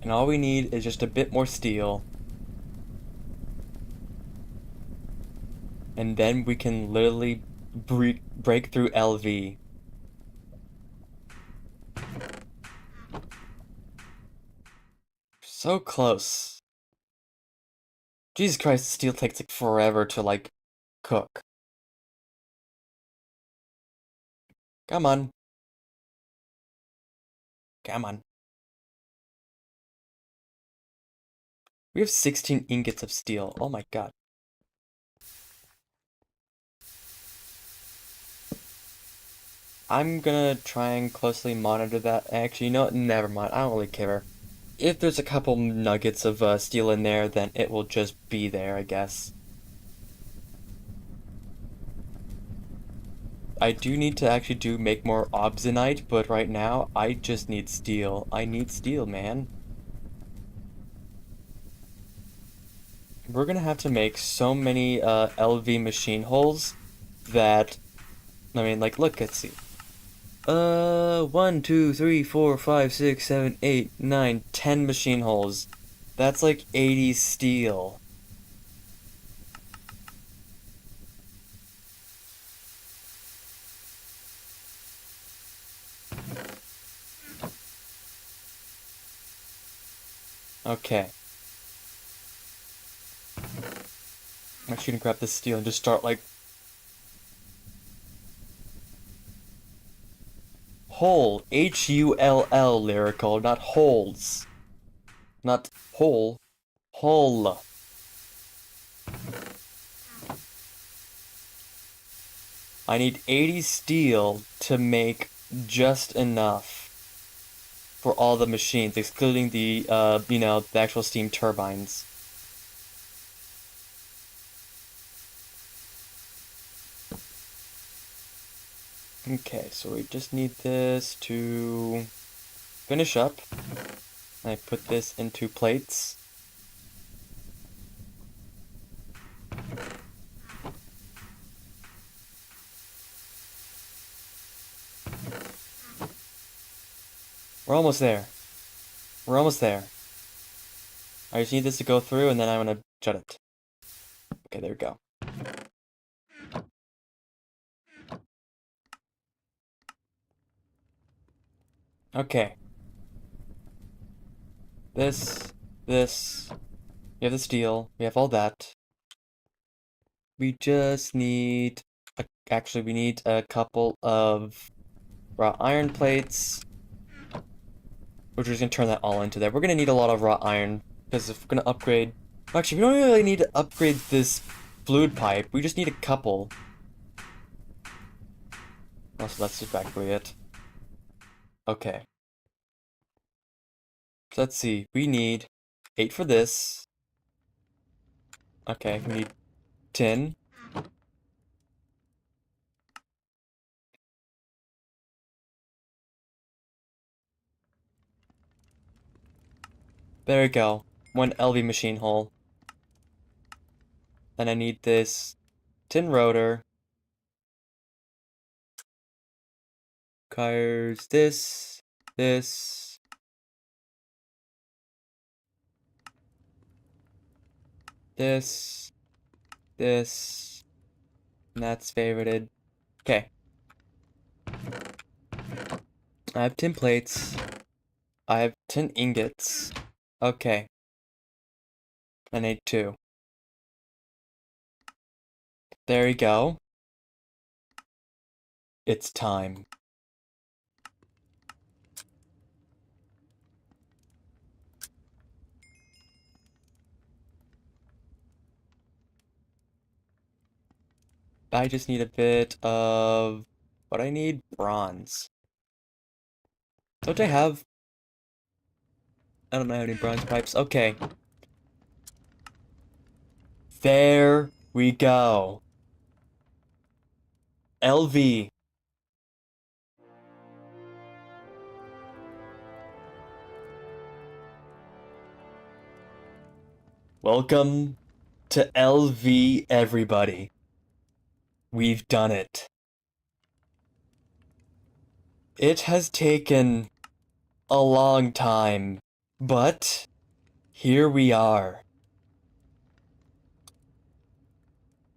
And all we need is just a bit more steel. And then we can literally break through LV. So close. Jesus Christ, the steel takes like forever to like cook. Come on. Come on. We have 16 ingots of steel. Oh my god. I'm gonna try and closely monitor that. Actually, you know what? Never mind. I don't really care. If there's a couple nuggets of steel in there, then it will just be there, I guess. I do need to actually make more obsidianite, but right now, I just need steel. I need steel, man. We're gonna have to make so many LV machine holes that, I mean, like, look, let's see. 1, 2, 3, 4, 5, 6, 7, 8, 9, 10 machine holes. That's like 80 steel. Okay. I'm actually gonna grab this steel and just start like... Hole. H-U-L-L, lyrical, not holes. Not hole. Hole. I need 80 steel to make just enough for all the machines, excluding the, you know, the actual steam turbines. Okay, so we just need this to finish up. I put this into plates. We're almost there. We're almost there. I just need this to go through and then I'm gonna shut it. Okay, there we go. Okay. This. We have the steel. We have all that. We just need... Actually, we need a couple of raw iron plates. We're just gonna turn that all into there. We're gonna need a lot of raw iron, because if we're gonna upgrade... Actually, we don't really need to upgrade this fluid pipe. We just need a couple. Also, that's exactly it. Okay. So let's see. We need 8 for this. Okay, we need tin. There we go. One LV machine hole. And I need this tin rotor. Requires this, this. This, this, and that's favorited. Okay. I have tin plates. I have tin ingots. Okay. I need 2. There you go. It's time. I just need a bit of... What I need? Bronze. Don't I have... I don't know how many bronze pipes. Okay. There we go. LV. Welcome to LV, everybody. We've done it. It has taken a long time, but here we are.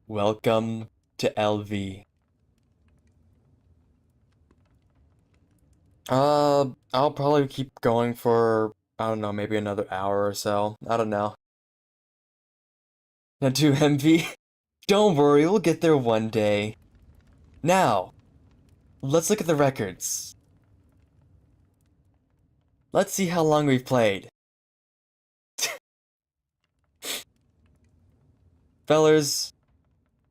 Welcome to LV. I'll probably keep going for, I don't know, maybe another hour or so. I don't know. Not too MV. Don't worry, we'll get there one day. Now, let's look at the records. Let's see how long we've played. Fellers,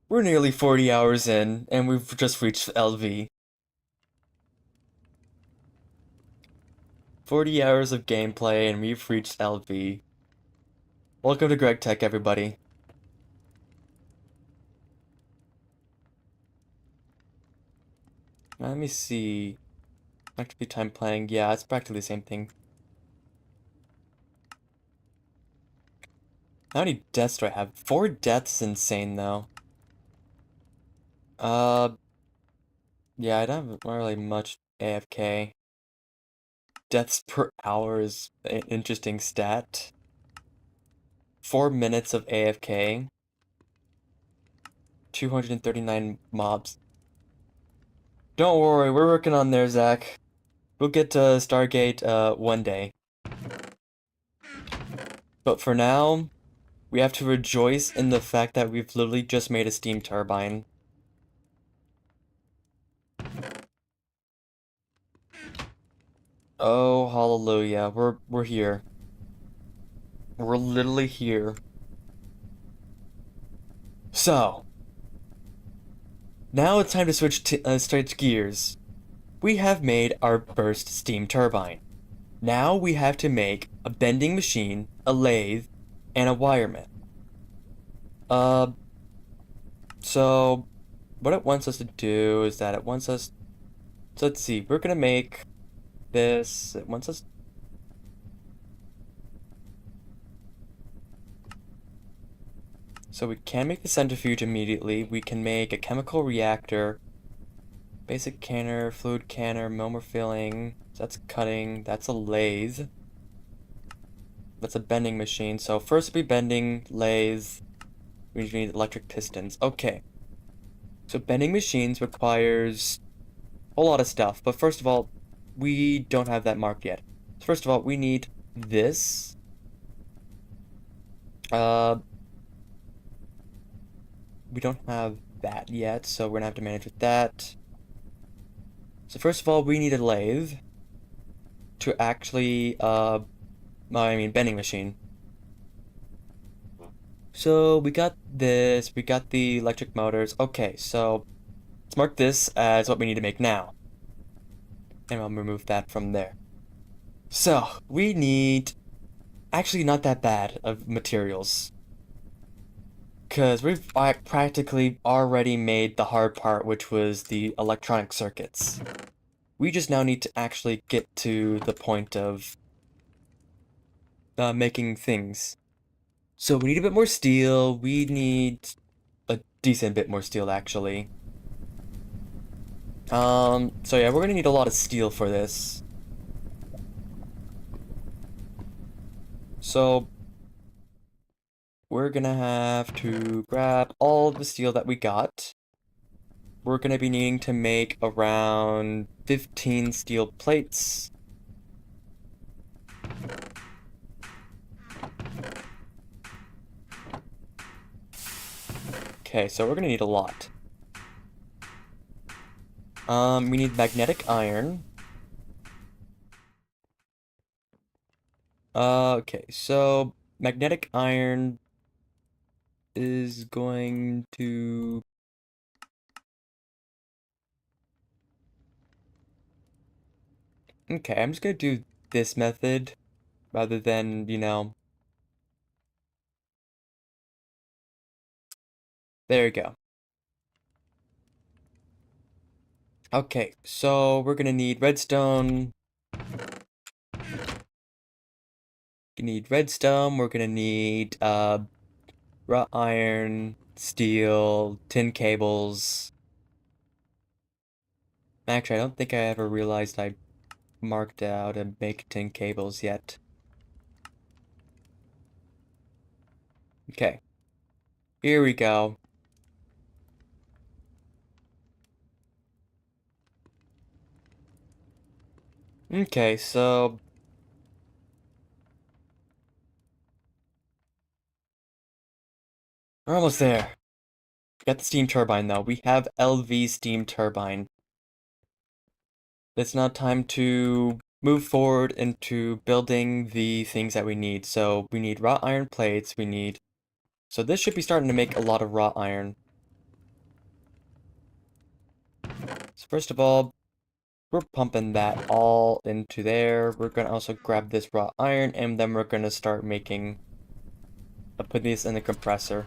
we're nearly 40 hours in, and we've just reached LV. 40 hours of gameplay, and we've reached LV. Welcome to GregTech, everybody. Let me see. Actively time playing. Yeah, it's practically the same thing. How many deaths do I have? 4 deaths is insane, though. Yeah, I don't have really much AFK. Deaths per hour is an interesting stat. 4 minutes of AFK. 239 mobs. Don't worry, we're working on there, Zach. We'll get to Stargate, one day. But for now, we have to rejoice in the fact that we've literally just made a steam turbine. Oh, hallelujah. We're here. We're literally here. So, now it's time to switch gears. We have made our first steam turbine. Now we have to make a bending machine, a lathe, and a wireman. So what it wants us to do is that it wants us... So let's see, we're gonna make this... It wants us... So we can make the centrifuge immediately. We can make a chemical reactor, basic canner, fluid canner, Momer filling. So that's cutting. That's a lathe. That's a bending machine. So first we bending, lathe. We need electric pistons. Okay. So bending machines requires a lot of stuff. But first of all, we don't have that marked yet. So first of all, we need this. We don't have that yet, so we're gonna have to manage with that. So first of all, we need a lathe to actually, bending machine. So we got this, we got the electric motors. Okay, so let's mark this as what we need to make now. And I'll remove that from there. So, we need, actually not that bad of materials. Because we've practically already made the hard part, which was the electronic circuits. We just now need to actually get to the point of making things. So we need a bit more steel. We need a decent bit more steel, actually. So yeah, we're gonna need a lot of steel for this. So we're gonna have to grab all the steel that we got. We're gonna be needing to make around 15 steel plates. Okay, so we're gonna need a lot. We need magnetic iron. Okay, so magnetic iron is going to... Okay, I'm just gonna do this method rather than, there you go. Okay, so we're gonna need redstone. We're gonna need, wrought iron, steel, tin cables. Actually, I don't think I ever realized I marked out and make tin cables yet. Okay, here we go. Okay, so we're almost there. Got the steam turbine though. We have LV steam turbine. It's now time to move forward into building the things that we need. So we need wrought iron plates, so this should be starting to make a lot of wrought iron. So first of all, we're pumping that all into there. We're gonna also grab this wrought iron and then we're gonna start making, put this in the compressor.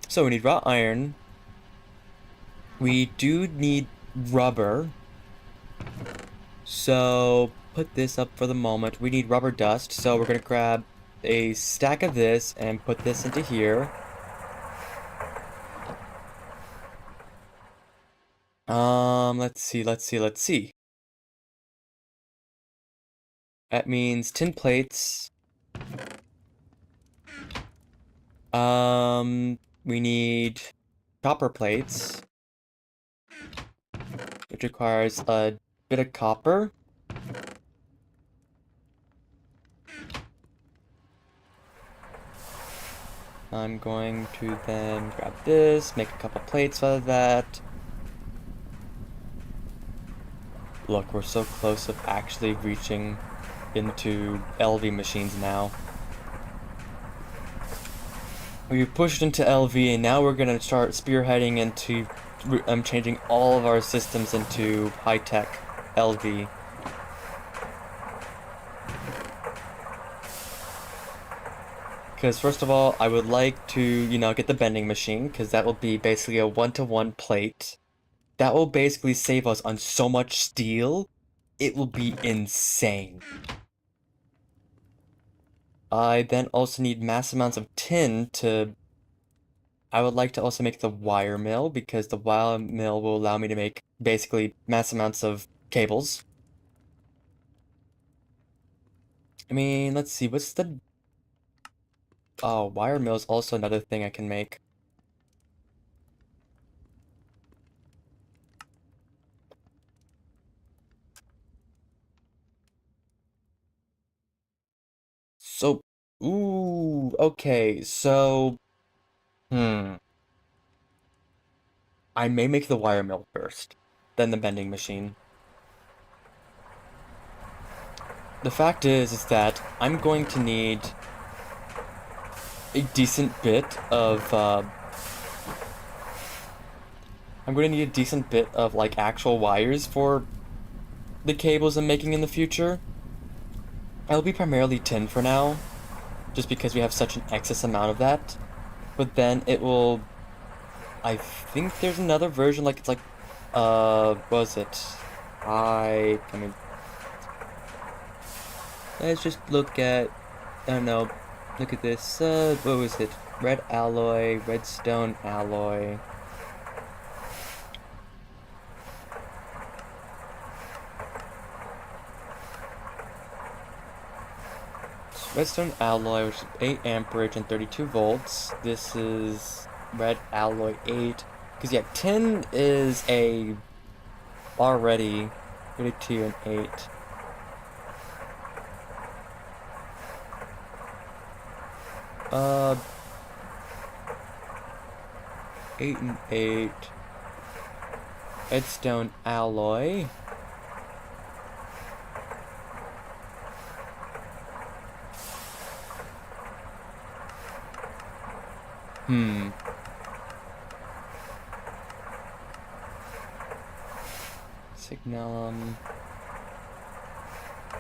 So we need wrought iron. We do need rubber. So put this up for the moment. We need rubber dust, so we're gonna grab a stack of this and put this into here. Let's see. That means tin plates. We need copper plates, which requires a bit of copper. I'm going to then grab this, make a couple plates out of that. Look, we're so close of actually reaching into LV machines now. We pushed into LV and now we're gonna start spearheading into changing all of our systems into high-tech LV. Because first of all, I would like to, get the bending machine, because that will be basically a one-to-one plate. That will basically save us on so much steel. It will be insane. I then also need mass amounts of tin to... I would like to also make the wire mill, because the wire mill will allow me to make basically mass amounts of cables. I mean, let's see, what's the... Oh, wire mill is also another thing I can make. So, ooh, okay, so... I may make the wire mill first, then the bending machine. The fact is that I'm going to need a decent bit of, I'm going to need a decent bit of, like, actual wires for the cables I'm making in the future. It'll be primarily tin for now, just because we have such an excess amount of that. But then it will... I think there's another version, like, it's like, what was it? I mean... Let's just look at, I don't know, look at this, what was it? Red alloy, redstone alloy. Redstone alloy, which is 8 amperage and 32 volts. This is red alloy 8. Because, yeah, tin is a already 32 and 8. Uh, 8 and 8. Redstone alloy. Signalum.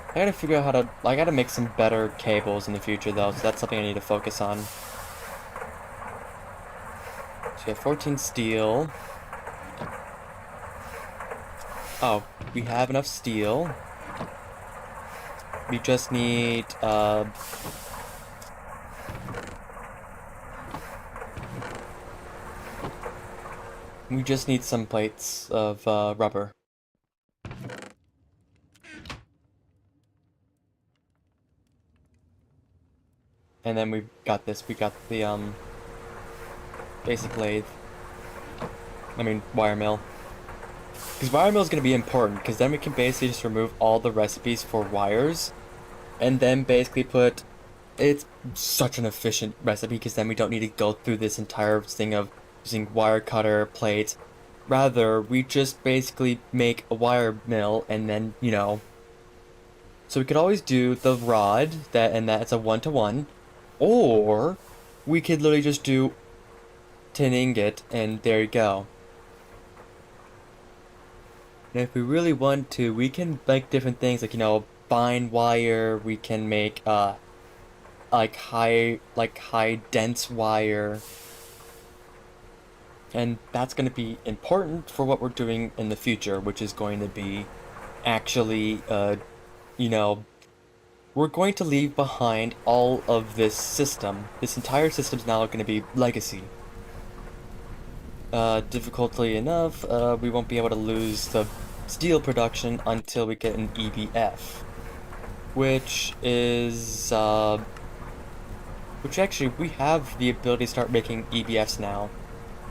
I gotta figure out how to. I gotta make some better cables in the future, though, so that's something I need to focus on. So we have 14 steel. Oh, we have enough steel. We just need, we just need some plates of, rubber. And then we got this. We got the, basic lathe. I mean, wire mill. Because wire mill is going to be important, because then we can basically just remove all the recipes for wires, and then basically put... It's such an efficient recipe, because then we don't need to go through this entire thing of using wire cutter, plates. Rather, we just basically make a wire mill, and then, you know... So we could always do the rod, and that's a 1-to-1, or we could literally just do tin ingot, and there you go. And if we really want to, we can make different things, like, you know, fine wire, we can make, like high dense wire. And that's going to be important for what we're doing in the future, which is going to be actually, you know, we're going to leave behind all of this system. This entire system's now going to be legacy. Difficultly enough, we won't be able to lose the steel production until we get an EBF. Which is, which actually, we have the ability to start making EBFs now.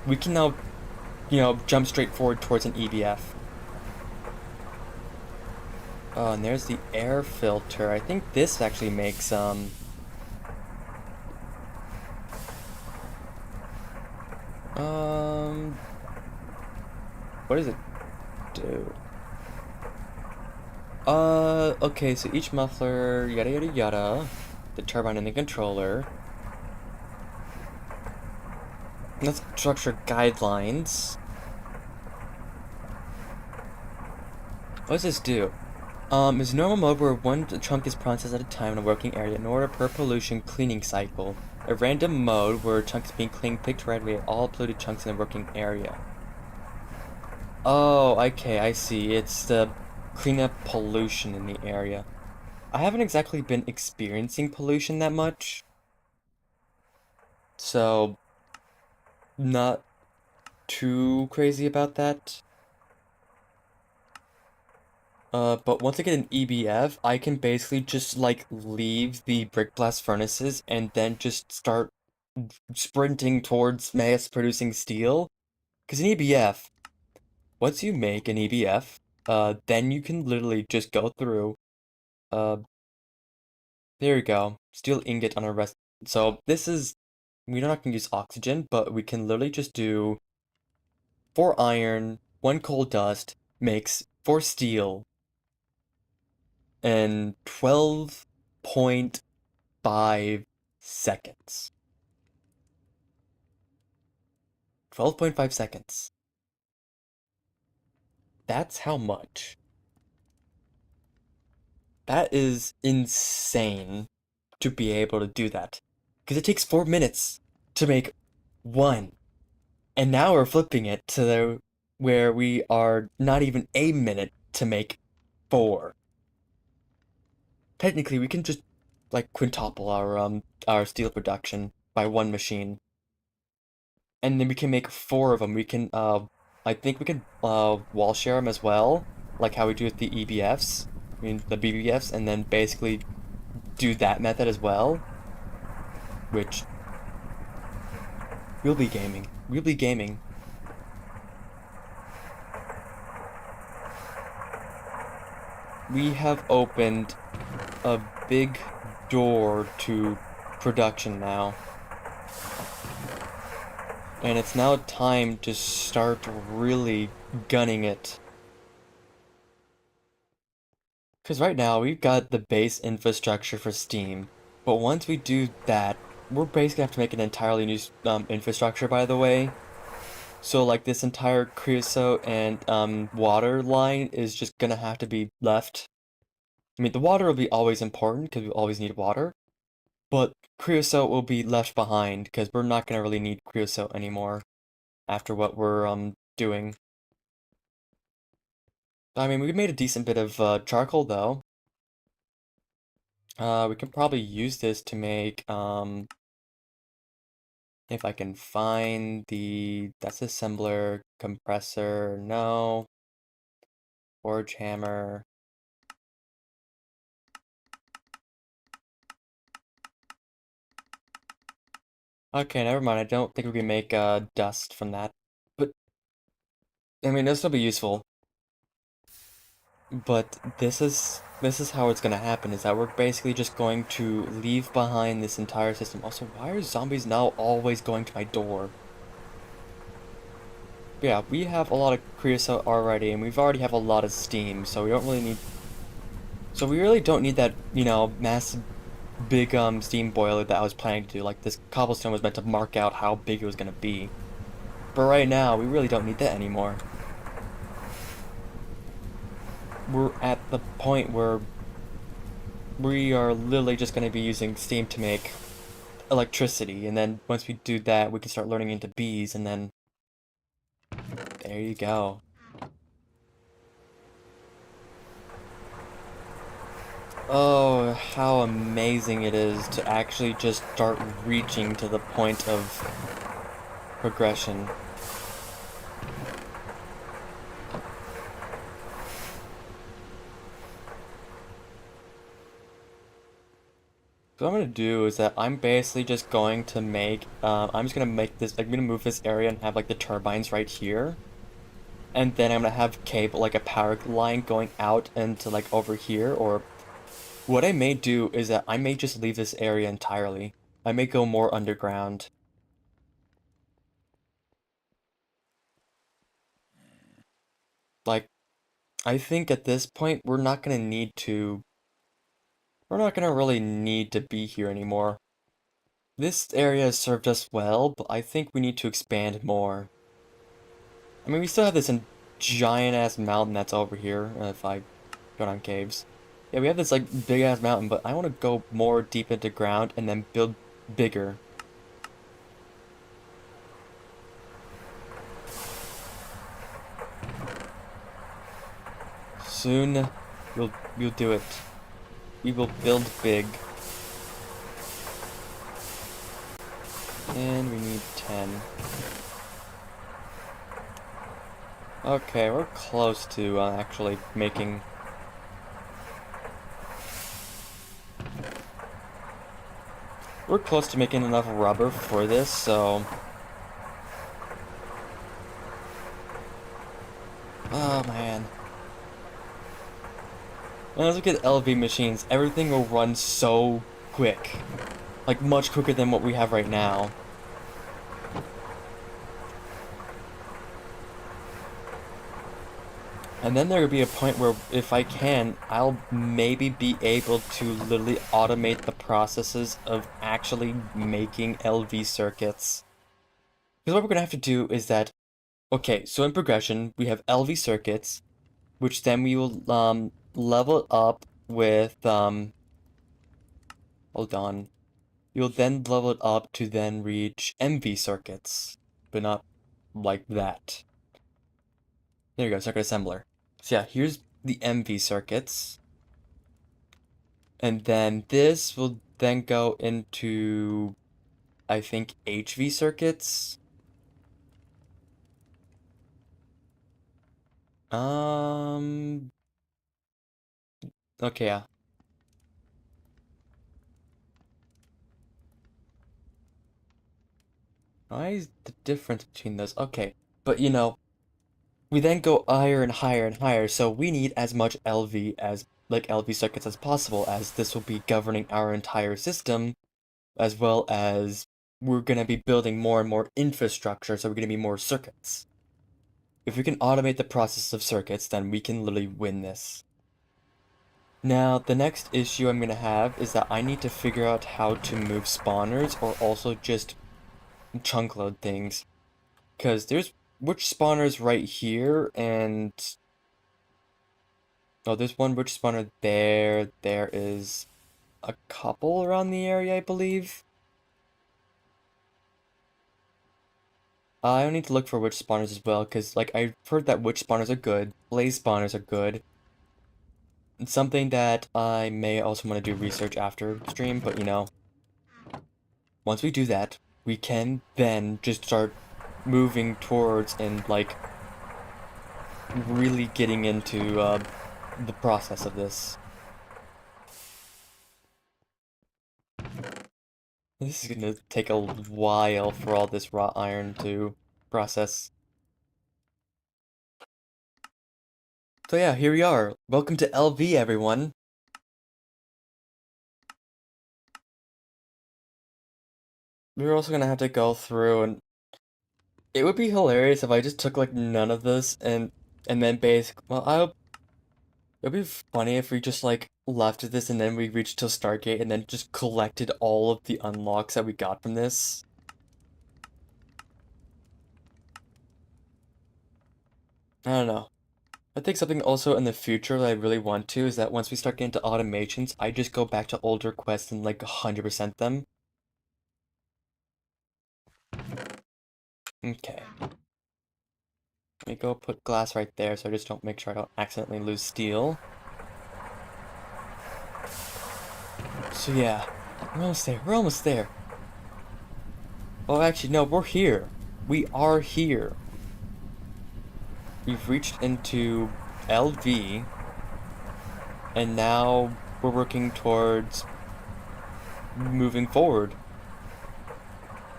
We can now, you know, jump straight forward towards an EBF. Oh, and there's the air filter. I think this actually makes, what does it do? Okay, so each muffler, yada yada yada, the turbine and the controller. Let's structure guidelines. What does this do? Is normal mode where one chunk is processed at a time in a working area in order per pollution cleaning cycle. A random mode where a chunk is being cleaned, picked right away, all polluted chunks in the working area. Oh, okay, I see. It's the clean up pollution in the area. I haven't exactly been experiencing pollution that much. So, not too crazy about that. But once I get an EBF, I can basically just, like, leave the brick blast furnaces and then just start sprinting towards mass-producing steel. Because an EBF, once you make an EBF, then you can literally just go through, uh, there you go, steel ingot on a rest. So this is, we're not going to use oxygen, but we can literally just do 4 iron, 1 coal dust, makes 4 steel, in 12.5 seconds. 12.5 seconds. That's how much. That is insane to be able to do that. Because it takes 4 minutes to make 1. And now we're flipping it to the where we are not even a minute to make 4. technically we can just like quintuple our steel production by one machine. And then we can make 4 of them. We can I think we can wall share them as well, like how we do with the EBFs, I mean the BBFs, and then basically do that method as well, which we'll be gaming. We'll be gaming. We have opened a big door to production now. And it's now time to start really gunning it. Because right now, we've got the base infrastructure for Steam. But once we do that, we're basically have to make an entirely new infrastructure, by the way. So, like, this entire creosote and water line is just gonna have to be left. I mean, the water will be always important, because we always need water. But creosote will be left behind, because we're not gonna really need creosote anymore after what we're doing. I mean, we made a decent bit of charcoal though. We can probably use this to make if I can find that's assembler, compressor, no, forge hammer. Okay, never mind. I don't think we can make dust from that. But I mean, this will be useful. But this is how it's gonna happen, is that we're basically just going to leave behind this entire system. Also, why are zombies now always going to my door? But yeah, we have a lot of creosote already, and we've already have a lot of steam, so we don't really need... So we really don't need that, you know, massive, big, steam boiler that I was planning to do. Like, this cobblestone was meant to mark out how big it was gonna be. But right now, we really don't need that anymore. We're at the point where we are literally just going to be using steam to make electricity, and then once we do that, we can start learning into bees, and then there you go. Oh, how amazing it is to actually just start reaching to the point of progression. So what I'm gonna do is that I'm basically just going to make, I'm just gonna make this, I'm gonna move this area and have like the turbines right here. And then I'm gonna have cable, like a power line going out into like over here, or what I may do is that I may just leave this area entirely. I may go more underground. Like, I think at this point we're not gonna we're not gonna really need to be here anymore. This area has served us well, but I think we need to expand more. I mean, we still have this giant-ass mountain that's over here, if I go down caves. Yeah, we have this, like, big-ass mountain, but I want to go more deep into ground and then build bigger. Soon, we'll do it. We will build big. And we need 10. Okay, we're close to actually making... We're close to making enough rubber for this, so... Oh, man. When I look at LV machines, everything will run so quick. Like, much quicker than what we have right now. And then there will be a point where, if I can, I'll maybe be able to literally automate the processes of actually making LV circuits. Because what we're going to have to do is that, okay, so in progression, we have LV circuits, which then we will level up with, hold on. You'll then level it up to then reach MV circuits, but not like that. There you go, circuit assembler. So yeah, here's the MV circuits. And then this will then go into, I think, HV circuits. Okay, yeah. Why is the difference between those? Okay, but we then go higher and higher and higher, so we need as much LV as, like, LV circuits as possible, as this will be governing our entire system, as well as we're gonna be building more and more infrastructure, so we're gonna be more circuits. If we can automate the process of circuits, then we can literally win this. Now, the next issue I'm gonna have is that I need to figure out how to move spawners, or also just chunk load things. Because there's witch spawners right here, and oh, there's one witch spawner there. There is a couple around the area, I believe. I need to look for witch spawners as well, because, like, I've heard that witch spawners are good, blaze spawners are good. It's something that I may also want to do research after stream, but once we do that, we can then just start moving towards and, like, really getting into the process of this. This is gonna take a while for all this wrought iron to process. So yeah, here we are. Welcome to LV, everyone. We're also gonna have to go through, and it would be hilarious if I just took, like, none of this and then well, it'd be funny if we just, like, left this and then we reached till Stargate and then just collected all of the unlocks that we got from this. I don't know. I think something also in the future that I really want to is that once we start getting to automations, I just go back to older quests and, like, 100% them. Okay. Let me go put glass right there so I just don't make sure I don't accidentally lose steel. So yeah, we're almost there. We're almost there. Oh, actually, no, we're here. We are here. We've reached into LV, and now we're working towards moving forward.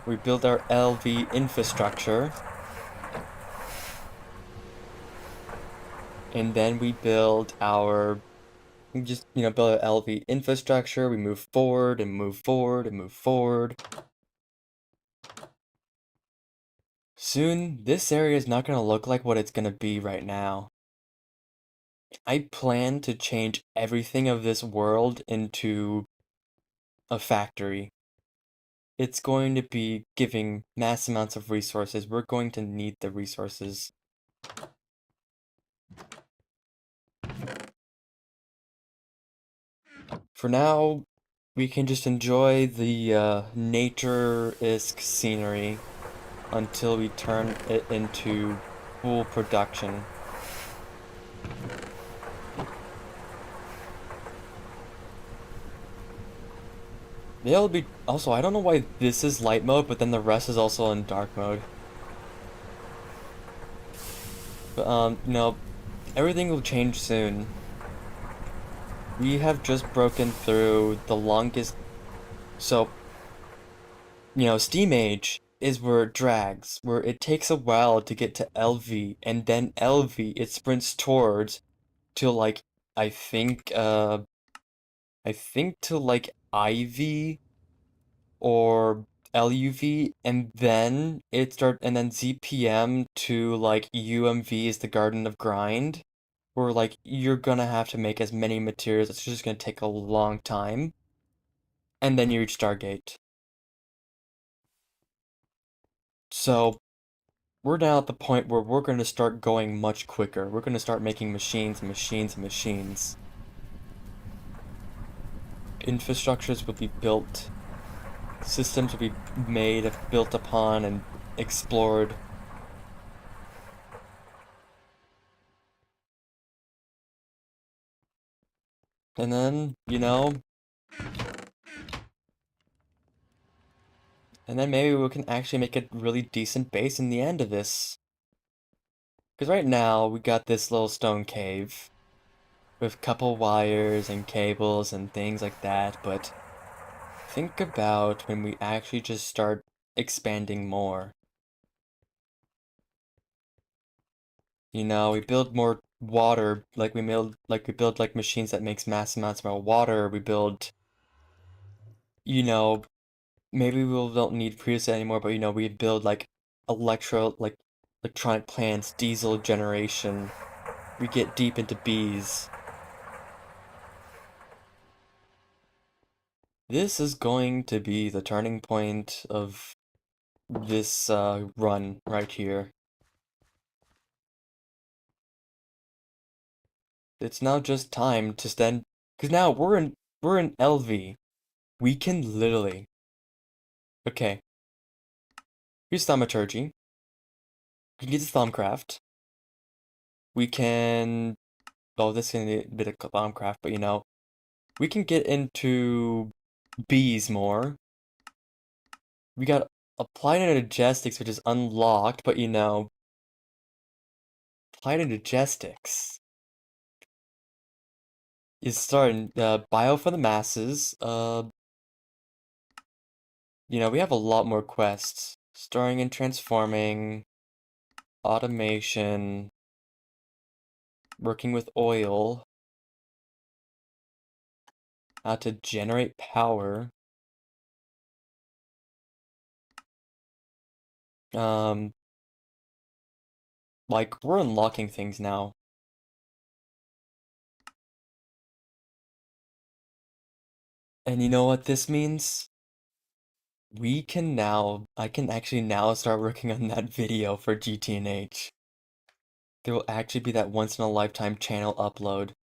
We build our LV infrastructure, and then we build our, build our LV infrastructure. We move forward and move forward and move forward. Soon, this area is not going to look like what it's going to be right now. I plan to change everything of this world into a factory. It's going to be giving mass amounts of resources. We're going to need the resources. For now, we can just enjoy the nature-esque scenery until we turn it into full production. They'll be also, I don't know why this is light mode, but then the rest is also in dark mode. But everything will change soon. We have just broken through the longest, so Steam Age is where it drags, where it takes a while to get to LV, and then LV it sprints towards to, like, I think to, like, IV or LUV, and then ZPM to, like, UMV is the Garden of Grind, where, like, you're gonna have to make as many materials, it's just gonna take a long time, and then you reach Stargate. So, we're now at the point where we're gonna start going much quicker. We're gonna start making machines and machines and machines. Infrastructures will be built. Systems will be made, built upon, and explored. And then, And then maybe we can actually make a really decent base in the end of this. Because right now, we got this little stone cave with a couple wires and cables and things like that, but think about when we actually just start expanding more. You know, we build more water, like we build like machines that makes mass amounts of water. We build, you know, maybe don't need Prius anymore, but we build like electronic plants, diesel generation. We get deep into bees. This is going to be the turning point of this run right here. It's now just time to stand, because now we're in LV. We can literally. Okay, here's thaumaturgy. We can get to Thaumcraft. We can. Oh, this is gonna be a bit of Thaumcraft, but we can get into bees more. We got applied energetics, which is unlocked, but applied energetics is starting. Bio for the masses. We have a lot more quests. Storing and transforming, automation, working with oil, how to generate power. Um, like we're unlocking things now. And you know what this means? I can actually now start working on that video for GTNH. There will actually be that once in a lifetime channel upload.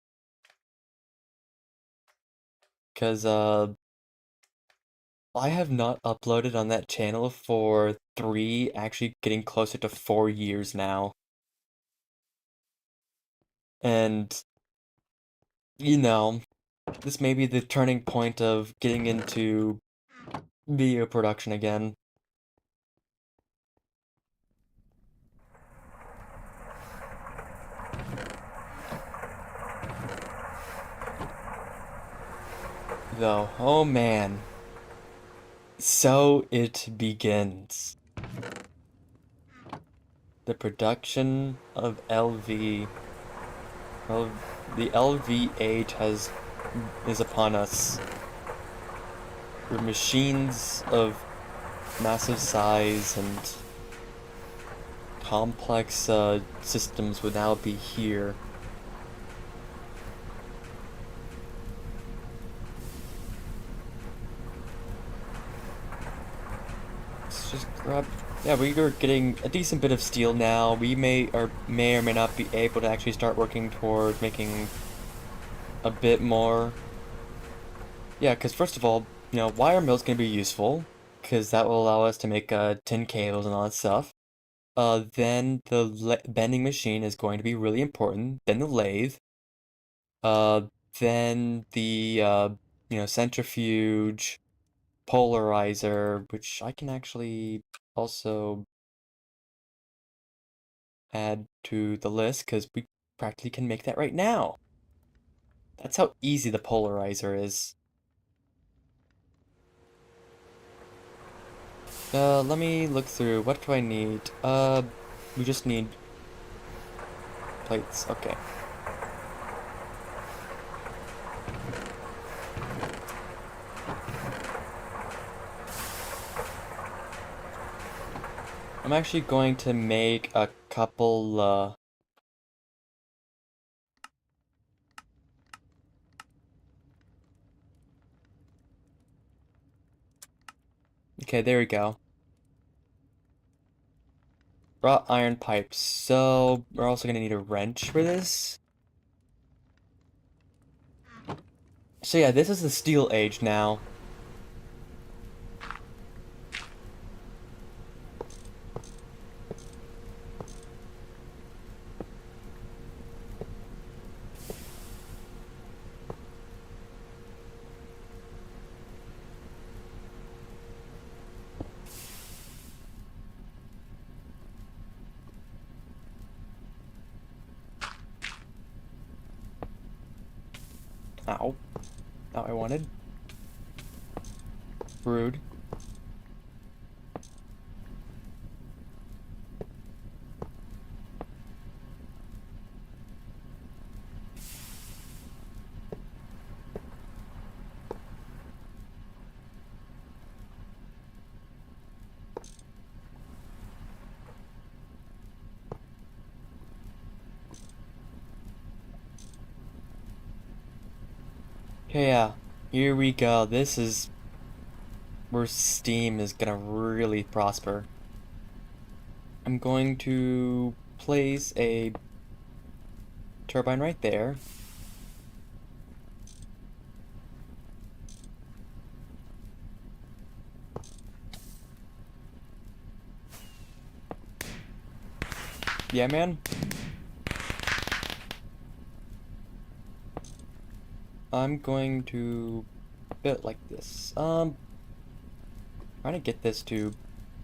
Cause I have not uploaded on that channel for actually getting closer to 4 years now. And this may be the turning point of getting into video production again. Though, oh man. So it begins. The production of LV. Well, the LV age is upon us. Where machines of massive size and complex systems would now be here. Let's just grab. Yeah, we are getting a decent bit of steel now. We may or may not be able to actually start working toward making a bit more. Yeah, because first of all, wire mill's gonna be useful, because that will allow us to make tin cables and all that stuff. Then the bending machine is going to be really important. Then the lathe. Uh, then the centrifuge, polarizer, which I can actually also add to the list because we practically can make that right now. That's how easy the polarizer is. Let me look through. What do I need? We just need plates. Okay. I'm actually going to make a couple, Okay, there we go. Wrought iron pipes. So, we're also gonna need a wrench for this. So yeah, this is the steel age now. Ow. Not what I wanted. Rude. Okay, yeah. Here we go. This is where Steam is gonna really prosper. I'm going to place a turbine right there. Yeah, man. I'm going to build it like this. Trying to get this to,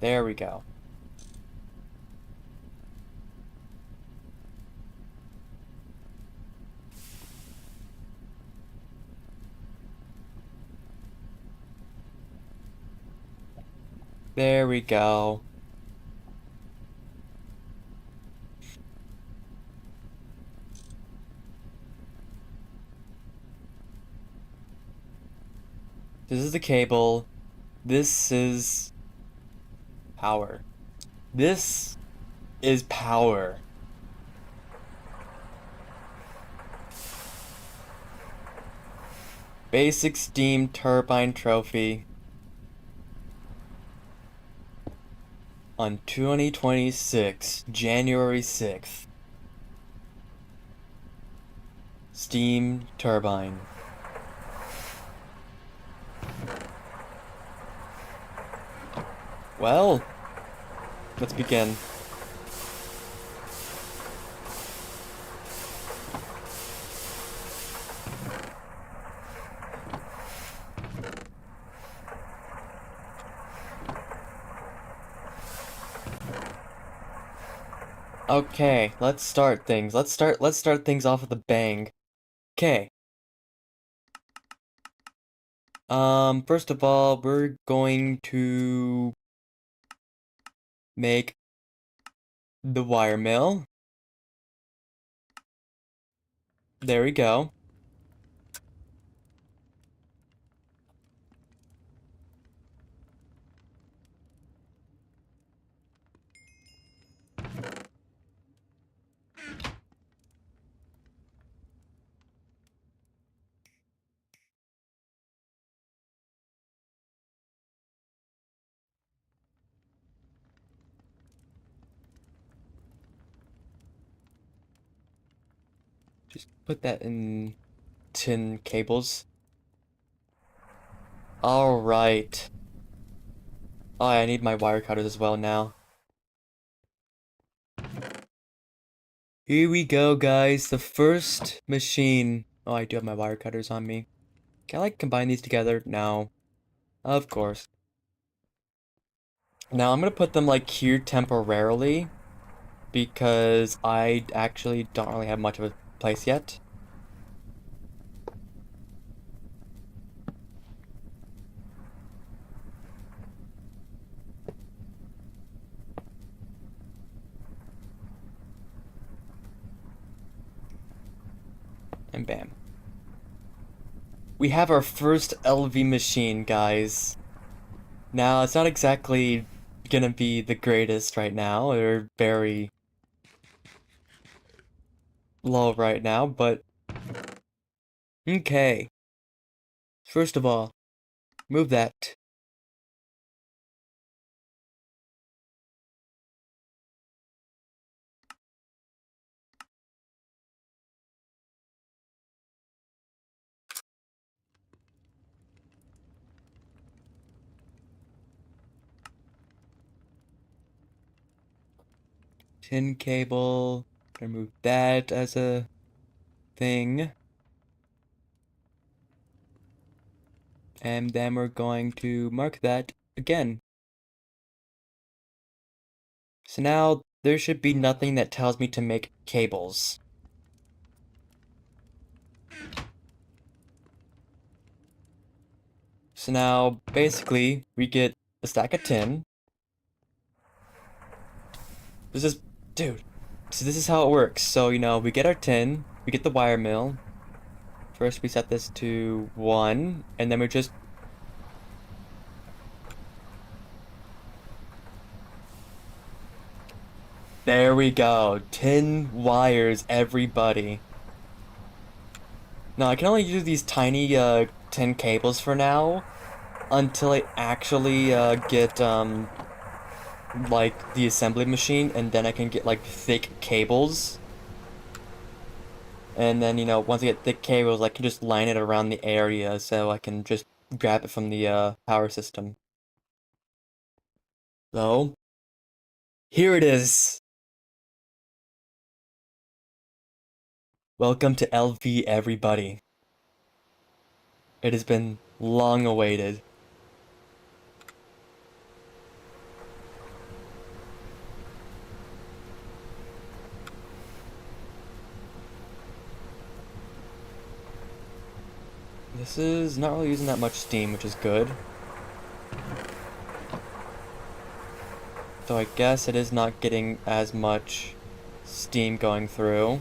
there we go. There we go. This is the cable. This is power. This is power. Basic steam turbine trophy on 2026, January 6th. Steam turbine. Well, let's begin. Okay, let's start things. Let's start things off with a bang. Okay. First of all, we're going to make the wire mill. There we go. Just put that in tin cables. Alright. Oh, I need my wire cutters as well now. Here we go, guys. The first machine. Oh, I do have my wire cutters on me. Can I, like, combine these together? No. Of course. Now, I'm gonna put them, like, here temporarily, because I actually don't really have much of a place yet. And bam. We have our first LV machine, guys. Now, it's not exactly gonna be the greatest right now. They're very low right now, but okay. First of all, move that. Tin cable. Remove that as a thing. And then we're going to mark that again. So now there should be nothing that tells me to make cables. So now, basically, we get a stack of tin. This is, dude, so this is how it works. So, we get our tin, we get the wire mill. First, we set this to 1, and then we just... There we go. 10 wires, everybody. Now, I can only use these tiny, 10 cables for now, until I actually, get, like, the assembly machine, and then I can get, like, thick cables. And then, once I get thick cables, I can just line it around the area, so I can just grab it from the, power system. So, here it is! Welcome to LV, everybody. It has been long awaited. This is not really using that much steam, which is good. So I guess it is not getting as much steam going through.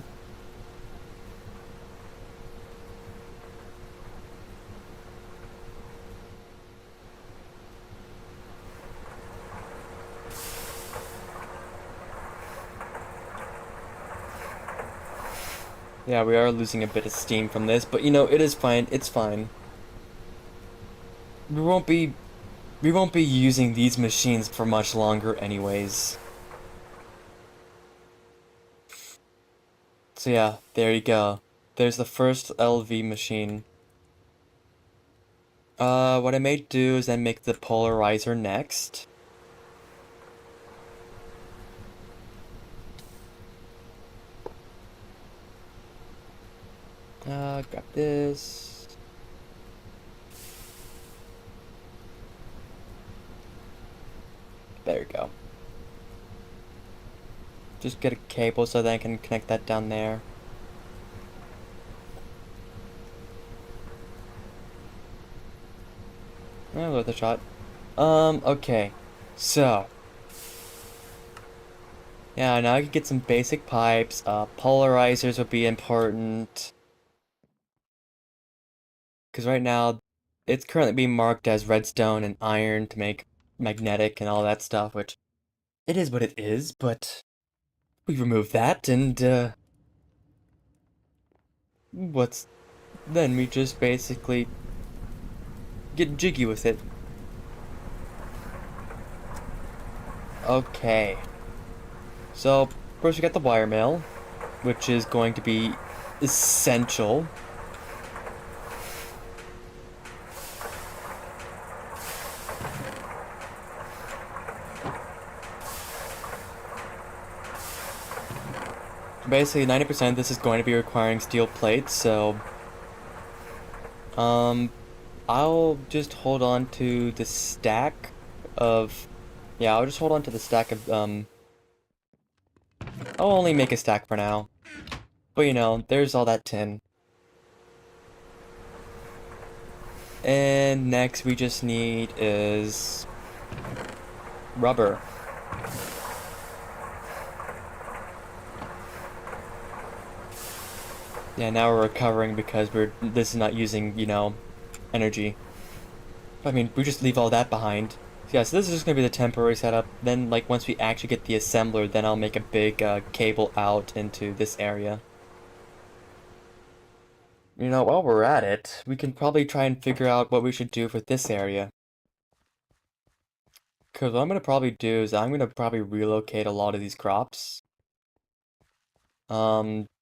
Yeah, we are losing a bit of steam from this, but it is fine. It's fine. We won't be using these machines for much longer anyways. So yeah, there you go. There's the first LV machine. What I may do is then make the polarizer next. Grab this. There you go. Just get a cable so that I can connect that down there. Worth a shot. Okay. So. Yeah, now I can get some basic pipes. Polarizers would be important. Because right now, it's currently being marked as redstone and iron to make magnetic and all that stuff, which it is what it is, but we remove that and, then we just basically get jiggy with it. Okay. So, first we got the wire mill, which is going to be essential. Basically, 90% of this is going to be requiring steel plates, so... I'll just hold on to the stack of... Yeah, I'll just hold on to the stack of, I'll only make a stack for now. But there's all that tin. And next we just need is... rubber. Yeah, now we're recovering because this is not using, energy. I mean, we just leave all that behind. So yeah, so this is just gonna be the temporary setup. Then, like, once we actually get the assembler, then I'll make a big, cable out into this area. While we're at it, we can probably try and figure out what we should do for this area. Because what I'm gonna probably do is I'm gonna probably relocate a lot of these crops.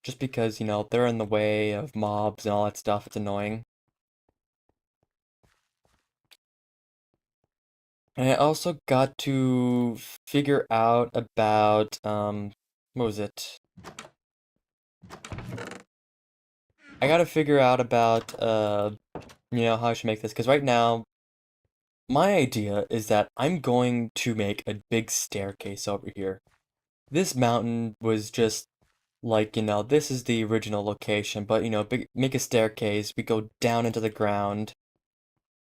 Just because, they're in the way of mobs and all that stuff, it's annoying. And I also got to figure out about, what was it? I gotta figure out about, how I should make this, because right now, my idea is that I'm going to make a big staircase over here. This mountain was just, like, this is the original location, but, make a staircase, we go down into the ground,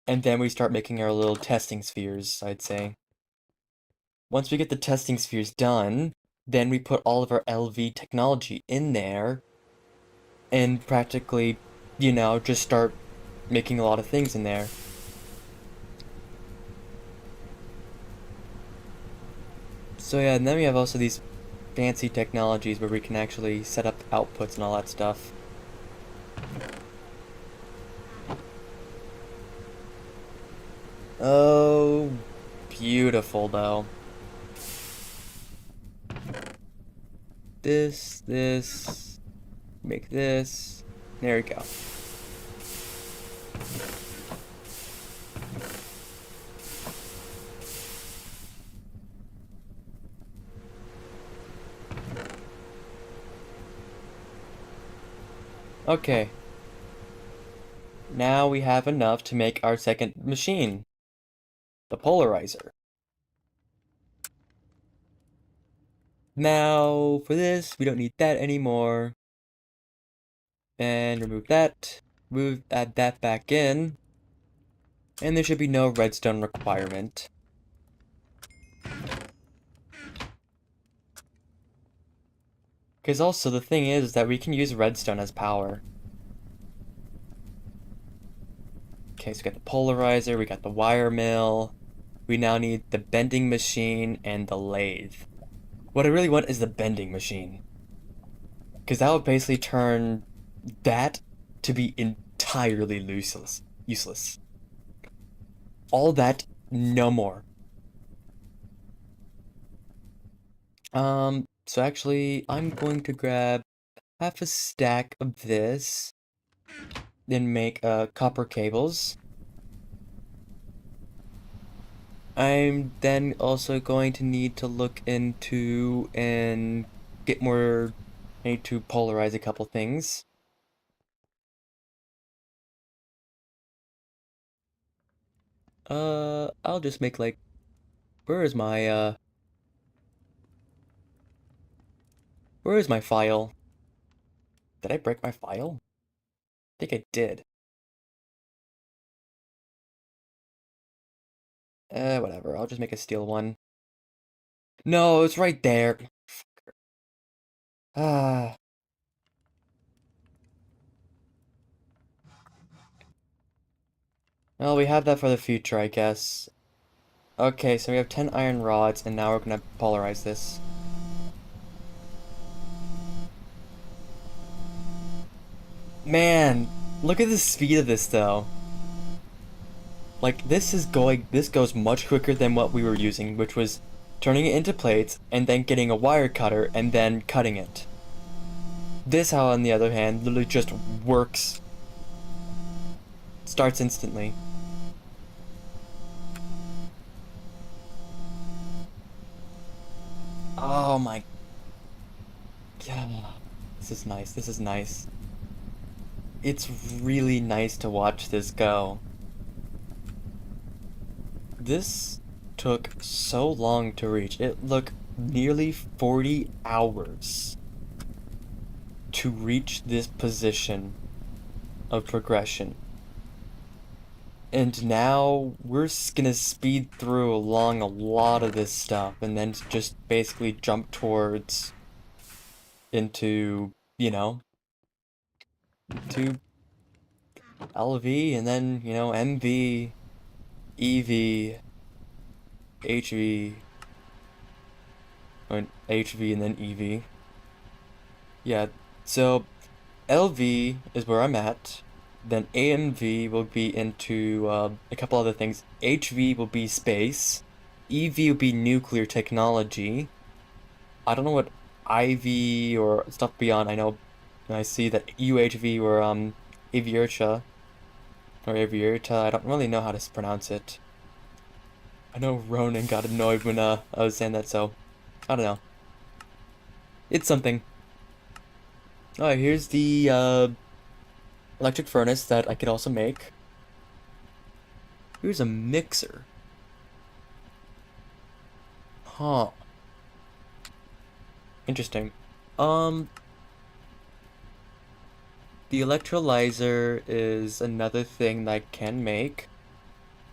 And then we start making our little testing spheres, I'd say. Once we get the testing spheres done, then we put all of our LV technology in there and practically, just start making a lot of things in there. So yeah, and then we have also these fancy technologies where we can actually set up outputs and all that stuff. Oh, beautiful though. This, make this. There we go. Okay. Now we have enough to make our second machine, the polarizer. Now, for this, we don't need that anymore. And remove that. Add that back in. And there should be no redstone requirement. Because also, the thing is that we can use redstone as power. Okay, so we got the polarizer, we got the wire mill. We now need the bending machine and the lathe. What I really want is the bending machine. Because that would basically turn that to be entirely useless. All that, no more. So actually, I'm going to grab half a stack of this, then make copper cables. I'm then also going to need to look into and get more. I need to polarize a couple things. I'll just make like, where is my file? Did I break my file? I think I did. Whatever, I'll just make a steel one. No, it's right there. Ah. Well, we have that for the future, I guess. Okay, so we have 10 iron rods, and now we're gonna polarize this. Man, look at the speed of this, though. Like, this goes much quicker than what we were using, which was turning it into plates, and then getting a wire cutter, and then cutting it. This, how on the other hand, literally just works. Starts instantly. Oh my... God. This is nice, this is nice. It's really nice to watch this go. This took so long to reach. It took nearly 40 hours to reach this position of progression. And now we're gonna speed through along a lot of this stuff and then just basically jump towards into, to LV and then, MV, EV, HV, or HV and then EV. Yeah, so LV is where I'm at. Then AMV will be into a couple other things. HV will be space. EV will be nuclear technology. I don't know what IV or stuff beyond. I see that UHV or Aviurcha or Aviurta. I don't really know how to pronounce it. I know Ronan got annoyed when I was saying that, so I don't know. It's something. Alright, here's the electric furnace that I could also make. Here's a mixer. Huh. Interesting. The electrolyzer is another thing that I can make.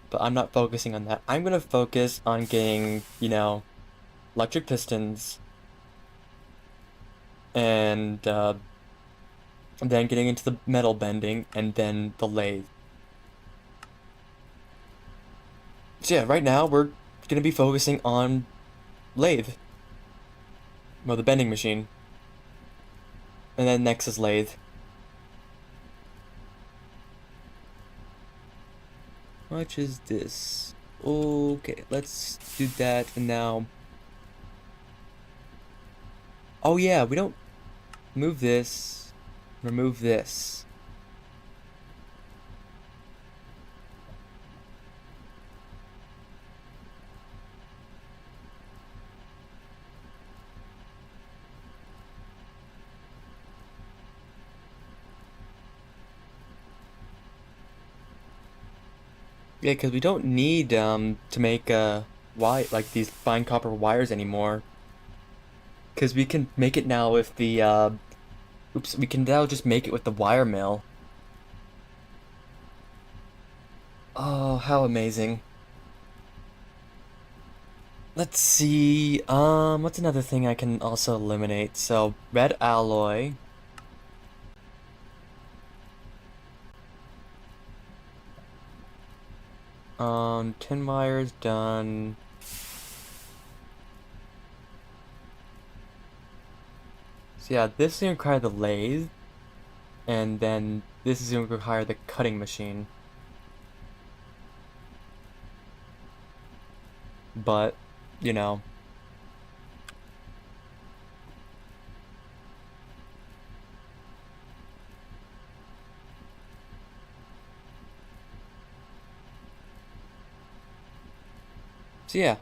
but I'm not focusing on that. I'm gonna focus on getting, electric pistons and then getting into the metal bending and then the lathe. So yeah, right now we're gonna be focusing on lathe. Well, the bending machine. And then next is lathe. How much is this? Okay, let's do that and now. Oh yeah, we don't move this. Remove this. Yeah, because we don't need to make like these fine copper wires anymore. Because we can make it now with the oops, we can now just make it with the wire mill. Oh, how amazing. Let's see, what's another thing I can also eliminate? So, red alloy. Tin wire's done. So yeah, this is gonna require the lathe, and then this is gonna require the cutting machine. But, you know. So yeah.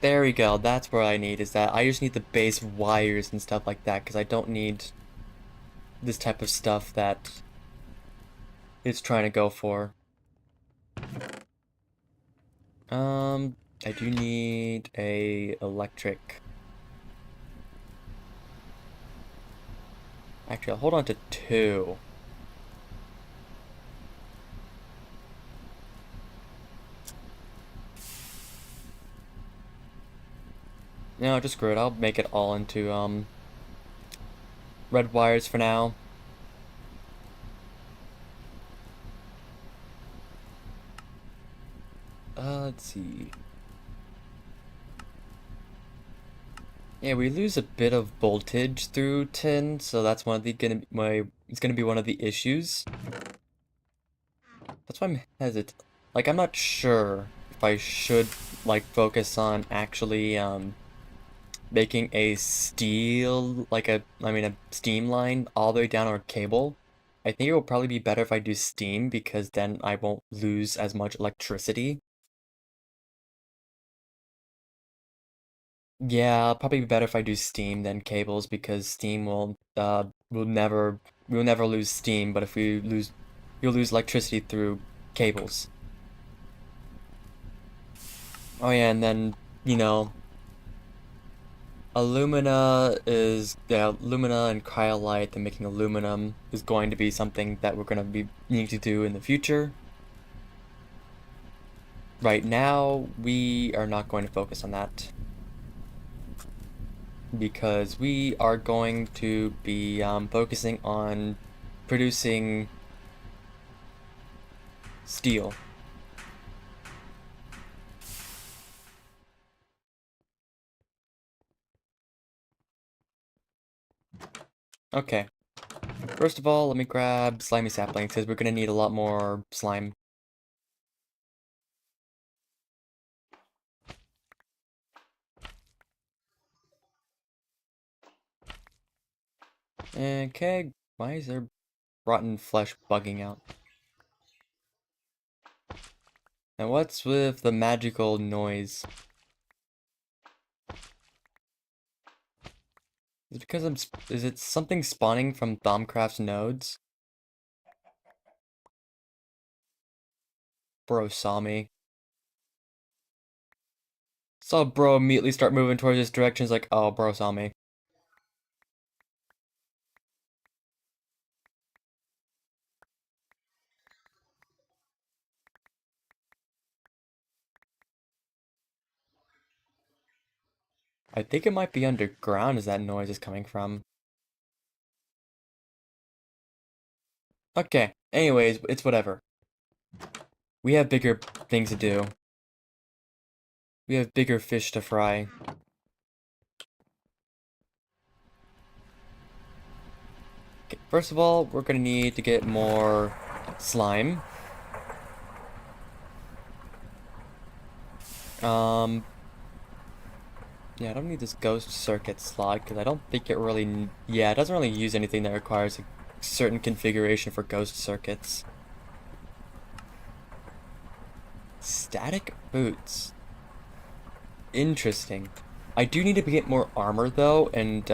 There we go, that's what I need, is that I just need the base wires and stuff like that, because I don't need this type of stuff that it's trying to go for. I do need a electric. Actually, I'll hold on to 2. No, just screw it, I'll make it all into, red wires for now. Let's see. Yeah, we lose a bit of voltage through tin, so that's it's gonna be one of the issues. That's why I'm hesitant. Like, I'm not sure if I should, like, focus on actually, making a a steam line all the way down our cable. I think it will probably be better if I do steam because then I won't lose as much electricity. Yeah, probably be better if I do steam than cables because steam we'll never lose steam, but if you'll lose electricity through cables. Oh yeah, and then, you know, alumina and cryolite and making aluminum is going to be something that we're going to be needing to do in the future. Right now, we are not going to focus on that because we are going to be focusing on producing steel. Okay, first of all, let me grab slimy saplings because we're going to need a lot more slime. Okay, why is there rotten flesh bugging out? And what's with the magical noise? Is it because is it something spawning from Thaumcraft's nodes? Bro saw me. Saw bro immediately start moving towards this direction. He's like, oh, bro saw me. I think it might be underground as that noise is coming from. Okay, anyways, it's whatever. We have bigger things to do. We have bigger fish to fry. Okay, first of all, we're gonna need to get more slime. Yeah, I don't need this ghost circuit slot because I don't think it really, yeah, it doesn't really use anything that requires a certain configuration for ghost circuits. Static boots. Interesting. I do need to get more armor though, and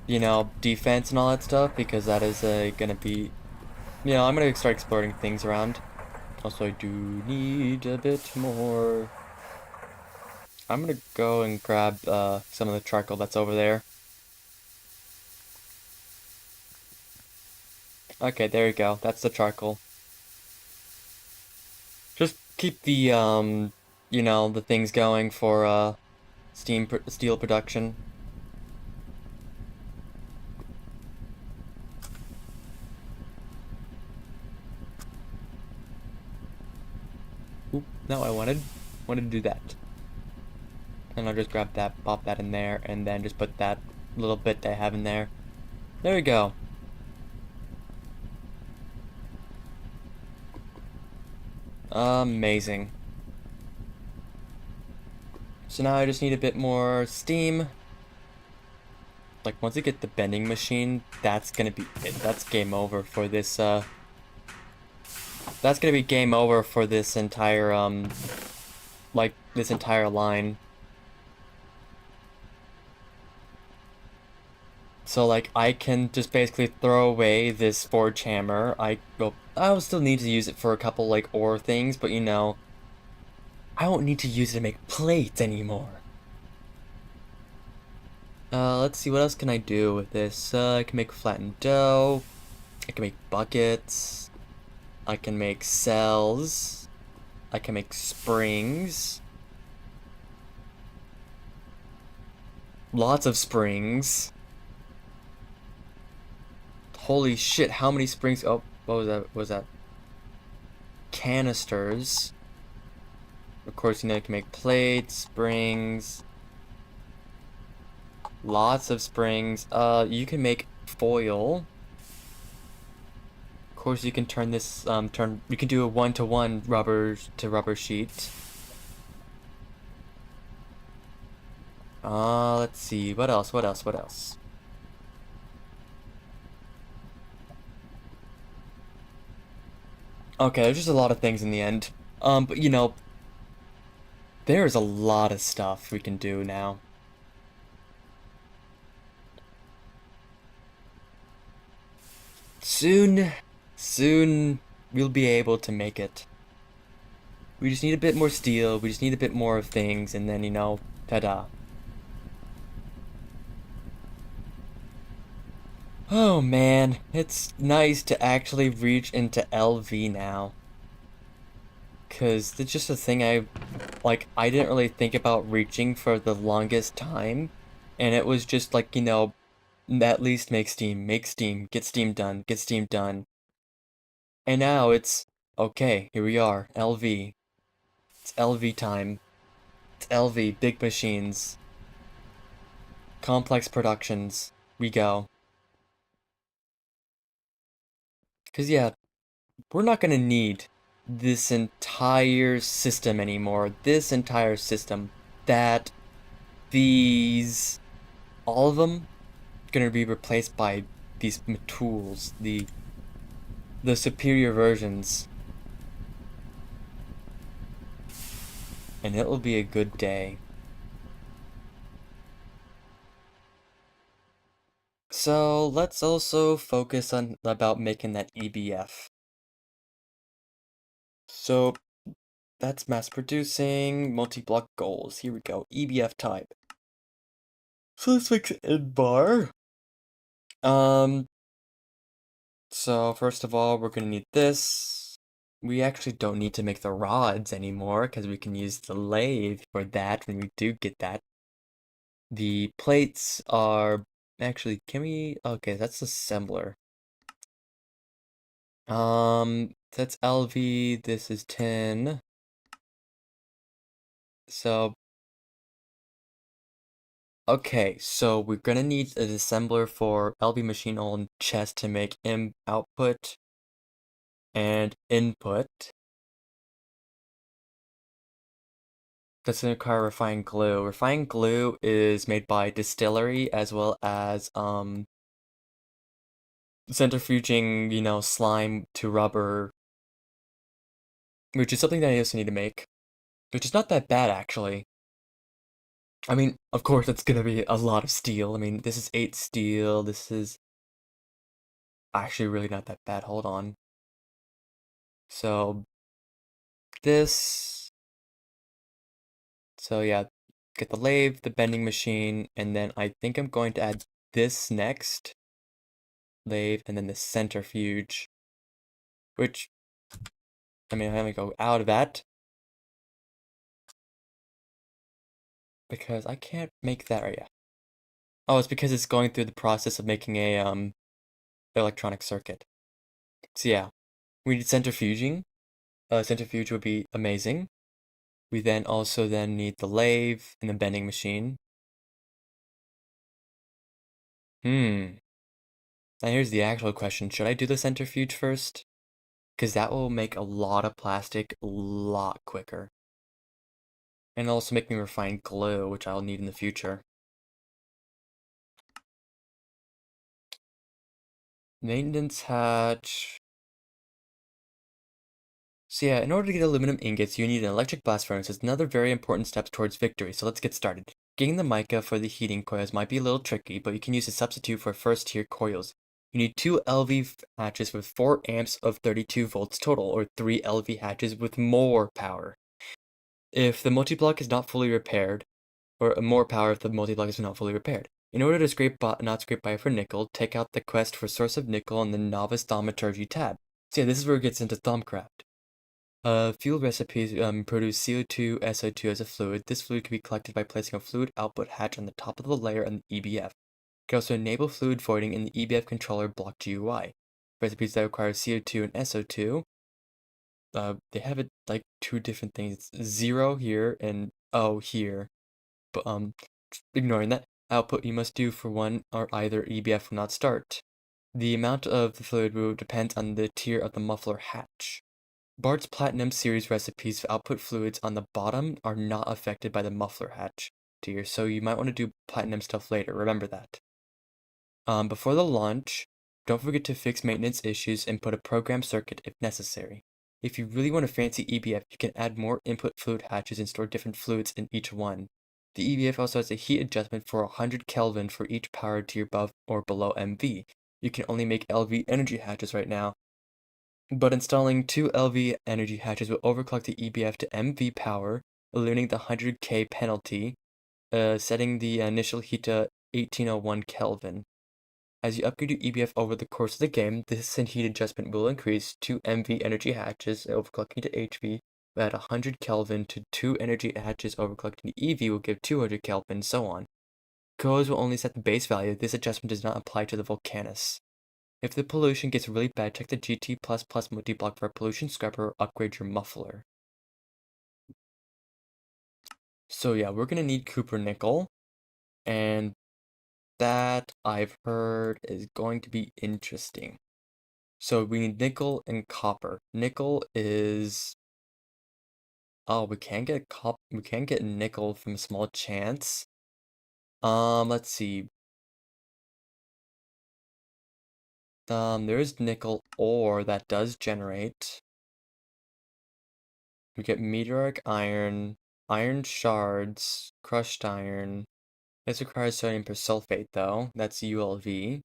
you know, defense and all that stuff because that is gonna be, you know, I'm gonna start exploring things around. Also, I do need a bit more. I'm gonna go and grab some of the charcoal that's over there. Okay, there you go. That's the charcoal. Just keep the you know, the things going for steel production. Oop, no, I wanted to do that. And I'll just grab that, pop that in there, and then just put that little bit that I have in there. There we go. Amazing. So now I just need a bit more steam. Like, once I get the bending machine, that's gonna be it. That's game over for this, that's gonna be game over for this entire, like, this entire line. So, like, I can just basically throw away this forge hammer. I'll still need to use it for a couple, like, ore things, but, you know, I won't need to use it to make plates anymore. Let's see, what else can I do with this? I can make flattened dough. I can make buckets. I can make cells. I can make springs. Lots of springs. Holy shit, how many springs? Oh, what was that? What was that? Canisters. Of course, you know, you can make plates, springs. Lots of springs. You can make foil. Of course, you can turn this, you can do a one-to-one rubber to rubber sheet. Let's see. What else? What else? What else? Okay, there's just a lot of things in the end. But you know, there's a lot of stuff we can do now. Soon, we'll be able to make it. We just need a bit more steel, we just need a bit more of things, and then, you know, ta-da. Oh man, it's nice to actually reach into LV now. 'Cause it's just a thing I didn't really think about reaching for the longest time. And it was just like, you know, at least make steam, get steam done, get steam done. And now it's, okay, here we are, LV. It's LV time. It's LV, big machines. Complex productions. We go. 'Cause yeah, we're not gonna need this entire system anymore. This entire system. That, these, all of them, gonna be replaced by these tools, the superior versions. And it will be a good day. So let's also focus on about making that EBF. So that's mass producing, multi-block goals. Here we go, EBF type. So let's fix it in bar. So first of all, we're gonna need this. we actually don't need to make the rods anymore because we can use the lathe for that when we do get that. The plates are actually, can we? Okay, that's assembler. That's LV, this is tin. So, okay, so we're gonna need an assembler for LV machine oil and chest to make output and input. That's gonna require refined glue. Refined glue is made by distillery as well as centrifuging, slime to rubber, which is something that I also need to make, which is not that bad actually. I mean, of course, it's gonna be a lot of steel. I mean, this is 8 steel. This is actually really not that bad. Hold on. So, this. So, yeah, get the lathe, the bending machine, and then I think I'm going to add this next. Lathe, and then the centrifuge. Which, I mean, I'm gonna go out of that. Because I can't make that right yet. Oh, it's because it's going through the process of making a, electronic circuit. So, yeah, we need centrifuging. Centrifuge would be amazing. We then also need the lathe and the bending machine. Now here's the actual question. Should I do the centrifuge first? Because that will make a lot of plastic a lot quicker. And also make me refine glue, which I'll need in the future. Maintenance hatch. So yeah, in order to get aluminum ingots, you need an electric blast furnace. It's another very important step towards victory, so let's get started. Getting the mica for the heating coils might be a little tricky, but you can use a substitute for first tier coils. You need 2 LV hatches with 4 amps of 32 volts total, or 3 LV hatches with more power. If the multi-block is not fully repaired, or more power if the multi-block is not fully repaired. In order to not scrape by for nickel, take out the quest for source of nickel on the novice thaumaturgy tab. So yeah, this is where it gets into Thumbcraft. Fuel recipes produce CO2, SO2 as a fluid. This fluid can be collected by placing a fluid output hatch on the top of the layer in the EBF. It can also enable fluid voiding in the EBF controller block GUI. Recipes that require CO2 and SO2, they have it like 2 different things. It's 0 here and O here. But ignoring that, output you must do for one or either EBF will not start. The amount of the fluid will depend on the tier of the muffler hatch. Bart's Platinum series recipes for output fluids on the bottom are not affected by the muffler hatch tier, so you might want to do Platinum stuff later, remember that. Before the launch, don't forget to fix maintenance issues and put a program circuit if necessary. If you really want a fancy EBF, you can add more input fluid hatches and store different fluids in each one. The EBF also has a heat adjustment for 100 Kelvin for each power tier above or below MV. You can only make LV energy hatches right now, but installing 2 LV energy hatches will overclock the EBF to MV power, eliminating the 100K penalty, setting the initial heat to 1801 Kelvin. As you upgrade your EBF over the course of the game, this heat adjustment will increase 2 MV energy hatches overclocking to HV will add 100 Kelvin to 2 energy hatches overclocking to EV will give 200 Kelvin, and so on. Codes will only set the base value. This adjustment does not apply to the Volcanus. If the pollution gets really bad, check the GT++ multi-block for a pollution scrubber or upgrade your muffler. So yeah, we're gonna need Cooper nickel, and that I've heard is going to be interesting. So we need nickel and copper. Nickel is we can get nickel from a small chance. Let's see. There is nickel ore that does generate. We get meteoric iron, iron shards, crushed iron. This requires sodium persulfate though. That's ULV.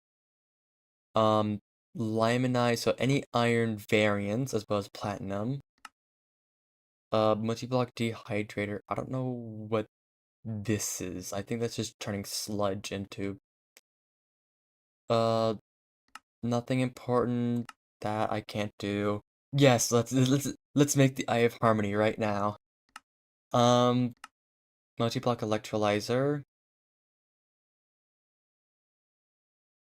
Limonite, so any iron variants as well as platinum. Multi-block dehydrator. I don't know what this is. I think that's just turning sludge into. Uh, Nothing important that I can't do. Yes, let's make the Eye of Harmony right now. Um, multi-block electrolyzer.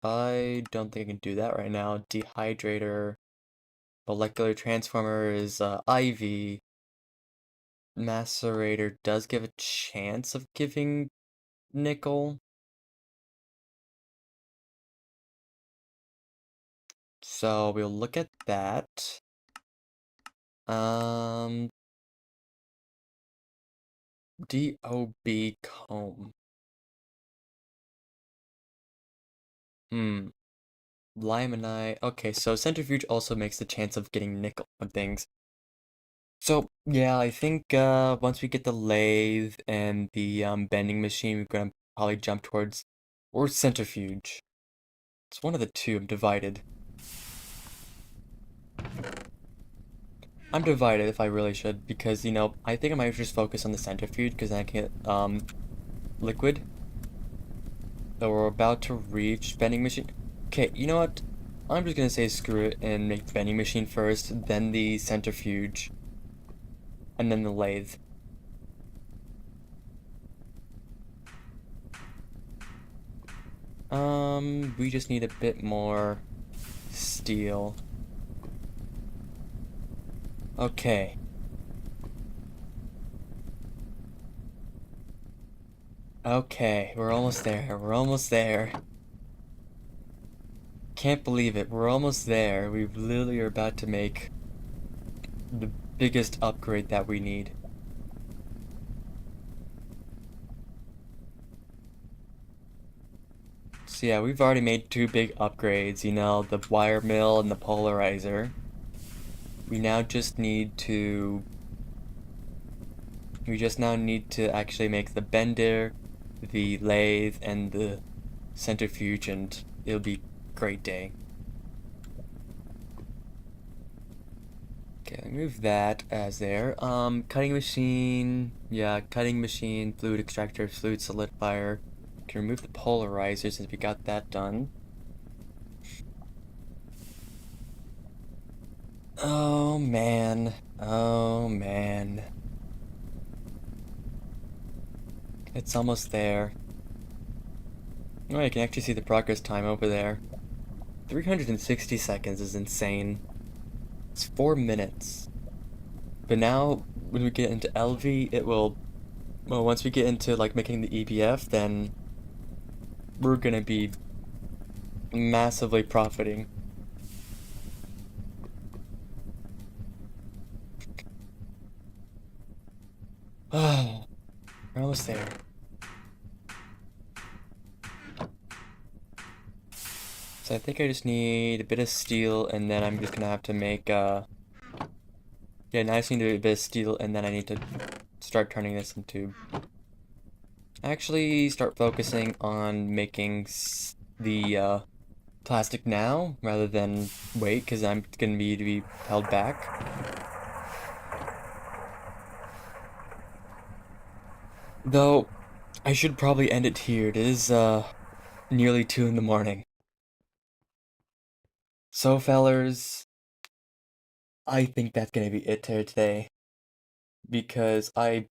I don't think I can do that right now. Dehydrator. Molecular transformer is IV. Macerator does give a chance of giving nickel. So we'll look at that. Um, DOB comb. Hmm. Limonite. Okay, so centrifuge also makes the chance of getting nickel on things. So yeah, I think once we get the lathe and the bending machine, we're gonna probably jump towards or centrifuge. It's one of the two. I'm divided. I'm divided if I really should because I think I might just focus on the centrifuge because then I can get liquid. So we're about to reach bending machine. Okay, you know what? I'm just gonna say screw it and make the bending machine first, then the centrifuge, and then the lathe. We just need a bit more steel. Okay. Okay, we're almost there. We're almost there. Can't believe it. We're almost there. We literally are about to make the biggest upgrade that we need. So yeah, we've already made two big upgrades, the wire mill and the polarizer. We now just need to... We just now need to actually make the bender, the lathe, and the centrifuge, and it'll be a great day. Okay, move that as there. Cutting machine, yeah, cutting machine, fluid extractor, fluid solidifier. Can remove the polarizer since we got that done. Oh man, oh man. It's almost there. Oh, you can actually see the progress time over there. 360 seconds is insane. It's 4 minutes. But now, when we get into LV, it will... Well, once we get into, like, making the EBF, then... We're gonna be... massively profiting. We're almost there. So I think I just need a bit of steel, and then I'm just gonna have to make, yeah, now I just need a bit of steel, and then I need to start turning this into... Actually, start focusing on making the, plastic now, rather than wait, because I'm gonna be to be held back. Though, I should probably end it here. It is, nearly 2 in the morning. So, fellers, I think that's gonna be it here today. Because I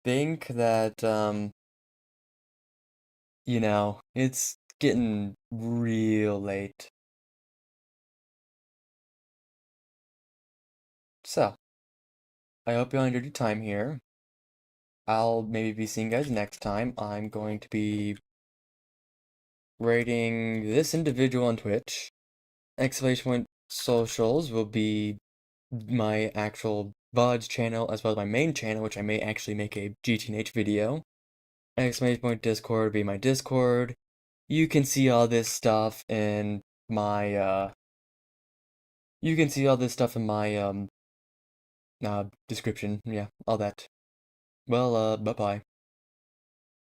think that, it's getting real late. So, I hope you all enjoyed your time here. I'll maybe be seeing you guys next time. I'm going to be rating this individual on Twitch. Exclamation point socials will be my actual VODs channel as well as my main channel, which I may actually make a GTH video. Exclamation point Discord will be my Discord. You can see all this stuff in my description. Yeah, all that. Well, bye-bye.